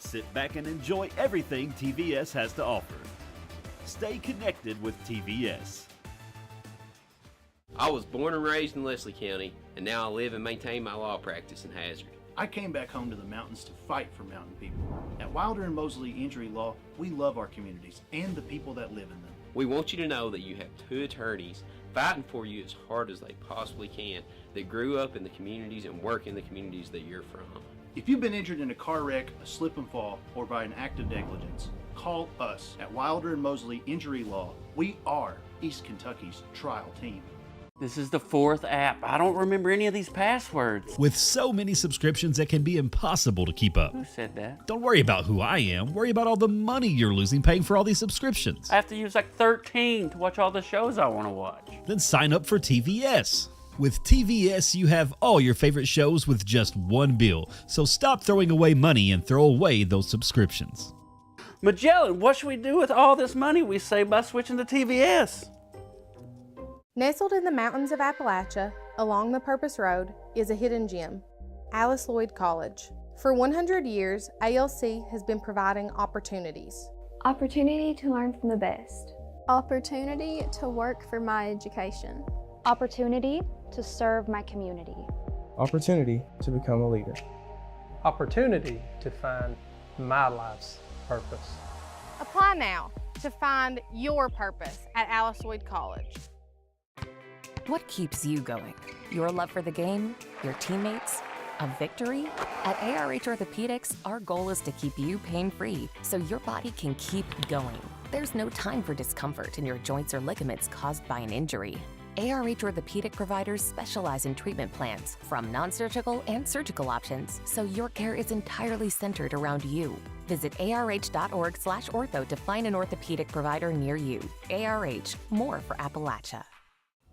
Sit back and enjoy everything TVS has to offer. Stay connected with TVS. I was born and raised in Leslie County, and now I live and maintain my law practice in Hazard. I came back home to the mountains to fight for mountain people. At Wilder and Mosley Injury Law, we love our communities and the people that live in them. We want you to know that you have two attorneys fighting for you as hard as they possibly can that grew up in the communities and work in the communities that you're from. If you've been injured in a car wreck, a slip and fall, or by an act of negligence, call us at Wilder and Mosley Injury Law. We are East Kentucky's trial team. This is the fourth app. I don't remember any of these passwords. With so many subscriptions, it can be impossible to keep up. Who said that? Don't worry about who I am. Worry about all the money you're losing paying for all these subscriptions. I have to use like 13 to watch all the shows I want to watch. Then sign up for TVS. With TVS, you have all your favorite shows with just one bill. So stop throwing away money and throw away those subscriptions. Magellan, what should we do with all this money we save by switching to TVS? Nestled in the mountains of Appalachia, along the Purpose Road, is a hidden gem, Alice Lloyd College. For 100 years, ALC has been providing opportunities. Opportunity to learn from the best. Opportunity to work for my education. Opportunity to serve my community. Opportunity to become a leader. Opportunity to find my life's purpose. Apply now to find your purpose at Alice Lloyd College. What keeps you going? Your love for the game? Your teammates? A victory? At ARH Orthopedics, our goal is to keep you pain-free so your body can keep going. There's no time for discomfort in your joints or ligaments caused by an injury. ARH Orthopedic providers specialize in treatment plans, from non-surgical and surgical options, so your care is entirely centered around you. Visit arh.org/ortho to find an orthopedic provider near you. ARH, more for Appalachia.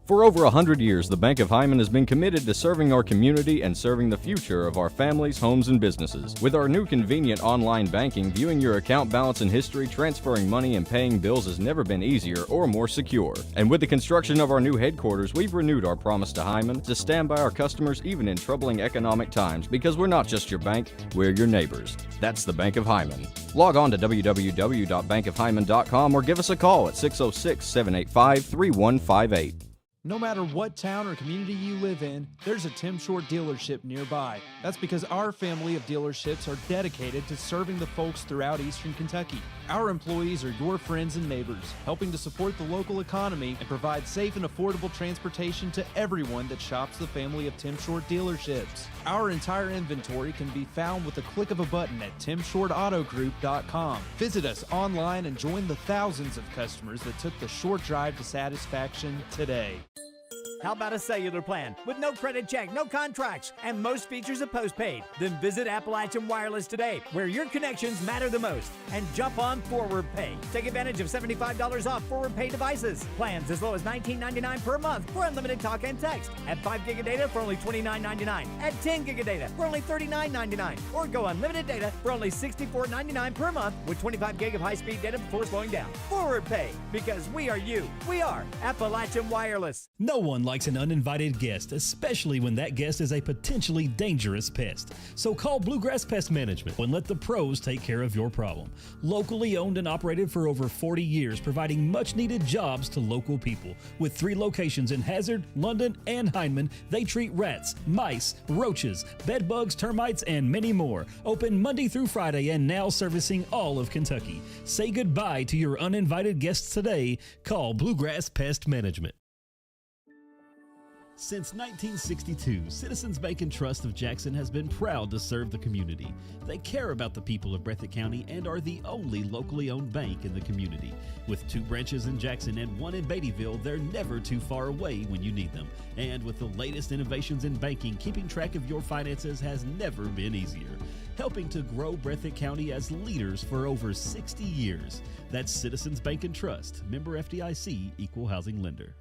For over 100 years, the Bank of Hyman has been committed to serving our community and serving the future of our families, homes, and businesses. With our new convenient online banking, viewing your account balance and history, transferring money, and paying bills has never been easier or more secure. And with the construction of our new headquarters, we've renewed our promise to Hyman to stand by our customers even in troubling economic times, because we're not just your bank, we're your neighbors. That's the Bank of Hyman. Log on to www.bankofhyman.com or give us a call at 606-785-3158. No matter what town or community you live in, there's a Tim Short dealership nearby. That's because our family of dealerships are dedicated to serving the folks throughout Eastern Kentucky. Our employees are your friends and neighbors, helping to support the local economy and provide safe and affordable transportation to everyone that shops the family of Tim Short dealerships. Our entire inventory can be found with the click of a button at timshortautogroup.com. Visit us online and join the thousands of customers that took the short drive to satisfaction today. How about a cellular plan with no credit check, no contracts, and most features of postpaid? Then visit Appalachian Wireless today, where your connections matter the most, and jump on Forward Pay. Take advantage of $75 off Forward Pay devices. Plans as low as $19.99 per month for unlimited talk and text. Add 5 gig of data for only $29.99. Add 10 gig of data for only $39.99. Or go unlimited data for only $64.99 per month with 25 gig of high-speed data before slowing down. Forward Pay, because we are you. We are Appalachian Wireless. No one likes an uninvited guest, especially when that guest is a potentially dangerous pest. So call Bluegrass Pest Management and let the pros take care of your problem. Locally owned and operated for over 40 years, providing much-needed jobs to local people. With 3 locations in Hazard, London, and Hindman, they treat rats, mice, roaches, bed bugs, termites, and many more. Open Monday through Friday and now servicing all of Kentucky. Say goodbye to your uninvited guests today. Call Bluegrass Pest Management. Since 1962, Citizens Bank and Trust of Jackson has been proud to serve the community. They care about the people of Breathitt County and are the only locally owned bank in the community. With 2 branches in Jackson and 1 in Beattyville, they're never too far away when you need them. And with the latest innovations in banking, keeping track of your finances has never been easier. Helping to grow Breathitt County as leaders for over 60 years. That's Citizens Bank and Trust, member FDIC, equal housing lender.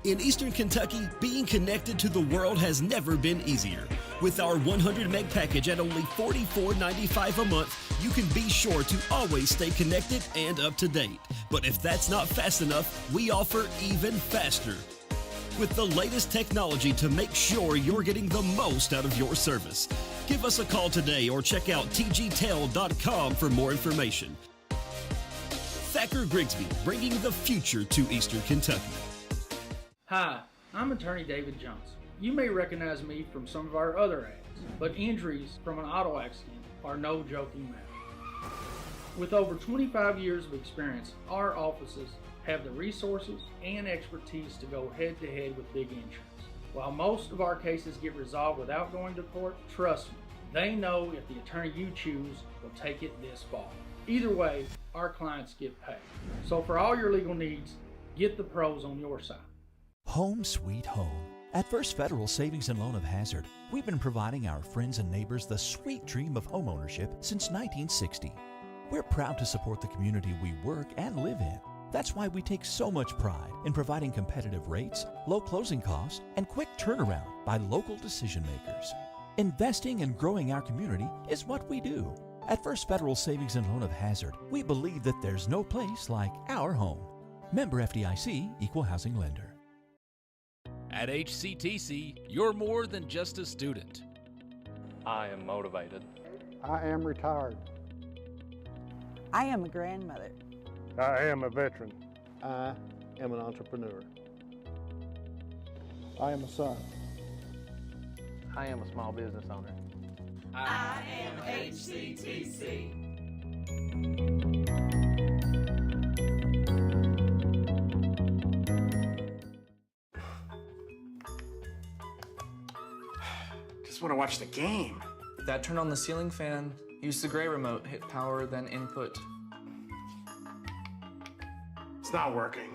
In Eastern Kentucky, being connected to the world has never been easier. With our 100 meg package at only $44.95 a month, you can be sure to always stay connected and up to date. But if that's not fast enough, we offer even faster. With the layest technology to make sure you're getting the most out of your service. Give us a call today or check out tgtel.com for more information. Thacker Grigsby, bringing the future to Eastern Kentucky. Hi, I'm attorney David Johnson. You may recognize me from some of our other ads, but injuries from an auto accident are no joking matter. With over 25 years of experience, our offices have the resources and expertise to go head-to-head with big insurance. While most of our cases get resolved without going to court, trust me, they know if the attorney you choose will take it this far. Either way, our clients get paid. So for all your legal needs, get the pros on your side. Home sweet home. At First Federal Savings and Loan of Hazard, we've been providing our friends and neighbors the sweet dream of homeownership since 1960. We're proud to support the community we work and live in. That's why we take so much pride in providing competitive rates, low closing costs, and quick turnaround by local decision makers. Investing and growing our community is what we do. At First Federal Savings and Loan of Hazard, we believe that there's no place like our home. Member FDIC, equal housing lender. At HCTC, you're more than just a student. I am motivated. I am retired. I am a grandmother. I am a veteran. I am an entrepreneur. I am a son. I am a small business owner. I am HCTC. Just want to watch the game. Dad, turn on the ceiling fan. Use the gray remote. Hit power, then input. It's not working.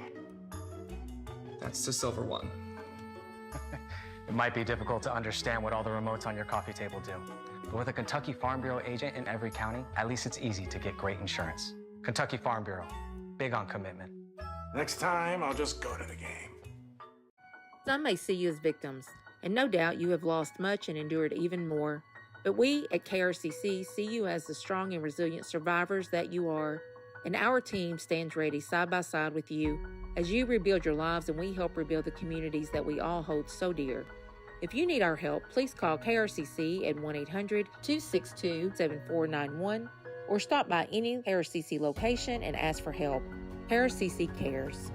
That's the silver one. It might be difficult to understand what all the remotes on your coffee table do. But with a Kentucky Farm Bureau agent in every county, at least it's easy to get great insurance. Kentucky Farm Bureau, big on commitment. Next time, I'll just go to the game. Some may see you as victims, and no doubt you have lost much and endured even more. But we at KRCC see you as the strong and resilient survivors that you are, and our team stands ready side by side with you as you rebuild your lives and we help rebuild the communities that we all hold so dear. If you need our help, please call KRCC at 1-800-262-7491 or stop by any KRCC location and ask for help. KRCC cares.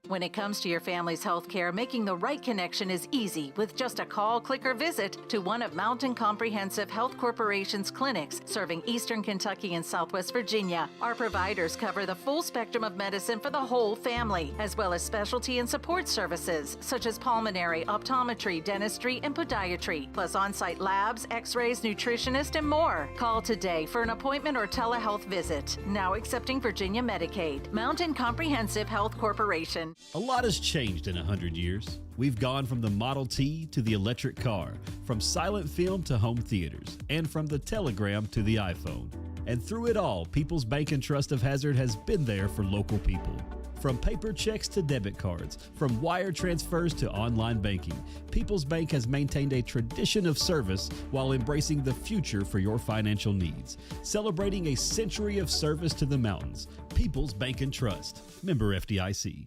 When it comes to your family's health care, making the right connection is easy with just a call, click, or visit to one of Mountain Comprehensive Health Corporation's clinics serving Eastern Kentucky and Southwest Virginia. Our providers cover the full spectrum of medicine for the whole family, as well as specialty and support services such as pulmonary, optometry, dentistry, and podiatry, plus on-site labs, x-rays, nutritionist, and more. Call today for an appointment or telehealth visit. Now accepting Virginia Medicaid. Mountain Comprehensive Health Corporation. A lot has changed in 100 years. We've gone from the Model T to the electric car, from silent film to home theaters, and from the telegram to the iPhone. And through it all, People's Bank and Trust of Hazard has been there for local people. From paper checks to debit cards, from wire transfers to online banking, People's Bank has maintained a tradition of service while embracing the future for your financial needs. Celebrating a century of service to the mountains. People's Bank and Trust. Member FDIC.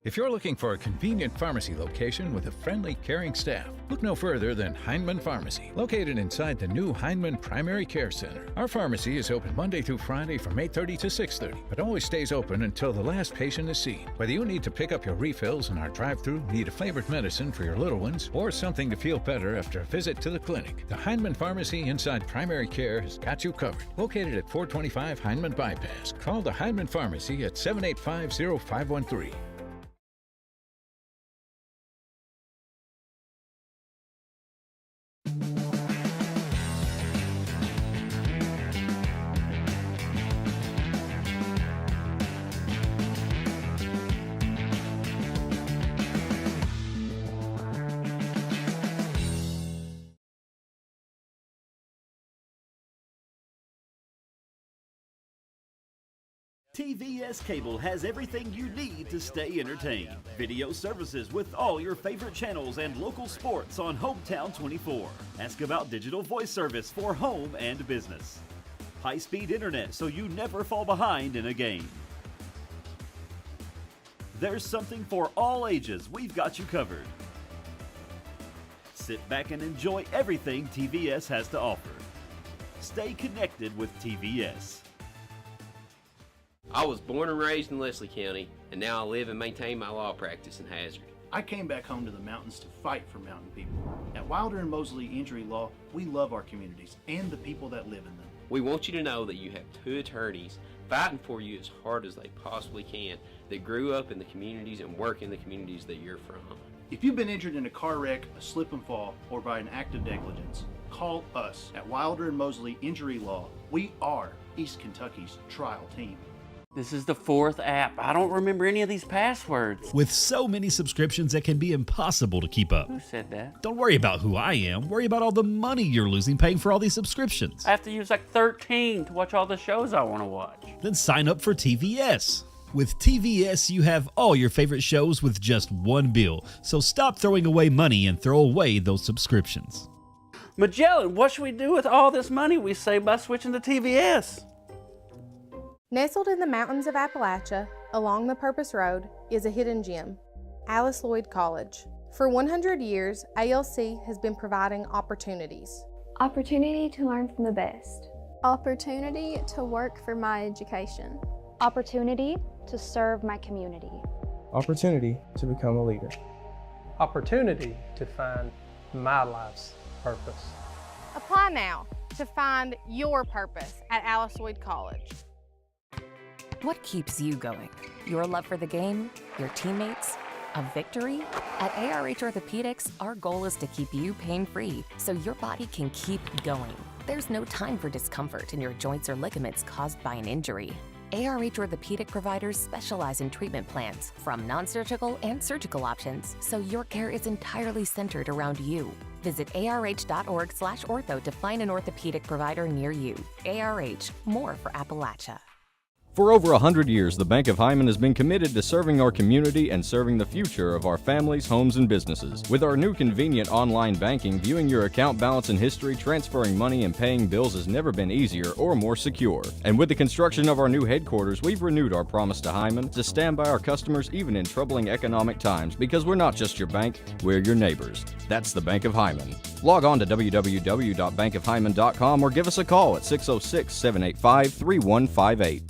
If you're looking for a convenient pharmacy location with a friendly, caring staff, look no further than Heinemann Pharmacy, located inside the new Heinemann Primary Care Center. Our pharmacy is open Monday through Friday from 8:30 to 6:30, but always stays open until the last patient is seen. Whether you need to pick up your refills in our drive-thru, need a flavored medicine for your little ones, or something to feel better after a visit to the clinic, the Heinemann Pharmacy inside Primary Care has got you covered. Located at 425 Heinemann Bypass. Call the Heinemann Pharmacy at 785-0513. TVS Cable has everything you need to stay entertained. Video services with all your favorite channels and local sports on Hometown 24. Ask about digital voice service for home and business. High-speed internet so you never fall behind in a game. There's something for all ages. We've got you covered. Sit back and enjoy everything TVS has to offer. Stay connected with TVS. I was born and raised in Leslie County, and now I live and maintain my law practice in Hazard. I came back home to the mountains to fight for mountain people. At Wilder and Mosley Injury Law, we love our communities and the people that live in them. We want you to know that you have two attorneys fighting for you as hard as they possibly can that grew up in the communities and work in the communities that you're from. If you've been injured in a car wreck, a slip and fall, or by an act of negligence, call us at Wilder and Mosley Injury Law. We are East Kentucky's trial team. This is the fourth app. I don't remember any of these passwords. With so many subscriptions, it can be impossible to keep up. Who said that? Don't worry about who I am. Worry about all the money you're losing paying for all these subscriptions. I have to use like 13 to watch all the shows I want to watch. Then sign up for TVS. With TVS, you have all your favorite shows with just one bill. So stop throwing away money and throw away those subscriptions. Magellan, what should we do with all this money we save by switching to TVS? Nestled in the mountains of Appalachia, along the Purpose Road, is a hidden gem, Alice Lloyd College. For 100 years, ALC has been providing opportunities. Opportunity to learn from the best. Opportunity to work for my education. Opportunity to serve my community. Opportunity to become a leader. Opportunity to find my life's purpose. Apply now to find your purpose at Alice Lloyd College. What keeps you going? Your love for the game, your teammates, A victory? At ARH Orthopedics, our goal is to keep you pain-free so your body can keep going. There's no time for discomfort in your joints or ligaments caused by an injury. ARH Orthopedic providers specialize in treatment plans, from non-surgical and surgical options, so your care is entirely centered around you. Visit arh.org/ortho to find an orthopedic provider near you. ARH, more for Appalachia. For over 100 years, the Bank of Hyman has been committed to serving our community and serving the future of our families, homes, and businesses. With our new convenient online banking, viewing your account balance and history, transferring money, and paying bills has never been easier or more secure. And with the construction of our new headquarters, we've renewed our promise to Hyman to stand by our customers even in troubling economic times, because we're not just your bank, we're your neighbors. That's the Bank of Hyman. Log on to www.bankofhyman.com or give us a call at 606-785-3158.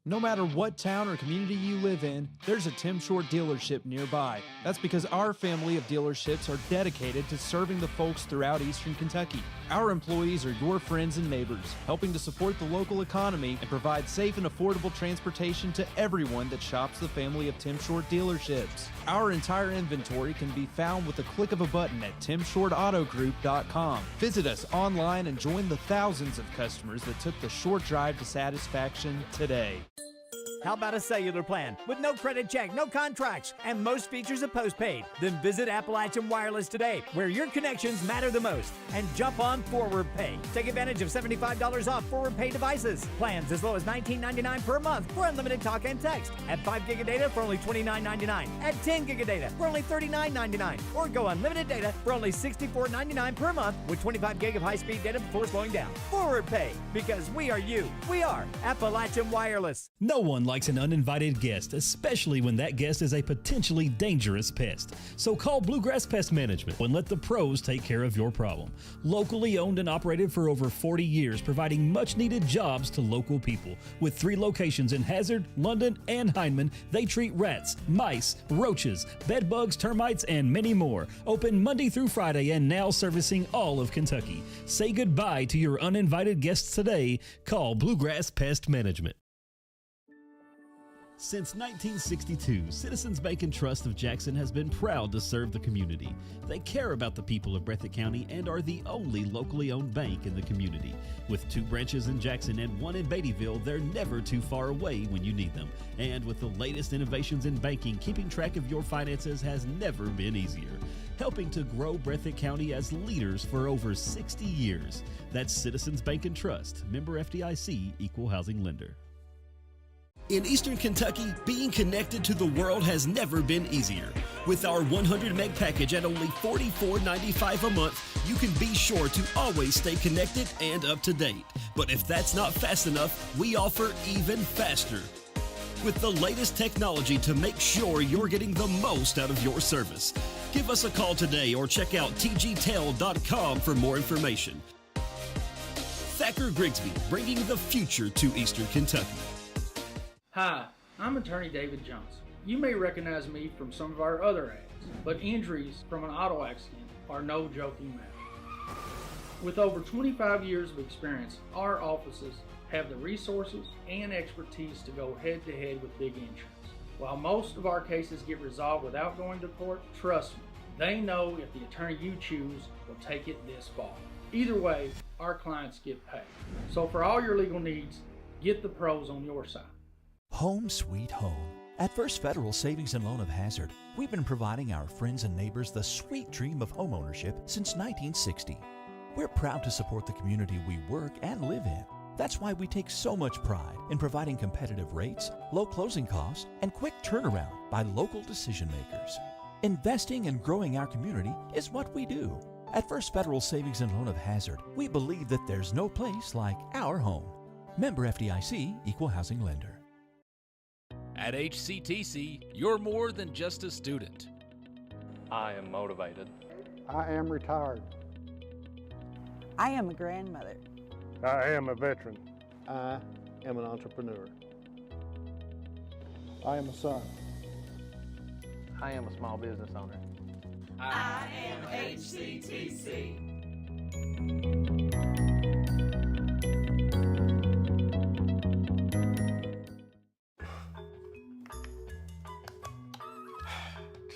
No matter what town or community you live in, there's a Tim Short dealership nearby. That's because our family of dealerships are dedicated to serving the folks throughout Eastern Kentucky. Our employees are your friends and neighbors, helping to support the local economy and provide safe and affordable transportation to everyone that shops the family of Tim Short dealerships. Our entire inventory can be found with the click of a button at timshortautogroup.com. Visit us online and join the thousands of customers that took the short drive to satisfaction today. How about a cellular plan with no credit check, no contracts, and most features are postpaid? Then visit Appalachian Wireless today, where your connections matter the most, and jump on Forward Pay. Take advantage of $75 off Forward Pay devices. Plans as low as $19.99 per month for unlimited talk and text. At 5 gig of data for only $29.99. At 10 gig of data for only $39.99. Or go unlimited data for only $64.99 per month with 25 gig of high-speed data before slowing down. Forward Pay, because we are you. We are Appalachian Wireless. No one likes an uninvited guest, especially when that guest is a potentially dangerous pest. So call Bluegrass Pest Management and let the pros take care of your problem. Locally owned and operated for over 40 years, providing much-needed jobs to local people. With 3 locations in Hazard, London, and Hindman, they treat rats, mice, roaches, bed bugs, termites, and many more. Open Monday through Friday and now servicing all of Kentucky. Say goodbye to your uninvited guests today. Call Bluegrass Pest Management. Since 1962, Citizens Bank and Trust of Jackson has been proud to serve the community. They care about the people of Breathitt County and are the only locally owned bank in the community. With 2 branches in Jackson and 1 in Beattyville, they're never too far away when you need them. And with the latest innovations in banking, keeping track of your finances has never been easier. Helping to grow Breathitt County as leaders for over 60 years. That's Citizens Bank and Trust, member FDIC, equal housing lender. In Eastern Kentucky, being connected to the world has never been easier. With our 100 meg package at only $44.95 a month, you can be sure to always stay connected and up to date. But if that's not fast enough, we offer even faster. With the layest technology to make sure you're getting the most out of your service. Give us a call today or check out tgtel.com for more information. Thacker Grigsby, bringing the future to Eastern Kentucky. Hi, I'm attorney David Johnson. You may recognize me from some of our other ads, but injuries from an auto accident are no joking matter. With over 25 years of experience, our offices have the resources and expertise to go head-to-head with big insurance. While most of our cases get resolved without going to court, trust me, they know if the attorney you choose will take it this far. Either way, our clients get paid. So for all your legal needs, get the pros on your side. Home sweet home. At First Federal Savings and Loan of Hazard, we've been providing our friends and neighbors the sweet dream of homeownership since 1960. We're proud to support the community we work and live in. That's why we take so much pride in providing competitive rates, low closing costs, and quick turnaround by local decision makers. Investing and growing our community is what we do. At First Federal Savings and Loan of Hazard, we believe that there's no place like our home. Member FDIC, equal housing lender. At HCTC, you're more than just a student. I am motivated. I am retired. I am a grandmother. I am a veteran. I am an entrepreneur. I am a son. I am a small business owner. I am HCTC.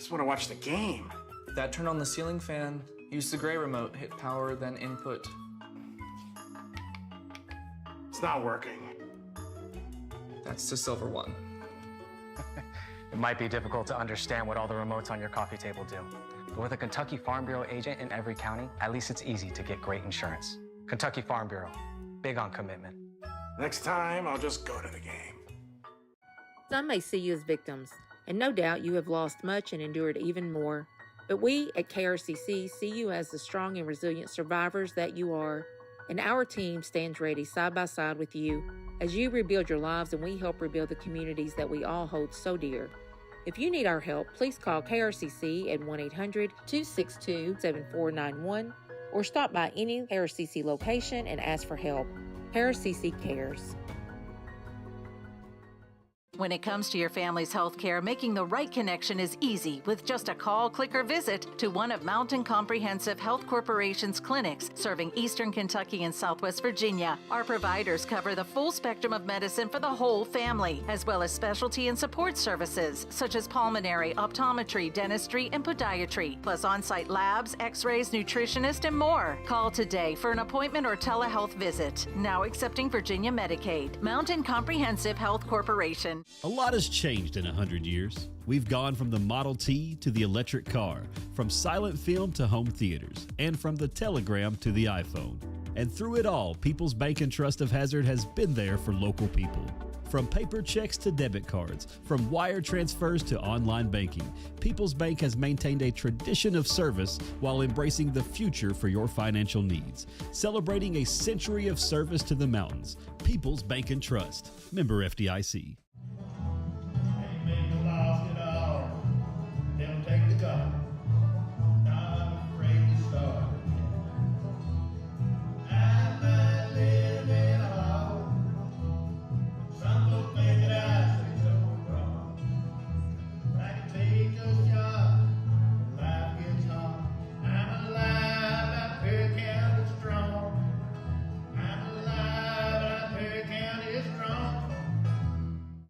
just want to watch the game. Dad, turn on the ceiling fan. Use the gray remote. Hit power, then input. It's not working. That's the silver one. It might be difficult to understand what all the remotes on your coffee table do. But with a Kentucky Farm Bureau agent in every county, at least it's easy to get great insurance. Kentucky Farm Bureau, big on commitment. Next time, I'll just go to the game. Some may see you as victims, and no doubt you have lost much and endured even more. But we at KRCC see you as the strong and resilient survivors that you are, and our team stands ready side by side with you as you rebuild your lives and we help rebuild the communities that we all hold so dear. If you need our help, please call KRCC at 1-800-262-7491 or stop by any KRCC location and ask for help. KRCC cares. When it comes to your family's health care, making the right connection is easy with just a call, click, or visit to one of Mountain Comprehensive Health Corporation's clinics serving Eastern Kentucky and Southwest Virginia. Our providers cover the full spectrum of medicine for the whole family, as well as specialty and support services such as pulmonary, optometry, dentistry, and podiatry, plus on-site labs, x-rays, nutritionist, and more. Call today for an appointment or telehealth visit. Now accepting Virginia Medicaid. Mountain Comprehensive Health Corporation. A lot has changed in 100 years. We've gone from the Model T to the electric car, from silent film to home theaters, and from the telegram to the iPhone. And through it all, People's Bank and Trust of Hazard has been there for local people. From paper checks to debit cards, from wire transfers to online banking, People's Bank has maintained a tradition of service while embracing the future for your financial needs. Celebrating a century of service to the mountains. People's Bank and Trust. Member FDIC.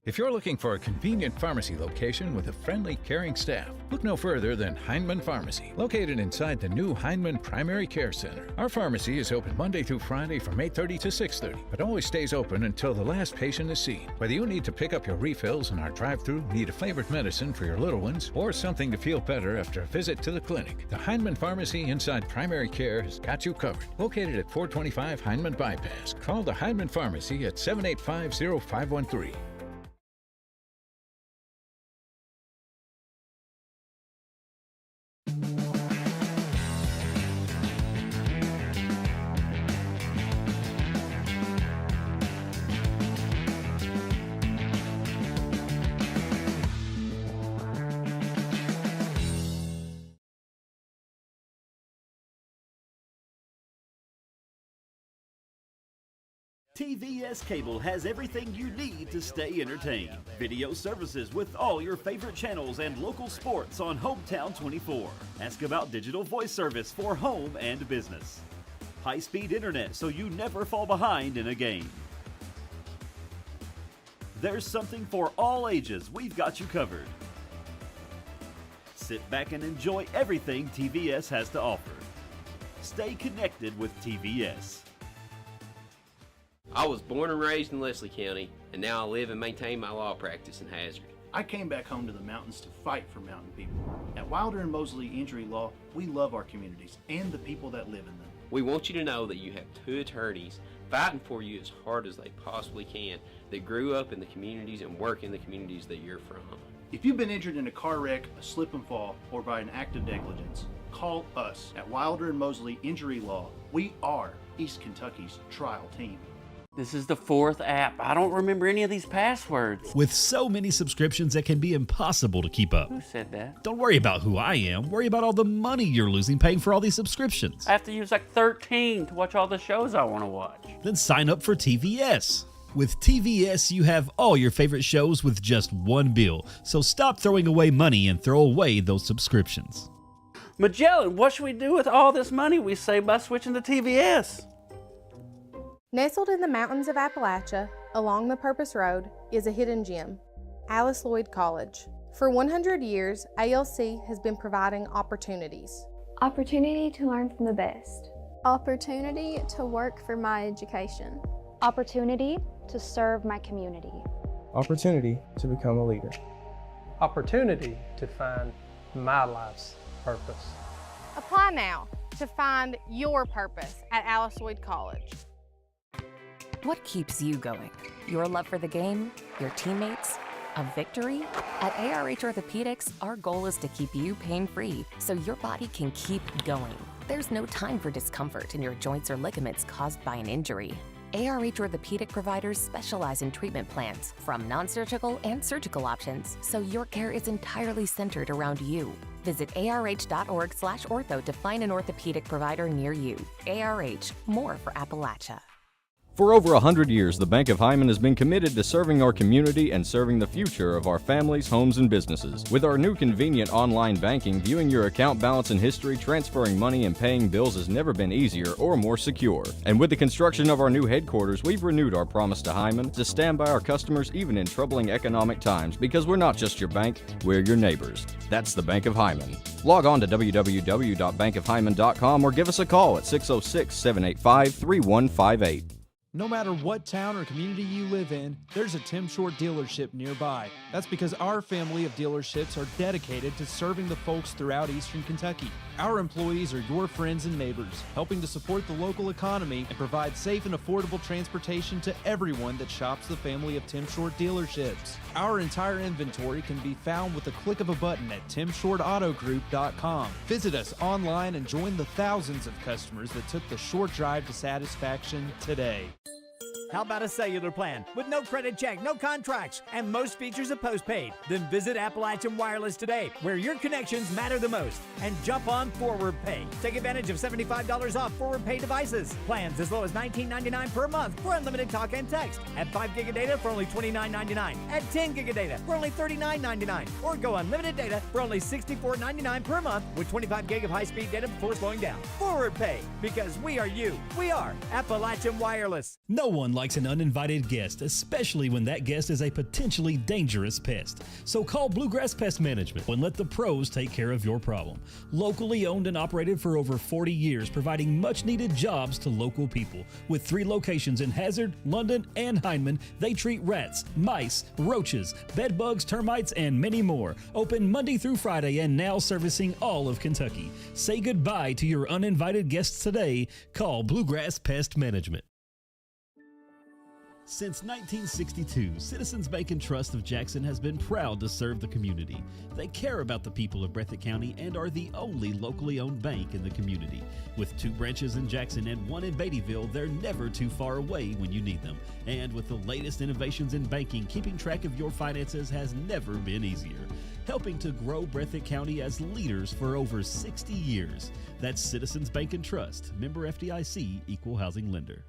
If you're looking for a convenient pharmacy location with a friendly, caring staff, look no further than Heinemann Pharmacy, located inside the new Heinemann Primary Care Center. Our pharmacy is open Monday through Friday from 8:30 to 6:30, but always stays open until the last patient is seen. Whether you need to pick up your refills in our drive-thru, need a favorite medicine for your little ones, or something to feel better after a visit to the clinic, the Heinemann Pharmacy inside Primary Care has got you covered. Located at 425 Heinemann Bypass. Call the Heinemann Pharmacy at 785-0513. TVS Cable has everything you need to stay entertained. Video services with all your favorite channels and local sports on Hometown 24. Ask about digital voice service for home and business. High-speed internet so you never fall behind in a game. There's something for all ages. We've got you covered. Sit back and enjoy everything TVS has to offer. Stay connected with TVS. I was born and raised in Leslie County, and now I live and maintain my law practice in Hazard. I came back home to the mountains to fight for mountain people. At Wilder and Mosley Injury Law, we love our communities and the people that live in them. We want you to know that you have two attorneys fighting for you as hard as they possibly can that grew up in the communities and work in the communities that you're from. If you've been injured in a car wreck, a slip and fall, or by an act of negligence, call us at Wilder and Mosley Injury Law. We are East Kentucky's trial team. This is the fourth app. I don't remember any of these passwords. With so many subscriptions, it can be impossible to keep up. Who said that? Don't worry about who I am. Worry about all the money you're losing paying for all these subscriptions. I have to use like 13 to watch all the shows I want to watch. Then sign up for TVS. With TVS, you have all your favorite shows with just one bill. So stop throwing away money and throw away those subscriptions. Magellan, what should we do with all this money we save by switching to TVS? Nestled in the mountains of Appalachia, along the Purpose Road, is a hidden gem, Alice Lloyd College. For 100 years, ALC has been providing opportunities. Opportunity to learn from the best. Opportunity to work for my education. Opportunity to serve my community. Opportunity to become a leader. Opportunity to find my life's purpose. Apply now to find your purpose at Alice Lloyd College. What keeps you going? Your love for the game? Your teammates? A victory? At ARH Orthopedics, our goal is to keep you pain-free so your body can keep going. There's no time for discomfort in your joints or ligaments caused by an injury. ARH Orthopedic providers specialize in treatment plans, from non-surgical and surgical options, so your care is entirely centered around you. Visit arh.org/ortho to find an orthopedic provider near you. ARH, more for Appalachia. For over 100 years, the Bank of Hyman has been committed to serving our community and serving the future of our families, homes, and businesses. With our new convenient online banking, viewing your account balance and history, transferring money, and paying bills has never been easier or more secure. And with the construction of our new headquarters, we've renewed our promise to Hyman to stand by our customers even in troubling economic times, because we're not just your bank, we're your neighbors. That's the Bank of Hyman. Log on to www.bankofhyman.com or give us a call at 606-785-3158. No matter what town or community you live in, there's a Tim Short dealership nearby. That's because our family of dealerships are dedicated to serving the folks throughout Eastern Kentucky. Our employees are your friends and neighbors, helping to support the local economy and provide safe and affordable transportation to everyone that shops the family of Tim Short dealerships. Our entire inventory can be found with a click of a button at timshortautogroup.com. Visit us online and join the thousands of customers that took the short drive to satisfaction today. How about a cellular plan with no credit check, no contracts, and most features are postpaid? Then visit Appalachian Wireless today, where your connections matter the most, and jump on Forward Pay. Take advantage of $75 off Forward Pay devices. Plans as low as $19.99 per month for unlimited talk and text. Add 5 gig of data for only $29.99. Add 10 gig of data for only $39.99. Or go unlimited data for only $64.99 per month with 25 gig of high-speed data before slowing down. Forward Pay, because we are you. We are Appalachian Wireless. No one likes an uninvited guest, especially when that guest is a potentially dangerous pest. So call Bluegrass Pest Management and let the pros take care of your problem. Locally owned and operated for over 40 years, providing much-needed jobs to local people. With 3 locations in Hazard, London, and Hindman, they treat rats, mice, roaches, bed bugs, termites, and many more. Open Monday through Friday and now servicing all of Kentucky. Say goodbye to your uninvited guests today. Call Bluegrass Pest Management. Since 1962, Citizens Bank and Trust of Jackson has been proud to serve the community. They care about the people of Breathitt County and are the only locally owned bank in the community. With 2 branches in Jackson and 1 in Beattyville, they're never too far away when you need them. And with the latest innovations in banking, keeping track of your finances has never been easier. Helping to grow Breathitt County as leaders for over 60 years. That's Citizens Bank and Trust, member FDIC, equal housing lender.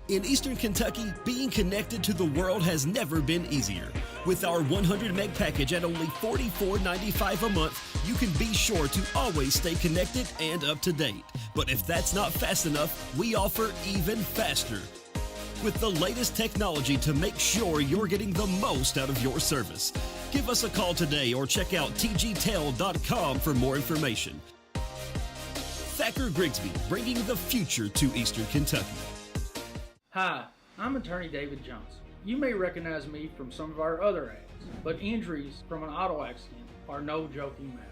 In Eastern Kentucky, being connected to the world has never been easier. With our 100 meg package at only $44.95 a month, you can be sure to always stay connected and up to date. But if that's not fast enough, we offer even faster. With the lasted technology to make sure you're getting the most out of your service. Give us a call today or check out tgtel.com for more information. Thacker Grigsby, bringing the future to Eastern Kentucky. Hi, I'm attorney David Johnson. You may recognize me from some of our other ads, but injuries from an auto accident are no joking matter.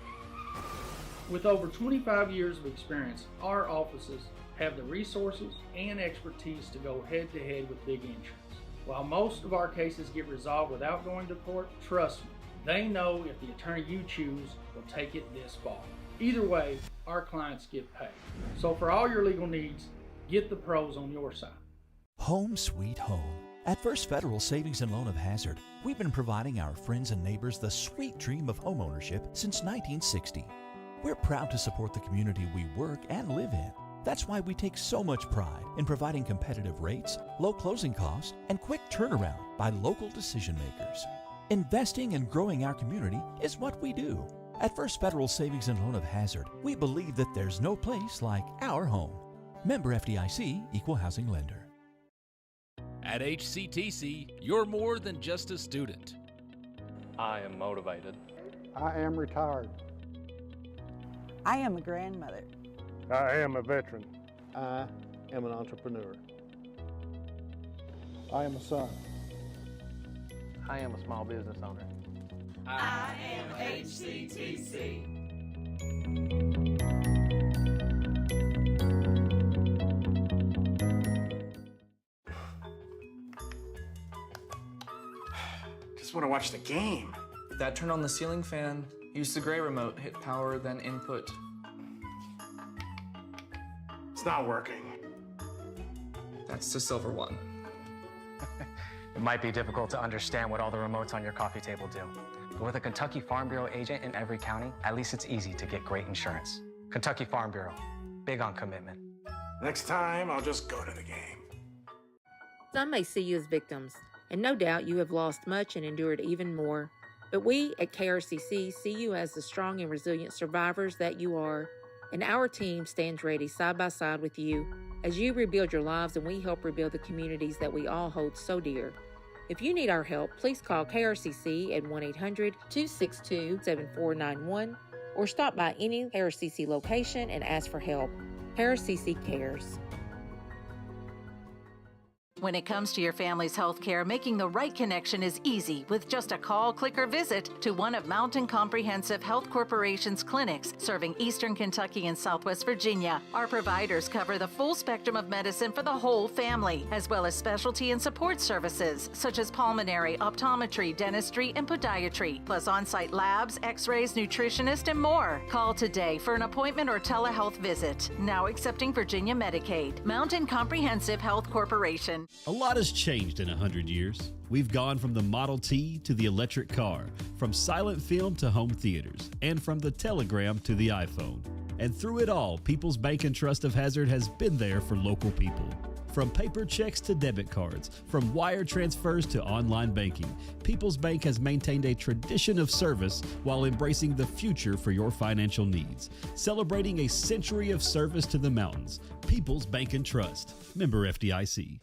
With over 25 years of experience, our offices have the resources and expertise to go head-to-head with big insurance. While most of our cases get resolved without going to court, trust me, they know if the attorney you choose will take it this far. Either way, our clients get paid. So for all your legal needs, get the pros on your side. Home sweet home. At First Federal Savings and Loan of Hazard, we've been providing our friends and neighbors the sweet dream of homeownership since 1960. We're proud to support the community we work and live in. That's why we take so much pride in providing competitive rates, low closing costs, and quick turnaround by local decision makers. Investing and growing our community is what we do. At First Federal Savings and Loan of Hazard, we believe that there's no place like our home. Member FDIC, equal housing lender. At HCTC, you're more than just a student. I am motivated. I am retired. I am a grandmother. I am a veteran. I am an entrepreneur. I am a son. I am a small business owner. I am HCTC. Just want to watch the game. Dad turned on the ceiling fan, used the gray remote, hit power, then input. It's not working. That's the silver one. It might be difficult to understand what all the remotes on your coffee table do. But with a Kentucky Farm Bureau agent in every county, at least it's easy to get great insurance. Kentucky Farm Bureau, big on commitment. Next time, I'll just go to the game. Some may see you as victims, and no doubt you have lost much and endured even more. But we at KRCC see you as the strong and resilient survivors that you are, and our team stands ready side by side with you as you rebuild your lives and we help rebuild the communities that we all hold so dear. If you need our help, please call KRCC at 1-800-262-7491 or stop by any KRCC location and ask for help. KRCC cares. When it comes to your family's health care, making the right connection is easy with just a call, click, or visit to one of Mountain Comprehensive Health Corporation's clinics serving Eastern Kentucky and Southwest Virginia. Our providers cover the full spectrum of medicine for the whole family, as well as specialty and support services such as pulmonary, optometry, dentistry, and podiatry, plus on-site labs, x-rays, nutritionist, and more. Call today for an appointment or telehealth visit. Now accepting Virginia Medicaid. Mountain Comprehensive Health Corporation. A lot has changed in 100 years. We've gone from the Model T to the electric car, from silent film to home theaters, and from the telegram to the iPhone. And through it all, People's Bank and Trust of Hazard has been there for local people. From paper checks to debit cards, from wire transfers to online banking, People's Bank has maintained a tradition of service while embracing the future for your financial needs. Celebrating a century of service to the mountains. People's Bank and Trust. Member FDIC.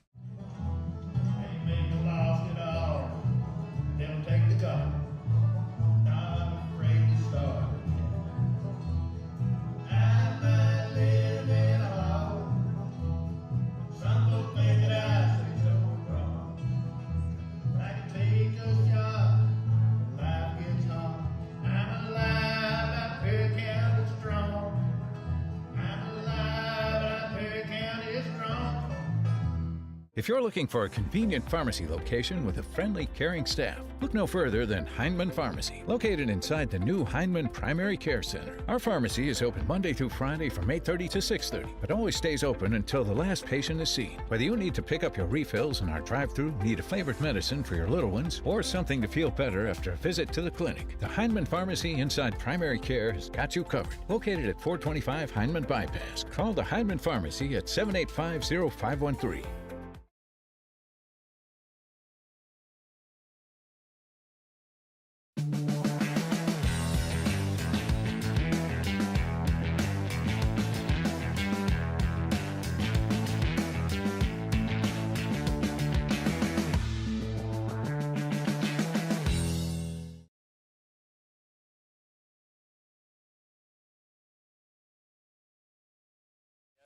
If you're looking for a convenient pharmacy location with a friendly, caring staff, look no further than Hindman Pharmacy, located inside the new Hindman Primary Care Center. Our pharmacy is open Monday through Friday from 8:30 to 6:30, but always stays open until the last patient is seen. Whether you need to pick up your refills in our drive-thru, need a favorite medicine for your little ones, or something to feel better after a visit to the clinic, the Hindman Pharmacy inside Primary Care has got you covered. Located at 425 Hindman Bypass. Call the Hindman Pharmacy at 785-0513.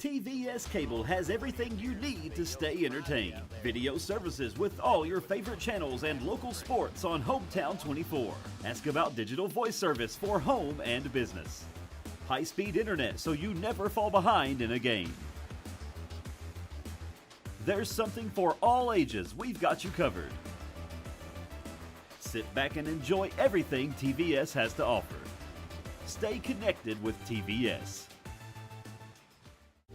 TVS Cable has everything you need to stay entertained. Video services with all your favorite channels and local sports on Hometown 24. Ask about digital voice service for home and business. High-speed internet so you never fall behind in a game. There's something for all ages. We've got you covered. Sit back and enjoy everything TVS has to offer. Stay connected with TVS.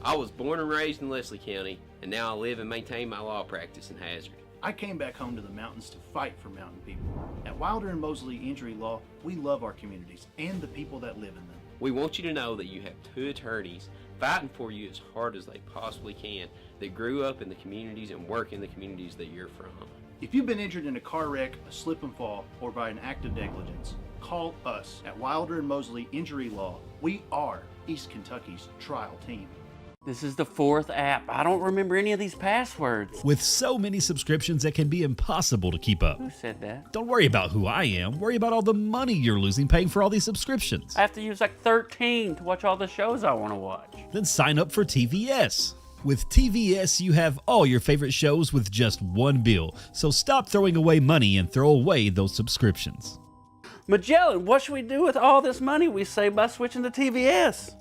I was born and raised in Leslie County, and now I live and maintain my law practice in Hazard. I came back home to the mountains to fight for mountain people. At Wilder and Mosley Injury Law, we love our communities and the people that live in them. We want you to know that you have two attorneys fighting for you as hard as they possibly can that grew up in the communities and work in the communities that you're from. If you've been injured in a car wreck, a slip and fall, or by an act of negligence, call us at Wilder and Mosley Injury Law. We are East Kentucky's trial team. This is the 4th app. I don't remember any of these passwords. With so many subscriptions, it can be impossible to keep up. Who said that? Don't worry about who I am. Worry about all the money you're losing paying for all these subscriptions. I have to use like 13 to watch all the shows I want to watch. Then sign up for TVS. With TVS, you have all your favorite shows with just one bill. So stop throwing away money and throw away those subscriptions. Magellan, what should we do with all this money we save by switching to TVS?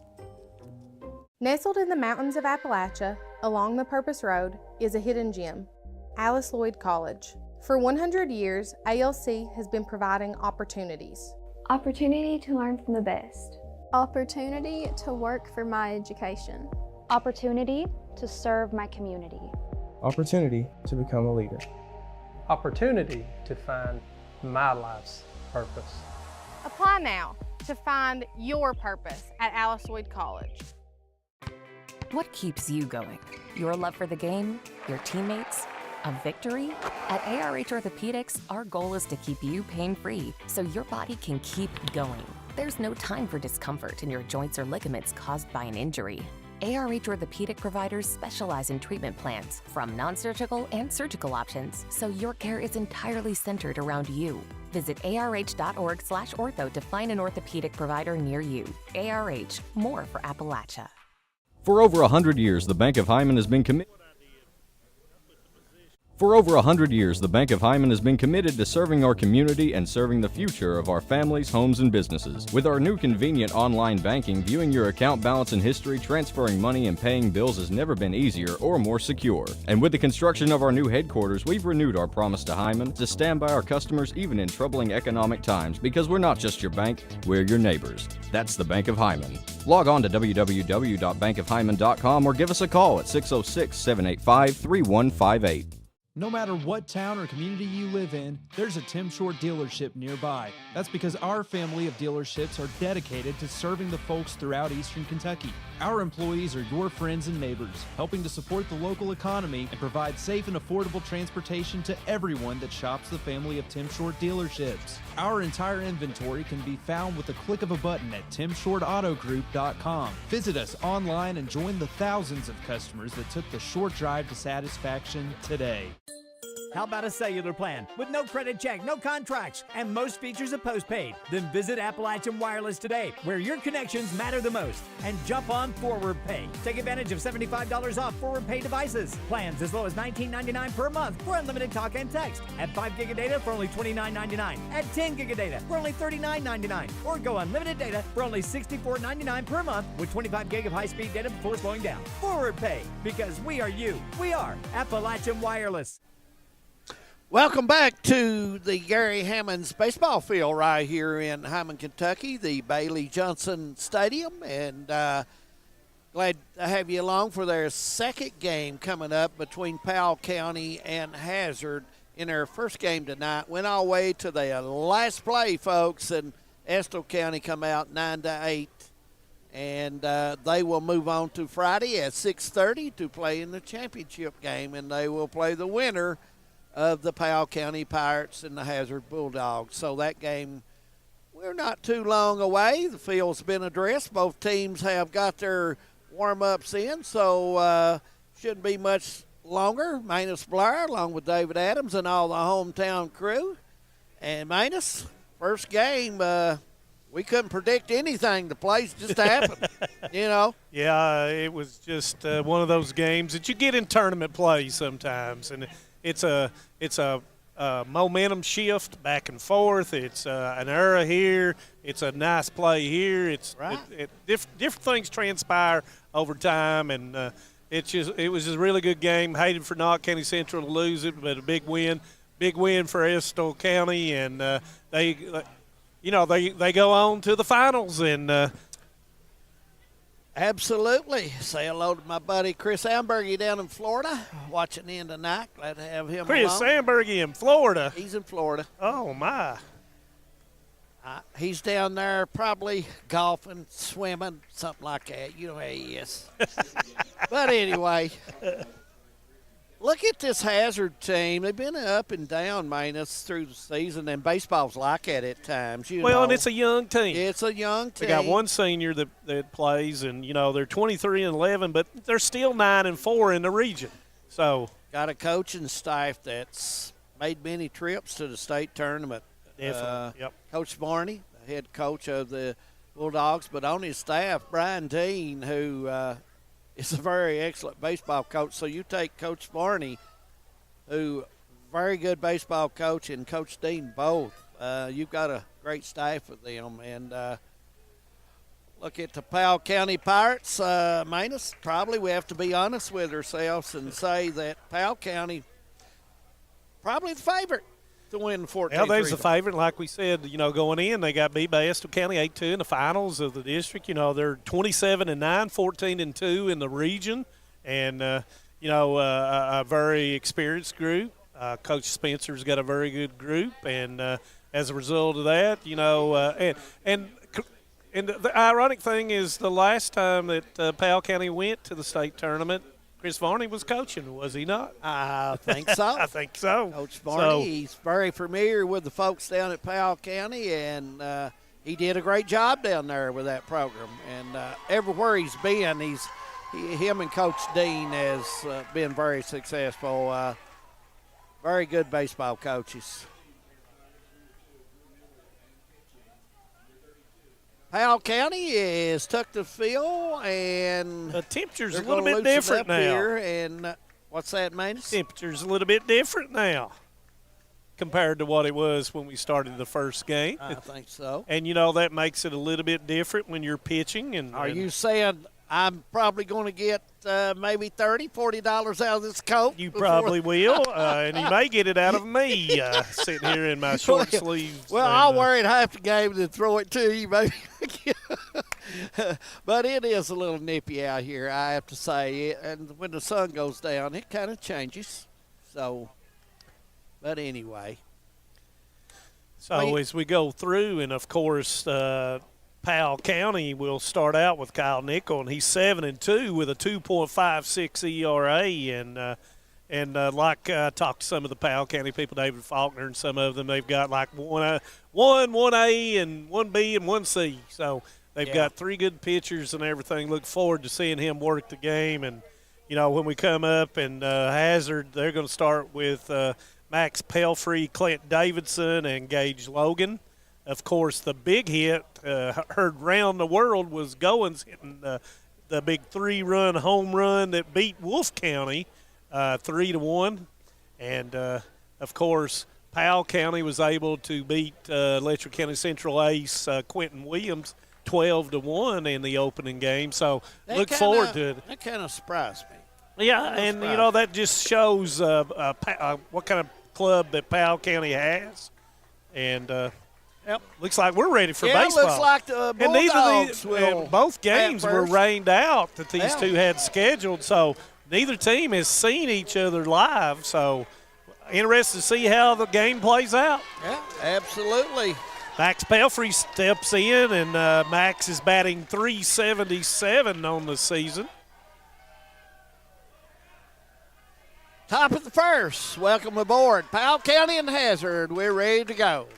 Nestled in the mountains of Appalachia, along the Purpose Road, is a hidden gem, Alice Lloyd College. For 100 years, ALC has been providing opportunities. Opportunity to learn from the best. Opportunity to work for my education. Opportunity to serve my community. Opportunity to become a leader. Opportunity to find my life's purpose. Apply now to find your purpose at Alice Lloyd College. What keeps you going? Your love for the game? Your teammates? A victory? At ARH Orthopedics, our goal is to keep you pain-free so your body can keep going. There's no time for discomfort in your joints or ligaments caused by an injury. ARH Orthopedic providers specialize in treatment plans, from non-surgical and surgical options, so your care is entirely centered around you. Visit arh.org/ortho to find an orthopedic provider near you. ARH, more for Appalachia. For over 100 years, the Bank of Hyman has been committed. For over 100 years, the Bank of Hyman has been committed to serving our community and serving the future of our families, homes, and businesses. With our new convenient online banking, viewing your account balance and history, transferring money, and paying bills has never been easier or more secure. And with the construction of our new headquarters, we've renewed our promise to Hyman to stand by our customers even in troubling economic times, because we're not just your bank, we're your neighbors. That's the Bank of Hyman. Log on to www.bankofhyman.com or give us a call at 606-785-3158. No matter what town or community you live in, there's a Tim Short dealership nearby. That's because our family of dealerships are dedicated to serving the folks throughout Eastern Kentucky. Our employees are your friends and neighbors, helping to support the local economy and provide safe and affordable transportation to everyone that shops the family of Tim Short dealerships. Our entire inventory can be found with the click of a button at timshortautogroup.com. Visit us online and join the thousands of customers that took the short drive to satisfaction today. How about a cellular plan with no credit check, no contracts, and most features are postpaid? Then visit Appalachian Wireless today, where your connections matter the most, and jump on Forward Pay. Take advantage of $75 off Forward Pay devices. Plans as low as $19.99 per month for unlimited talk and text. Add 5 gig of data for only $29.99. Add 10 gig of data for only $39.99. Or go unlimited data for only $64.99 per month with 25 gig of high-speed data before slowing down. Forward Pay, because we are you. We are Appalachian Wireless. Welcome back to the Gary Hammons baseball field right here in Hyman, Kentucky, the Bailey Johnson Stadium. And glad to have you along for their second game coming up between Powell County and Hazard in their first game tonight. Went all the way to the last play, folks, and Estill County come out 9-8. And they will move on to Friday at 6:30 to play in the championship game, and they will play the winner of the Powell County Pirates and the Hazard Bulldogs. So that game, we're not too long away. The field's been addressed. Both teams have got their warm-ups in, so shouldn't be much longer. Manus Blair, along with David Adams and all the hometown crew. And Manus, first game, we couldn't predict anything. The plays just happened, you know. Yeah, it was just one of those games that you get in tournament play sometimes, and it's a momentum shift back and forth. It's an error here. It's a nice play here. It's right. Different things transpire over time, and it was a really good game. Hated for Knott County Central to lose it, but a big win for Estill County, and they go on to the finals and. Absolutely. Say hello to my buddy Chris Ambergy down in Florida, watching in tonight. Glad to have him Chris along. Ambergy in Florida. He's in Florida. Oh, my. He's down there probably golfing, swimming, something like that. You know how he is. But anyway, Look at this Hazard team. They've been up and down, minus through the season, and baseball's like that at times. And it's a young team. It's a young team. They got one senior that plays, and they're 23-11, but they're still 9-4 in the region. So got a coaching staff that's made many trips to the state tournament. Definitely. Yep. Coach Barney, the head coach of the Bulldogs, but on his staff, Brian Dean, who is a very excellent baseball coach. So you take Coach Barney, who very good baseball coach, and Coach Dean both. You've got a great staff with them. And look at the Powell County Pirates. Manus, probably we have to be honest with ourselves and say that Powell County probably the favorite to win 14. Yeah, they's the favorite. Like we said, going in, they got beat by Estill County 8-2 in the finals of the district. They're 27-9, 14-2 in the region, and a very experienced group. Coach Spencer's got a very good group, and as a result of that, and the ironic thing is the last time that Powell County went to the state tournament, Chris Varney was coaching, was he not? I think so. I think so. Coach Varney, he's very familiar with the folks down at Powell County, and he did a great job down there with that program. And everywhere he's been, him and Coach Dean has been very successful. Very good baseball coaches. Powell County is tucked the field, and the temperature's a little bit different now. Here, and what's that, Manus? Temperature's a little bit different now compared to what it was when we started the first game. I think so. And that makes it a little bit different when you're pitching. And are you saying I'm probably going to get maybe $30, $40 out of this coat? You probably will, and you may get it out of me sitting here in my short sleeves. Well, I'll wear it half the game and then throw it to you, maybe. But it is a little nippy out here, I have to say. And when the sun goes down, it kind of changes. So, but anyway. So as we go through, and of course, Powell County will start out with Kyle Nickel, and he's 7-2 with a 2.56 ERA, and like I talked to some of the Powell County people, David Faulkner, and some of them, they've got like one A, and 1B, and 1C. So they've got three good pitchers and everything. Look forward to seeing him work the game. And when we come up and Hazard, they're going to start with Max Pelfrey, Clint Davidson, and Gage Logan. Of course, the big hit heard round the world was Goins hitting the big 3-run home run that beat Wolfe County 3-1. And, of course, Powell County was able to beat Letcher County Central ace Quentin Williams 12-1 in the opening game. So look forward to it. That kind of surprised me. Yeah, and, that just shows what kind of club that Powell County has. And looks like we're ready for baseball. Looks like the Bulldogs will. Both games were rained out that these two had scheduled, so neither team has seen each other live. So interested to see how the game plays out. Yeah, absolutely. Max Pelfrey steps in, and Max is batting .377 on the season. Top of the first. Welcome aboard. Powell County and Hazard. We're ready to go.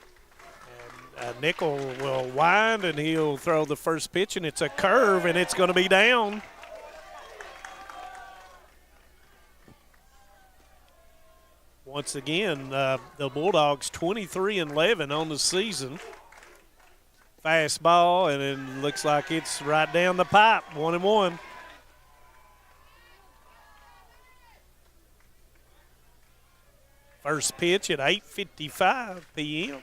Nickel will wind, and he'll throw the first pitch, and it's a curve, and it's going to be down. Once again, the Bulldogs 23-11 on the season. Fastball, and it looks like it's right down the pipe, 1-1. First pitch at 8:55 p.m.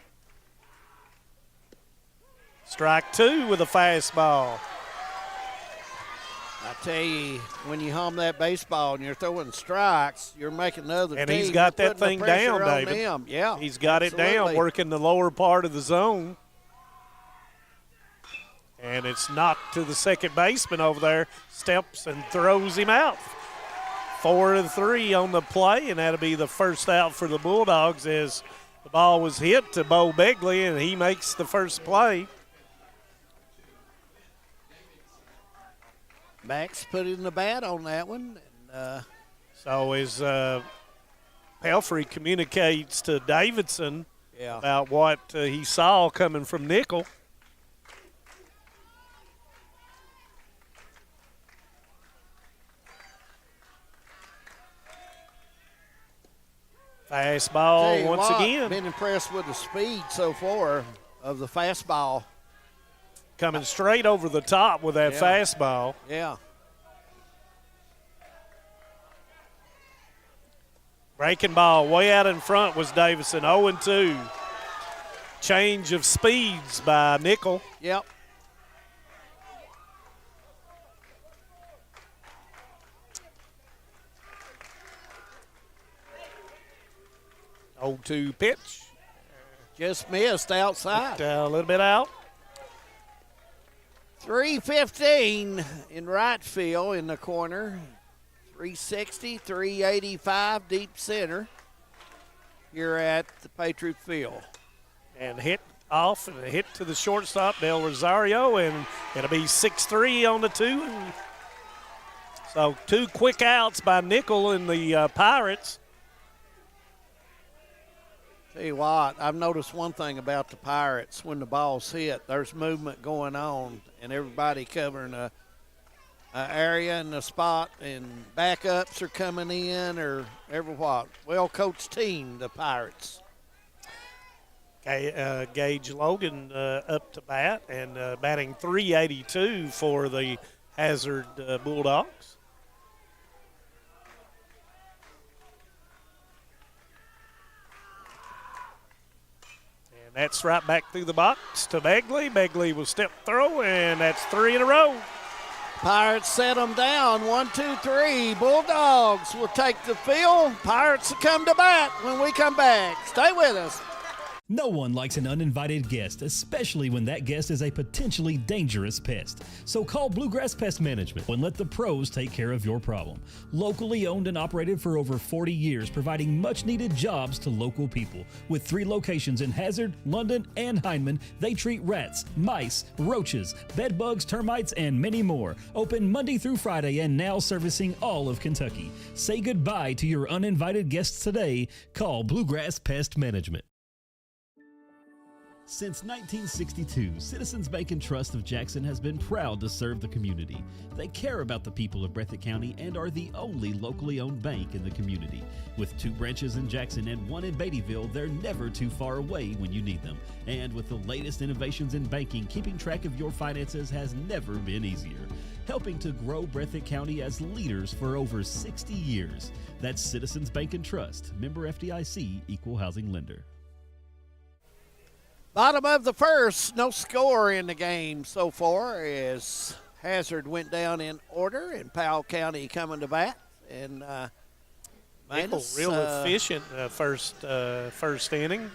Strike two with a fastball. I tell you, when you hum that baseball and you're throwing strikes, you're making the other team. And he's got that thing down, David. Yeah, he's got it down, working the lower part of the zone. And it's knocked to the second baseman over there, steps and throws him out. 4-3 on the play, and that'll be the first out for the Bulldogs as the ball was hit to Bo Begley, and he makes the first play. Max put in the bat on that one. And, So as Pelfrey communicates to Davidson about what he saw coming from Nickel. Fastball once again. Been impressed with the speed so far of the fastball. Coming straight over the top with that fastball. Yeah. Breaking ball way out in front was Davison, 0-2. Change of speeds by Nickel. Yep. Oh-2 pitch. Just missed outside. A little bit out. 315 in right field in the corner. 360, 385 deep center here at the Patriot Field. And hit off and a hit to the shortstop, Del Rosario, and it'll be 6-3 on the 2. So 2 quick outs by Nickel and the Pirates. Tell you what, I've noticed one thing about the Pirates. When the ball's hit, there's movement going on, and everybody covering a area and a spot, and backups are coming in, or every what. Well-coached team, the Pirates. Okay, Gage Logan up to bat, and batting .382 for the Hazard Bulldogs. That's right back through the box to Begley. Begley will step throw, and that's 3 in a row. Pirates set them down. 1, 2, 3. Bulldogs will take the field. Pirates will come to bat when we come back. Stay with us. No one likes an uninvited guest, especially when that guest is a potentially dangerous pest. So call Bluegrass Pest Management and let the pros take care of your problem. Locally owned and operated for over 40 years, providing much-needed jobs to local people. With 3 locations in Hazard, London, and Hindman, they treat rats, mice, roaches, bed bugs, termites, and many more. Open Monday through Friday and now servicing all of Kentucky. Say goodbye to your uninvited guests today. Call Bluegrass Pest Management. Since 1962, Citizens Bank and Trust of Jackson has been proud to serve the community. They care about the people of Breathitt County and are the only locally owned bank in the community. With 2 branches in Jackson and 1 in Beattyville, they're never too far away when you need them. And with the latest innovations in banking, keeping track of your finances has never been easier. Helping to grow Breathitt County as leaders for over 60 years. That's Citizens Bank and Trust, member FDIC, equal housing lender. Bottom of the first, no score in the game so far as Hazard went down in order and Powell County coming to bat. And Nickel real efficient first inning.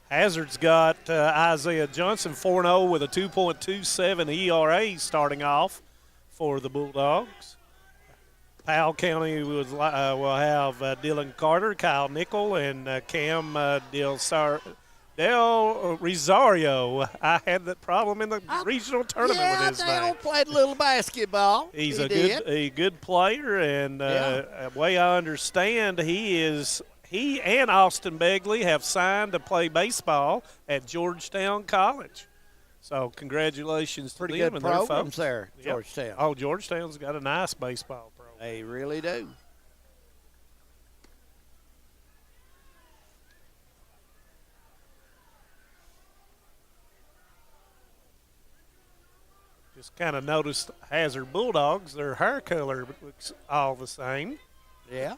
Hazard's got Isaiah Johnson 4-0 with a 2.27 ERA starting off for the Bulldogs. Powell County will have Dylan Carter, Kyle Nickel, and Cam Del Rosario. I had that problem in the regional tournament with his name. Yeah, played a little basketball. He's a good player, and the way I understand, he and Austin Begley have signed to play baseball at Georgetown College. So congratulations to them good and their programs folks there, Georgetown. Oh, Georgetown's got a nice baseball program. They really do. Just kind of noticed Hazard Bulldogs, their hair color looks all the same. Yeah.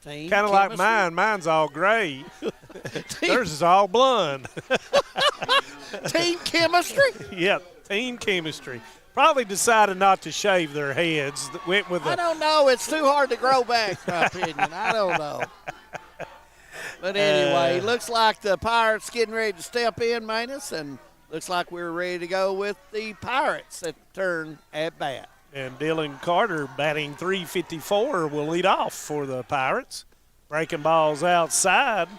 Kind of like mine. Mine's all gray. Theirs is all blonde. Team chemistry? Yep, team chemistry. Probably decided not to shave their heads. Went with I don't know. It's too hard to grow back, in my opinion. I don't know. But anyway, looks like the Pirates getting ready to step in, Manus, and looks like we're ready to go with the Pirates at turn at bat. And Dylan Carter batting .354 will lead off for the Pirates. Breaking balls outside.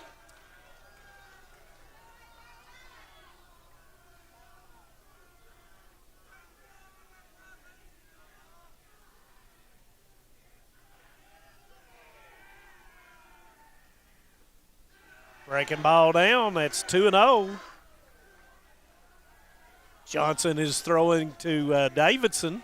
Breaking ball down. That's 2-0. Johnson is throwing to Davidson.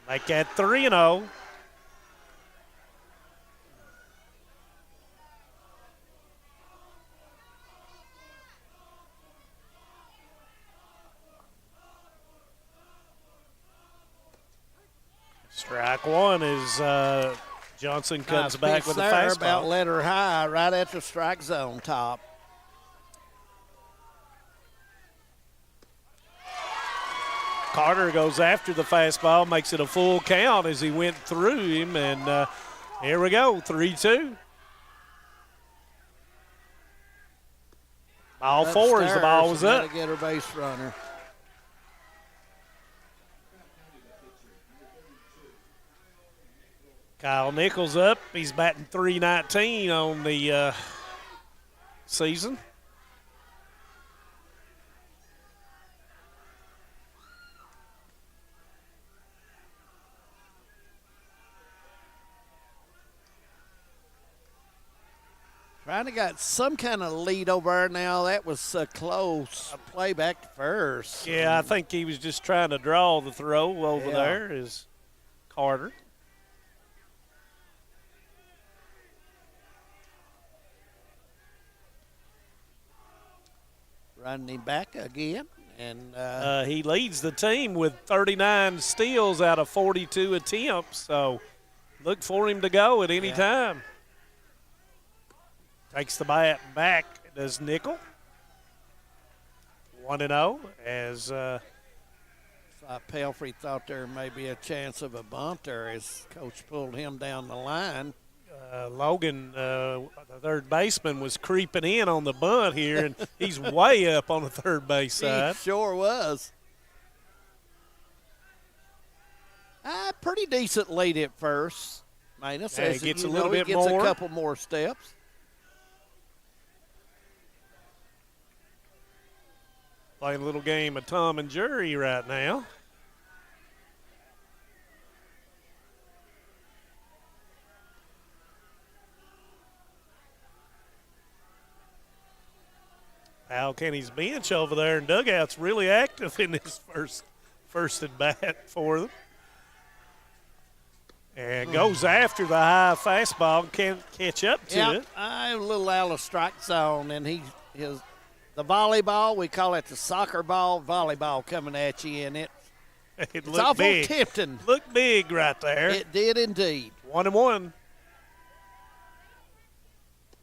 Make that 3-0. Strike one is Johnson comes back with a fastball. About let her high right at the strike zone top. Carter goes after the fastball, makes it a full count as he went through him, and here we go, 3-2. Ball four as the ball was up. Get her base runner. Kyle Nichols up. He's batting .319 on the season. Trying to get some kind of lead over there now. That was close. A play back to first. Yeah, I think he was just trying to draw the throw over there is Carter. Running him back again. And he leads the team with 39 steals out of 42 attempts. So look for him to go at any time. Takes the bat back, does Nickel. 1-0 as Pelfrey thought there may be a chance of a bunt there as Coach pulled him down the line. Logan, the third baseman, was creeping in on the bunt here, and he's way up on the third base side. He sure was. Pretty decent lead at first. Maina says he gets a he little bit gets more. A couple more steps. Playing a little game of Tom and Jerry right now. Al Kenny's bench over there in dugout's really active in this first at bat for them. And goes after the high fastball and can't catch up to it. A little out of strike zone, and the volleyball, we call it the soccer ball volleyball coming at you, and it's awful big. tempting. Looked big right there. It did indeed. 1-1.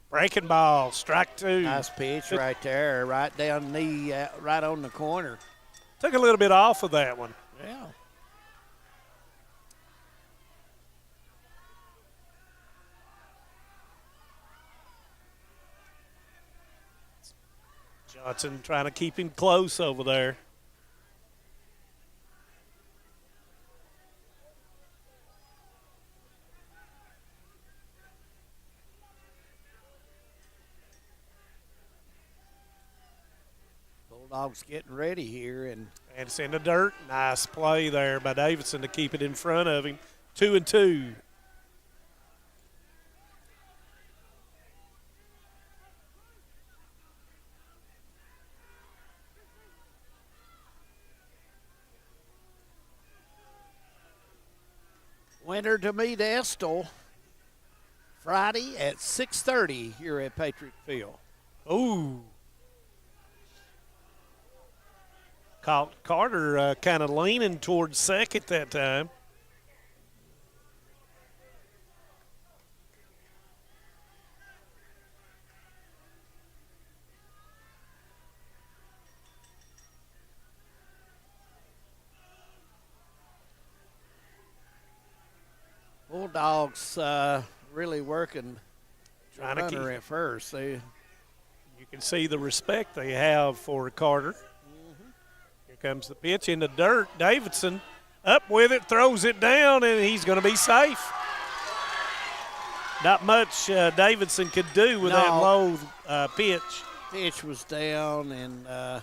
Breaking ball, strike two. Nice pitch right there, right down knee, right on the corner. Took a little bit off of that one. Yeah. Johnson trying to keep him close over there. Bulldogs getting ready here, and it's in the dirt. Nice play there by Davidson to keep it in front of him. 2-2. Winter to meet Estill Friday at 6:30 here at Patriot Field. Ooh. Caught Carter kind of leaning towards second that time. Bulldogs really working Trying to runner keep at first. You can see the respect they have for Carter. Here comes the pitch in the dirt. Davidson up with it, throws it down, and he's going to be safe. Not much Davidson could do with that low pitch. Pitch was down, and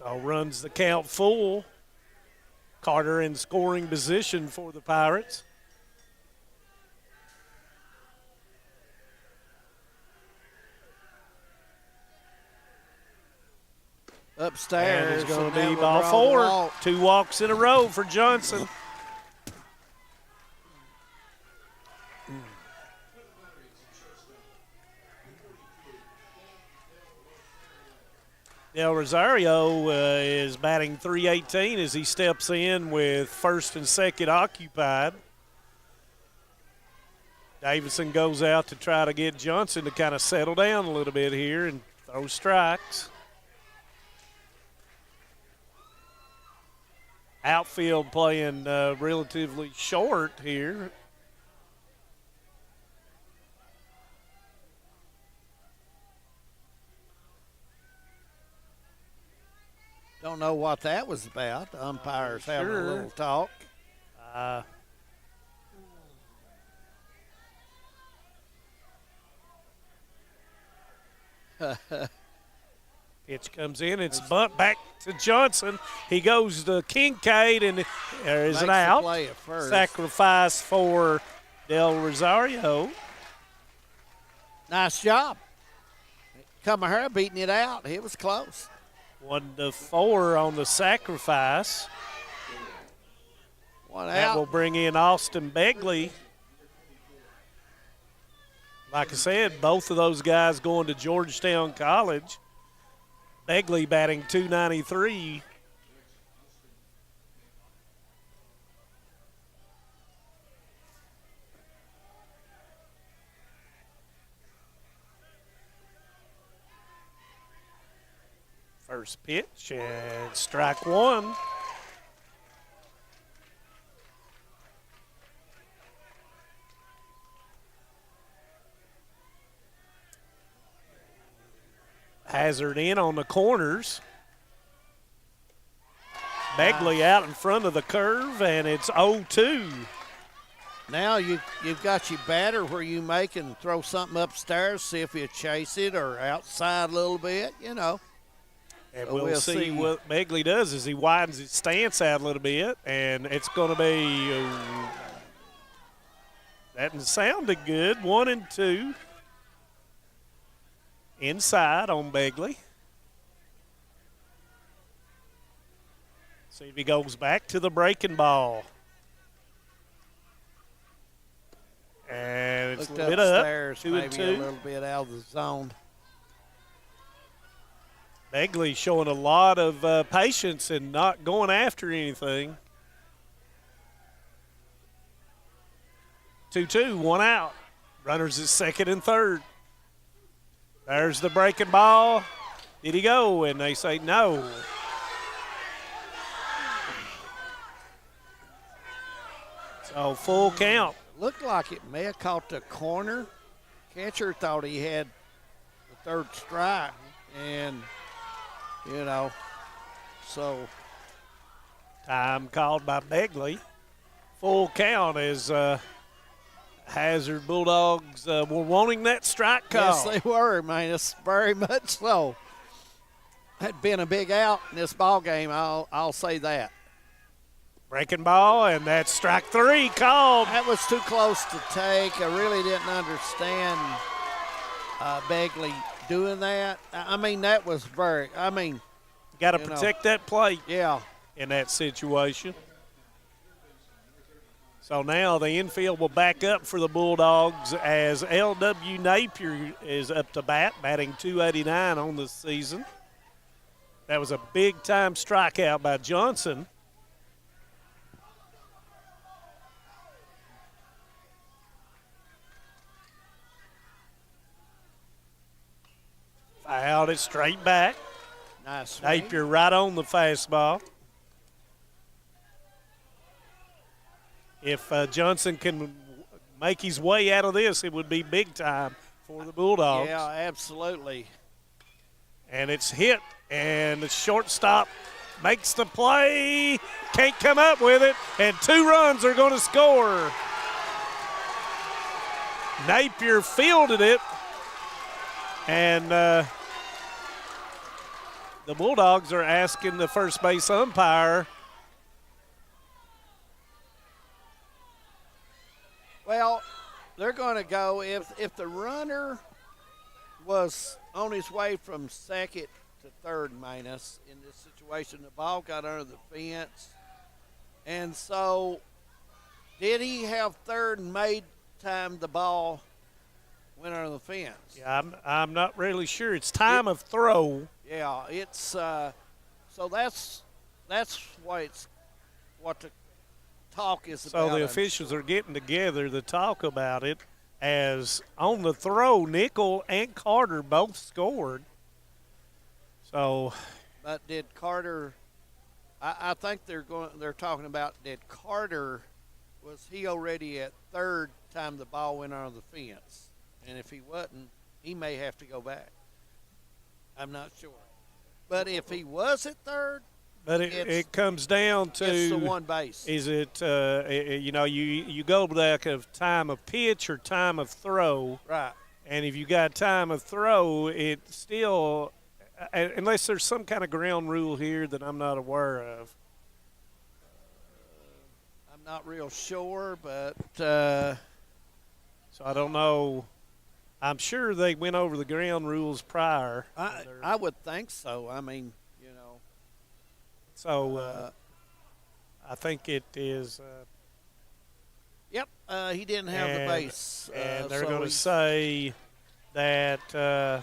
So runs the count full. Carter in scoring position for the Pirates. Upstairs. And it's going to and be that ball will draw the four. walk. 2 walks in a row for Johnson. Del Rosario is batting .318 as he steps in with first and second occupied. Davidson goes out to try to get Johnson to kind of settle down a little bit here and throw strikes. Outfield playing relatively short here. Don't know what that was about. The umpires having a little talk. Pitch comes in. It's bunt back to Johnson. He goes to Kincaid, and there is Makes an the out. play at first. Sacrifice for Del Rosario. Nice job. Kamahara beating it out. It was close. 1-4 on the sacrifice. One That out. will bring in Austin Begley. Like I said, both of those guys going to Georgetown College. Begley batting .293. First pitch and strike one. Hazard in on the corners. Begley out in front of the curve, and it's 0-2. Now you've got your batter where you make and throw something upstairs, see if you chase it or outside a little bit, you know. And So we'll see what Begley does as he widens his stance out a little bit, and it's going to be that sounded good. 1-2 inside on Begley. See if he goes back to the breaking ball. And it's Looked lit upstairs, up. 2-2. maybe a little bit out of the zone. Begley showing a lot of patience and not going after anything. 2-2, 1 out. Runners at second and third. There's the breaking ball. Did he go? And they say no. So full count. Looked like it may have caught the corner. Catcher thought he had the third strike, and you know, so time called by Begley. Full count as Hazard Bulldogs were wanting that strike call. Yes, they were, man. It's very much so. Had been a big out in this ball game. I'll say that. Breaking ball, and that's strike three called. That was too close to take. I really didn't understand Begley doing that. I mean, that was very, got to protect that plate. Yeah. In that situation. So now the infield will back up for the Bulldogs as L.W. Napier is up to bat, batting .289 on the season. That was a big-time strikeout by Johnson. Fouled it straight back. Nice swing. Napier right on the fastball. If Johnson can make his way out of this, it would be big time for the Bulldogs. Yeah, absolutely. And it's hit, and the shortstop makes the play. Can't come up with it, and 2 runs are going to score. Napier fielded it, and the the Bulldogs are asking the first base umpire. Well, they're going to go if the runner was on his way from second to third, minus in this situation, the ball got under the fence, and so did he have third and made time the ball went under the fence? Yeah, I'm not really sure. It's time of throw. Yeah, it's so that's what the talk is about. So the officials are getting together to talk about it, as on the throw, Nickel and Carter both scored. So, but did Carter? I think they're talking about, did Carter, was he already at third time the ball went under the fence? And if he wasn't, he may have to go back. I'm not sure. But if he was at third, but it comes down to, it's the one base. Is it you go back of time of pitch or time of throw, right? And if you got time of throw, it still, unless there's some kind of ground rule here that I'm not aware of. I'm not real sure, but so I don't know. I'm sure they went over the ground rules prior. I would think so. I mean, you know. So I think it is. Yep, he didn't have the base. And they're going to say that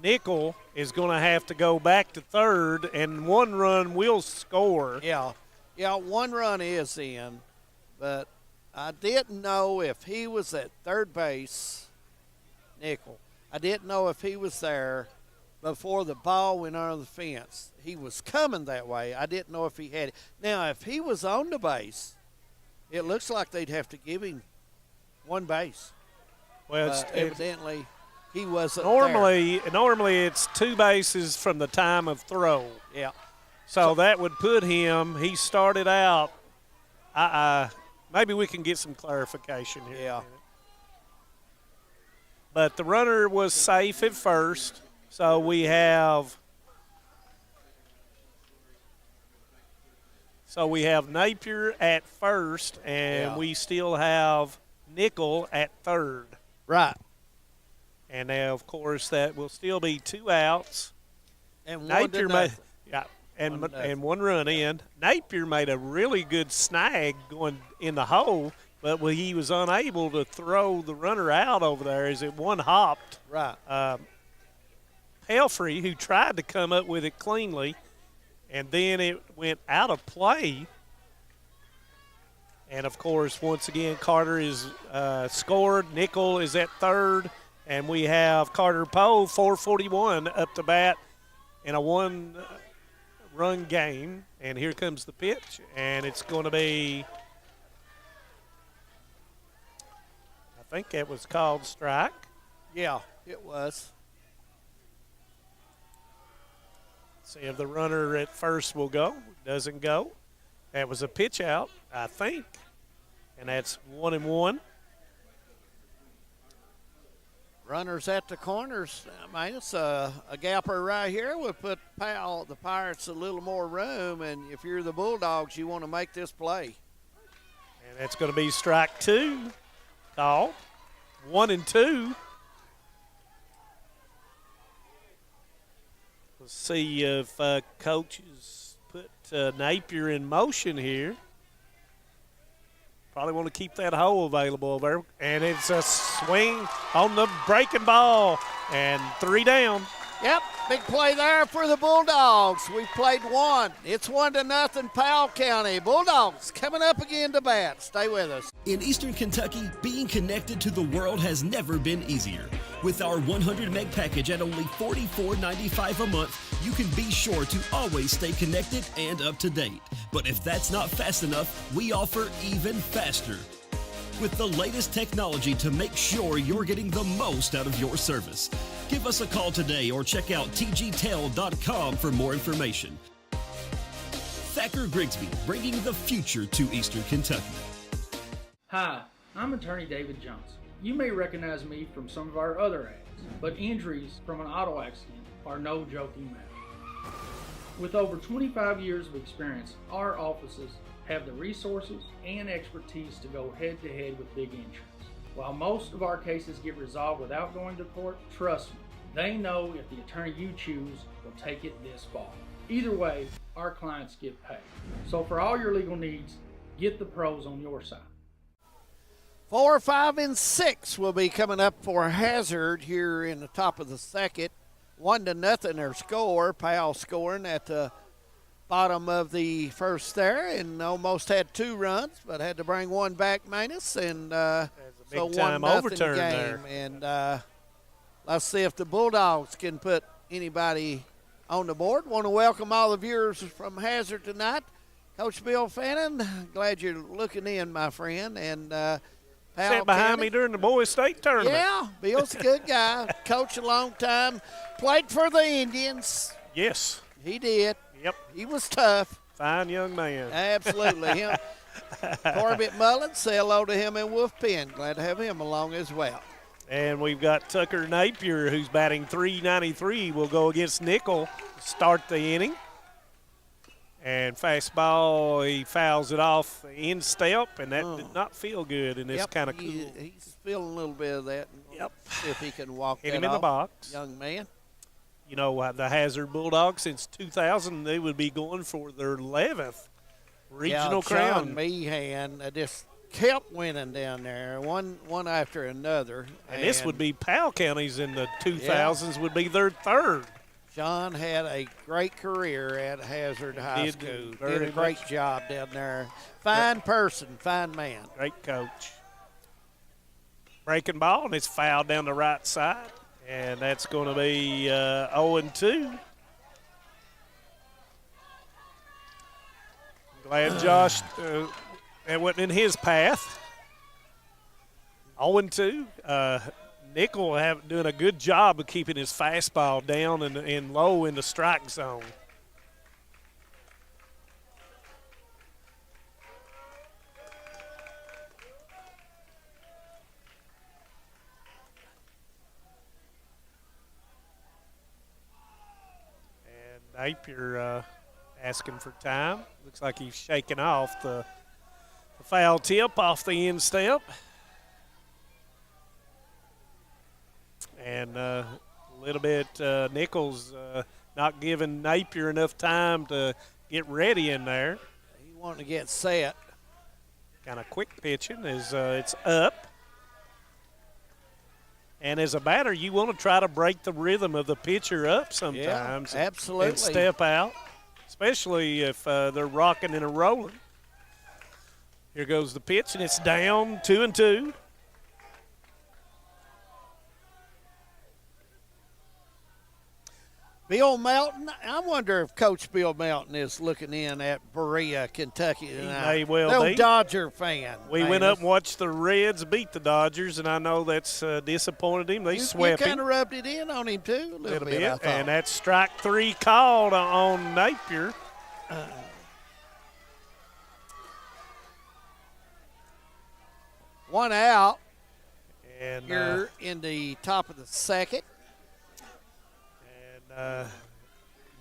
Nickel is going to have to go back to third, and one run will score. Yeah, one run is in, but I didn't know if he was at third base, Nickel. I didn't know if he was there before the ball went under the fence. He was coming that way. I didn't know if he had it. Now, if he was on the base, it looks like they'd have to give him one base. Well, evidently he wasn't normally there. It's two bases from the time of throw. Yeah. So that would put him, he started out, maybe we can get some clarification here. Yeah. But the runner was safe at first, so we have Napier at first, and we still have Nickel at third. Right. And now, of course, that will still be 2 outs. And Napier one and one run in. Napier made a really good snag going in the hole, but he was unable to throw the runner out over there as it one hopped. Right. Pelfrey, who tried to come up with it cleanly, and then it went out of play. And, of course, once again, Carter is scored. Nickel is at third, and we have Carter Poe, 441, up to bat in a one-run game. And here comes the pitch, and it's going to be, I think it was called strike. Yeah, it was. See if the runner at first will go. Doesn't go. That was a pitch out, I think. And that's 1-1. Runners at the corners. I mean, it's a gapper right here would put the Pirates a little more room. And if you're the Bulldogs, you want to make this play. And that's going to be strike 2. Call. 1-2. Let's see if coaches put Napier in motion here. Probably want to keep that hole available there. And it's a swing on the breaking ball. And 3 down. Yep, big play there for the Bulldogs. We've played one. It's 1-0 Powell County. Bulldogs coming up again to bat. Stay with us. In Eastern Kentucky, being connected to the world has never been easier. With our 100 meg package at only $44.95 a month, you can be sure to always stay connected and up to date. But if that's not fast enough, we offer even faster. With the layest technology to make sure you're getting the most out of your service. Give us a call today or check out tgtel.com for more information. Thacker Grigsby, bringing the future to Eastern Kentucky. Hi, I'm attorney David Johnson. You may recognize me from some of our other ads, but injuries from an auto accident are no joking matter. With over 25 years of experience, our offices have the resources and expertise to go head-to-head with big insurance. While most of our cases get resolved without going to court, trust me, they know if the attorney you choose will take it this far. Either way, our clients get paid. So for all your legal needs, get the pros on your side. 4, 5, and 6 will be coming up for Hazard here in the top of the second. 1-0 their score. Powell scoring at the bottom of the first there, and almost had 2 runs, but had to bring one back minus, and so 1-0 overturn game. there. And let's see if the Bulldogs can put anybody on the board. Want to welcome all the viewers from Hazard tonight. Coach Bill Fannin, glad you're looking in, my friend, and sat behind me during the boys' state tournament. Yeah, Bill's a good guy. Coach a long time. Played for the Indians. Yes. He did. Yep. He was tough. Fine young man. Absolutely. Him. Corbett Mullins, say hello to him in Wolf Pen. Glad to have him along as well. And we've got Tucker Napier, who's batting .393, will go against Nickel to start the inning. And fastball, he fouls it off the end step, and that did not feel good, and it's kind of cool. He's feeling a little bit of that. Yep. See if he can walk Hit that him in the off. box. Young man. You know, the Hazard Bulldogs, since 2000, they would be going for their 11th regional crown. John Meehan just kept winning down there, one after another. And this would be Powell counties in the 2000s would be their 3rd. John had a great career at Hazard High School. Did a great job down there. Fine person, fine man. Great coach. Breaking ball, and it's fouled down the right side. And that's going to be 0-2. Glad Josh, that wasn't in his path. 0-2. Nickel doing a good job of keeping his fastball down and low in the strike zone. And Napier asking for time. Looks like he's shaking off the foul tip off the end step. And a little bit Nichols not giving Napier enough time to get ready in there. He wanted to get set. Kind of quick pitching as it's up. And as a batter, you want to try to break the rhythm of the pitcher up sometimes. Yeah, absolutely. And step out, especially if they're rocking and rolling. Here goes the pitch, and it's down 2-2. Bill Melton, I wonder if Coach Bill Melton is looking in at Berea, Kentucky tonight. He may well be. Dodger fan. We went up and watched the Reds beat the Dodgers, and I know that's disappointed him. They swept him. You kind of rubbed it in on him, too, a little bit, I thought. And that's strike 3 called on Napier. One out and here in the top of the second.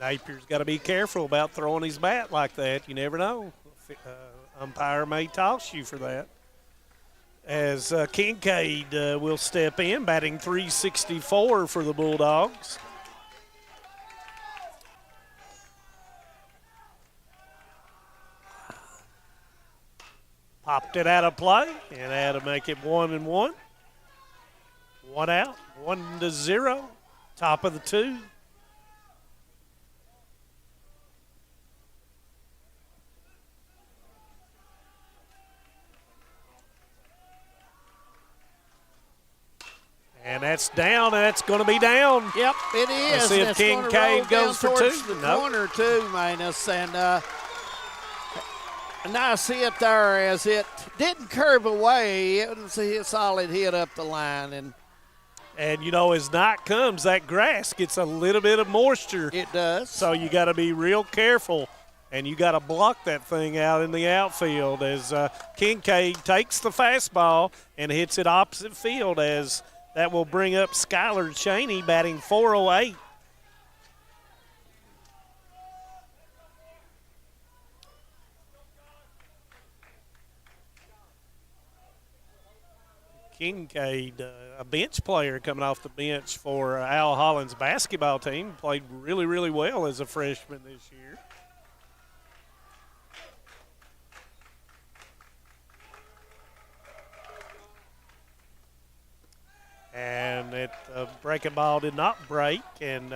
Napier's got to be careful about throwing his bat like that. You never know. Umpire may toss you for that. As Kincaid will step in, batting .364 for the Bulldogs. Popped it out of play and had to make it 1-1. One out, 1-0. Top of the 2. And that's down, and that's going to be down. Yep, it is. Let's see if Kincaid goes for 2. The corner, too, Manus. And nice hit there as it didn't curve away. It was a solid hit up the line. And, you know, as night comes, that grass gets a little bit of moisture. It does. So you got to be real careful, and you got to block that thing out in the outfield as Kincaid takes the fastball and hits it opposite field, as that will bring up Skylar Cheney batting .408. Kincaid, a bench player coming off the bench for Al Holland's basketball team, played really, really well as a freshman this year. And the breaking ball did not break, and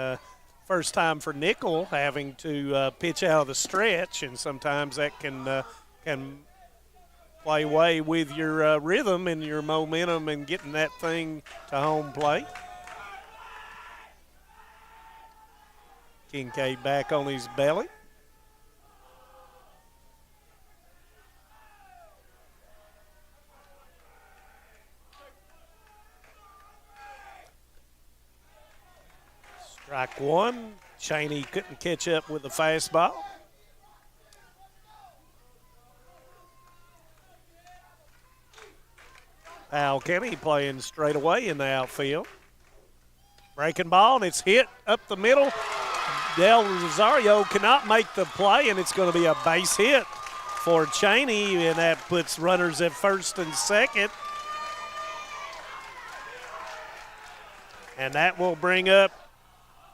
first time for Nickel having to pitch out of the stretch, and sometimes that can play away with your rhythm and your momentum and getting that thing to home plate. Kincaid back on his belly. Strike one. Cheney couldn't catch up with the fastball. Al Kenny playing straight away in the outfield. Breaking ball, and it's hit up the middle. Del Rosario cannot make the play, and it's going to be a base hit for Cheney, and that puts runners at first and second. And that will bring up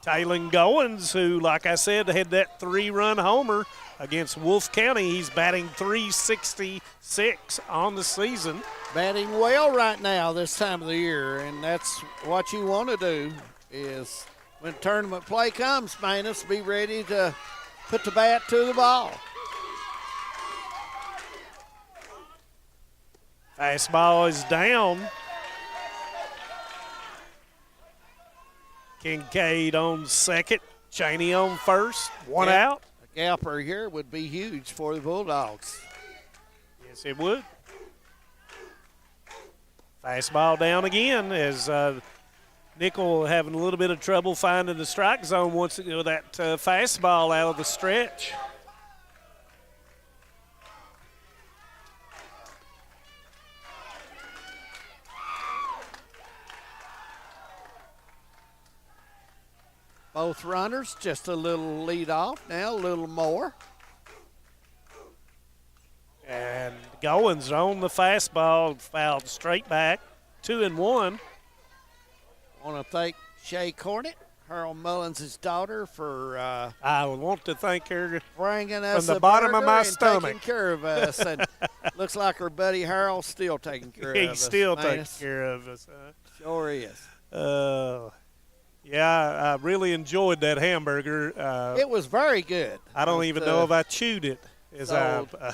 Taylon Goins, who, like I said, had that 3-run homer against Wolfe County. He's batting .366 on the season. Batting well right now this time of the year, and that's what you want to do is when tournament play comes, Manus, be ready to put the bat to the ball. Fastball is down. Kincaid on second, Cheney on first, one out. A gapper here would be huge for the Bulldogs. Yes, it would. Fastball down again as Nickel having a little bit of trouble finding the strike zone once that fastball out of the stretch. Both runners just a little lead off now, a little more. And Goins on the fastball, fouled straight back, 2-1. I want to thank Shay Cornett, Harold Mullins' daughter, for I want to thank her bringing us from the bottom of my and stomach, taking care of us. And looks like her buddy Harold's still taking care of us. He's still taking care of us. Sure is. Yeah, I really enjoyed that hamburger. It was very good. I don't even know if I chewed it.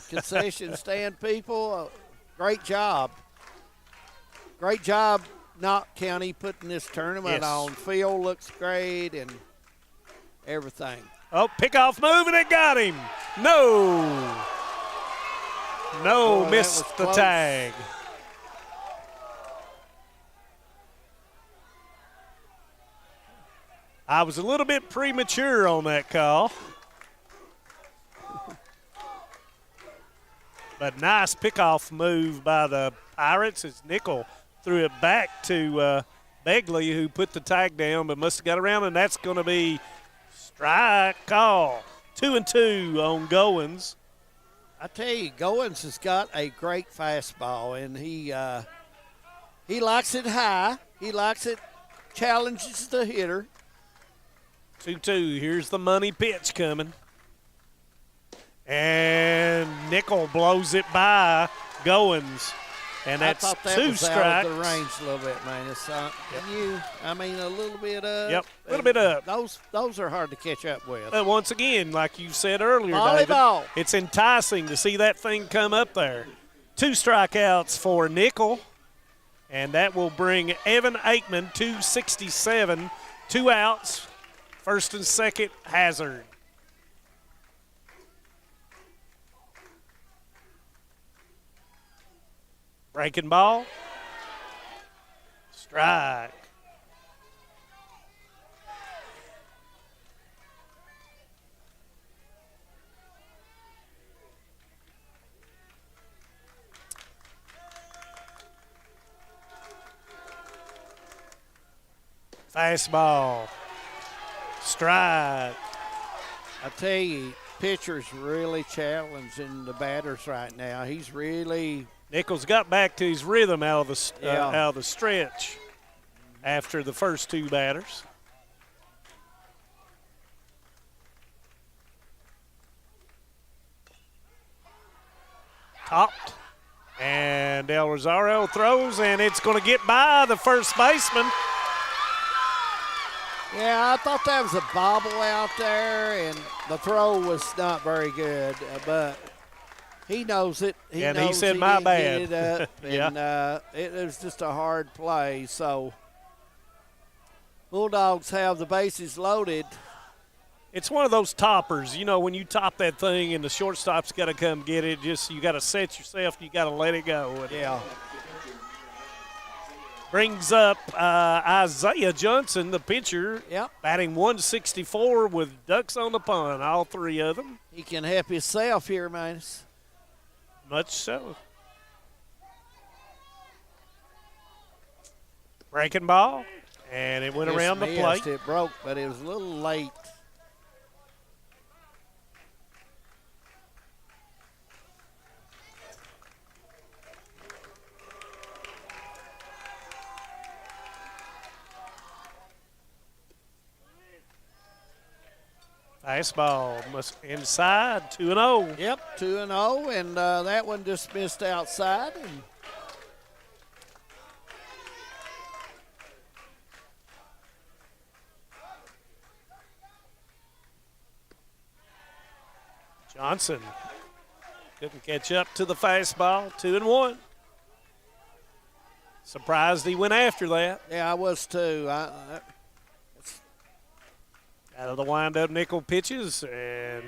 Concession stand people, great job. Great job, Knott County, putting this tournament on. Field looks great and everything. Oh, pickoff move, and it got him. No, missed the tag. I was a little bit premature on that call. But nice pickoff move by the Pirates as Nickel threw it back to Begley, who put the tag down but must have got around, and that's going to be strike call. 2-2 on Goins. I tell you, Goins has got a great fastball, and he likes it high. He likes it, challenges the hitter. 2-2. Here's the money pitch coming. And Nickel blows it by Goins. And that's I thought that two was strikes. Out of the range a little bit, man. It's, a little bit up. Yep, a little bit up. Those are hard to catch up with. But once again, like you said earlier, volleyball. David, it's enticing to see that thing come up there. 2 strikeouts for Nickel. And that will bring Evan Aikman, 267, 2 outs. First and second, Hazard. Breaking ball. Strike. Fastball. Strike. I tell you, pitcher's really challenging the batters right now. He's really Nichols got back to his rhythm out of the stretch after the first two batters. Topped. And Del Rosario throws, and it's going to get by the first baseman. Yeah, I thought that was a bobble out there, and the throw was not very good, but he knows it. He said, "My bad." Get it up, Yeah. And it was just a hard play. So Bulldogs have the bases loaded. It's one of those toppers. You know, when you top that thing and the shortstop's got to come get it, just you got to set yourself, you got to let it go. And yeah. Brings up Isaiah Johnson, the pitcher, batting 164 with ducks on the pond, all three of them. He can help himself here, Manus. Much so. Breaking ball, and it went around the plate. It broke, but it was a little late. Fastball inside, 2-0. Yep, 2-0, and that one just missed outside. And Johnson couldn't catch up to the fastball, 2-1. Surprised he went after that. Yeah, I was too. Out of the wind-up nickel pitches, and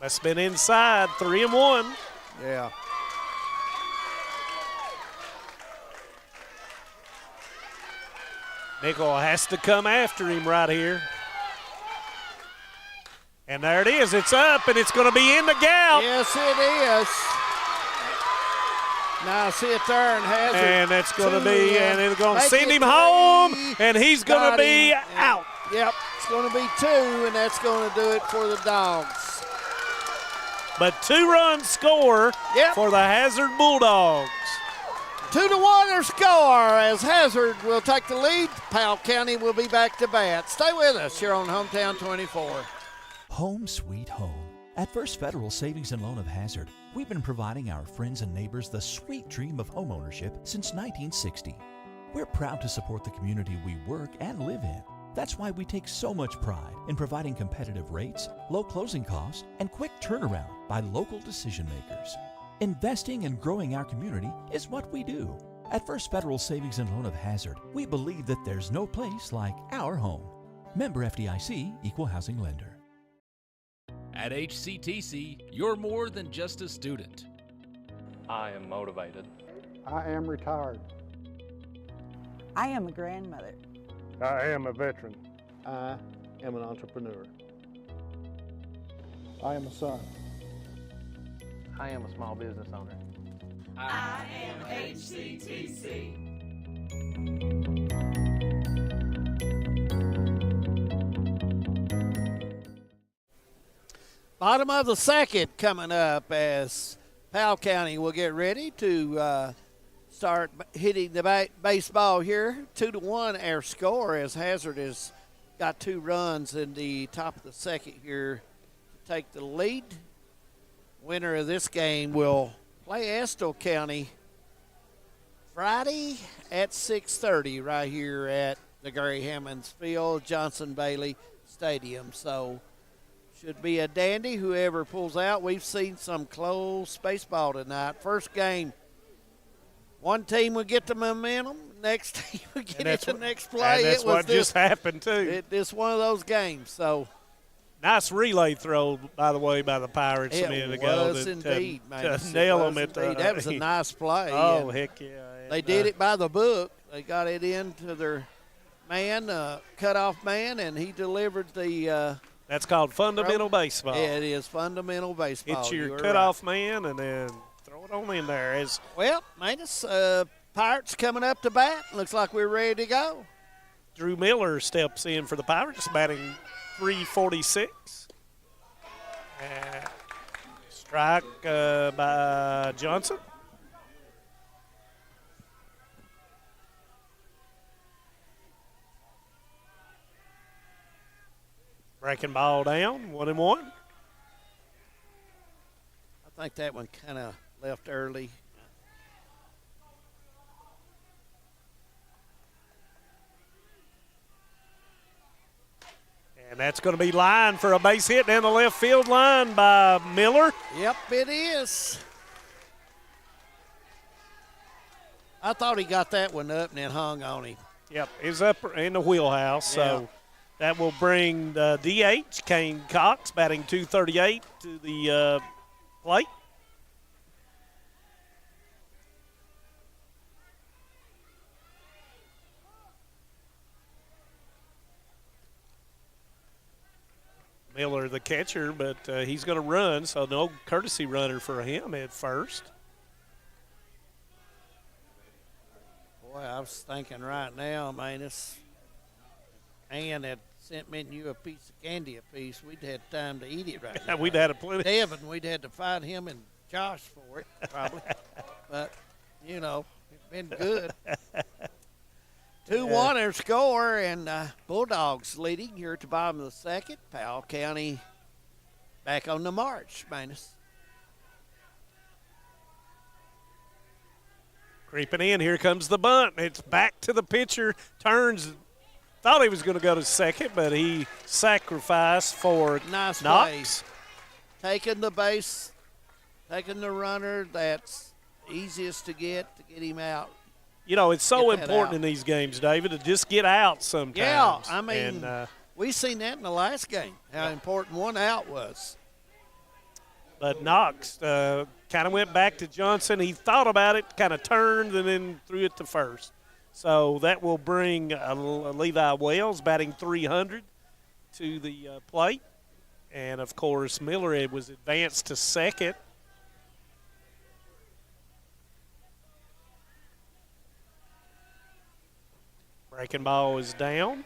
must have been inside, 3-1. Yeah. Nickel has to come after him right here. And there it is. It's up, and it's going to be in the gap. Yes, it is. Now see it there and Hazard. And it's going to be, and it's going to send him home, and he's going to be out. Yep, it's going to be 2, and that's going to do it for the Dogs. But 2-run score for the Hazard Bulldogs. 2-1 their score as Hazard will take the lead. Powell County will be back to bat. Stay with us here on Hometown 24. Home sweet home. At First Federal Savings and Loan of Hazard, we've been providing our friends and neighbors the sweet dream of homeownership since 1960. We're proud to support the community we work and live in. That's why we take so much pride in providing competitive rates, low closing costs, and quick turnaround by local decision makers. Investing and growing our community is what we do. At First Federal Savings and Loan of Hazard, we believe that there's no place like our home. Member FDIC, Equal Housing Lender. At HCTC, you're more than just a student. I am motivated. I am retired. I am a grandmother. I am a veteran. I am an entrepreneur. I am a son. I am a small business owner. I am HCTC. Bottom of the second coming up as Powell County will get ready to start hitting the baseball here. 2-1 our score as Hazard has got 2 runs in the top of the second here to take the lead. Winner of this game will play Estill County Friday at 6:30 right here at the Gary Hammonds Field, Johnson Bailey Stadium. So should be a dandy, whoever pulls out. We've seen some close baseball tonight. First game, one team would get the momentum, next team would get it the next play. And that's what just happened, too. It's one of those games. So nice relay throw, by the way, by the Pirates a minute ago. It was indeed, man. To nail them at the. That was a nice play. Oh, heck yeah. They did it by the book. They got it into their man, cutoff man, and he delivered the that's called fundamental baseball. Yeah, it is fundamental baseball. It's your cutoff man and then throw it on in there. Well, Manus, Pirates coming up to bat. Looks like we're ready to go. Drew Miller steps in for the Pirates, batting .346. Strike by Johnson. Breaking ball down, 1-1. I think that one kind of left early. And that's going to be lined for a base hit down the left field line by Miller. Yep, it is. I thought he got that one up and then hung on him. Yep, it's up in the wheelhouse. So that will bring the DH, Kane Cox, batting .238 to the plate. Miller, the catcher, but he's going to run, so no courtesy runner for him at first. Boy, I was thinking right now, man, this Ann had sent me and you a piece of candy apiece. We'd had time to eat it right now. We'd had a plenty. Devin, we'd had to fight him and Josh for it, probably. But, you know, it's been good. 2-1 their score, and Bulldogs leading here at the bottom of the second. Powell County back on the march, Manus. Creeping in, here comes the bunt. It's back to the pitcher, turns, thought he was going to go to second, but he sacrificed for Nice Knox. play. Taking the base, taking the runner that's easiest to get him out. You know, it's so Get that important out. in these games, David, to just get out sometimes. Yeah, I mean, And, we seen that in the last game, how important one out was. but Knox kind of went back to Johnson. He thought about it, kind of turned, and then threw it to first. So that will bring Levi Wells batting .300 to the plate. And, of course, Miller was advanced to second. Breaking ball is down.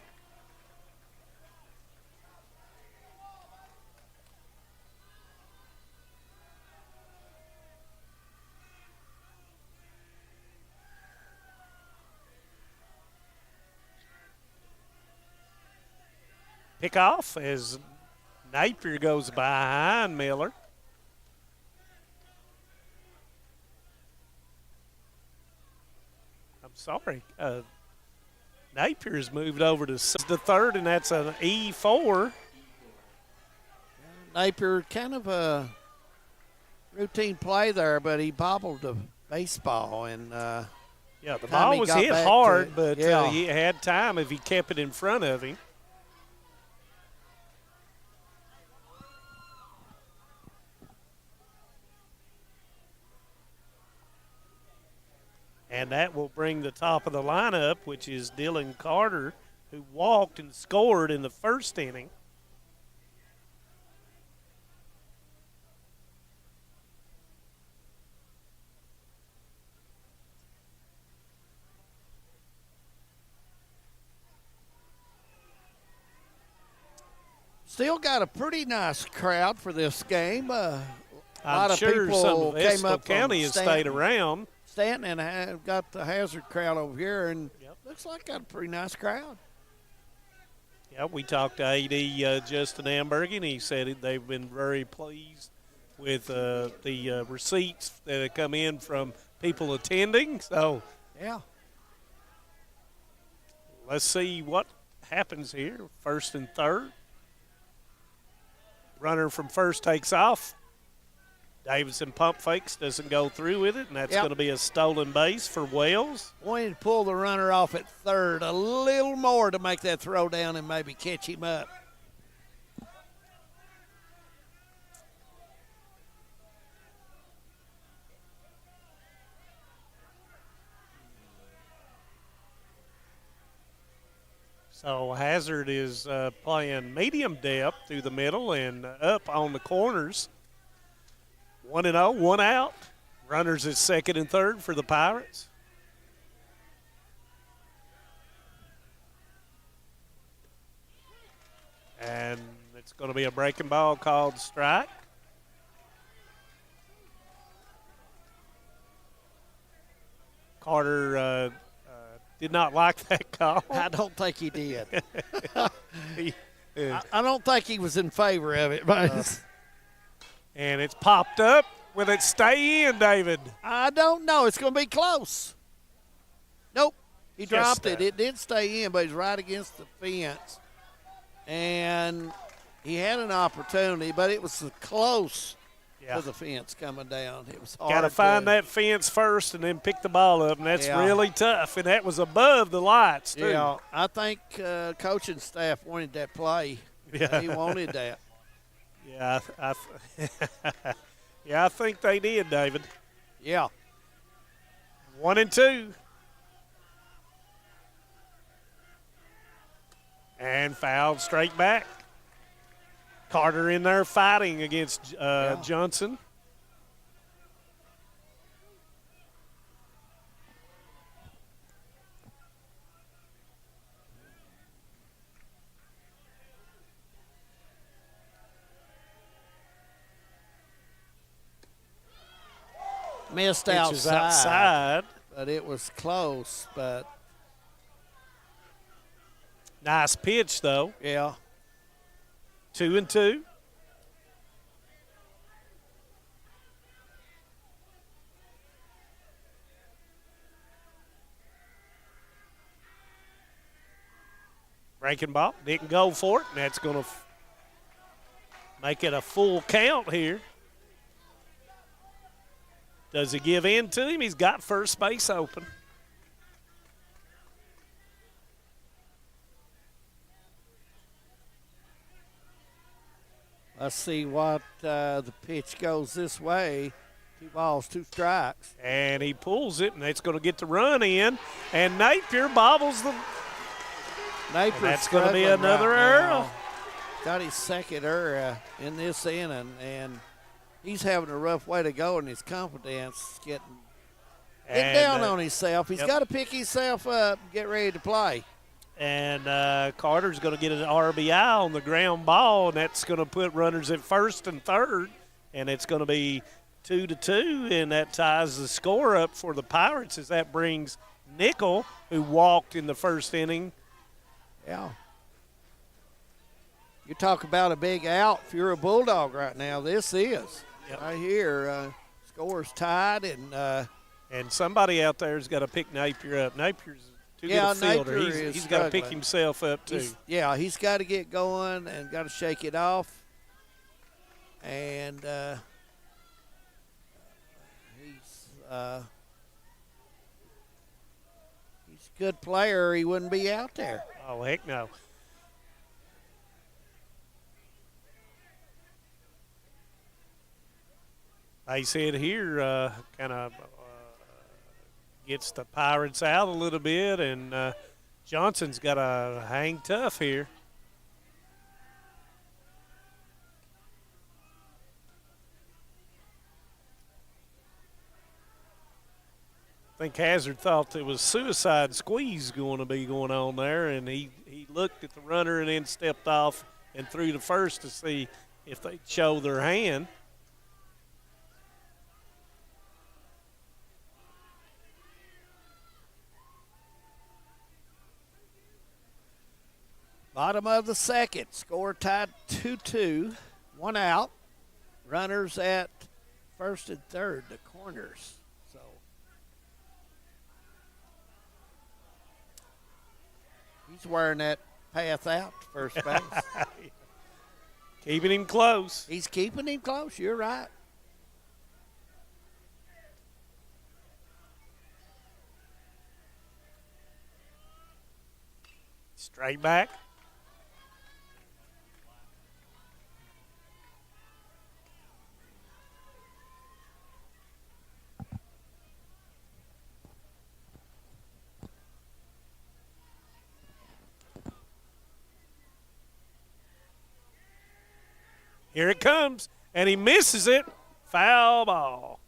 Pickoff as Napier goes behind Miller. I'm sorry. Napier's moved over to the third, and that's an E4. Napier, kind of a routine play there, but he bobbled the baseball. And yeah, the ball was hit hard, but he had time if he kept it in front of him. And that will bring the top of the lineup, which is Dylan Carter, who walked and scored in the first inning. Still got a pretty nice crowd for this game. A lot I'm of sure people some of came Estill up from County has Stanton. stayed around. Stanton and have got the Hazard crowd over here, and looks like got a pretty nice crowd. Yeah, we talked to AD Justin Amberg, and he said they've been very pleased with the receipts that have come in from people attending. So, yeah, let's see what happens here. First and third. Runner from first takes off. Davidson pump fakes, doesn't go through with it, and that's going to be a stolen base for Wells. Wanted to pull the runner off at third a little more to make that throw down and maybe catch him up. So Hazard is playing medium depth through the middle and up on the corners. 1-0, one out. Runners at second and third for the Pirates. And it's going to be a breaking ball called strike. Carter did not like that call. I don't think he did. I don't think he was in favor of it, but and it's popped up. Will it stay in, David? I don't know. It's going to be close. Nope. He dropped it. It did stay in, but he's right against the fence. And he had an opportunity, but it was close to the fence coming down. It was hard. Got to find that fence first and then pick the ball up, and that's really tough. And that was above the lights, too. Yeah, I think coaching staff wanted that play. Yeah. He wanted that. Yeah, I think they did, David. Yeah. 1-2. And fouled straight back. Carter in there fighting against Johnson. Missed Pitches outside, but it was close. But nice pitch, though. Yeah. 2-2. Breaking ball. Didn't go for it, and that's going to make it a full count here. Does he give in to him? He's got first base open. Let's see what the pitch goes this way. 2 balls, 2 strikes. And he pulls it, and it's going to get the run in. And Napier bobbles the. Napier's that's going to be another error. Got his second error in this inning, and he's having a rough way to go in his confidence, getting down on himself. He's got to pick himself up and get ready to play. And Carter's going to get an RBI on the ground ball, and that's going to put runners at first and third, and it's going to be 2-2, and that ties the score up for the Pirates as that brings Nickel, who walked in the first inning. Yeah. You talk about a big out if you're a Bulldog right now. This is right here. Score's tied, and somebody out there's got to pick Napier up. Napier's too good a fielder. He's got to pick himself up too. He's got to get going and got to shake it off. And he's a good player. He wouldn't be out there. Oh, heck no. Base hit here kind of gets the Pirates out a little bit, and Johnson's got to hang tough here. I think Hazard thought there was suicide squeeze going to be going on there, and he looked at the runner and then stepped off and threw to first to see if they'd show their hand. Bottom of the second, score tied 2-2, 1 out. Runners at first and third, the corners. So he's wearing that path out to first base. Keeping him close. He's keeping him close, you're right. Straight back. Here it comes, and he misses it. Foul ball.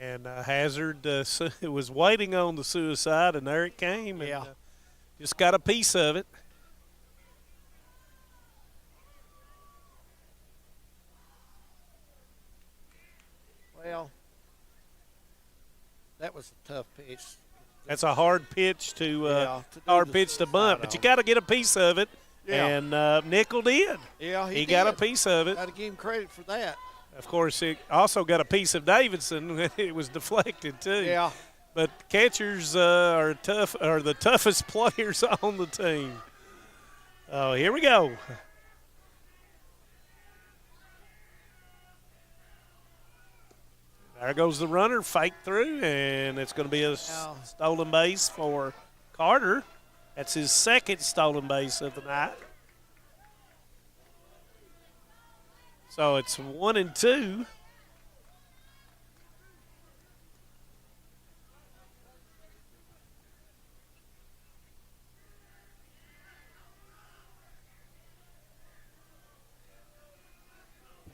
And Hazard was waiting on the suicide, and there it came. And, just got a piece of it. that was a tough pitch. That's a hard pitch to bunt, but you got to get a piece of it. Yeah. And Nickel did. Yeah, he got a did. piece of it. Got to give him credit for that. Of course, he also got a piece of Davidson. It was deflected too. Yeah. But catchers are the toughest players on the team. Oh, here we go. There goes the runner, fake through, and it's going to be a stolen base for Carter. That's his second stolen base of the night. So it's 1-2.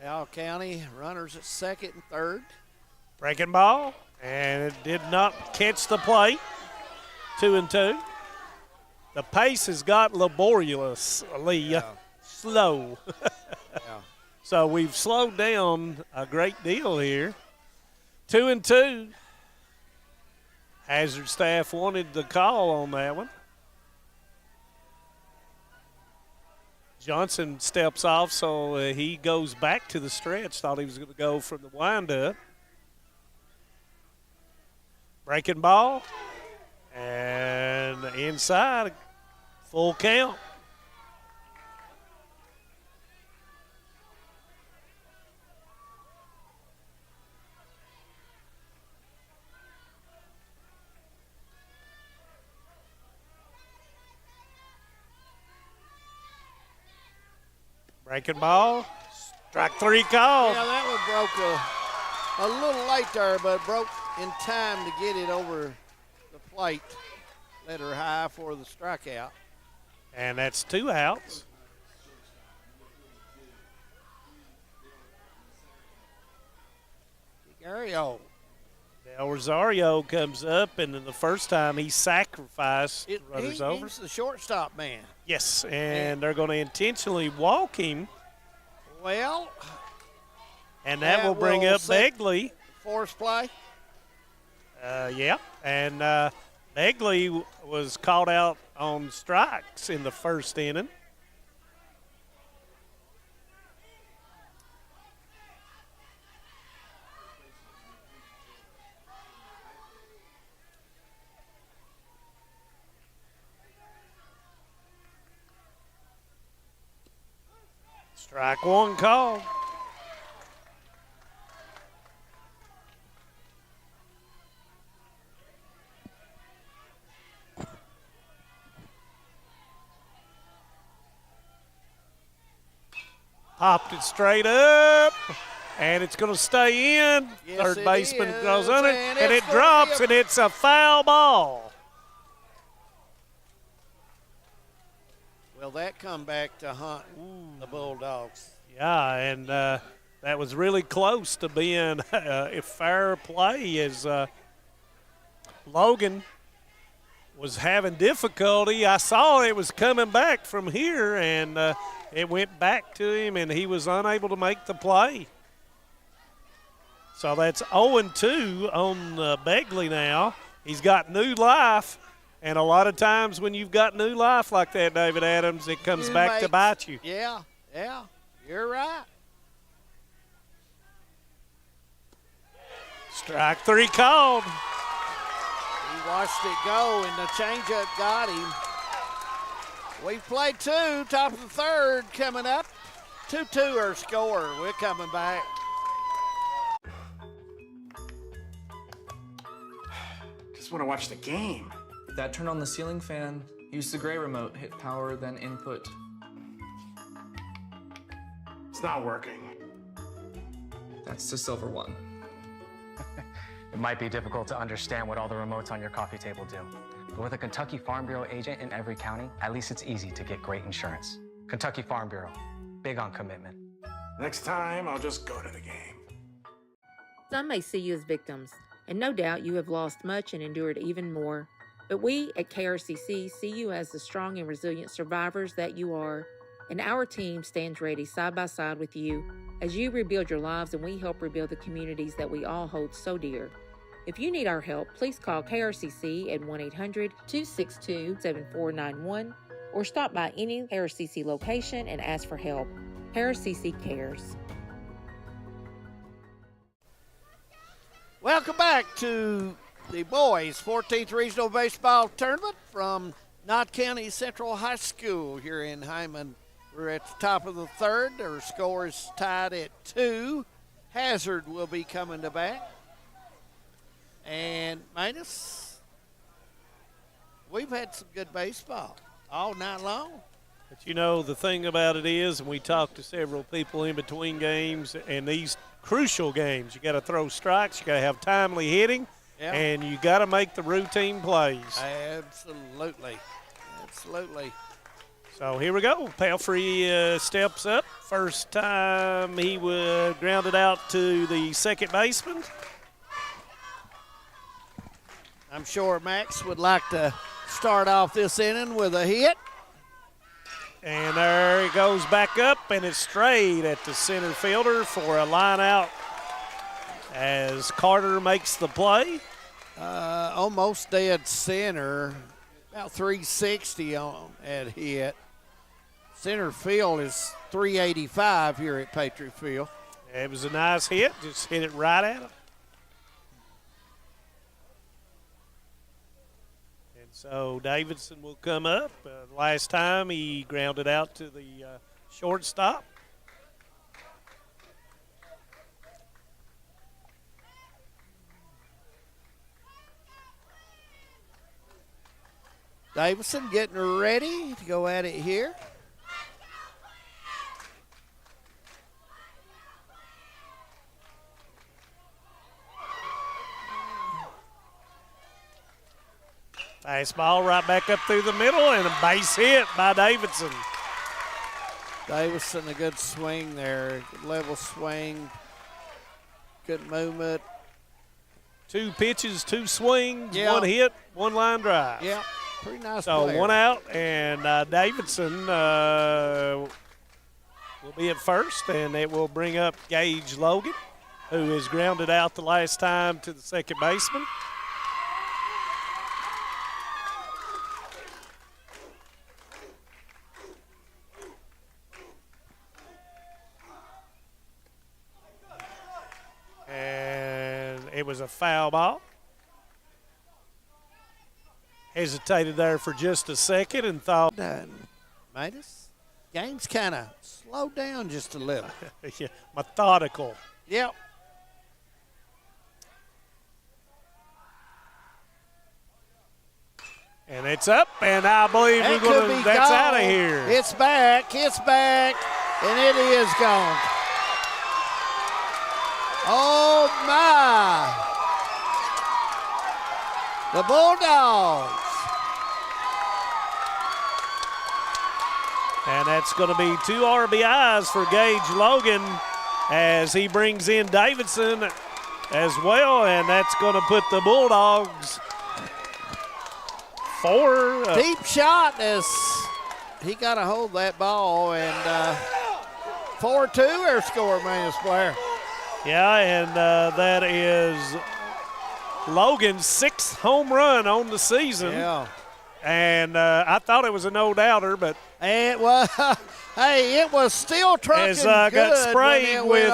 Al County runners at second and third. Breaking ball, and it did not catch the plate. 2-2. The pace has got laboriously slow. So we've slowed down a great deal here. 2-2. Hazard staff wanted the call on that one. Johnson steps off, so he goes back to the stretch. Thought he was going to go from the windup. Breaking ball. And inside, full count. Breaking ball. Strike three call. Yeah, that one broke a little late there, but broke in time to get it over the plate. Let her high for the strikeout. And that's 2 outs. Del Rosario comes up, and then the first time he sacrificed runners over. He's the shortstop man. Yes, and they're going to intentionally walk him. Well, and that will bring up Begley. Force play. Yeah, and Begley was called out on strikes in the first inning. Strike one call. Popped it straight up, and it's going to stay in. Yes, Third baseman goes on it, and and it it's drops, and it's a foul ball. Will that come back to hunt the Bulldogs? Yeah, and that was really close to being a fair play as Logan was having difficulty. I saw it was coming back from here, and it went back to him, and he was unable to make the play. So that's 0-2 on Begley now. He's got new life, and a lot of times when you've got new life like that, David Adams, it comes back to bite you. Yeah, you're right. Strike three called. He watched it go, and the changeup got him. We've played two, top of the third coming up. 2-2 our score. We're coming back. Just want to watch the game. Dad turned on the ceiling fan, used the gray remote, hit power, then input. It's not working. That's the silver one. It might be difficult to understand what all the remotes on your coffee table do. But with a Kentucky Farm Bureau agent in every county, at least it's easy to get great insurance. Kentucky Farm Bureau, big on commitment. Next time, I'll just go to the game. Some may see you as victims, and no doubt you have lost much and endured even more. But we at KRCC see you as the strong and resilient survivors that you are, and our team stands ready side by side with you as you rebuild your lives and we help rebuild the communities that we all hold so dear. If you need our help, please call KRCC at 1-800-262-7491 or stop by any KRCC location and ask for help. KRCC cares. Welcome back to the boys' 14th Regional Baseball Tournament from Knott County Central High School here in Hyman. We're at the top of the third. Our score is tied at 2. Hazard will be coming to bat. And Manus, we've had some good baseball all night long. But you know, the thing about it is, and we talked to several people in between games, and these crucial games, you got to throw strikes, you got to have timely hitting, and you got to make the routine plays. Absolutely. Absolutely. So here we go. Pelfrey steps up. First time he would ground it out to the second baseman. I'm sure Max would like to start off this inning with a hit. And there he goes back up, and it's straight at the center fielder for a line out as Carter makes the play. Almost dead center, about 360 on at hit. Center field is 385 here at Patriot Field. It was a nice hit, just hit it right at him. So Davidson will come up. Last time he grounded out to the shortstop. Davidson getting ready to go at it here. Fastball right back up through the middle, and a base hit by Davidson. Davidson, a good swing there, good level swing, good movement. 2 pitches, 2 swings, 1 hit, 1 line drive. Yeah, pretty nice So player. 1 out, and Davidson will be at first, and it will bring up Gage Logan, who has grounded out the last time to the second baseman. It was a foul ball. Hesitated there for just a second and thought. Matus, game's kind of slowed down just a little. Yeah, methodical. Yep. And it's up, and I believe that's out of here. It's back, and it is gone. Oh, my. The Bulldogs. And that's going to be 2 RBIs for Gage Logan as he brings in Davidson as well, and that's going to put the Bulldogs 4. Deep shot as he got a hold of that ball, and 4-2 our score, Manus Blair. Yeah, and that is Logan's 6th home run on the season. Yeah. And I thought it was a no-doubter, but it was. Hey, it was still trucking as, good got sprayed with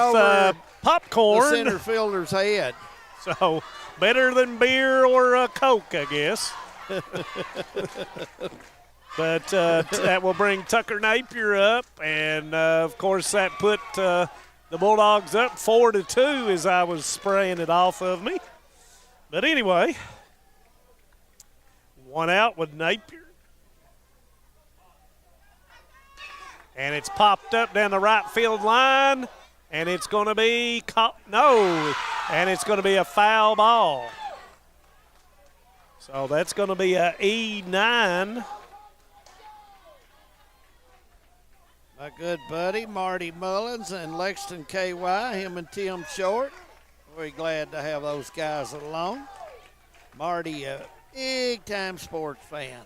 popcorn. The center fielder's head. So better than beer or a Coke, I guess. But that will bring Tucker Napier up, and of course that put the Bulldogs up 4-2 as I was spraying it off of me. But anyway, 1 out with Napier. And it's popped up down the right field line, and it's going to be and it's going to be a foul ball. So that's going to be a E9. My good buddy Marty Mullins and Lexington KY, him and Tim Short. Very glad to have those guys along. Marty, a big-time sports fan.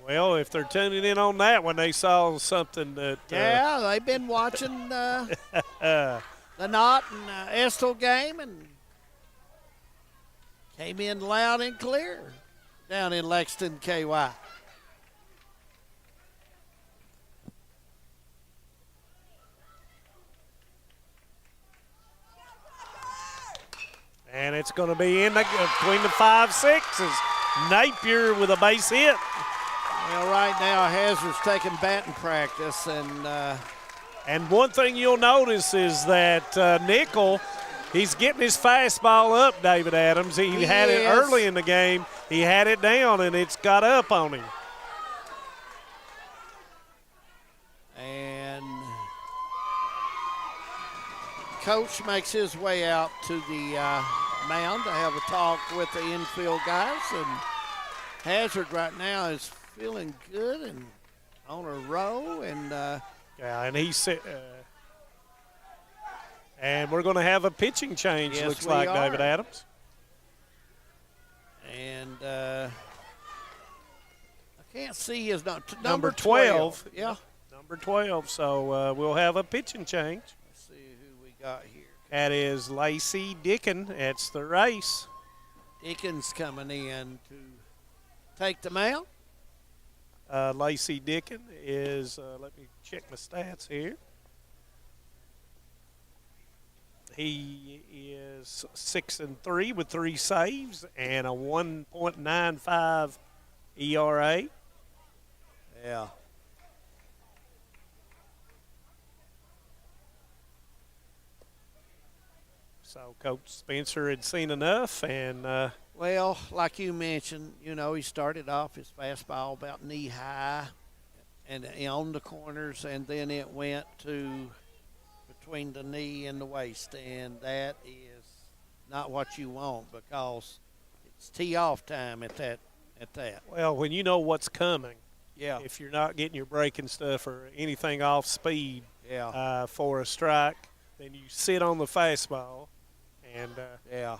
Well, if they're tuning in on that one, they saw something that. Yeah, they've been watching. the Knott and Estill game and came in loud and clear down in Lexington, KY. And it's going to be in between the 5-6s. Napier with a base hit. Well, right now Hazard's taking batting practice, and one thing you'll notice is that Nickel, he's getting his fastball up, David Adams. He had it early in the game. He had it down, and it's got up on him. And Coach makes his way out to the mound to have a talk with the infield guys. And Hazard right now is feeling good and on a roll. And yeah, and he's and we're going to have a pitching change. Yes, looks we like are. David Adams. And I can't see his number 12. Yeah, number 12. So we'll have a pitching change. Let's see who we got here. That is Lacey Dickin. That's the race. Dickens coming in to take the mound. Lacey Dickin is, let me check my stats here. He is 6-3 with 3 saves and a 1.95 ERA. Yeah. So Coach Spencer had seen enough, and well, like you mentioned, he started off his fastball about knee high and on the corners, and then it went to between the knee and the waist, and that is not what you want because it's tee off time at that. Well, when you know what's coming, yeah. If you're not getting your breaking stuff or anything off speed, yeah. For a strike, then you sit on the fastball, and yeah.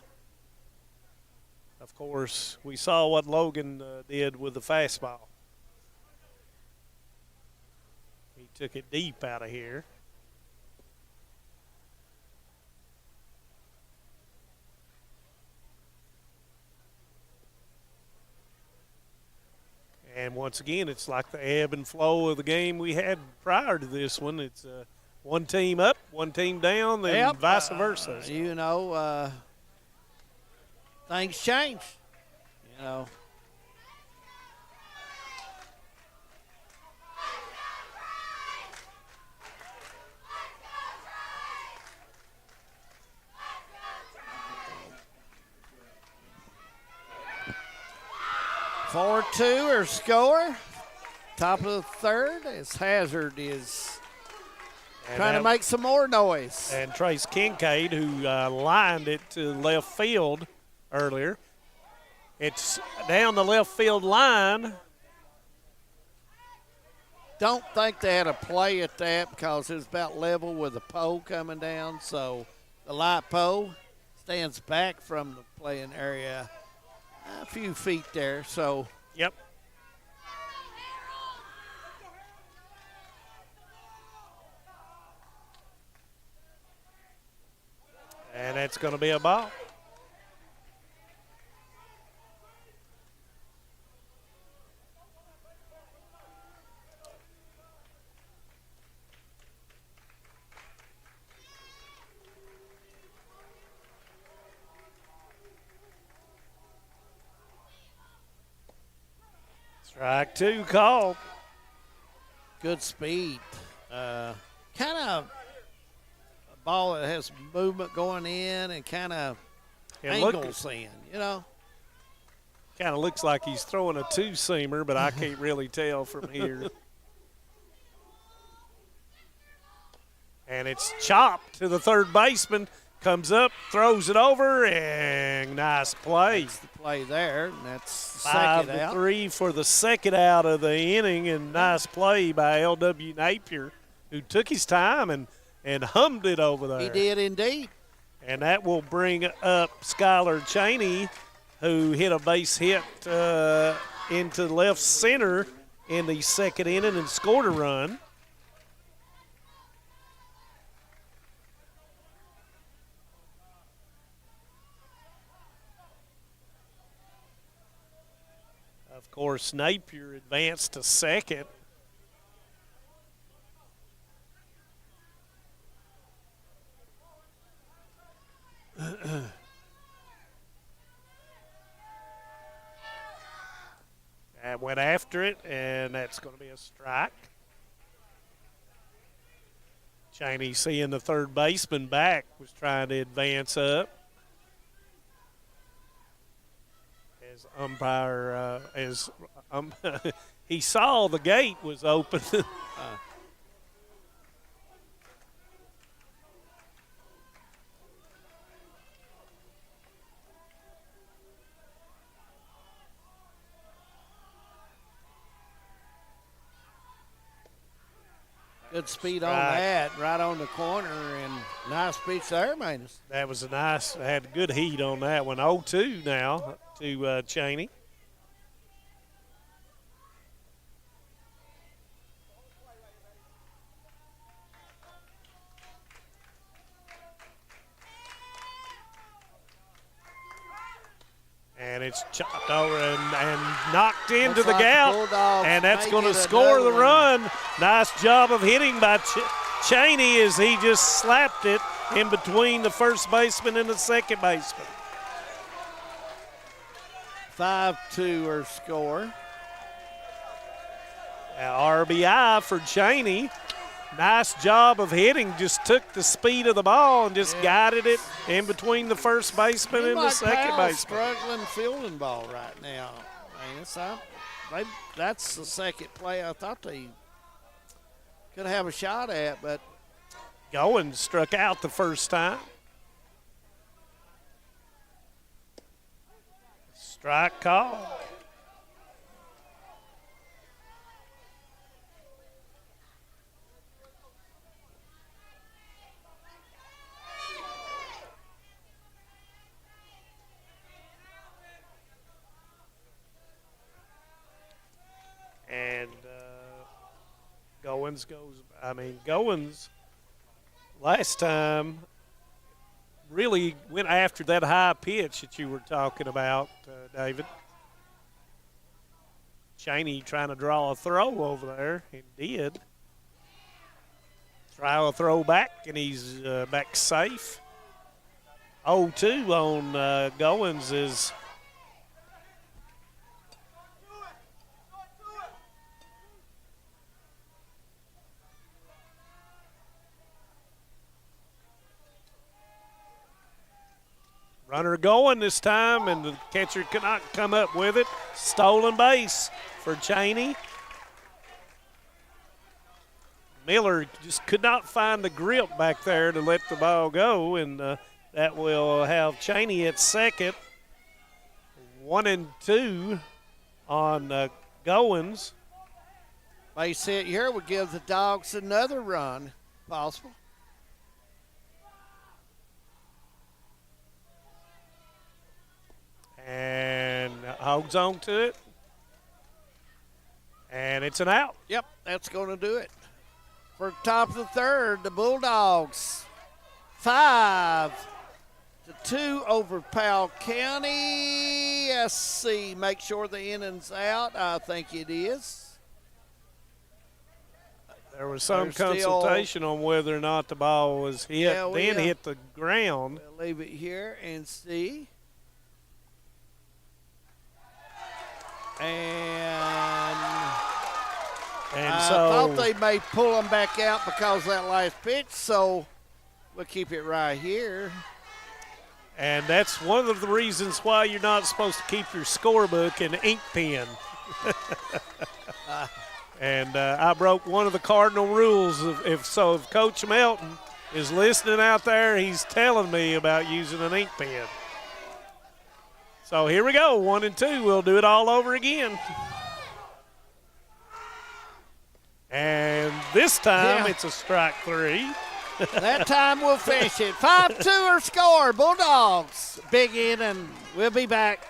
Of course, we saw what Logan did with the fastball. He took it deep out of here. And once again, it's like the ebb and flow of the game we had prior to this one. It's one team up, one team down, and vice versa. Things change. 4-2 or score. Top of the third as Hazard is trying to make some more noise. And Trace Kincaid, who lined it to left field earlier. It's down the left field line. Don't think they had a play at that because it was about level with the pole coming down. So the light pole stands back from the playing area a few feet there. So, yep. And it's going to be a ball. Strike two called. Good speed. Kind of a ball that has movement going in and kind of angles in, Kind of looks like he's throwing a two-seamer, but I can't really tell from here. And it's chopped to the third baseman. Comes up, throws it over, and nice play. That's the play there, and that's second out. 5-3 for the second out of the inning, and nice play by L.W. Napier, who took his time and hummed it over there. He did indeed. And that will bring up Skylar Cheney, who hit a base hit into left center in the second inning and scored a run. Of course, Napier advanced to second. And went after it, and that's going to be a strike. Cheney, seeing the third baseman back, was trying to advance up. As umpire, he saw the gate was open. Good speed on that, right on the corner, and nice pitch there, Manus. That was had good heat on that one. 0-2 now to Cheney. And it's chopped over and knocked into the gap. And that's going to score the run. Nice job of hitting by Cheney as he just slapped it in between the first baseman and the second baseman. 5-2 our score. RBI for Cheney. Nice job of hitting. Just took the speed of the ball and just guided it in between the first baseman and the second baseman. Struggling fielding ball right now. That's the second play I thought they could have a shot at, but Goins struck out the first time. Strike call. And Goins last time really went after that high pitch that you were talking about, David. Cheney trying to draw a throw over there. He did. Try a throw back, and he's back safe. 0-2 on Goins is runner going this time, and the catcher could not come up with it. Stolen base for Cheney. Miller just could not find the grip back there to let the ball go, and that will have Cheney at second. 1-2 on Goins. Base hit here would give the Dogs another run, possible. And holds on to it. And it's an out. Yep, that's going to do it. For top of the third, the Bulldogs 5-2 over Powell County. Let's see, make sure the inning's out. I think it is. There was some consultation on whether or not the ball was hit, then hit the ground. We'll leave it here and see. And I thought they may pull them back out because of that last pitch, so we'll keep it right here. And that's one of the reasons why you're not supposed to keep your scorebook in ink pen. And I broke one of the cardinal rules. If Coach Melton is listening out there, he's telling me about using an ink pen. So here we go, 1-2. We'll do it all over again. And this time it's a strike three. That time we'll finish it. 5-2 or score, Bulldogs. Big inning. We'll be back.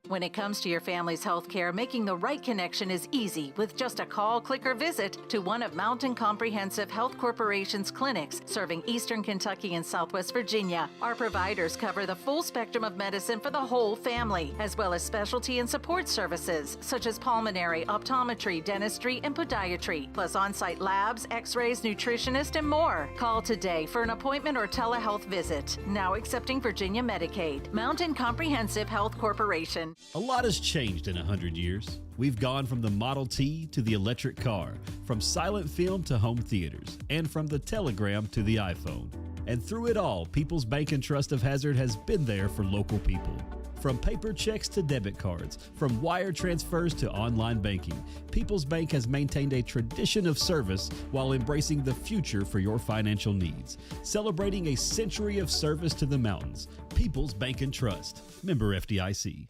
When it comes to your family's health care, making the right connection is easy with just a call, click, or visit to one of Mountain Comprehensive Health Corporation's clinics serving Eastern Kentucky and Southwest Virginia. Our providers cover the full spectrum of medicine for the whole family, as well as specialty and support services such as pulmonary, optometry, dentistry, and podiatry, plus on-site labs, x-rays, nutritionist, and more. Call today for an appointment or telehealth visit. Now accepting Virginia Medicaid. Mountain Comprehensive Health Corporation. A lot has changed in 100 years. We've gone from the Model T to the electric car, from silent film to home theaters, and from the telegram to the iPhone. And through it all, People's Bank and Trust of Hazard has been there for local people. From paper checks to debit cards, from wire transfers to online banking, People's Bank has maintained a tradition of service while embracing the future for your financial needs. Celebrating a century of service to the mountains. People's Bank and Trust. Member FDIC.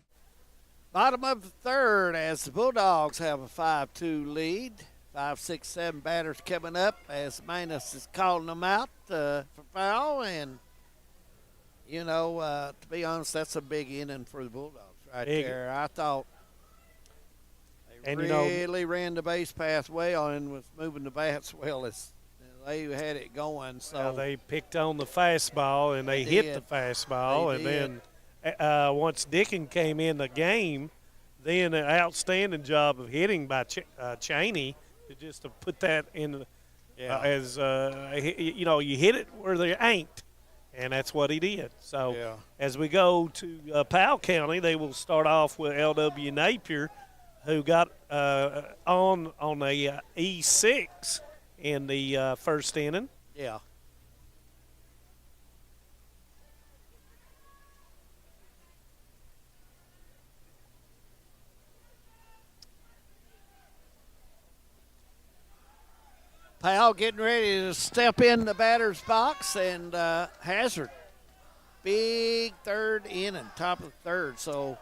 Bottom of the third as the Bulldogs have a 5-2 lead. 5, 6, 7 batters coming up as Manus is calling them out for foul. And, you know, to be honest, that's a big inning for the Bulldogs right there. I thought they really ran the base path well and was moving the bats well as they had it going. So they picked on the fastball and they hit the fastball. Then once Dickin came in the game, then an outstanding job of hitting by Cheney to put that in as you know, you hit it where there ain't, and that's what he did. So as we go to Powell County, they will start off with L.W. Napier, who got on a E6 in the first inning. Yeah. Powell getting ready to step in the batter's box, and Hazard, big third inning, top of the third. So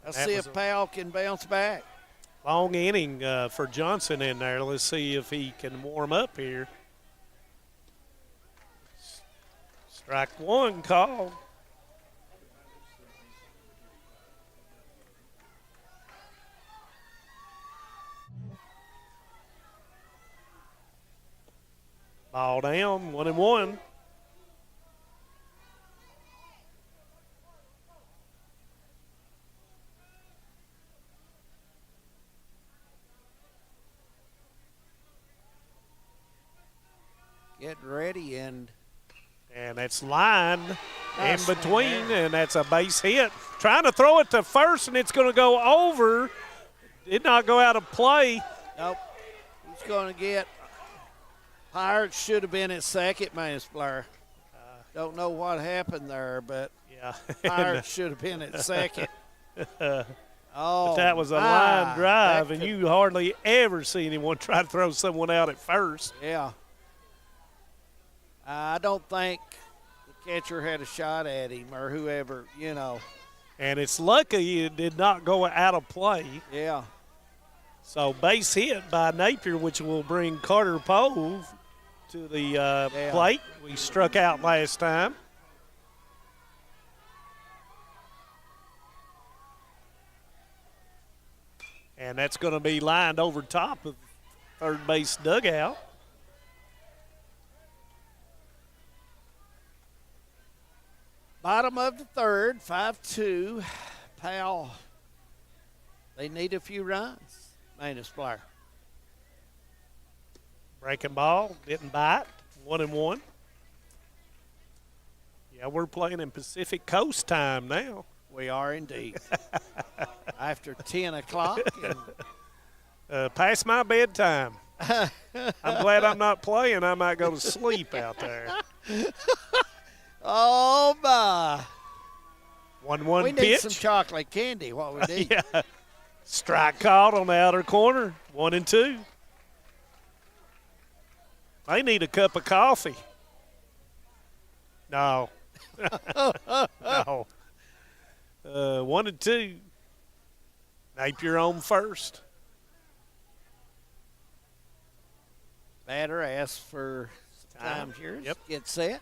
let's see if Powell can bounce back. Long inning for Johnson in there. Let's see if he can warm up here. Strike one called. Ball down, 1-1. Getting ready, and that's lined in between, and that's a base hit. Trying to throw it to first, and it's going to go over. Did not go out of play. Nope. He's going to get. Pirates should have been at second, Manus Blair. Don't know what happened there, but Pirates should have been at second. But that was a line drive, and you hardly ever see anyone try to throw someone out at first. Yeah. I don't think the catcher had a shot at him or whoever, you know. And it's lucky it did not go out of play. Yeah. So base hit by Napier, which will bring Carter Poe to the plate. We struck out last time. And that's going to be lined over top of third base dugout. Bottom of the third, 5-2. Powell, they need a few runs. Manus Blair. Breaking ball, didn't bite, 1-1. Yeah, we're playing in Pacific Coast time now. We are indeed. After 10 o'clock. Past my bedtime. I'm glad I'm not playing. I might go to sleep out there. Oh, my. 1-1 we pitch. We need some chocolate candy, what we need. Yeah. Strike called on the outer corner, 1-2. They need a cup of coffee. No. No. 1-2. Napier on first. Batter asks for time here. Yep. Get set.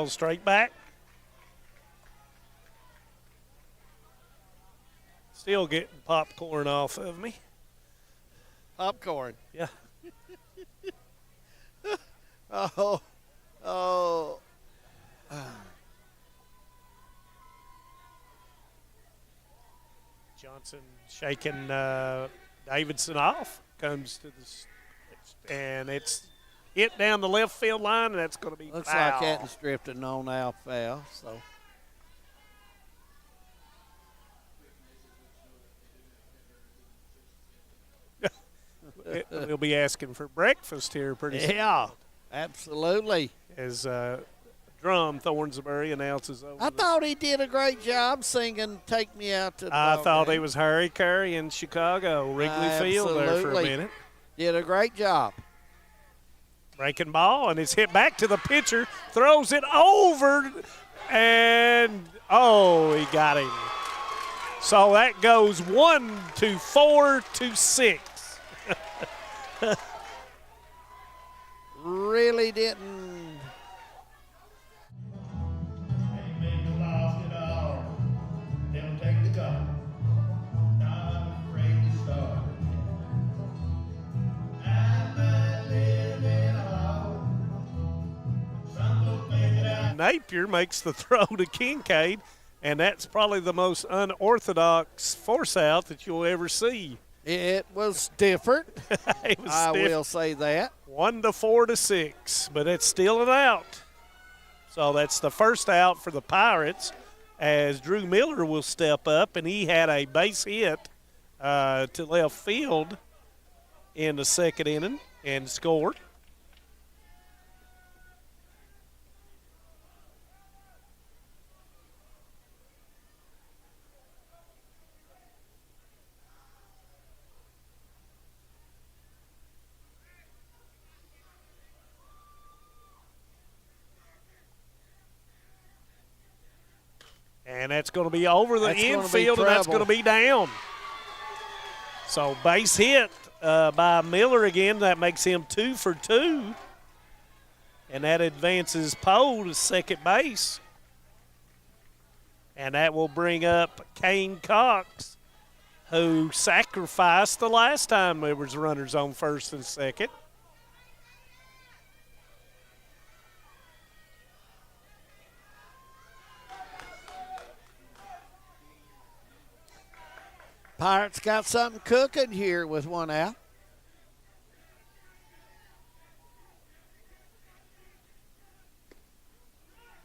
Ball straight back. Still getting popcorn off of me. Popcorn. Yeah. Oh. Johnson shaking Davidson off. Comes to the, and it's hit down the left field line, and that's going to be Looks foul. like that is stripped a known-out foul. So. We'll be asking for breakfast here pretty soon. Yeah, absolutely. As Drum Thornsbury announces over. I thought he did a great job singing "Take Me Out to the I Ball thought Game." he was Harry Carey in Chicago, Wrigley Field there for a Absolutely. minute. Did a great job. Breaking ball, and it's hit back to the pitcher, throws it over, and he got him. So that goes 1-4 to 6. Really didn't. Napier makes the throw to Kincaid, and that's probably the most unorthodox force out that you'll ever see. It was different. It was I different. will say that. 1-4 to 6, but it's still an out. So that's the first out for the Pirates, as Drew Miller will step up, and he had a base hit to left field in the second inning and scored. And that's going to be over the infield, and that's going to be down. So base hit by Miller again. That makes him 2 for 2. And that advances Poe to second base. And that will bring up Kane Cox, who sacrificed the last time there was runners on first and second. Pirates got something cooking here with one out.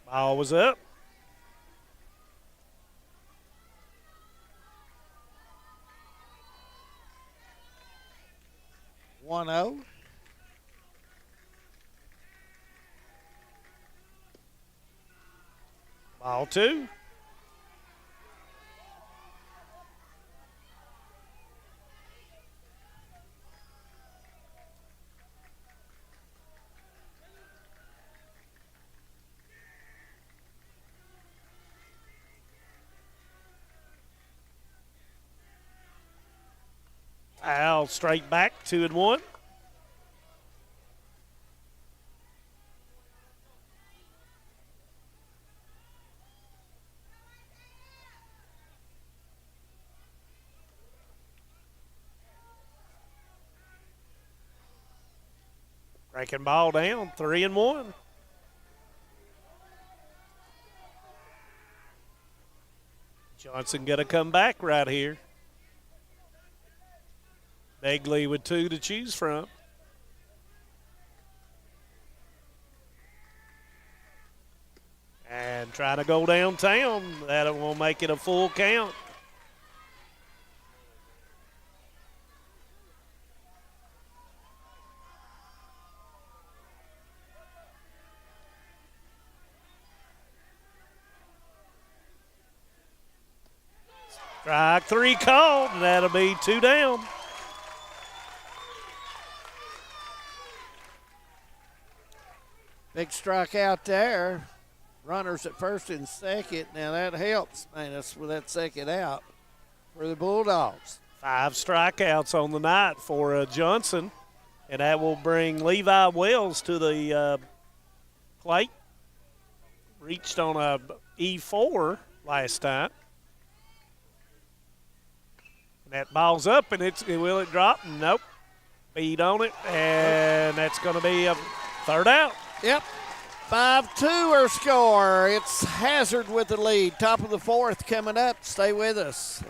Ball was up. One 0. Ball 2. Foul straight back, 2-1. Breaking ball down, 3-1. Johnson got to come back right here. Begley with 2 to choose from. And trying to go downtown. That will make it a full count. Strike 3 called, and that'll be 2 down. Big strike out there. Runners at first and second. Now that helps, man, us with that second out for the Bulldogs. 5 strikeouts on the night for Johnson, and that will bring Levi Wells to the plate. reached on a E4 last time. And that ball's up, and will it drop? Nope. Beat on it, and that's going to be a third out. Yep. 5-2 our score. It's Hazard with the lead. Top of the fourth coming up. Stay with us.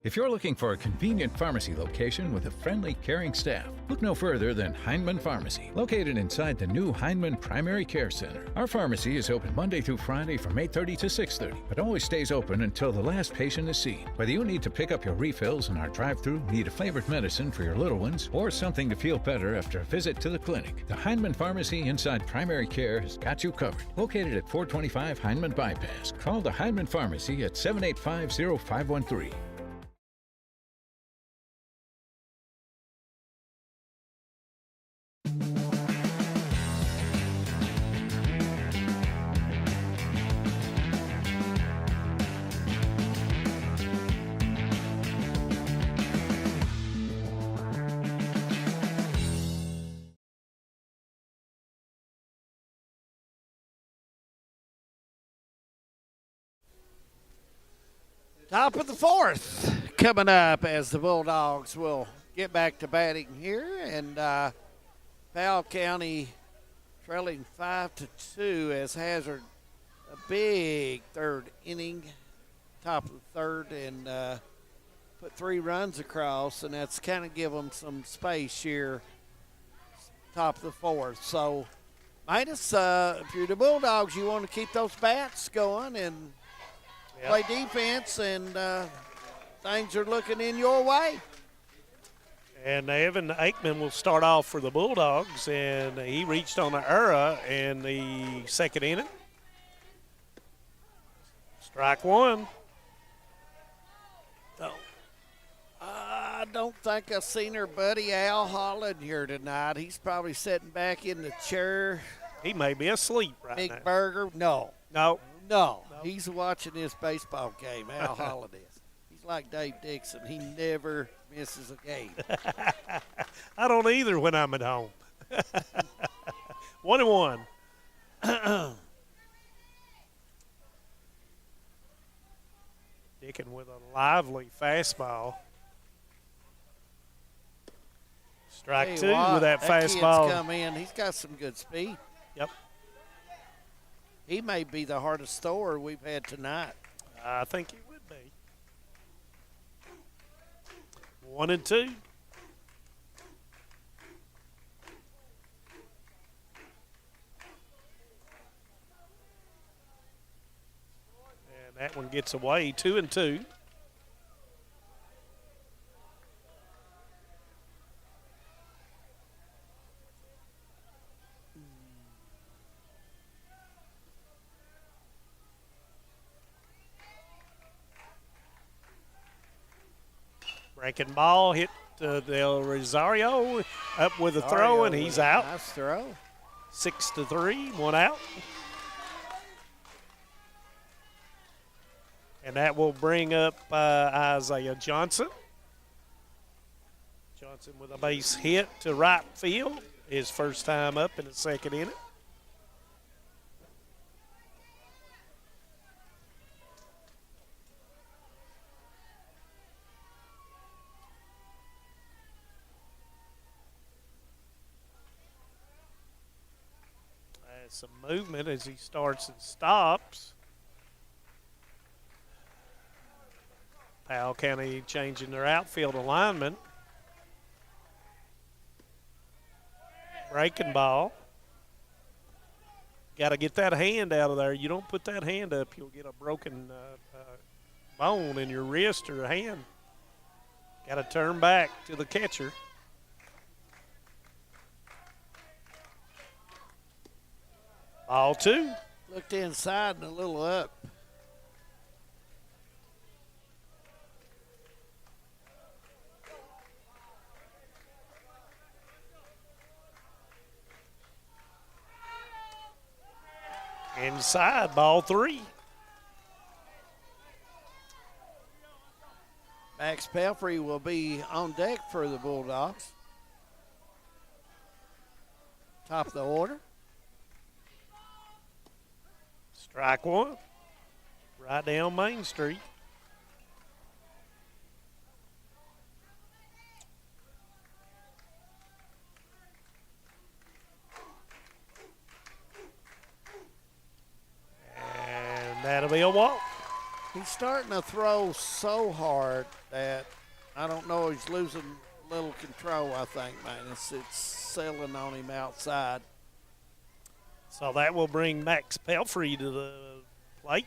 If you're looking for a convenient pharmacy location with a friendly, caring staff, look no further than Heinemann Pharmacy, located inside the new Heinemann Primary Care Center. Our pharmacy is open Monday through Friday from 8:30 to 6:30, but always stays open until the last patient is seen. Whether you need to pick up your refills in our drive-thru, need a favorite medicine for your little ones, or something to feel better after a visit to the clinic, the Heinemann Pharmacy inside Primary Care has got you covered. Located at 425 Heinemann Bypass. Call the Heinemann Pharmacy at 785-0513. Top of the fourth coming up as the Bulldogs will get back to batting here, and Powell County trailing 5-2 as Hazard a big third inning, top of the third, and put 3 runs across, and that's kind of give them some space here, top of the fourth. So, Midas, if you're the Bulldogs, you want to keep those bats going and play defense, and things are looking in your way. And Evan Aikman will start off for the Bulldogs, and he reached on an error in the second inning. Strike one. I don't think I've seen our buddy Al Holland here tonight. He's probably sitting back in the chair. He may be asleep right now. Big Burger? No. No. No. He's watching this baseball game, Al Holland is. He's like Dave Dixon. He never misses a game. I don't either when I'm at home. 1-1. Dickin with a lively fastball. Strike two with that fastball. Kid's come in. He's got some good speed. Yep. He may be the hardest thrower we've had tonight. I think he would be. 1-2. And that one gets away, 2-2. Breaking ball hit Del Rosario up with a throw, and he's out. Nice throw. 6-3, 1 out. And that will bring up Isaiah Johnson. Johnson with a base hit to right field. His first time up in the second inning. Some movement as he starts and stops. Powell County changing their outfield alignment. Breaking ball. Got to get that hand out of there. You don't put that hand up, you'll get a broken bone in your wrist or hand. Got to turn back to the catcher. Ball two. Looked inside and a little up. Inside, ball 3. Max Pelfrey will be on deck for the Bulldogs. Top of the order. Strike 1. Right down Main Street. And that'll be a walk. He's starting to throw so hard that I don't know, he's losing a little control, I think, man. It's settling on him outside. So that will bring Max Pelfrey to the plate,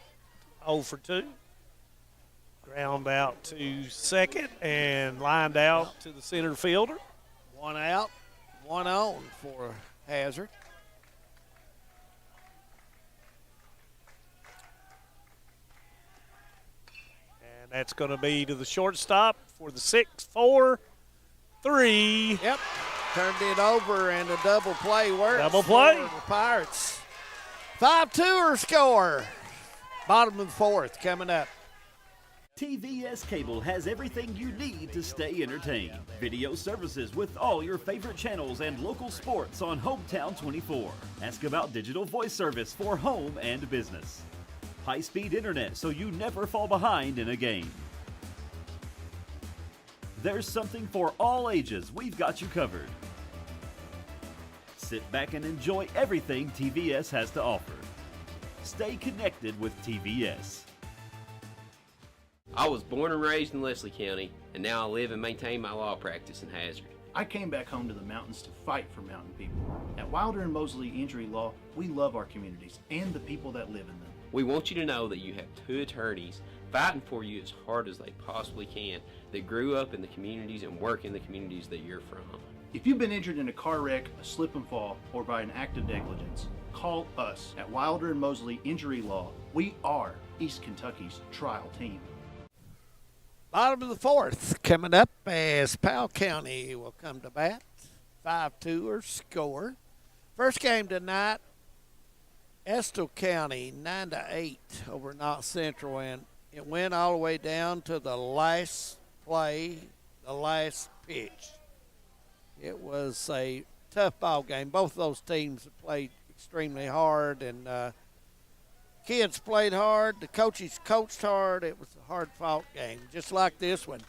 0 for 2. Ground out to second and lined out to the center fielder. 1 out, 1 on for Hazard. And that's going to be to the shortstop for the 6-4-3. Yep. Turned it over and a double play works. Double play. For the Pirates. 5-2 score. Bottom of the 4th coming up. TVS Cable has everything you need to stay entertained. Video services with all your favorite channels and local sports on Hometown 24. Ask about digital voice service for home and business. High-speed internet so you never fall behind in a game. There's something for all ages. We've got you covered. Sit back and enjoy everything TVS has to offer. Stay connected with TVS. I was born and raised in Leslie County, and now I live and maintain my law practice in Hazard. I came back home to the mountains to fight for mountain people. At Wilder and Mosley Injury Law, we love our communities and the people that live in them. We want you to know that you have 2 attorneys fighting for you as hard as they possibly can that grew up in the communities and work in the communities that you're from. If you've been injured in a car wreck, a slip and fall, or by an act of negligence, call us at Wilder and Mosley Injury Law. We are East Kentucky's trial team. Bottom of the 4th coming up as Powell County will come to bat. 5-2 score. First game tonight, Estill County 9-8 over Knott Central, and it went all the way down to the last play, the last pitch. It was a tough ball game. Both of those teams have played extremely hard, and kids played hard. The coaches coached hard. It was a hard-fought game, just like this one.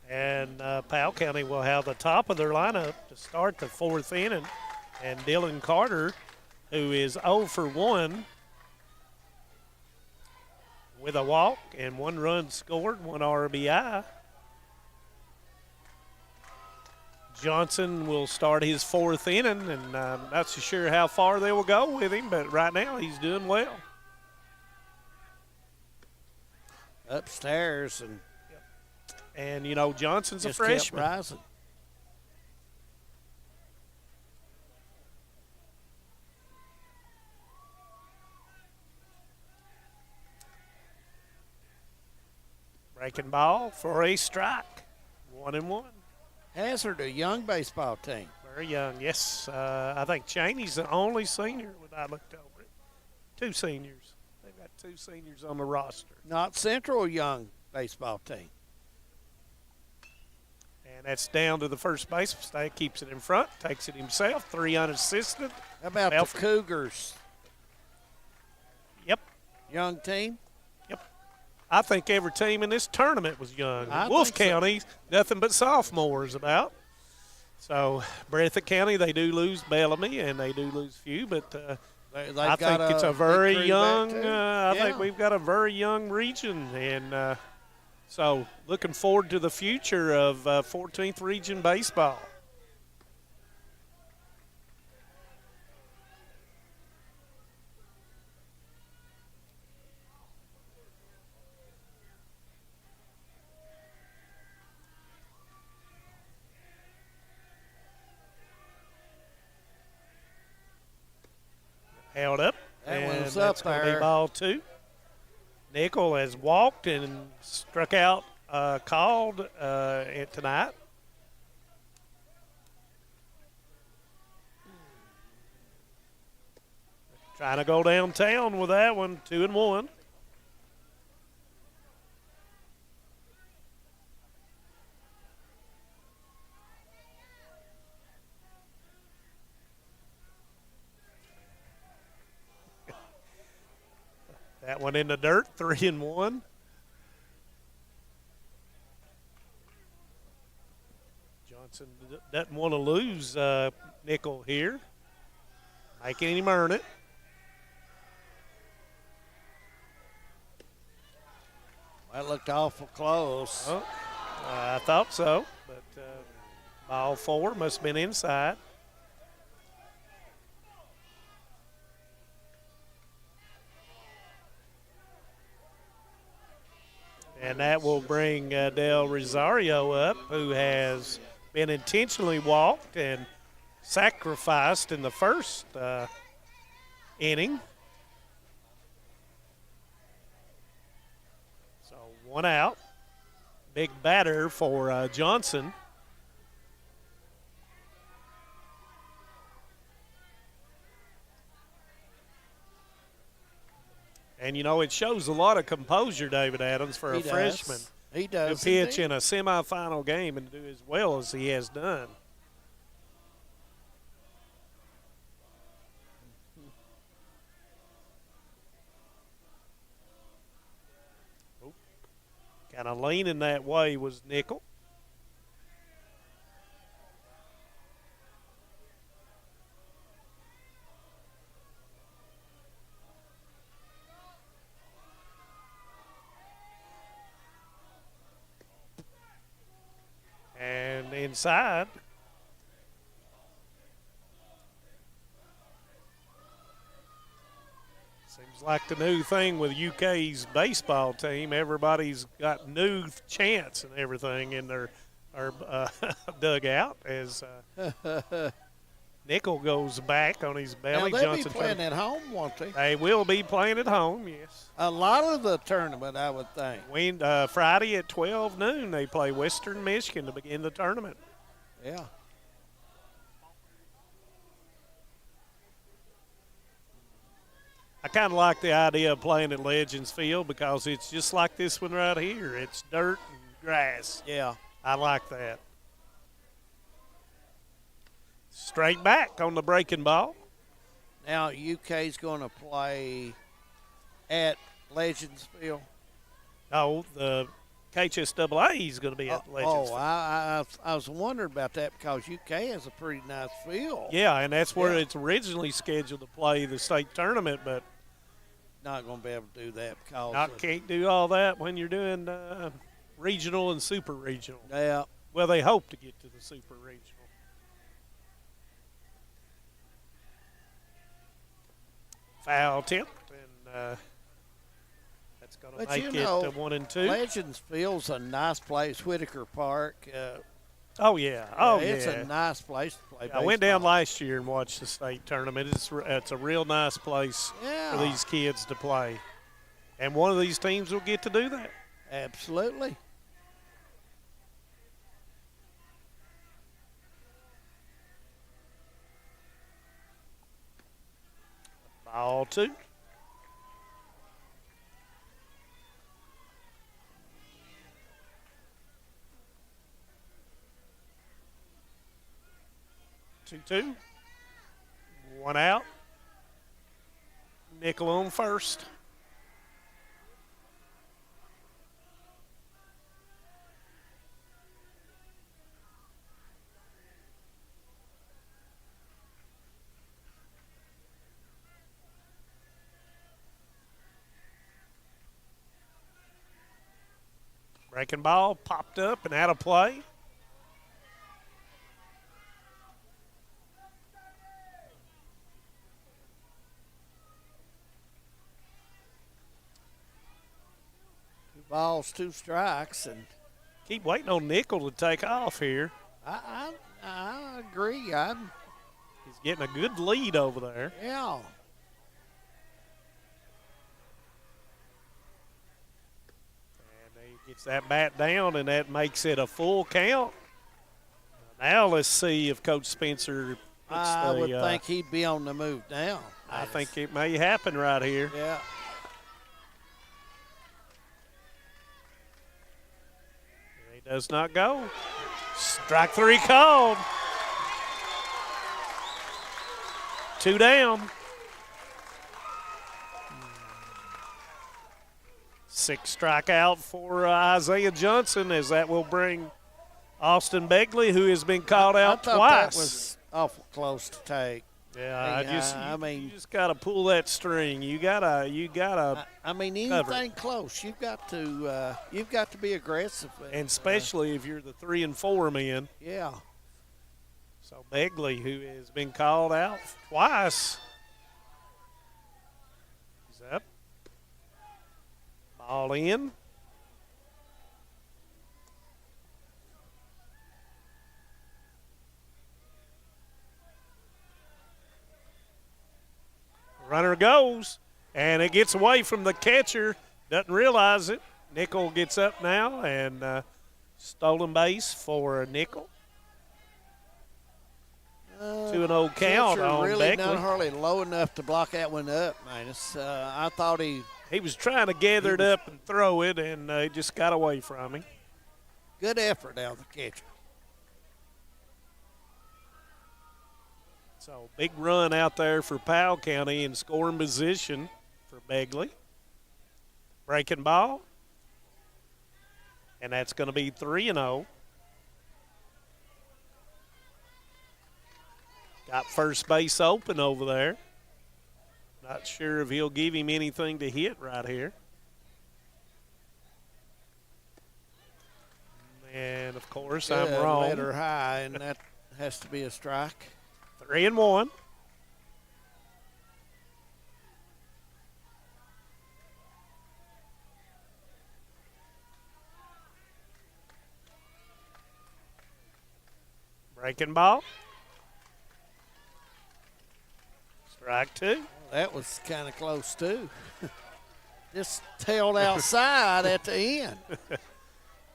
And Powell County will have the top of their lineup to start the 4th inning. And Dylan Carter, who is 0 for 1 with a walk and 1 run scored, 1 RBI. Johnson will start his 4th inning, and I'm not so sure how far they will go with him, but right now he's doing well. Upstairs and you know, Johnson's just a freshman. Kept rising. Breaking ball for a strike. 1-1. Hazard, a young baseball team. Very young, yes. I think Cheney's the only senior when I looked over it. 2 seniors. They've got 2 seniors on the roster. Knott Central, young baseball team. And that's down to the first baseman. Stay keeps it in front, takes it himself. 3 unassisted. How about the Cougars? Yep. Young team? Yep. I think every team in this tournament was young. Wolf County, nothing but sophomores about. So Breathitt County, they do lose Bellamy and they do lose few, but I think it's a very young. I think we've got a very young region, and so looking forward to the future of 14th Region baseball. held up. That and one's that's up gonna be there. ball 2. Nickel has walked and struck out, called tonight. Trying to go downtown with that one, 2-1. That one in the dirt, 3-1. Johnson doesn't want to lose Nickel here. Making him earn it. That looked awful close. Oh, I thought so, but ball 4 must have been inside. And that will bring Del Rosario up, who has been intentionally walked and sacrificed in the first inning. So 1 out. Big batter for Johnson. And, you know, it shows a lot of composure, David Adams, for a freshman. He does. To pitch indeed. in a semifinal game and do as well as he has done. Kind of leaning that way was Nickel. And inside. Seems like the new thing with UK's baseball team. Everybody's got new chants and everything in their dugout as Nickel goes back on his belly. Now, they'll Johnson be playing at home, won't they? They will be playing at home, yes. A lot of the tournament, I would think. Friday at 12 noon, they play Western Michigan to begin the tournament. Yeah. I kind of like the idea of playing at Legends Field because it's just like this one right here. It's dirt and grass. Yeah. I like that. Straight back on the breaking ball. Now, UK's going to play at Legends Field. No, the KHSAA is going to be at Legends Field. I was wondering about that because UK has a pretty nice field. Yeah, and that's where it's originally scheduled to play the state tournament, but not going to be able to do that because can't do all that when you're doing regional and super regional. Yeah. Well, they hope to get to the super regional. Foul tip, and that's going to make it 1 and 2. Legends Field's a nice place. Whitaker Park. Oh, yeah. It's a nice place to play baseball. I went down last year and watched the state tournament. It's a real nice place for these kids to play. And one of these teams will get to do that. Absolutely. Ball 2. Two. 1 out. Nickel on first. Breaking ball popped up and out of play. Balls, 2 strikes, and keep waiting on Nickel to take off here. I agree. He's getting a good lead over there. Yeah. Gets that bat down, and that makes it a full count. Now let's see if Coach Spencer puts I would think he'd be on the move now. I think it may happen right here. Yeah. He does not go. Strike 3 called. 2 down. 6 strikeout for Isaiah Johnson, as that will bring Austin Begley, who has been called out I thought twice. That was awful close to take. Yeah, you just gotta pull that string. You gotta. I mean, anything close, you've got to be aggressive, and especially if you're the 3 and 4 men. Yeah. So Begley, who has been called out twice, is up. Ball in. Runner goes, and it gets away from the catcher. Doesn't realize it. Nickel gets up now, and stolen base for Nickel. 2-0 count on really Begley. not hardly low enough to block that one up, Minus. I thought he was trying to gather it up and throw it, and it just got away from him. Good effort out of the catcher. So big run out there for Powell County in scoring position for Begley. Breaking ball. And that's going to be 3-0. Got first base open over there. Not sure if he'll give him anything to hit right here. And, of course, I'm wrong. Letter high, and that has to be a strike. 3-1. Breaking ball. Strike 2. That was kind of close, too. Just tailed outside at the end.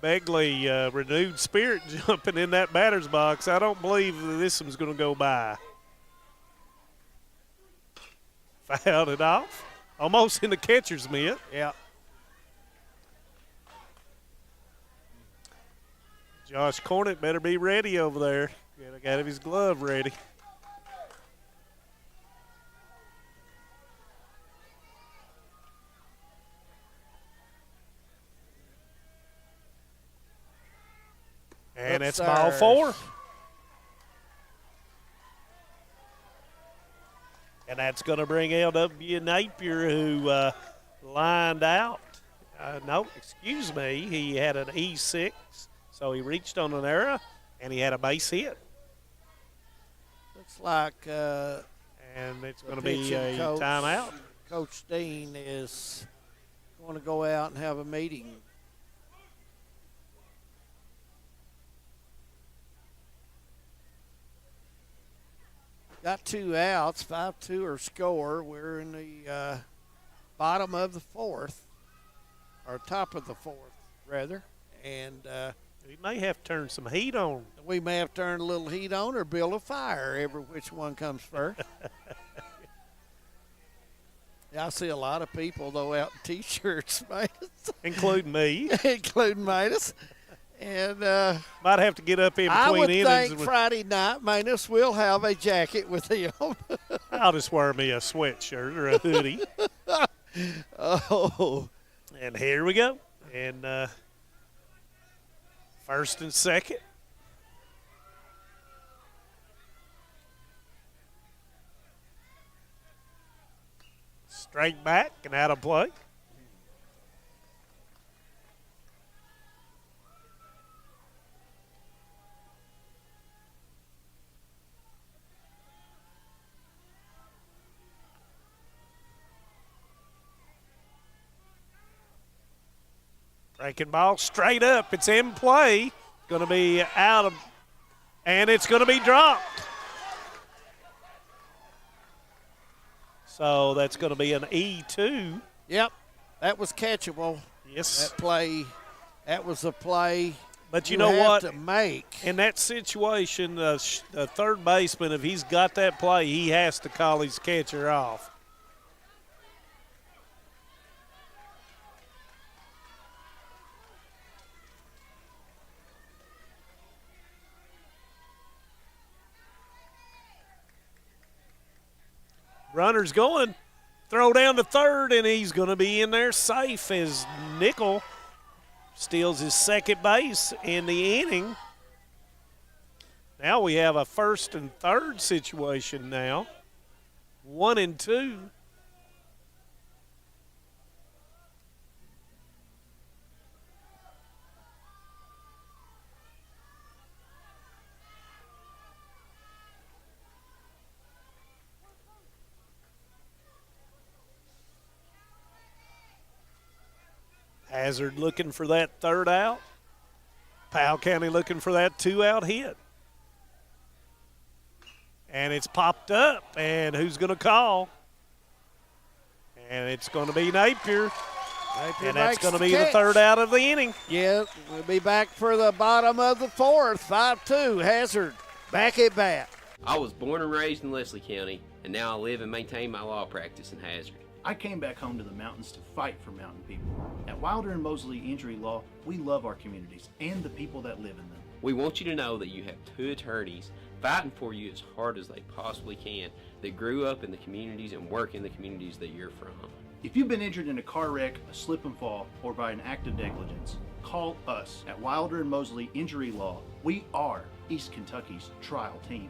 Begley, renewed spirit jumping in that batter's box. I don't believe that this one's going to go by. Fouled it off. Almost in the catcher's mitt. Yeah. Josh Cornett better be ready over there. Got his glove ready. And it's ball 4. And that's going to bring L.W. Napier, who lined out. No, excuse me. He had an E6, so he reached on an error, and he had a base hit. Looks like and it's going to be a timeout. Coach Dean is going to go out and have a meeting. Got 2 outs, 5-2 or score. We're in the bottom of the 4th, or top of the 4th, rather. And we may have to turn some heat on. We may have to turn a little heat on or build a fire, every which one comes first. Yeah, I see a lot of people, though, out in T-shirts, including me. Including Midas. And might have to get up in between I would innings. think Friday night, Manus will have a jacket with him. I'll just wear me a sweatshirt or a hoodie. Oh. And here we go. And first and second. Straight back and out of play. Breaking ball straight up. It's in play. Going to be out of, and it's going to be dropped. So that's going to be an E2. Yep, that was catchable. Yes. That play That was a play. But you know what? To make. In that situation, the third baseman, if he's got that play, he has to call his catcher off. Runner's going. Throw down to third, and he's going to be in there safe as Nickel steals his second base in the inning. Now we have a first and third situation now. 1 and 2. Hazard looking for that third out. Powell County looking for that 2-out hit. And it's popped up, and who's going to call? And it's going to be Napier. And that's going to be the third out of the inning. Yeah, we'll be back for the bottom of the fourth. 5-2, Hazard back at bat. I was born and raised in Leslie County, and now I live and maintain my law practice in Hazard. I came back home to the mountains to fight for mountain people. At Wilder and Mosley Injury Law, we love our communities and the people that live in them. We want you to know that you have 2 attorneys fighting for you as hard as they possibly can that grew up in the communities and work in the communities that you're from. If you've been injured in a car wreck, a slip and fall, or by an act of negligence, call us at Wilder and Mosley Injury Law. We are East Kentucky's trial team.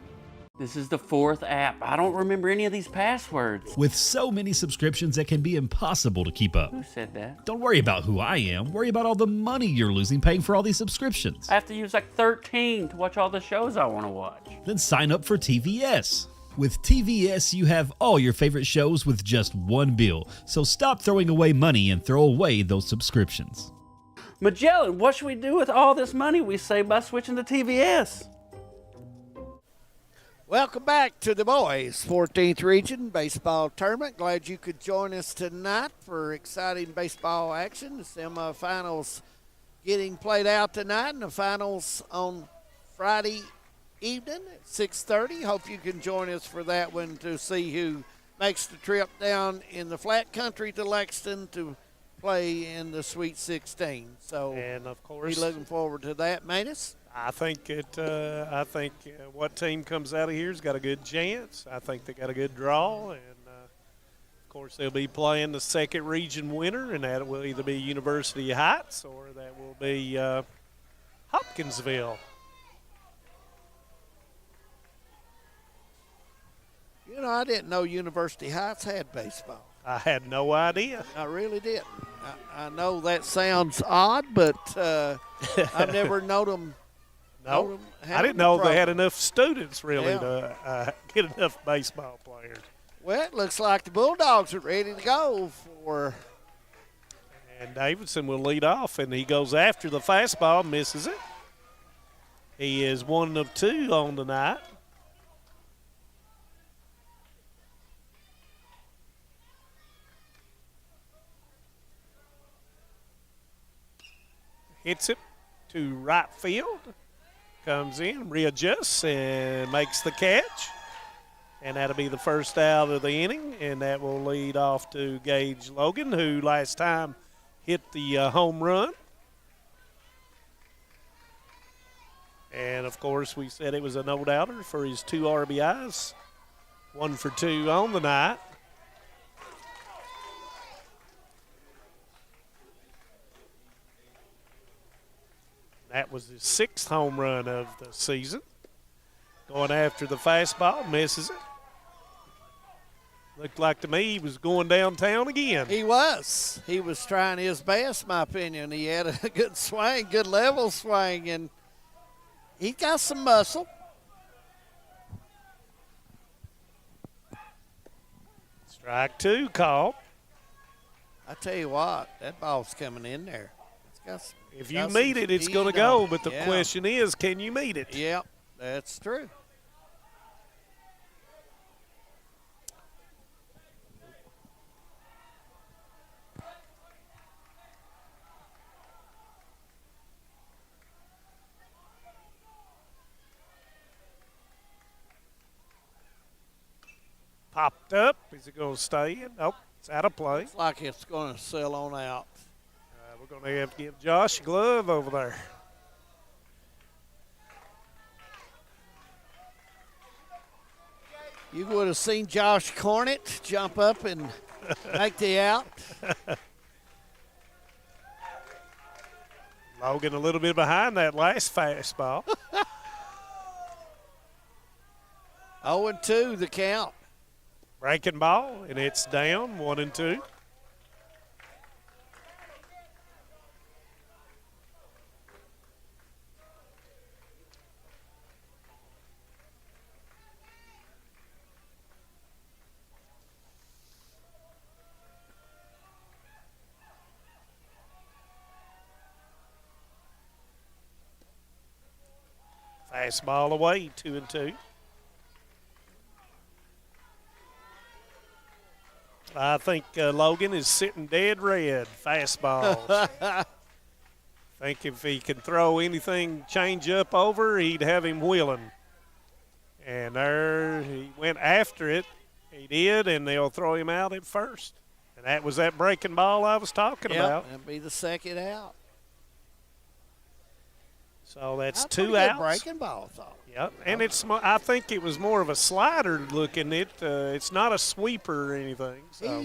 This is the 4th app. I don't remember any of these passwords. With so many subscriptions, it can be impossible to keep up. Who said that? Don't worry about who I am. Worry about all the money you're losing paying for all these subscriptions. I have to use like 13 to watch all the shows I want to watch. Then sign up for TVS. With TVS, you have all your favorite shows with just one bill. So stop throwing away money and throw away those subscriptions. Magellan, what should we do with all this money we save by switching to TVS? Welcome back to the boys' 14th Region Baseball Tournament. Glad you could join us tonight for exciting baseball action. The semifinals getting played out tonight, and the finals on Friday evening at 6:30. Hope you can join us for that one to see who makes the trip down in the flat country to Lexington to play in the Sweet 16. So, and of course, be looking forward to that, Manus. I think what team comes out of here's got a good chance. I think they got a good draw, and of course they'll be playing the second region winner, and that will either be University Heights or that will be Hopkinsville. You know, I didn't know University Heights had baseball. I had no idea. I really didn't. I know that sounds odd, but I've never known them. No, I didn't know they had enough students really to get enough baseball players. Well, it looks like the Bulldogs are ready to go for. And Davidson will lead off, and he goes after the fastball, misses it. He is 1 of 2 on the night. Hits it to right field. Comes in, readjusts, and makes the catch. And that'll be the first out of the inning, and that will lead off to Gage Logan, who last time hit the home run. And, of course, we said it was a no-doubter for his 2 RBIs. 1 for 2 on the night. That was his 6th home run of the season. Going after the fastball, misses it. Looked like to me he was going downtown again. He was. He was trying his best, in my opinion. He had a good swing, good level swing, and he got some muscle. Strike 2 called. I tell you what, that ball's coming in there. It's got some. If you meet it, it's going to go, but the question is, can you meet it? Yep, that's true. Popped up. Is it going to stay in? Nope. It's out of play. Looks like it's going to sail on out. We're going to have to give Josh a glove over there. You would have seen Josh Cornett jump up and make the out. Logan a little bit behind that last fastball. 0-2 the count. Breaking ball, and it's down 1-2. Fastball away, 2-2. I think Logan is sitting dead red. Fastballs. Think if he can throw anything change up over, he'd have him wheeling. And there he went after it. He did, and they'll throw him out at first. And that was that breaking ball I was talking about. That'd be the second out. So that's That's 2 pretty good outs. breaking ball, though. Yep, and I think it was more of a slider looking. It's not a sweeper or anything. So.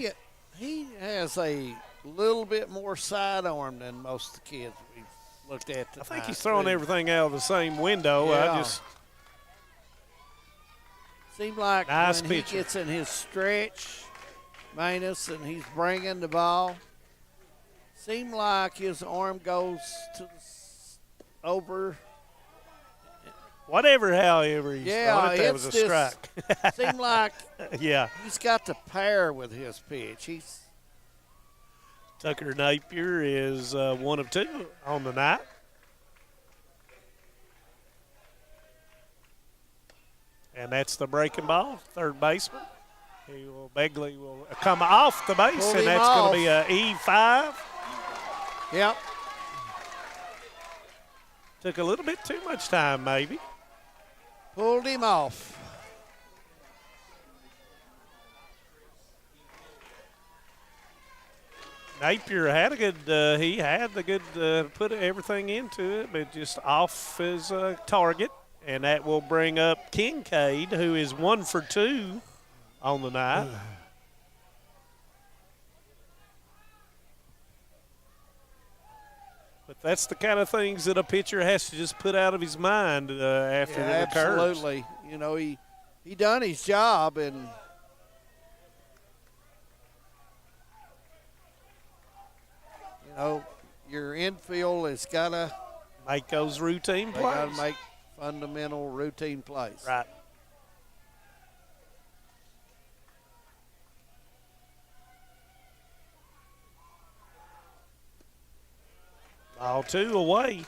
He has a little bit more sidearm than most of the kids we've looked at tonight. I think he's throwing everything out of the same window. Yeah. Seemed like Nice when pitcher. he gets in his stretch, Manus, and he's bringing the ball, seemed like his arm goes to over. However he's throwing it, that was a strike. Seemed like yeah. he's got the pair with his pitch. Tucker Napier is 1 of 2 on the night. And that's the breaking ball, third baseman. Begley will come off the base, Pulled and him that's off. going to be a E5. Yep. Took a little bit too much time, maybe. Pulled him off. Napier had a good, he had the good, put everything into it, but just off his target. And that will bring up Kincaid, who is 1 for 2 on the night. But that's the kind of things that a pitcher has to just put out of his mind after it occurs. Absolutely. You know, he done his job, and you know, your infield has got to make those routine plays. Got plays. to make fundamental routine plays. Right. Ball 2 away.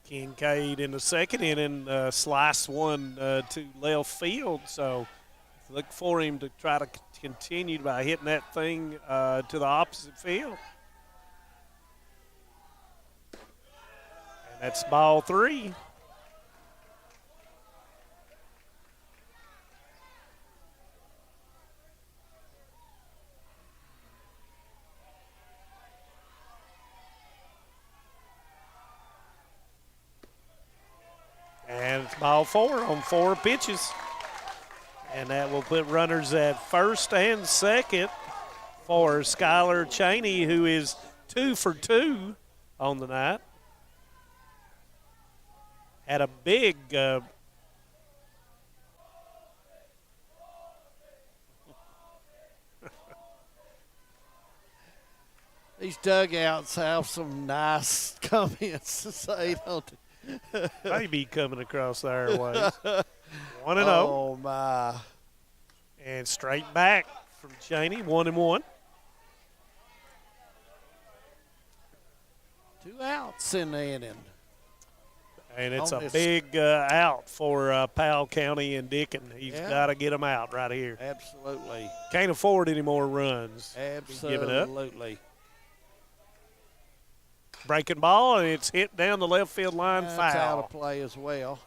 Kincaid in the second inning sliced one to left field, so look for him to try to continue by hitting that thing to the opposite field. And that's ball 3. And it's ball 4 on 4 pitches. And that will put runners at first and second for Skylar Cheney, who is 2 for 2 on the night. Had a big These dugouts have some nice comments to say, don't they? Maybe coming across the airways. 1-0. Oh, my. And straight back from Cheney, 1-1. 2 outs in the inning. And it's On a this- big out for Powell County and Dickin. He's Yeah. got to get them out right here. Absolutely. Can't afford any more runs. Give it up. Absolutely. Breaking ball, and it's hit down the left field line. That's Foul. out of play as well.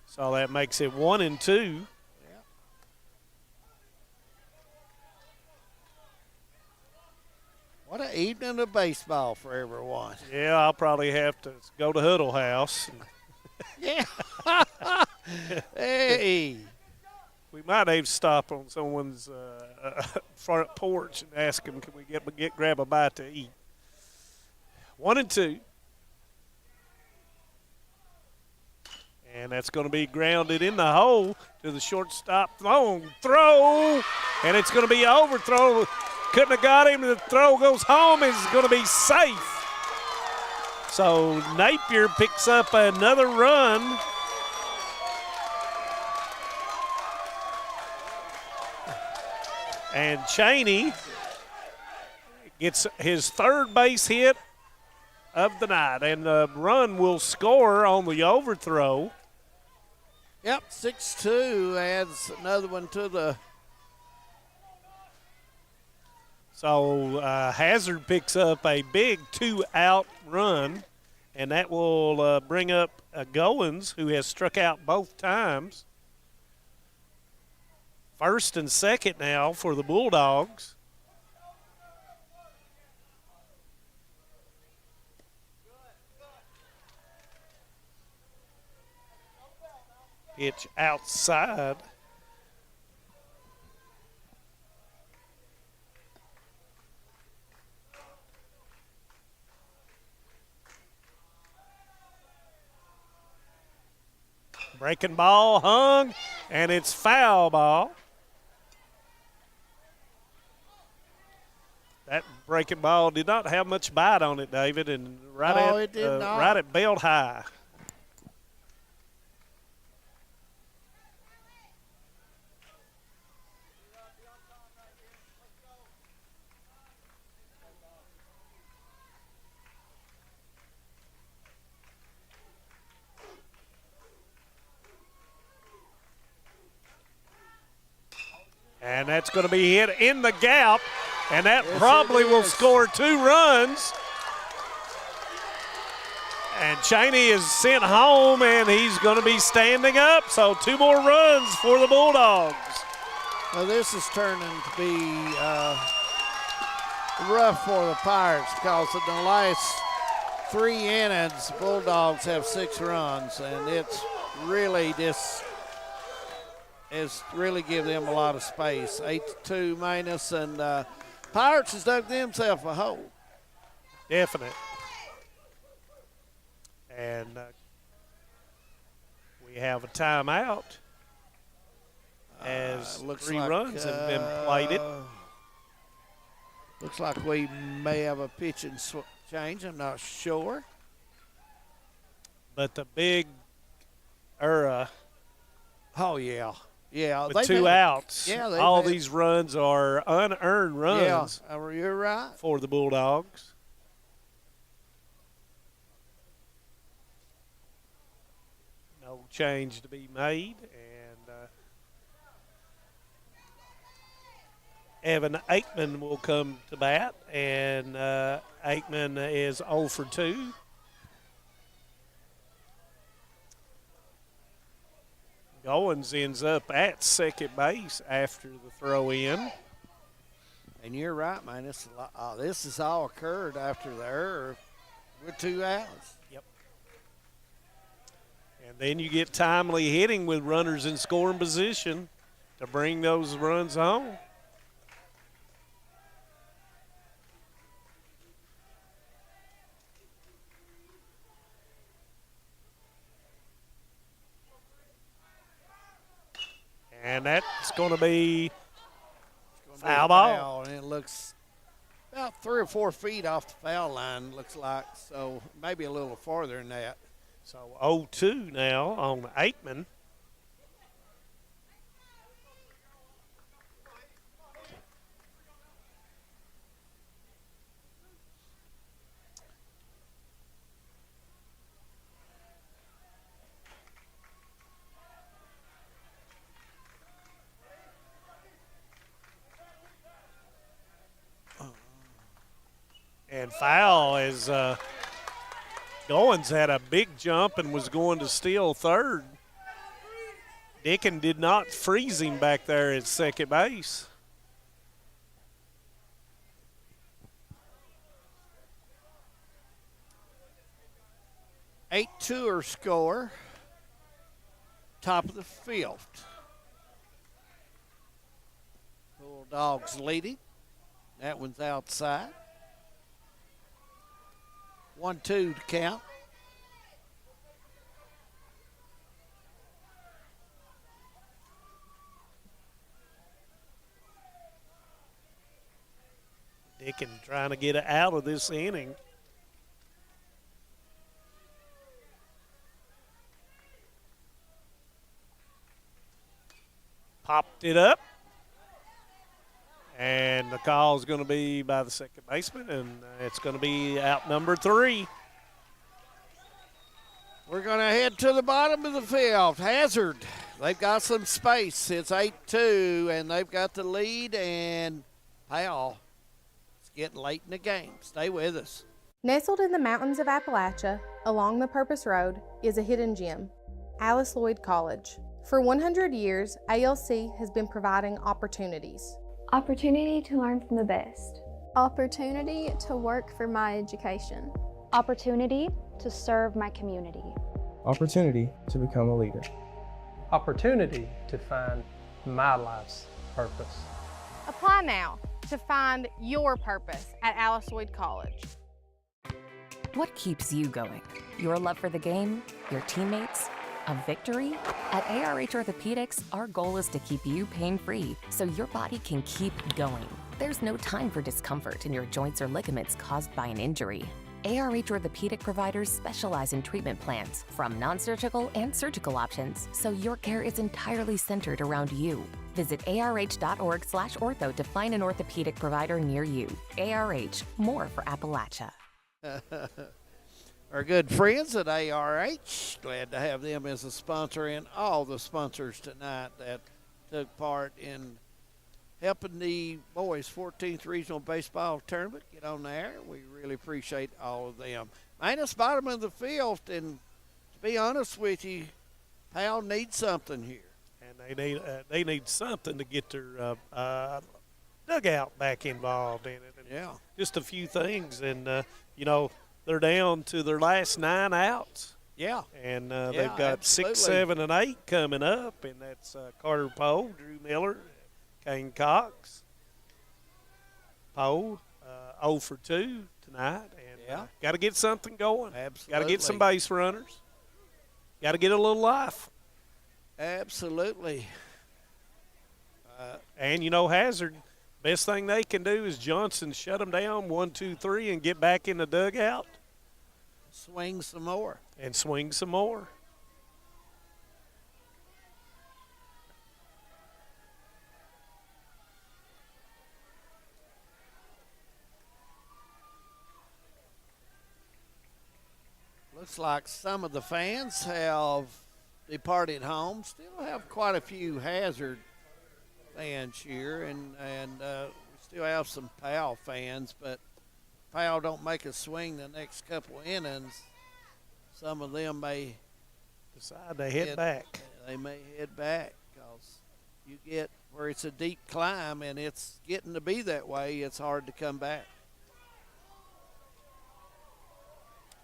So that makes it 1-2. What an evening of baseball for everyone. Yeah, I'll probably have to go to Huddle House. Yeah. Hey. We might have to stop on someone's front porch and ask them, can we grab a bite to eat? 1-2. And that's going to be grounded in the hole to the shortstop. Long throw, and it's going to be an overthrow. Couldn't have got him. The throw goes home. Is going to be safe. So Napier picks up another run. And Cheney gets his third base hit of the night. And the run will score on the overthrow. Yep, 6-2 adds another one to the. So Hazard picks up a big 2-out run, and that will bring up Goins, who has struck out both times. First and second now for the Bulldogs. Pitch outside. Breaking ball hung, and it's foul ball. That breaking ball did not have much bite on it, David, and right at belt high. And that's going to be hit in the gap, and that probably will score 2 runs. And Cheney is sent home, and he's going to be standing up. So 2 more runs for the Bulldogs. Well, this is turning to be rough for the Pirates because in the last 3 innings, Bulldogs have 6 runs, and it's really just has really give them a lot of space. 8-2 minus, and Pirates has dug themselves a hole. Definite. And we have a timeout as 3 runs have been plated. Looks like we may have a pitching change. I'm not sure. But the big oh, yeah. Yeah, with 2 outs. Yeah, all these runs are unearned runs. Yeah, you're right. For the Bulldogs. No change to be made, and Evan Aikman will come to bat, and Aikman is 0 for 2. Goins ends up at second base after the throw in. And you're right, man. This has all occurred after the error with 2 outs. Yep. And then you get timely hitting with runners in scoring position to bring those runs home. And that's going to be foul ball. And it looks about 3 or 4 feet off the foul line, looks like. So maybe a little farther than that. So 0-2 now on Aikman. And foul as Goins had a big jump and was going to steal third. Dickin did not freeze him back there at second base. Eight-2 score. Top of the fifth. Bulldogs leading. That one's outside. 1-2 to count. Dickin trying to get it out of this inning. Popped it up. And the call is going to be by the second baseman, and it's going to be out number 3. We're going to head to the bottom of the field. Hazard, they've got some space. It's 8-2, and they've got the lead, and Powell, it's getting late in the game. Stay with us. Nestled in the mountains of Appalachia, along the Purpose Road, is a hidden gem, Alice Lloyd College. For 100 years, ALC has been providing opportunities. Opportunity to learn from the best. Opportunity to work for my education. Opportunity to serve my community. Opportunity to become a leader. Opportunity to find my life's purpose. Apply now to find your purpose at Alice Lloyd College. What keeps you going? Your love for the game? Your teammates? A victory? At ARH Orthopedics, our goal is to keep you pain-free so your body can keep going. There's no time for discomfort in your joints or ligaments caused by an injury. ARH Orthopedic providers specialize in treatment plans, from non-surgical and surgical options, so your care is entirely centered around you. Visit arh.org/ortho to find an orthopedic provider near you. ARH, more for Appalachia. Our good friends at ARH, glad to have them as a sponsor, and all the sponsors tonight that took part in helping the boys 14th Regional Baseball Tournament get on the air. We really appreciate all of them. Minus bottom of the field, and to be honest with you, Powell needs something here. And they need something to get their dugout back involved in it. And yeah. Just a few things, and, they're down to their last 9 outs. Yeah. And they've got absolutely. 6, 7, and 8 coming up, and that's Carter Poe, Drew Miller, Kane Cox. Poe, 0 for 2 tonight. And got to get something going. Absolutely. Got to get some base runners. Got to get a little life. Absolutely. And, Hazard, best thing they can do is Johnson shut them down 1, 2, 3 and get back in the dugout. Swing some more. And swing some more. Looks like some of the fans have departed home. Still have quite a few Hazard fans here, and we still have some Powell fans, but Powell don't make a swing the next couple of innings, some of them may decide they head back. They may head back because you get where it's a deep climb and it's getting to be that way, it's hard to come back.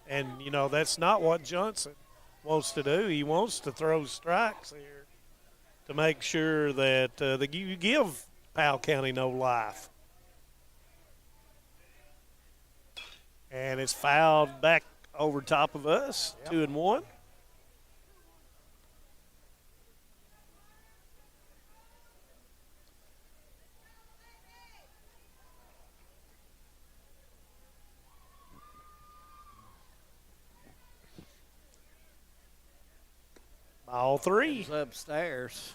And, that's not what Johnson wants to do. He wants to throw strikes here to make sure that you give Powell County no life. And it's fouled back over top of us, 2-1. Ball 3. It's upstairs.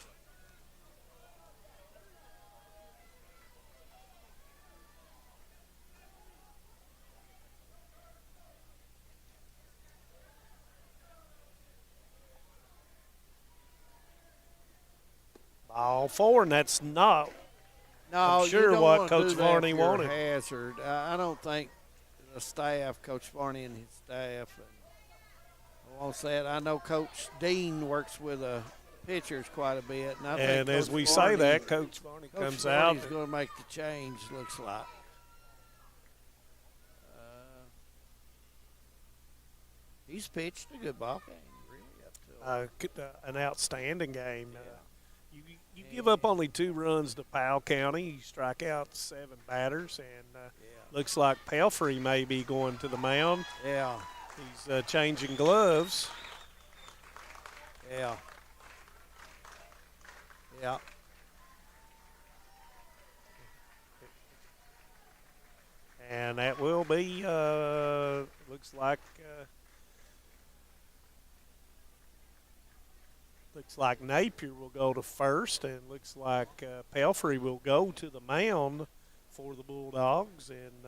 Ball 4, and that's not. No, I'm sure you don't what want Coach to do that Varney if you're wanted. Hazard. I don't think the staff, Coach Barney and his staff. And I won't say it. I know Coach Dean works with the pitchers quite a bit. And, I think as Coach we Barney, say that, Coach Barney comes out. He's going to make the change, looks like. He's pitched a good ball game, really, up to An outstanding game. You give up only 2 runs to Powell County. You strike out 7 batters, and looks like Pelfrey may be going to the mound. Yeah. He's changing gloves. Yeah. Yeah. And that will be, looks like Napier will go to first, and looks like Pelfrey will go to the mound for the Bulldogs. And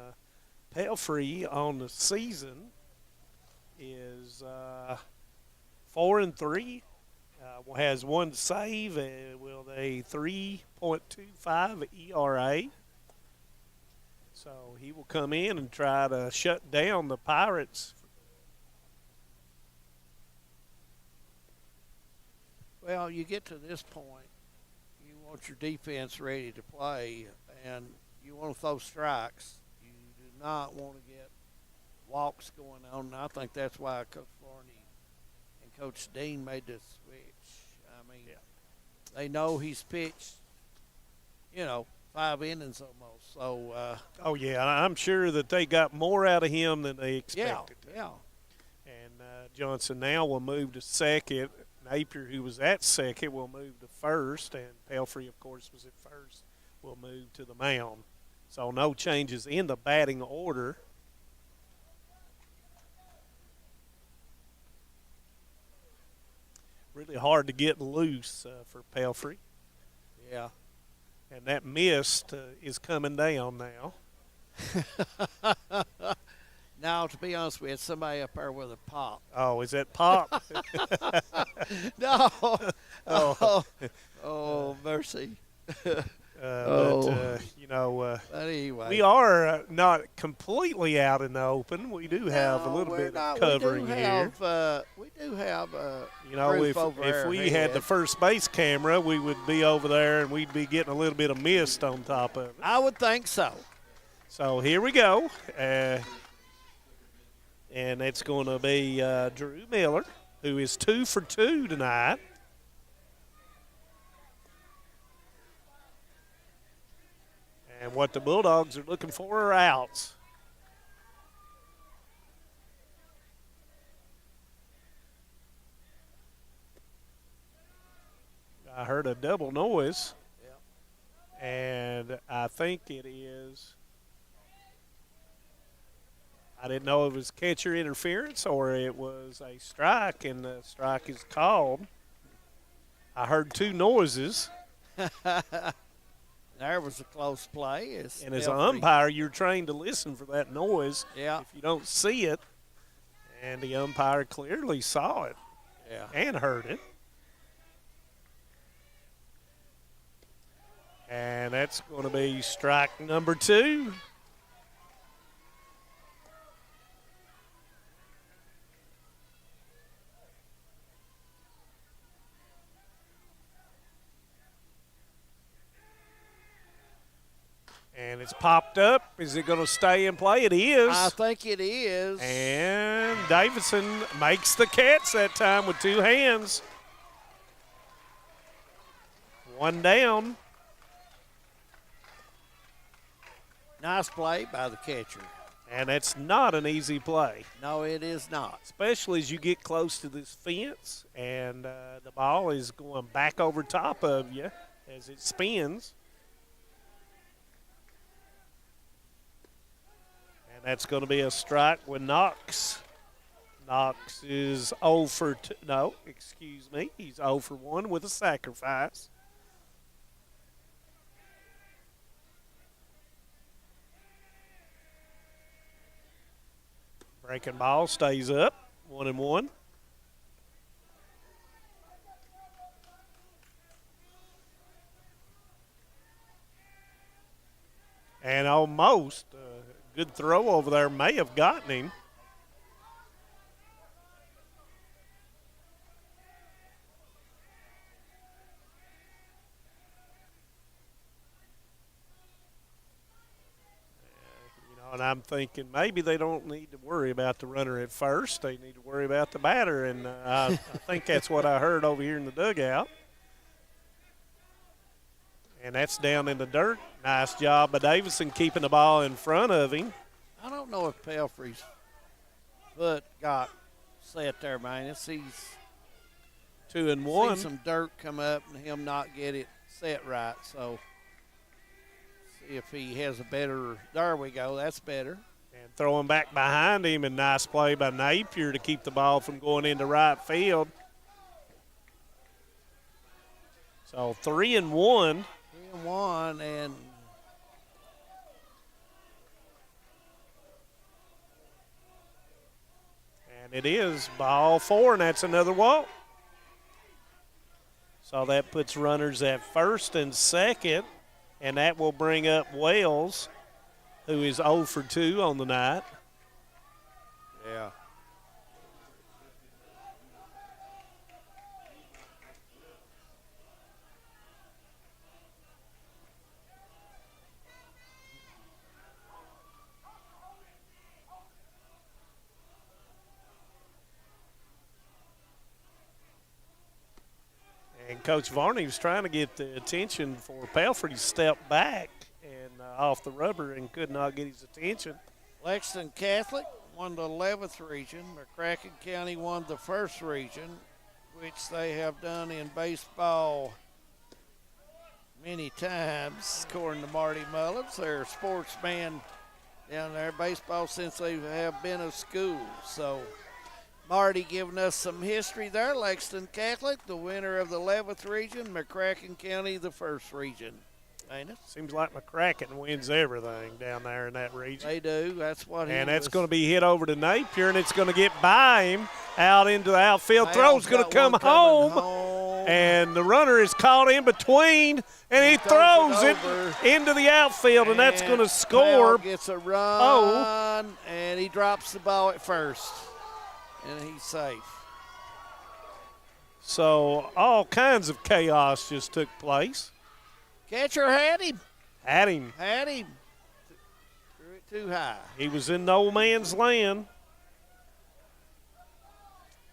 Pelfrey on the season is 4-3, has 1 save with a 3.25 ERA. So he will come in and try to shut down the Pirates. Well, you get to this point, you want your defense ready to play, and you want to throw strikes. You do not want to get walks going on, and I think that's why Coach Barney and Coach Dean made this switch. I mean, they know he's pitched, 5 innings almost. So, I'm sure that they got more out of him than they expected. Yeah. And Johnson now will move to second. Napier, who was at second, will move to first, and Pelfrey, of course, was at first, will move to the mound. So no changes in the batting order. Really hard to get loose for Pelfrey. Yeah. And that mist is coming down now. Now, to be honest, we had somebody up there with a pop. Oh, is that pop? No. Oh, mercy. But anyway. we are not completely out in the open. We do have a little bit of covering here. We do have if we had the first base camera, we would be over there and we'd be getting a little bit of mist on top of it. I would think so. So here we go. And it's going to be Drew Miller, who is 2 for 2 tonight. And what the Bulldogs are looking for are outs. I heard a double noise. Yeah. And I think it is. I didn't know it was catcher interference or it was a strike, and the strike is called. I heard 2 noises. There was a close play. And as an umpire, you're trained to listen for that noise. Yeah. If you don't see it, and the umpire clearly saw it and heard it. And that's going to be strike number 2. And it's popped up. Is it going to stay in play? It is. I think it is. And Davidson makes the catch that time with 2 hands. 1 down. Nice play by the catcher. And it's not an easy play. No, it is not. Especially as you get close to this fence and the ball is going back over top of you as it spins. And that's going to be a strike with Knox. Knox is 0 for 2. No, excuse me. He's 0 for 1 with a sacrifice. Breaking ball stays up, 1-1. And almost good throw over there may have gotten him. And I'm thinking maybe they don't need to worry about the runner at first. They need to worry about the batter, and I think that's what I heard over here in the dugout. And that's down in the dirt. Nice job by Davison keeping the ball in front of him. I don't know if Pelfrey's foot got set there, man. He's 2-1. See some dirt come up and him not get it set right, so see if he has a better, there we go, that's better. And throwing back behind him, and nice play by Napier to keep the ball from going into right field. So 3-1. 3-1, and it is ball 4, and that's another walk. So that puts runners at first and second, and that will bring up Wells, who is 0 for 2 on the night. Yeah. And Coach Varney was trying to get the attention for Pelfrey to step back and off the rubber and could not get his attention. Lexington Catholic won the 11th region. McCracken County won the 1st region, which they have done in baseball many times, according to Marty Mullins. They're a sportsman down there, baseball since they have been a school. So Marty giving us some history there. Lexington Catholic, the winner of the 11th region. McCracken County, the 1st region. Ain't it? Seems like McCracken wins everything down there in that region. They do. That's what he And that's going to be hit over to Napier, and it's going to get by him out into the outfield. Val's Throw's going to got come one home, and the runner is caught in between, and he throws it into the outfield, and that's going to score. Val gets a run, and he drops the ball at first, and he's safe. So all kinds of chaos just took place. Catcher had him. Had him. Had him. Threw it too high. He was in no man's land.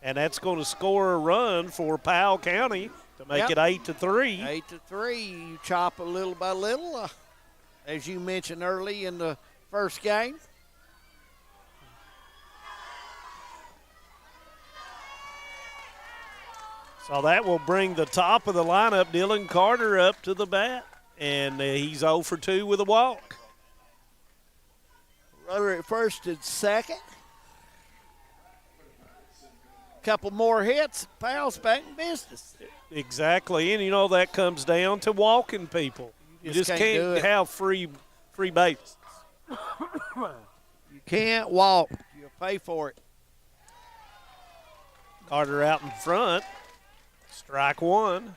And that's going to score a run for Powell County to make it 8-3. 8-3. You chop a little by little, as you mentioned early in the first game. So that will bring the top of the lineup, Dylan Carter, up to the bat. And he's 0 for 2 with a walk. Runner at first and second. Couple more hits, Powell's back in business. Exactly, and you know that comes down to walking people. You just can't have free bases. You can't walk. You'll pay for it. Carter out in front. Strike one.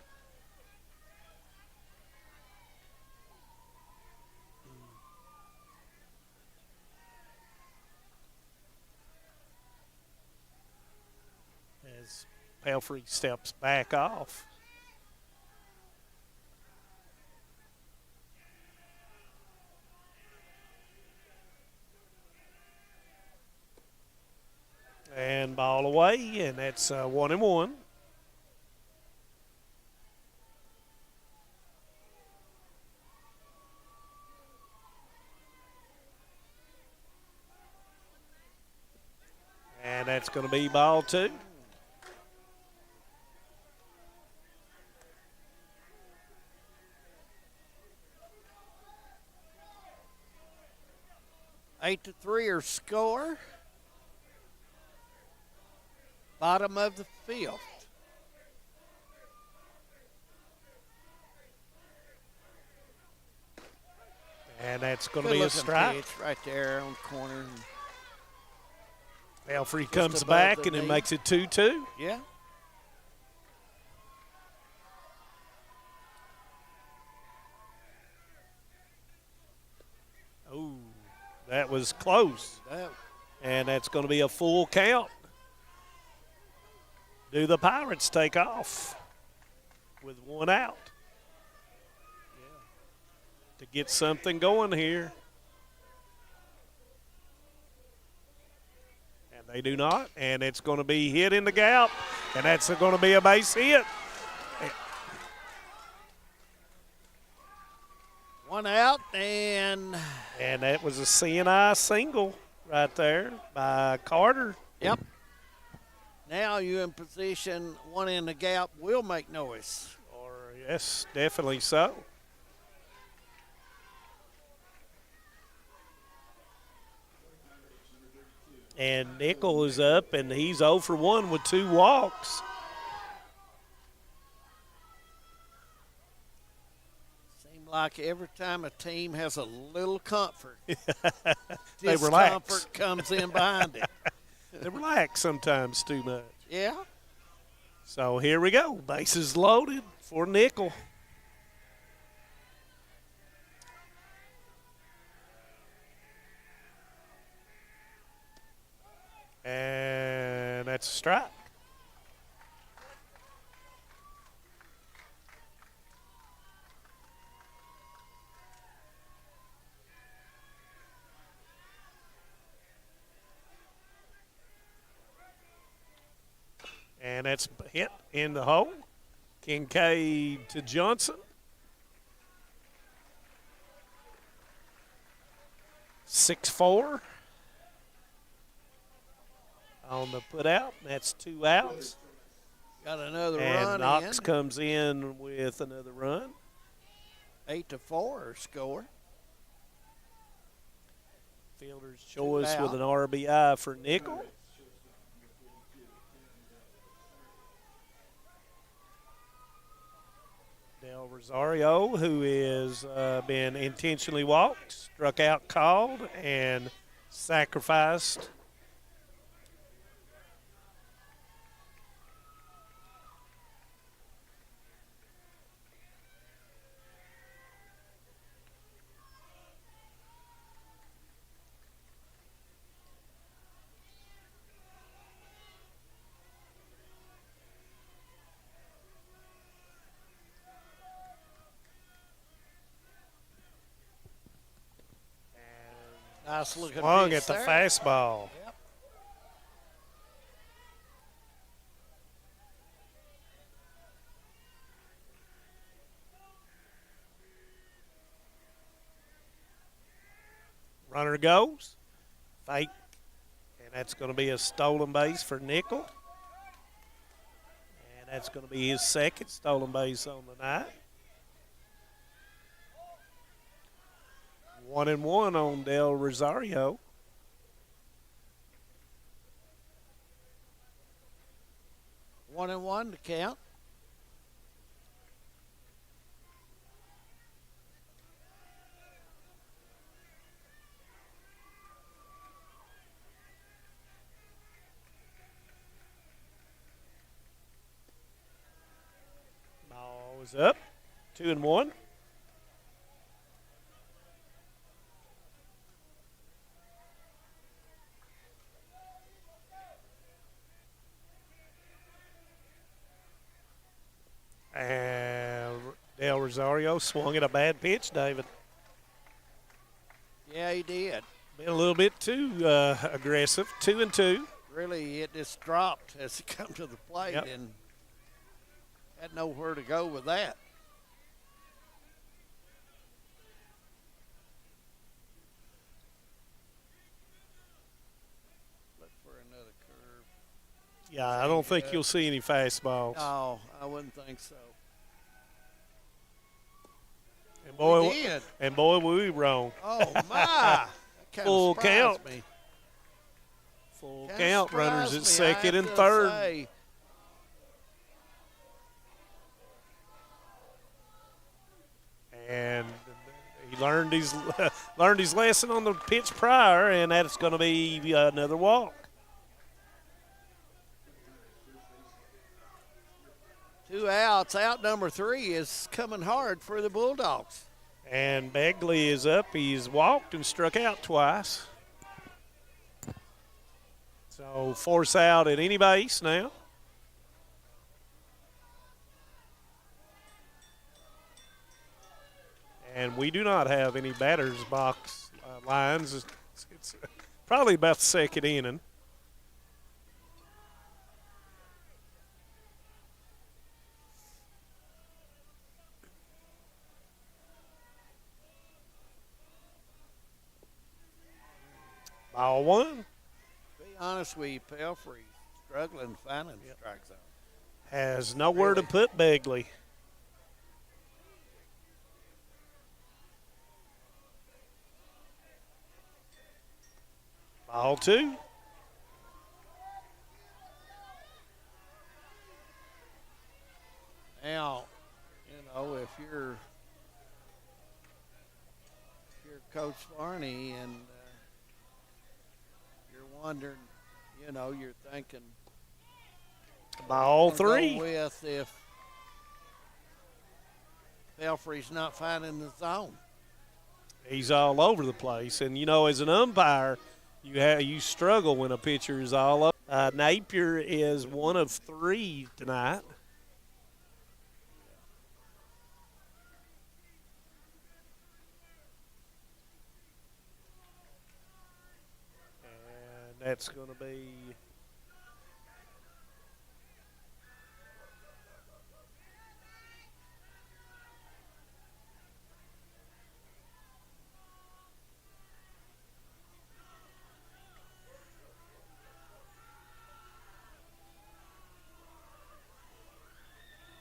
As Pelfrey steps back off. And ball away, and that's 1-1. And that's going to be ball 2. Eight to 3 or score. Bottom of the field. And that's going to be a strike. Pitch right there on the corner. Pelfrey comes back and it makes it 2-2. Yeah. That was close. And that's going to be a full count. Do the Pirates take off with one out? To get something going here. And they do not. And it's going to be hit in the gap. And that's going to be a base hit. One out, and that was a CNI single right there by Carter. Yep. Now you're in position, one in the gap will make noise. Or yes, definitely so. And Nickel is up, and he's 0 for 1 with 2 walks. Like every time a team has a little comfort, they relax. Discomfort comes in behind it. They relax sometimes too much. Yeah. So here we go. Bases loaded for Nickel. And that's a strike. And that's hit in the hole. Kincaid to Johnson. 6-4 on the put out. That's 2 outs. Got another and run Knox in. comes in with another run. 8-4 score. Fielder's choice with an RBI for Nickel. Del Rosario, who has been intentionally walked, struck out, called, and sacrificed. Nice looking Swung pitch at the there. fastball. Yep. Runner goes. Fake. And that's going to be a stolen base for Nickel. And that's going to be his second stolen base on the night. 1-1 on Del Rosario. One and one to count. Ball is up. 2-1. And Del Rosario swung at a bad pitch, David. Yeah, he did. Been a little bit too aggressive. 2-2. Really, it just dropped as he come to the plate Yep. and had nowhere to go with that. Look for another curve. Yeah, I don't think you'll see any fastballs. No, I wouldn't think so. And boy, We did. and boy, were we wrong. Oh, my. That kinda Full surprised count. me. Full Kinda count. Runners at surprised me, I second have and to third. say. And he learned his lesson on the pitch prior, and that's going to be another walk. 2 outs. Out number 3 is coming hard for the Bulldogs. And Begley is up. He's walked and struck out twice. So force out at any base now. And we do not have any batter's box lines. It's probably about the second inning. Ball one. Be honest with you, Pelfrey's struggling finding strike zone. Has nowhere to put Begley. Ball two. Now, if you're Coach Varney and you're wondering, you're thinking ball go three. With if Pelfrey's not finding the zone. He's all over the place, and as an umpire, you struggle when a pitcher is all over. Napier is 1 of 3 tonight. And that's going to be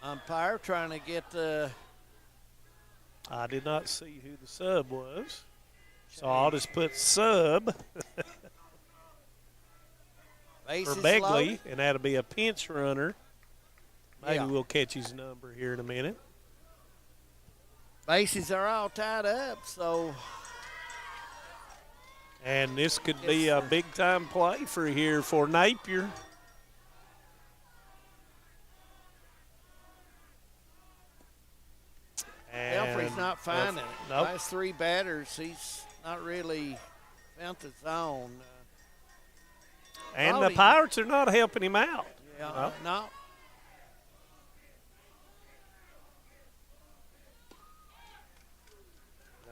umpire trying to get the. I did not see who the sub was, so I'll just put sub for Begley, loaded. and that'll be a pinch runner. Maybe Yeah. we'll catch his number here in a minute. Bases are all tied up, so. And this could be a big-time play for Napier. Pelfrey's not finding it. Nope. Last 3 batters, he's not really found the zone. And probably- the Pirates are not helping him out. Yeah, no.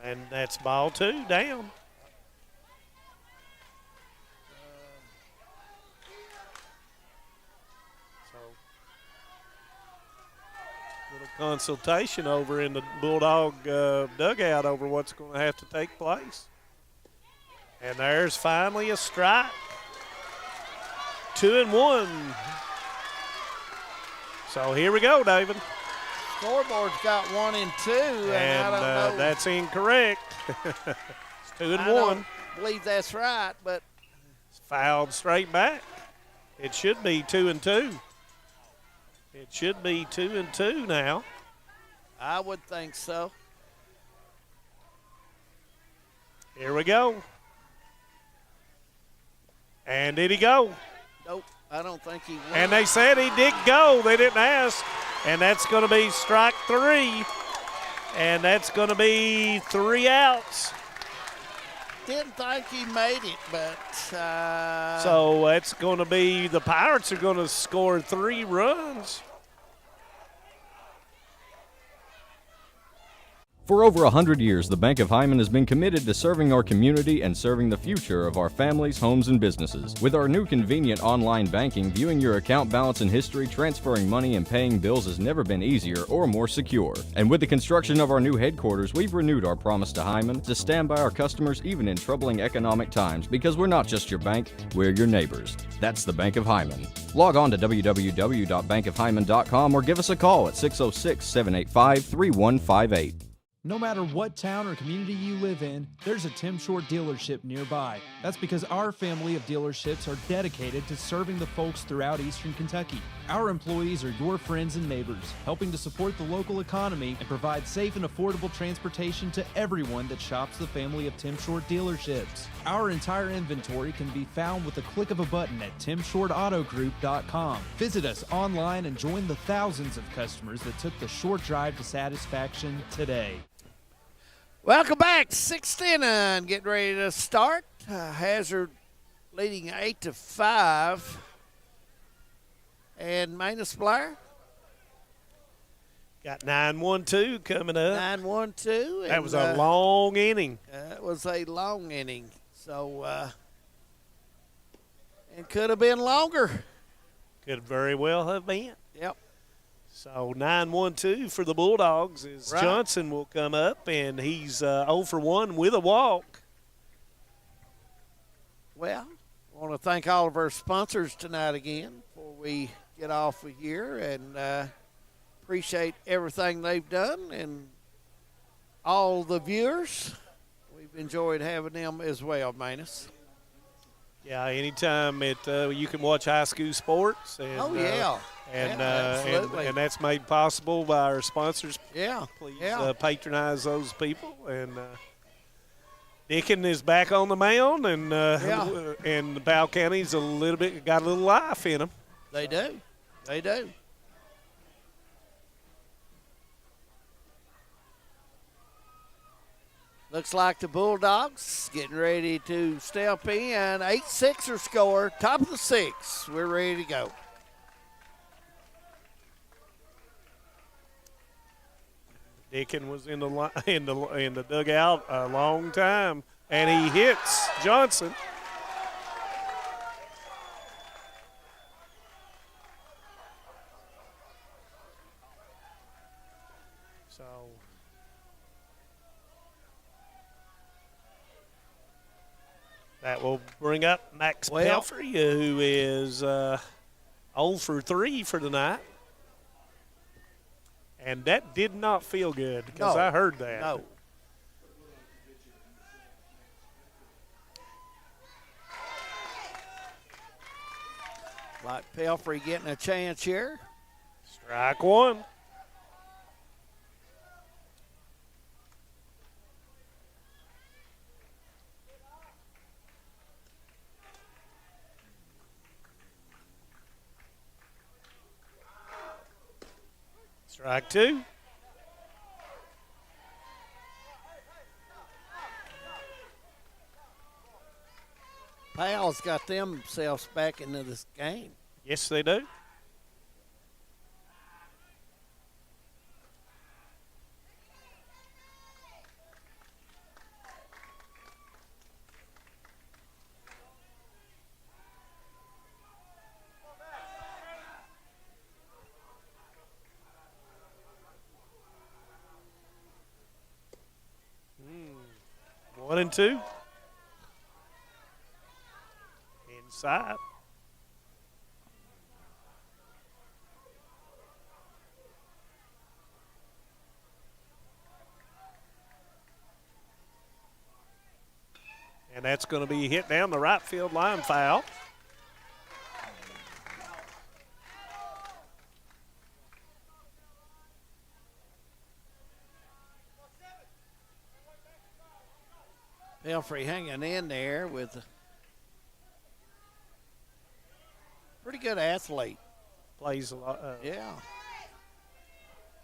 And that's ball 2 down. Little consultation over in the Bulldog dugout over what's going to have to take place. And there's finally a strike. 2-1. So here we go, David. Scoreboard's got 1 and 2, and I don't know. That's incorrect. It's 2-1. I don't believe that's right, but it's fouled straight back. It should be 2-2. It should be 2-2 now. I would think so. Here we go. And did he go? Nope, I don't think he went. And they said he did go. They didn't ask. And that's going to be strike 3. And that's going to be 3 outs. Didn't think he made it, but. So that's going to be, the Pirates are going to score 3 runs. For over 100 years, the Bank of Hyman has been committed to serving our community and serving the future of our families, homes, and businesses. With our new convenient online banking, viewing your account balance and history, transferring money, and paying bills has never been easier or more secure. And with the construction of our new headquarters, we've renewed our promise to Hyman to stand by our customers even in troubling economic times, because we're not just your bank, we're your neighbors. That's the Bank of Hyman. Log on to www.bankofhyman.com or give us a call at 606-785-3158. No matter what town or community you live in, there's a Tim Short dealership nearby. That's because our family of dealerships are dedicated to serving the folks throughout Eastern Kentucky. Our employees are your friends and neighbors, helping to support the local economy and provide safe and affordable transportation to everyone that shops the family of Tim Short dealerships. Our entire inventory can be found with the click of a button at timshortautogroup.com. Visit us online and join the thousands of customers that took the short drive to satisfaction today. Welcome back. 6th inning, getting ready to start. Hazard leading 8-5. And Manus Blair. Got 9-1-2 coming up. 9-1-2. That was a long inning. That was a long inning. So, and could have been longer. Could very well have been. Yep. So 9-1-2 for the Bulldogs as Right. Johnson will come up, and he's 0 for 1 with a walk. Well, I want to thank all of our sponsors tonight again before we get off of here, and appreciate everything they've done and all the viewers. We've enjoyed having them as well, Manus. Yeah, anytime you can watch high school sports. And, Oh, yeah. And, Yeah, absolutely. and that's made possible by our sponsors. Yeah. Please Yeah. patronize those people. And Dickin is back on the mound, and and Powell County's got a little life in them. They do. They do. Looks like the Bulldogs getting ready to step in. 8-6 score, top of the 6th. We're ready to go. Dickin was in the dugout a long time, and he hits Johnson. So that will bring up Max Pelfrey, who is 0 for 3 for the night. And that did not feel good because I heard that. No. Like Pelfrey getting a chance here. Strike one. Strike two. Powell's got themselves back into this game. Yes, they do. One and two. Inside. And that's going to be hit down the right field line, foul. Pelfrey hanging in there with a pretty good athlete. Plays a lot. Yeah.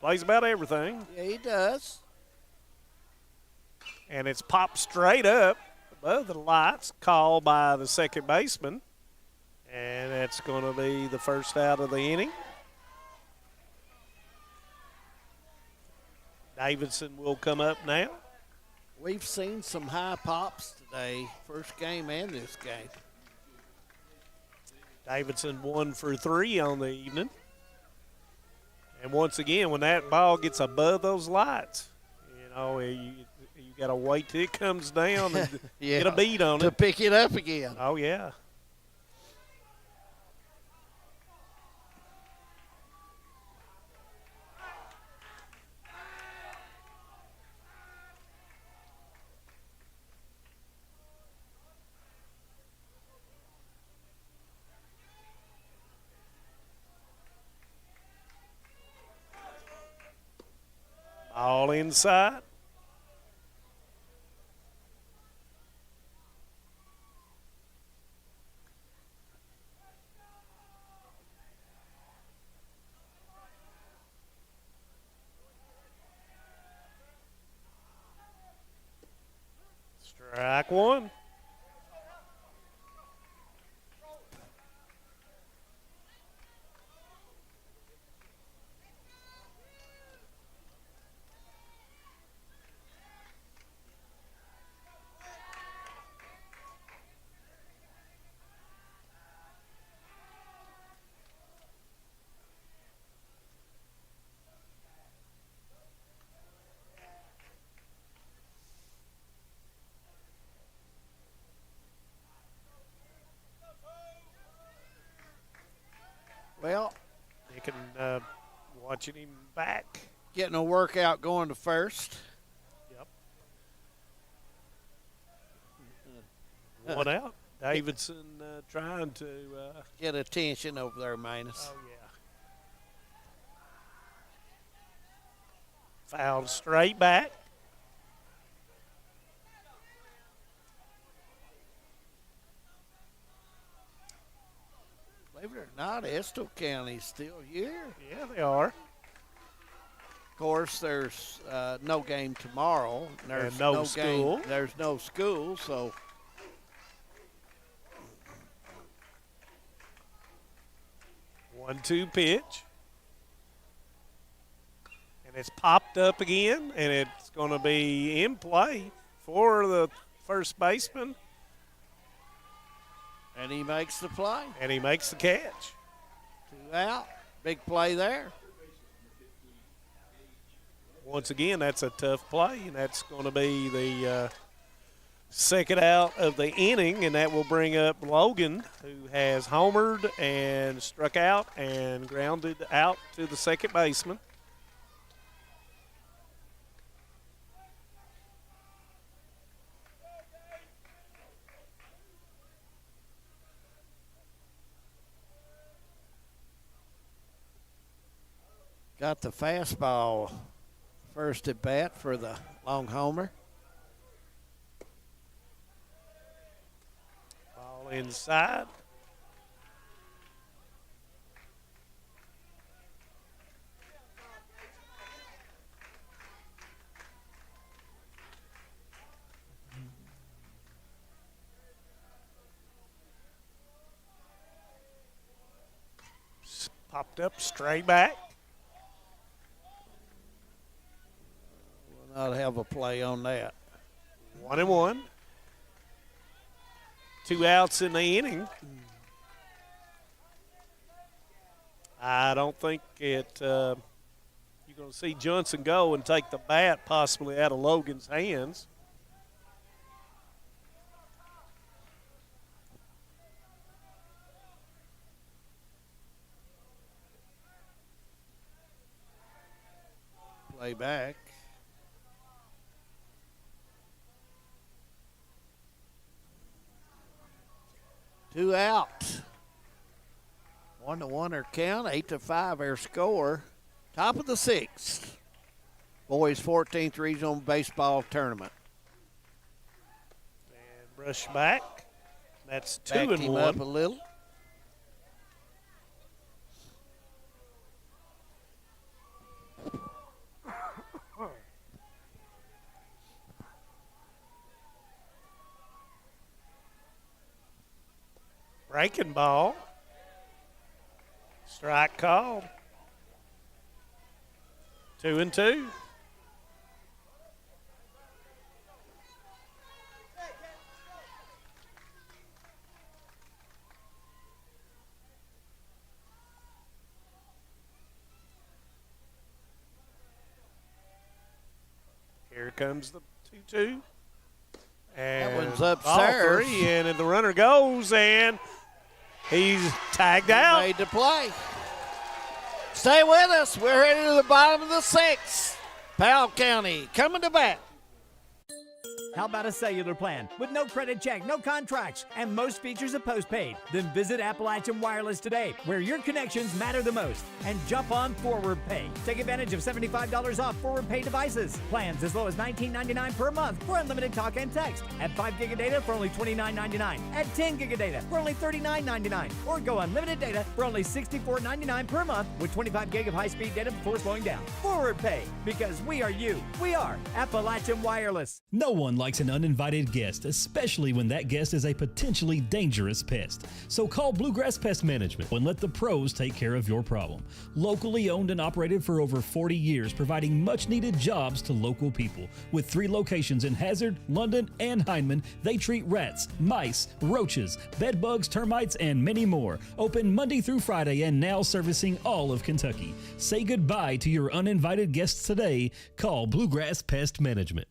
Plays about everything. Yeah, he does. And it's popped straight up above the lights, called by the second baseman. And that's going to be the first out of the inning. Davidson will come up now. We've seen some high pops today, first game and this game. Davidson 1 for 3 on the evening. And once again, when that ball gets above those lights, you got to wait till it comes down and Yeah, get a beat on to it. pick it up again. Oh, yeah. All inside. Strike one. Well, you can watching him back. Getting a workout going to first. Yep. One out. Davidson trying to get attention over there, Manus. Oh, yeah. Fouled straight back. Believe it or not, Estill County's still here. Yeah, they are. Of course, there's no game tomorrow. There's no school. There's no school, so. 1-2 pitch. And it's popped up again, and it's going to be in play for the first baseman. And he makes the play. And he makes the catch. 2 out. Big play there. Once again, that's a tough play, and that's going to be the second out of the inning, and that will bring up Logan, who has homered and struck out and grounded out to the second baseman. Got the fastball first at bat for the long homer. Ball inside. Popped up straight back. Will not have a play on that. 1-1. 2 outs in the inning. I don't think you're going to see Johnson go and take the bat possibly out of Logan's hands. Play back. Two out. 1-1 our count, 8-5 our score. Top of the sixth. Boys 14th Regional Baseball Tournament. And brush back. That's 2-1. Backed him up a little. Breaking ball. Strike called. 2-2. Here comes the 2-2. And that one's upstairs. Ball 3, and the runner goes, and he's tagged out. Made the play. Stay with us. We're headed to the bottom of the sixth. Powell County coming to bat. How about a cellular plan with no credit check, no contracts, and most features are postpaid? Then visit Appalachian Wireless today, where your connections matter the most, and jump on Forward Pay. Take advantage of $75 off Forward Pay devices. Plans as low as $19.99 per month for unlimited talk and text. Add 5 gig of data for only $29.99. Add 10 gig of data for only $39.99. Or go unlimited data for only $64.99 per month with 25 gig of high-speed data before slowing down. Forward Pay, because we are you. We are Appalachian Wireless. No one likes an uninvited guest, especially when that guest is a potentially dangerous pest. So call Bluegrass Pest Management and let the pros take care of your problem. Locally owned and operated for over 40 years, providing much-needed jobs to local people. With 3 locations in Hazard, London, and Hindman, they treat rats, mice, roaches, bed bugs, termites, and many more. Open Monday through Friday and now servicing all of Kentucky. Say goodbye to your uninvited guests today. Call Bluegrass Pest Management.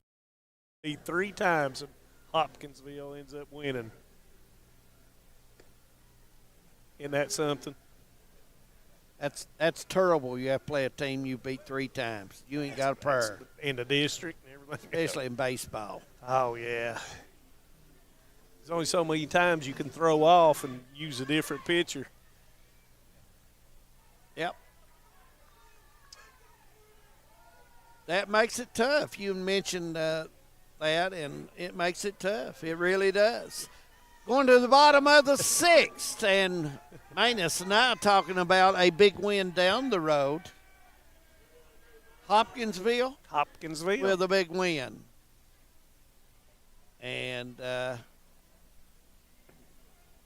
3 times and Hopkinsville ends up winning. Isn't that something? That's terrible. You have to play a team you beat 3 times. You ain't got a prayer. In the district and everything. Especially in baseball. Oh, yeah. There's only so many times you can throw off and use a different pitcher. Yep. That makes it tough. You mentioned that, and it makes it tough. It really does. Going to the bottom of the 6th, and Manus and I talking about a big win down the road. Hopkinsville with a big win. And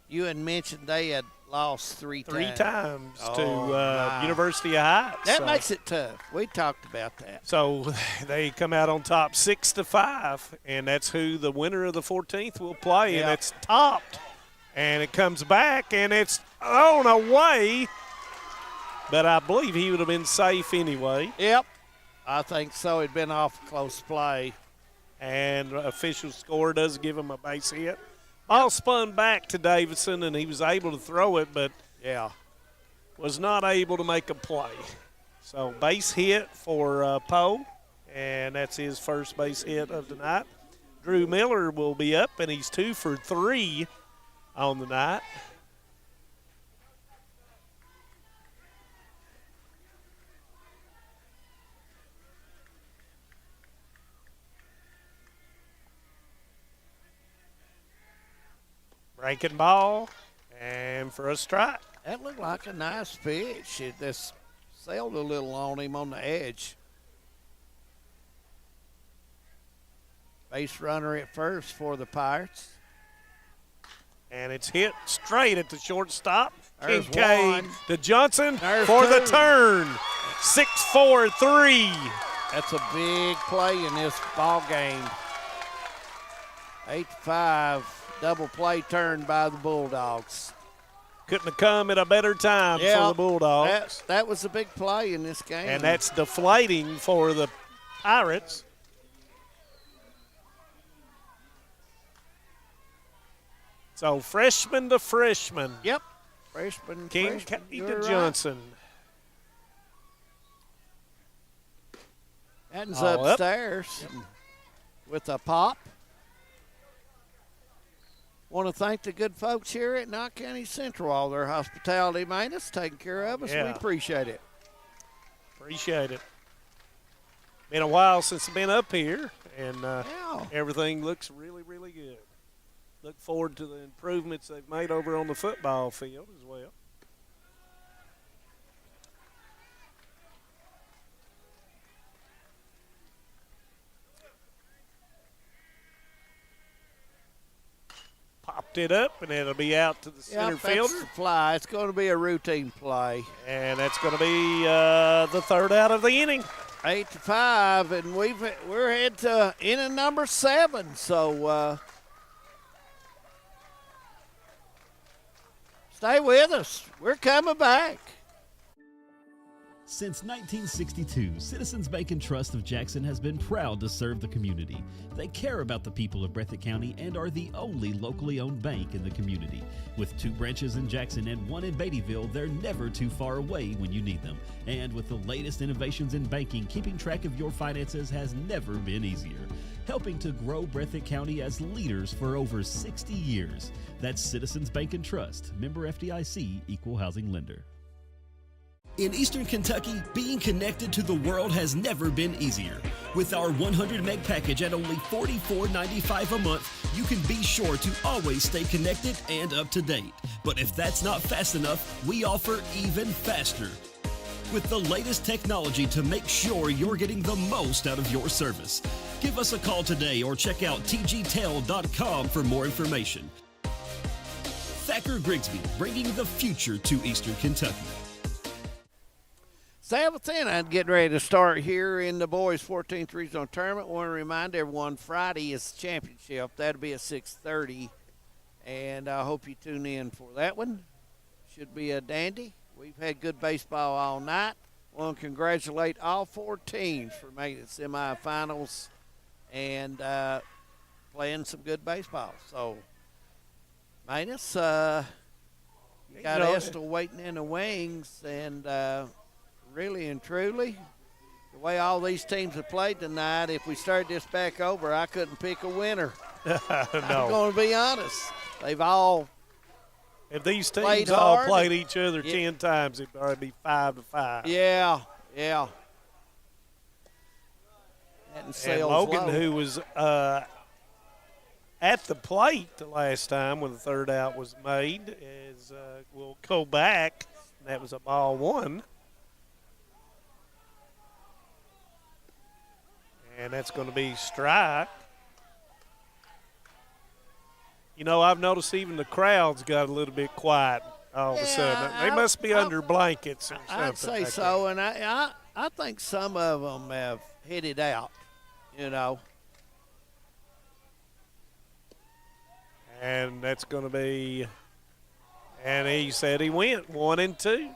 you had mentioned they had lost 3 times. 3 times to University of Heights. That makes it tough. We talked about that. So they come out on top 6-5, and that's who the winner of the 14th will play, and it's topped. And it comes back, and it's on away, but I believe he would have been safe anyway. Yep, I think so. It'd been off close play. And official score does give him a base hit. Ball spun back to Davidson, and he was able to throw it, but was not able to make a play. So base hit for Poe, and that's his first base hit of the night. Drew Miller will be up, and he's 2 for 3 on the night. Breaking ball, and for a strike. That looked like a nice pitch. It just sailed a little on him on the edge. Base runner at first for the Pirates. And it's hit straight at the shortstop. There's Kincaid one. to Johnson There's for 2. the turn. 6-4-3. That's a big play in this ball game. 8-5. Double play turn by the Bulldogs. Couldn't have come at a better time for the Bulldogs. That was a big play in this game. And that's deflating for the Pirates. So freshman to freshman. Yep. Freshman. Kincaid You're to Johnson. Hatton's All upstairs with a pop. Want to thank the good folks here at Knott County Central, all their hospitality maintenance, taking care of us. We appreciate it. Appreciate it. Been a while since I've been up here, and everything looks really, really good. Look forward to the improvements they've made over on the football field as well. Popped it up, and it'll be out to the center fielder. That's the fly. It's going to be a routine play. And that's going to be the third out of the inning. 8-5, and we're headed to inning number 7. So stay with us. We're coming back. Since 1962, Citizens Bank and Trust of Jackson has been proud to serve the community. They care about the people of Breathitt County and are the only locally owned bank in the community. With 2 branches in Jackson and 1 in Beattyville, they're never too far away when you need them. And with the latest innovations in banking, keeping track of your finances has never been easier. Helping to grow Breathitt County as leaders for over 60 years. That's Citizens Bank and Trust, member FDIC, equal housing lender. In Eastern Kentucky, being connected to the world has never been easier. With our 100 meg package at only $44.95 a month, you can be sure to always stay connected and up to date. But if that's not fast enough, we offer even faster. with the latest technology to make sure you're getting the most out of your service. Give us a call today or check out tgtel.com for more information. Thacker Grigsby, bringing the future to Eastern Kentucky. 7th inning, getting ready to start here in the boys' 14th regional tournament. Want to remind everyone, Friday is championship. That'll be at 6:30, and I hope you tune in for that one. Should be a dandy. We've had good baseball all night. Want to congratulate all 4 teams for making it semifinals and playing some good baseball. So, Manus, you got Estill waiting in the wings, and really and truly, the way all these teams have played tonight, if we start this back over, I couldn't pick a winner. No. I'm going to be honest. They've all If these played teams all hard. played each other 10 times, it'd already be 5-5. Yeah. And Logan, who was at the plate the last time when the third out was made, will go back. That was a ball 1. And that's going to be strike. You know, I've noticed even the crowd's got a little bit quiet all of a sudden. They must be under blankets or something. I'd say so, and I think some of them have hit it out, you know. And that's going to be, and he said he went 1-2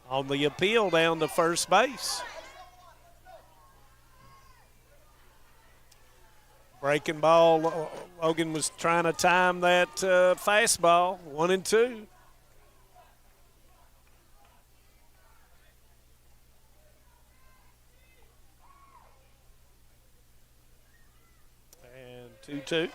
on the appeal down to first base. Breaking ball, Logan was trying to time that fastball, 1-2. And 2-2.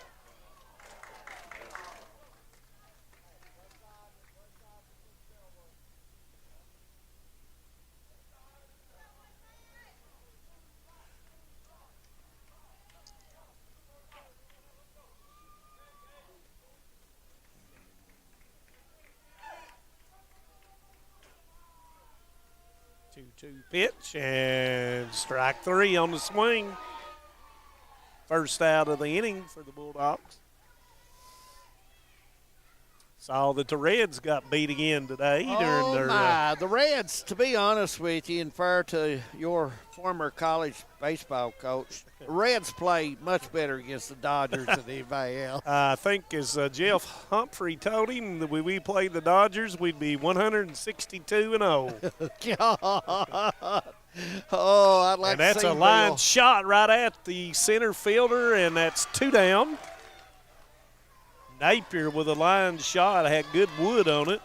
Pitch and strike 3 on the swing. First out of the inning for the Bulldogs. Saw that the Reds got beat again today during their. The Reds, to be honest with you, and fair to your former college baseball coach, the Reds play much better against the Dodgers than anybody else. I think, as Jeff Humphrey told him, that when we played the Dodgers, we'd be 162-0. God. Oh, I'd like and that's to see a line Bill. shot right at the center fielder, and that's 2 down. Napier with a line shot had good wood on it.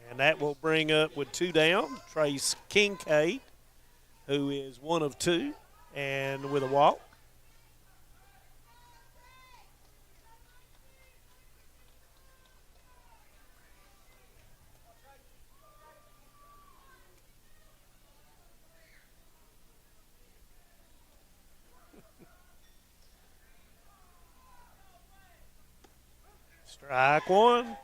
And that will bring up with 2 down Trace Kincaid, who is 1 of 2 and with a walk. Strike 1.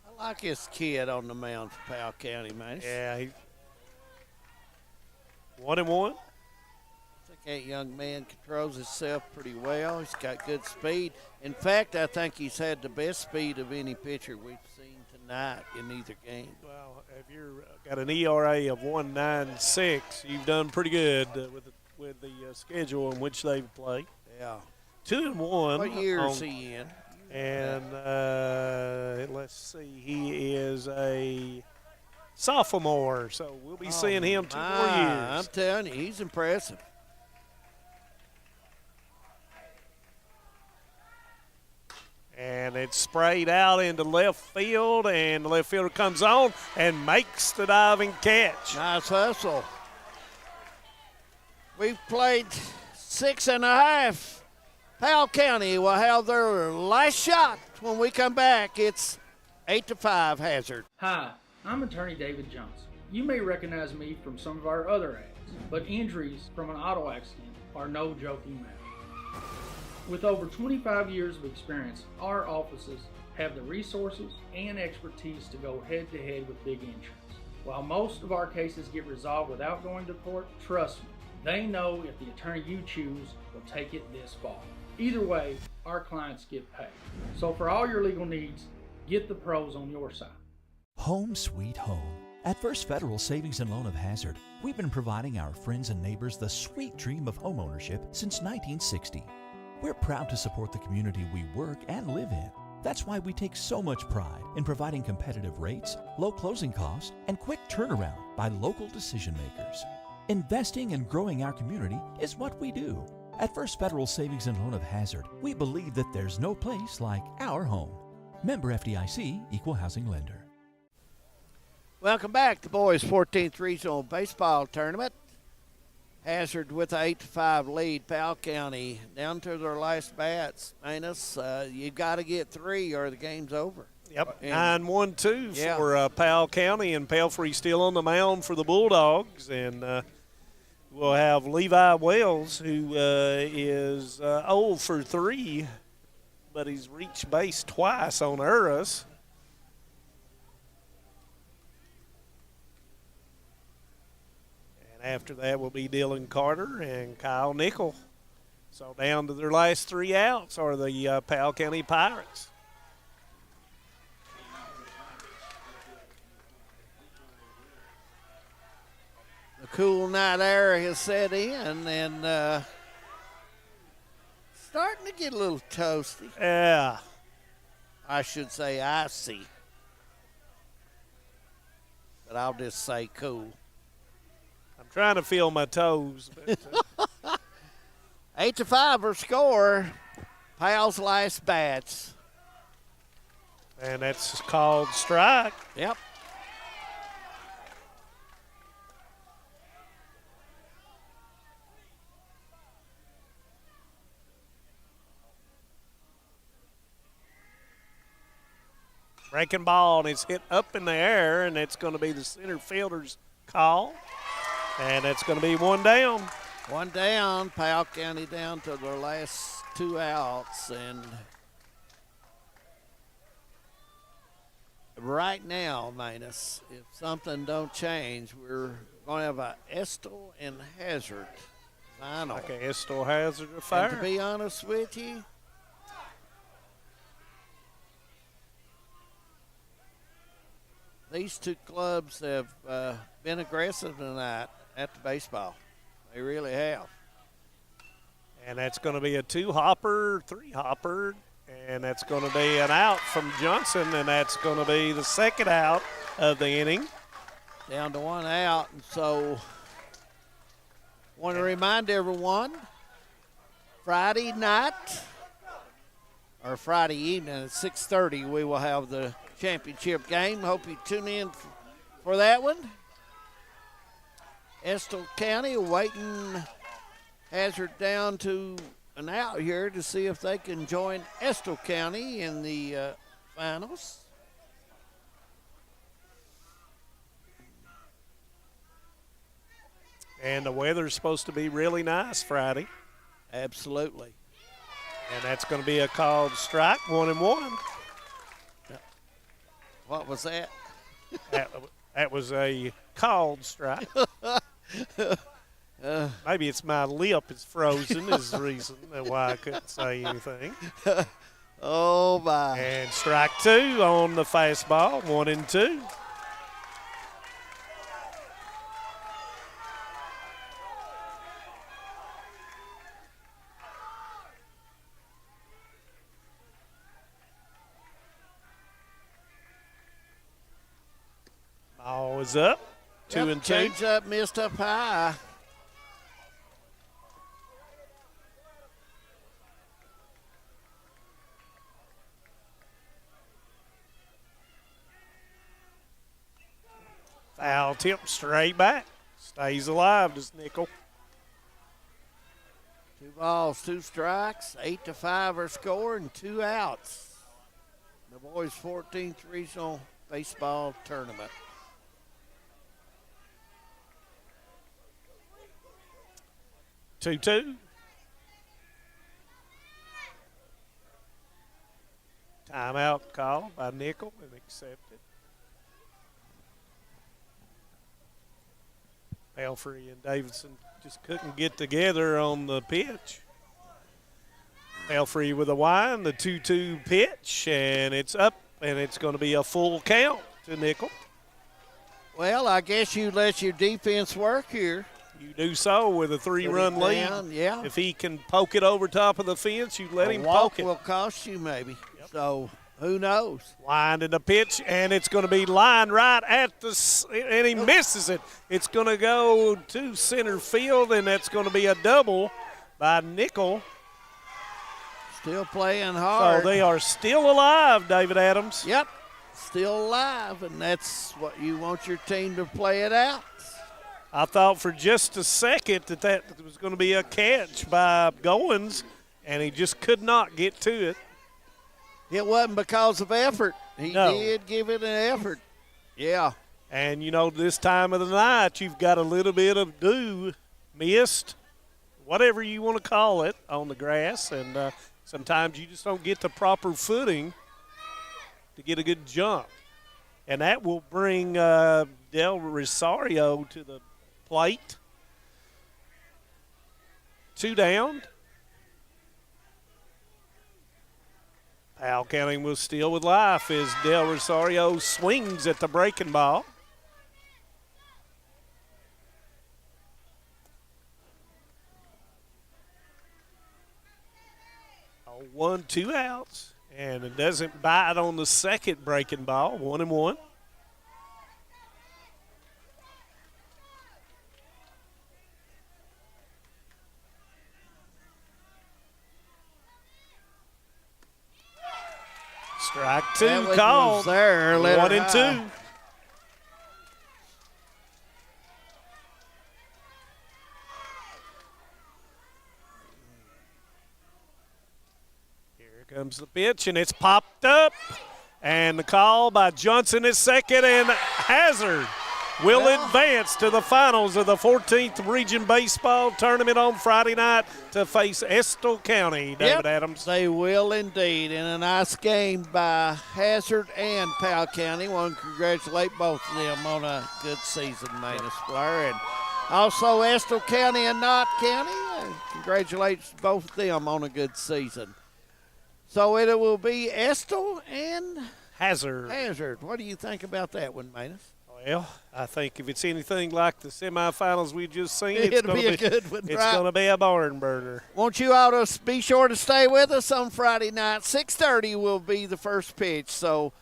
I like this kid on the mound for Powell County, man. Yeah, he 1-1. I think that young man controls himself pretty well. He's got good speed. In fact, I think he's had the best speed of any pitcher we've seen tonight in either game. Well, if you've got an ERA of 1.96, you've done pretty good with the schedule in which they've played. Yeah. 2-1. What year is he in? And let's see, he is a sophomore, so we'll be seeing him 2 more years. I'm telling you, he's impressive. And it's sprayed out into left field, and the left fielder comes on and makes the diving catch. Nice hustle. We've played 6.5. Powell County will have their last shot when we come back. It's 8-5 Hazard. Hi, I'm attorney David Johnson. You may recognize me from some of our other ads, but injuries from an auto accident are no joking matter. With over 25 years of experience, our offices have the resources and expertise to go head-to-head with big insurance. While most of our cases get resolved without going to court, trust me, they know if the attorney you choose will take it this far. Either way, our clients get paid. So for all your legal needs, get the pros on your side. Home sweet home. At First Federal Savings and Loan of Hazard, we've been providing our friends and neighbors the sweet dream of homeownership since 1960. We're proud to support the community we work and live in. That's why we take so much pride in providing competitive rates, low closing costs, and quick turnaround by local decision makers. Investing and growing our community is what we do. At First Federal Savings and Loan of Hazard, we believe that there's no place like our home. Member FDIC, Equal Housing Lender. Welcome back to boys 14th Regional Baseball Tournament. Hazard with an 8-5 lead. Powell County down to their last bats. Manus, you got to get 3 or the game's over. Yep, And- 9-1-2 Yeah. for Powell County, and Pelfrey still on the mound for the Bulldogs. And we'll have Levi Wells, who is 0 for 3, but he's reached base twice on Uris. And after that will be Dylan Carter and Kyle Nickel. So down to their last 3 outs are the Powell County Pirates. The cool night air has set in, and starting to get a little toasty. Yeah. I should say icy. But I'll just say cool. I'm trying to feel my toes. But, 8-5 or score. Powell's last bats. And that's called strike. Yep. Breaking ball, and it's hit up in the air, and it's going to be the center fielder's call. And it's going to be 1 down. 1 down. Powell County down to their last 2 outs. And right now, Manus, if something don't change, we're going to have a Estill and Hazard final. Okay, Estill Hazard And affair. to be honest with you, these 2 clubs have been aggressive tonight at the baseball. They really have. And that's going to be a 2-hopper, 3-hopper, and that's going to be an out from Johnson, and that's going to be the second out of the inning. Down to 1 out, and so want to remind everyone, Friday night or Friday evening at 6:30, we will have the championship game. Hope you tune in for that one. Estill County waiting Hazard down to an out here to see if they can join Estill County in the finals. And the weather's supposed to be really nice Friday. Absolutely. And that's going to be a called strike, 1-1. What was that? That was a called strike. Maybe it's my lip is frozen is the reason why I couldn't say anything. Oh, my. And strike 2 on the fastball, 1-2. Ball is up, 2-2. Change up, missed up high. Foul tip straight back. Stays alive, does Nickel. 2 balls, 2 strikes, 8-5 are score, and 2 outs. the boys' 14th regional baseball tournament. 2-2. Timeout call by Nickel and accepted. Pelfrey and Davidson just couldn't get together on the pitch. Pelfrey with a wind, the 2-2 pitch, and it's up, and it's going to be a full count to Nickel. Well, I guess you let your defense work here. You do so with a 3-run lead. Yeah. If he can poke it over top of the fence, you let him poke it. Will cost you maybe. Yep. So who knows? Winding the pitch, and it's going to be lined right at and he misses it. It's going to go to center field, and that's going to be a double by Nickel. Still playing hard. So they are still alive, David Adams. Yep, still alive, and that's what you want your team to play it out. I thought for just a second that was going to be a catch by Goins, and he just could not get to it. It wasn't because of effort. He did give it an effort. Yeah. And, you know, this time of the night, you've got a little bit of dew, mist, whatever you want to call it, on the grass. And sometimes you just don't get the proper footing to get a good jump. And that will bring Del Rosario to the plate. 2 down. Powell County will steal with life as Del Rosario swings at the breaking ball. Oh, 1, 2 outs. And it doesn't bite on the second breaking ball. 1-1. Strike 2 called. There, 1-2. Here comes the pitch, and it's popped up. And the call by Johnson is second, and Hazard will advance to the finals of the 14th Region Baseball Tournament on Friday night to face Estill County. David Adams. They will indeed. In a nice game by Hazard and Powell County. Want to congratulate both of them on a good season, Manus Blair. And also Estill County and Knott County. Congratulations both of them on a good season. So it will be Estill and Hazard. What do you think about that one, Manus? Well, I think if it's anything like the semifinals we just seen, it'll be a good one. It's going to be a barn burner. Want you all to be sure to stay with us on Friday night. 6:30 will be the first pitch, so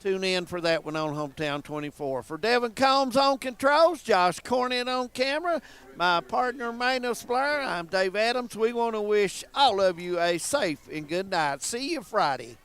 tune in for that one on Hometown 24. For Devin Combs on controls, Josh Cornett on camera, my partner Manus Blair, I'm Dave Adams. We want to wish all of you a safe and good night. See you Friday.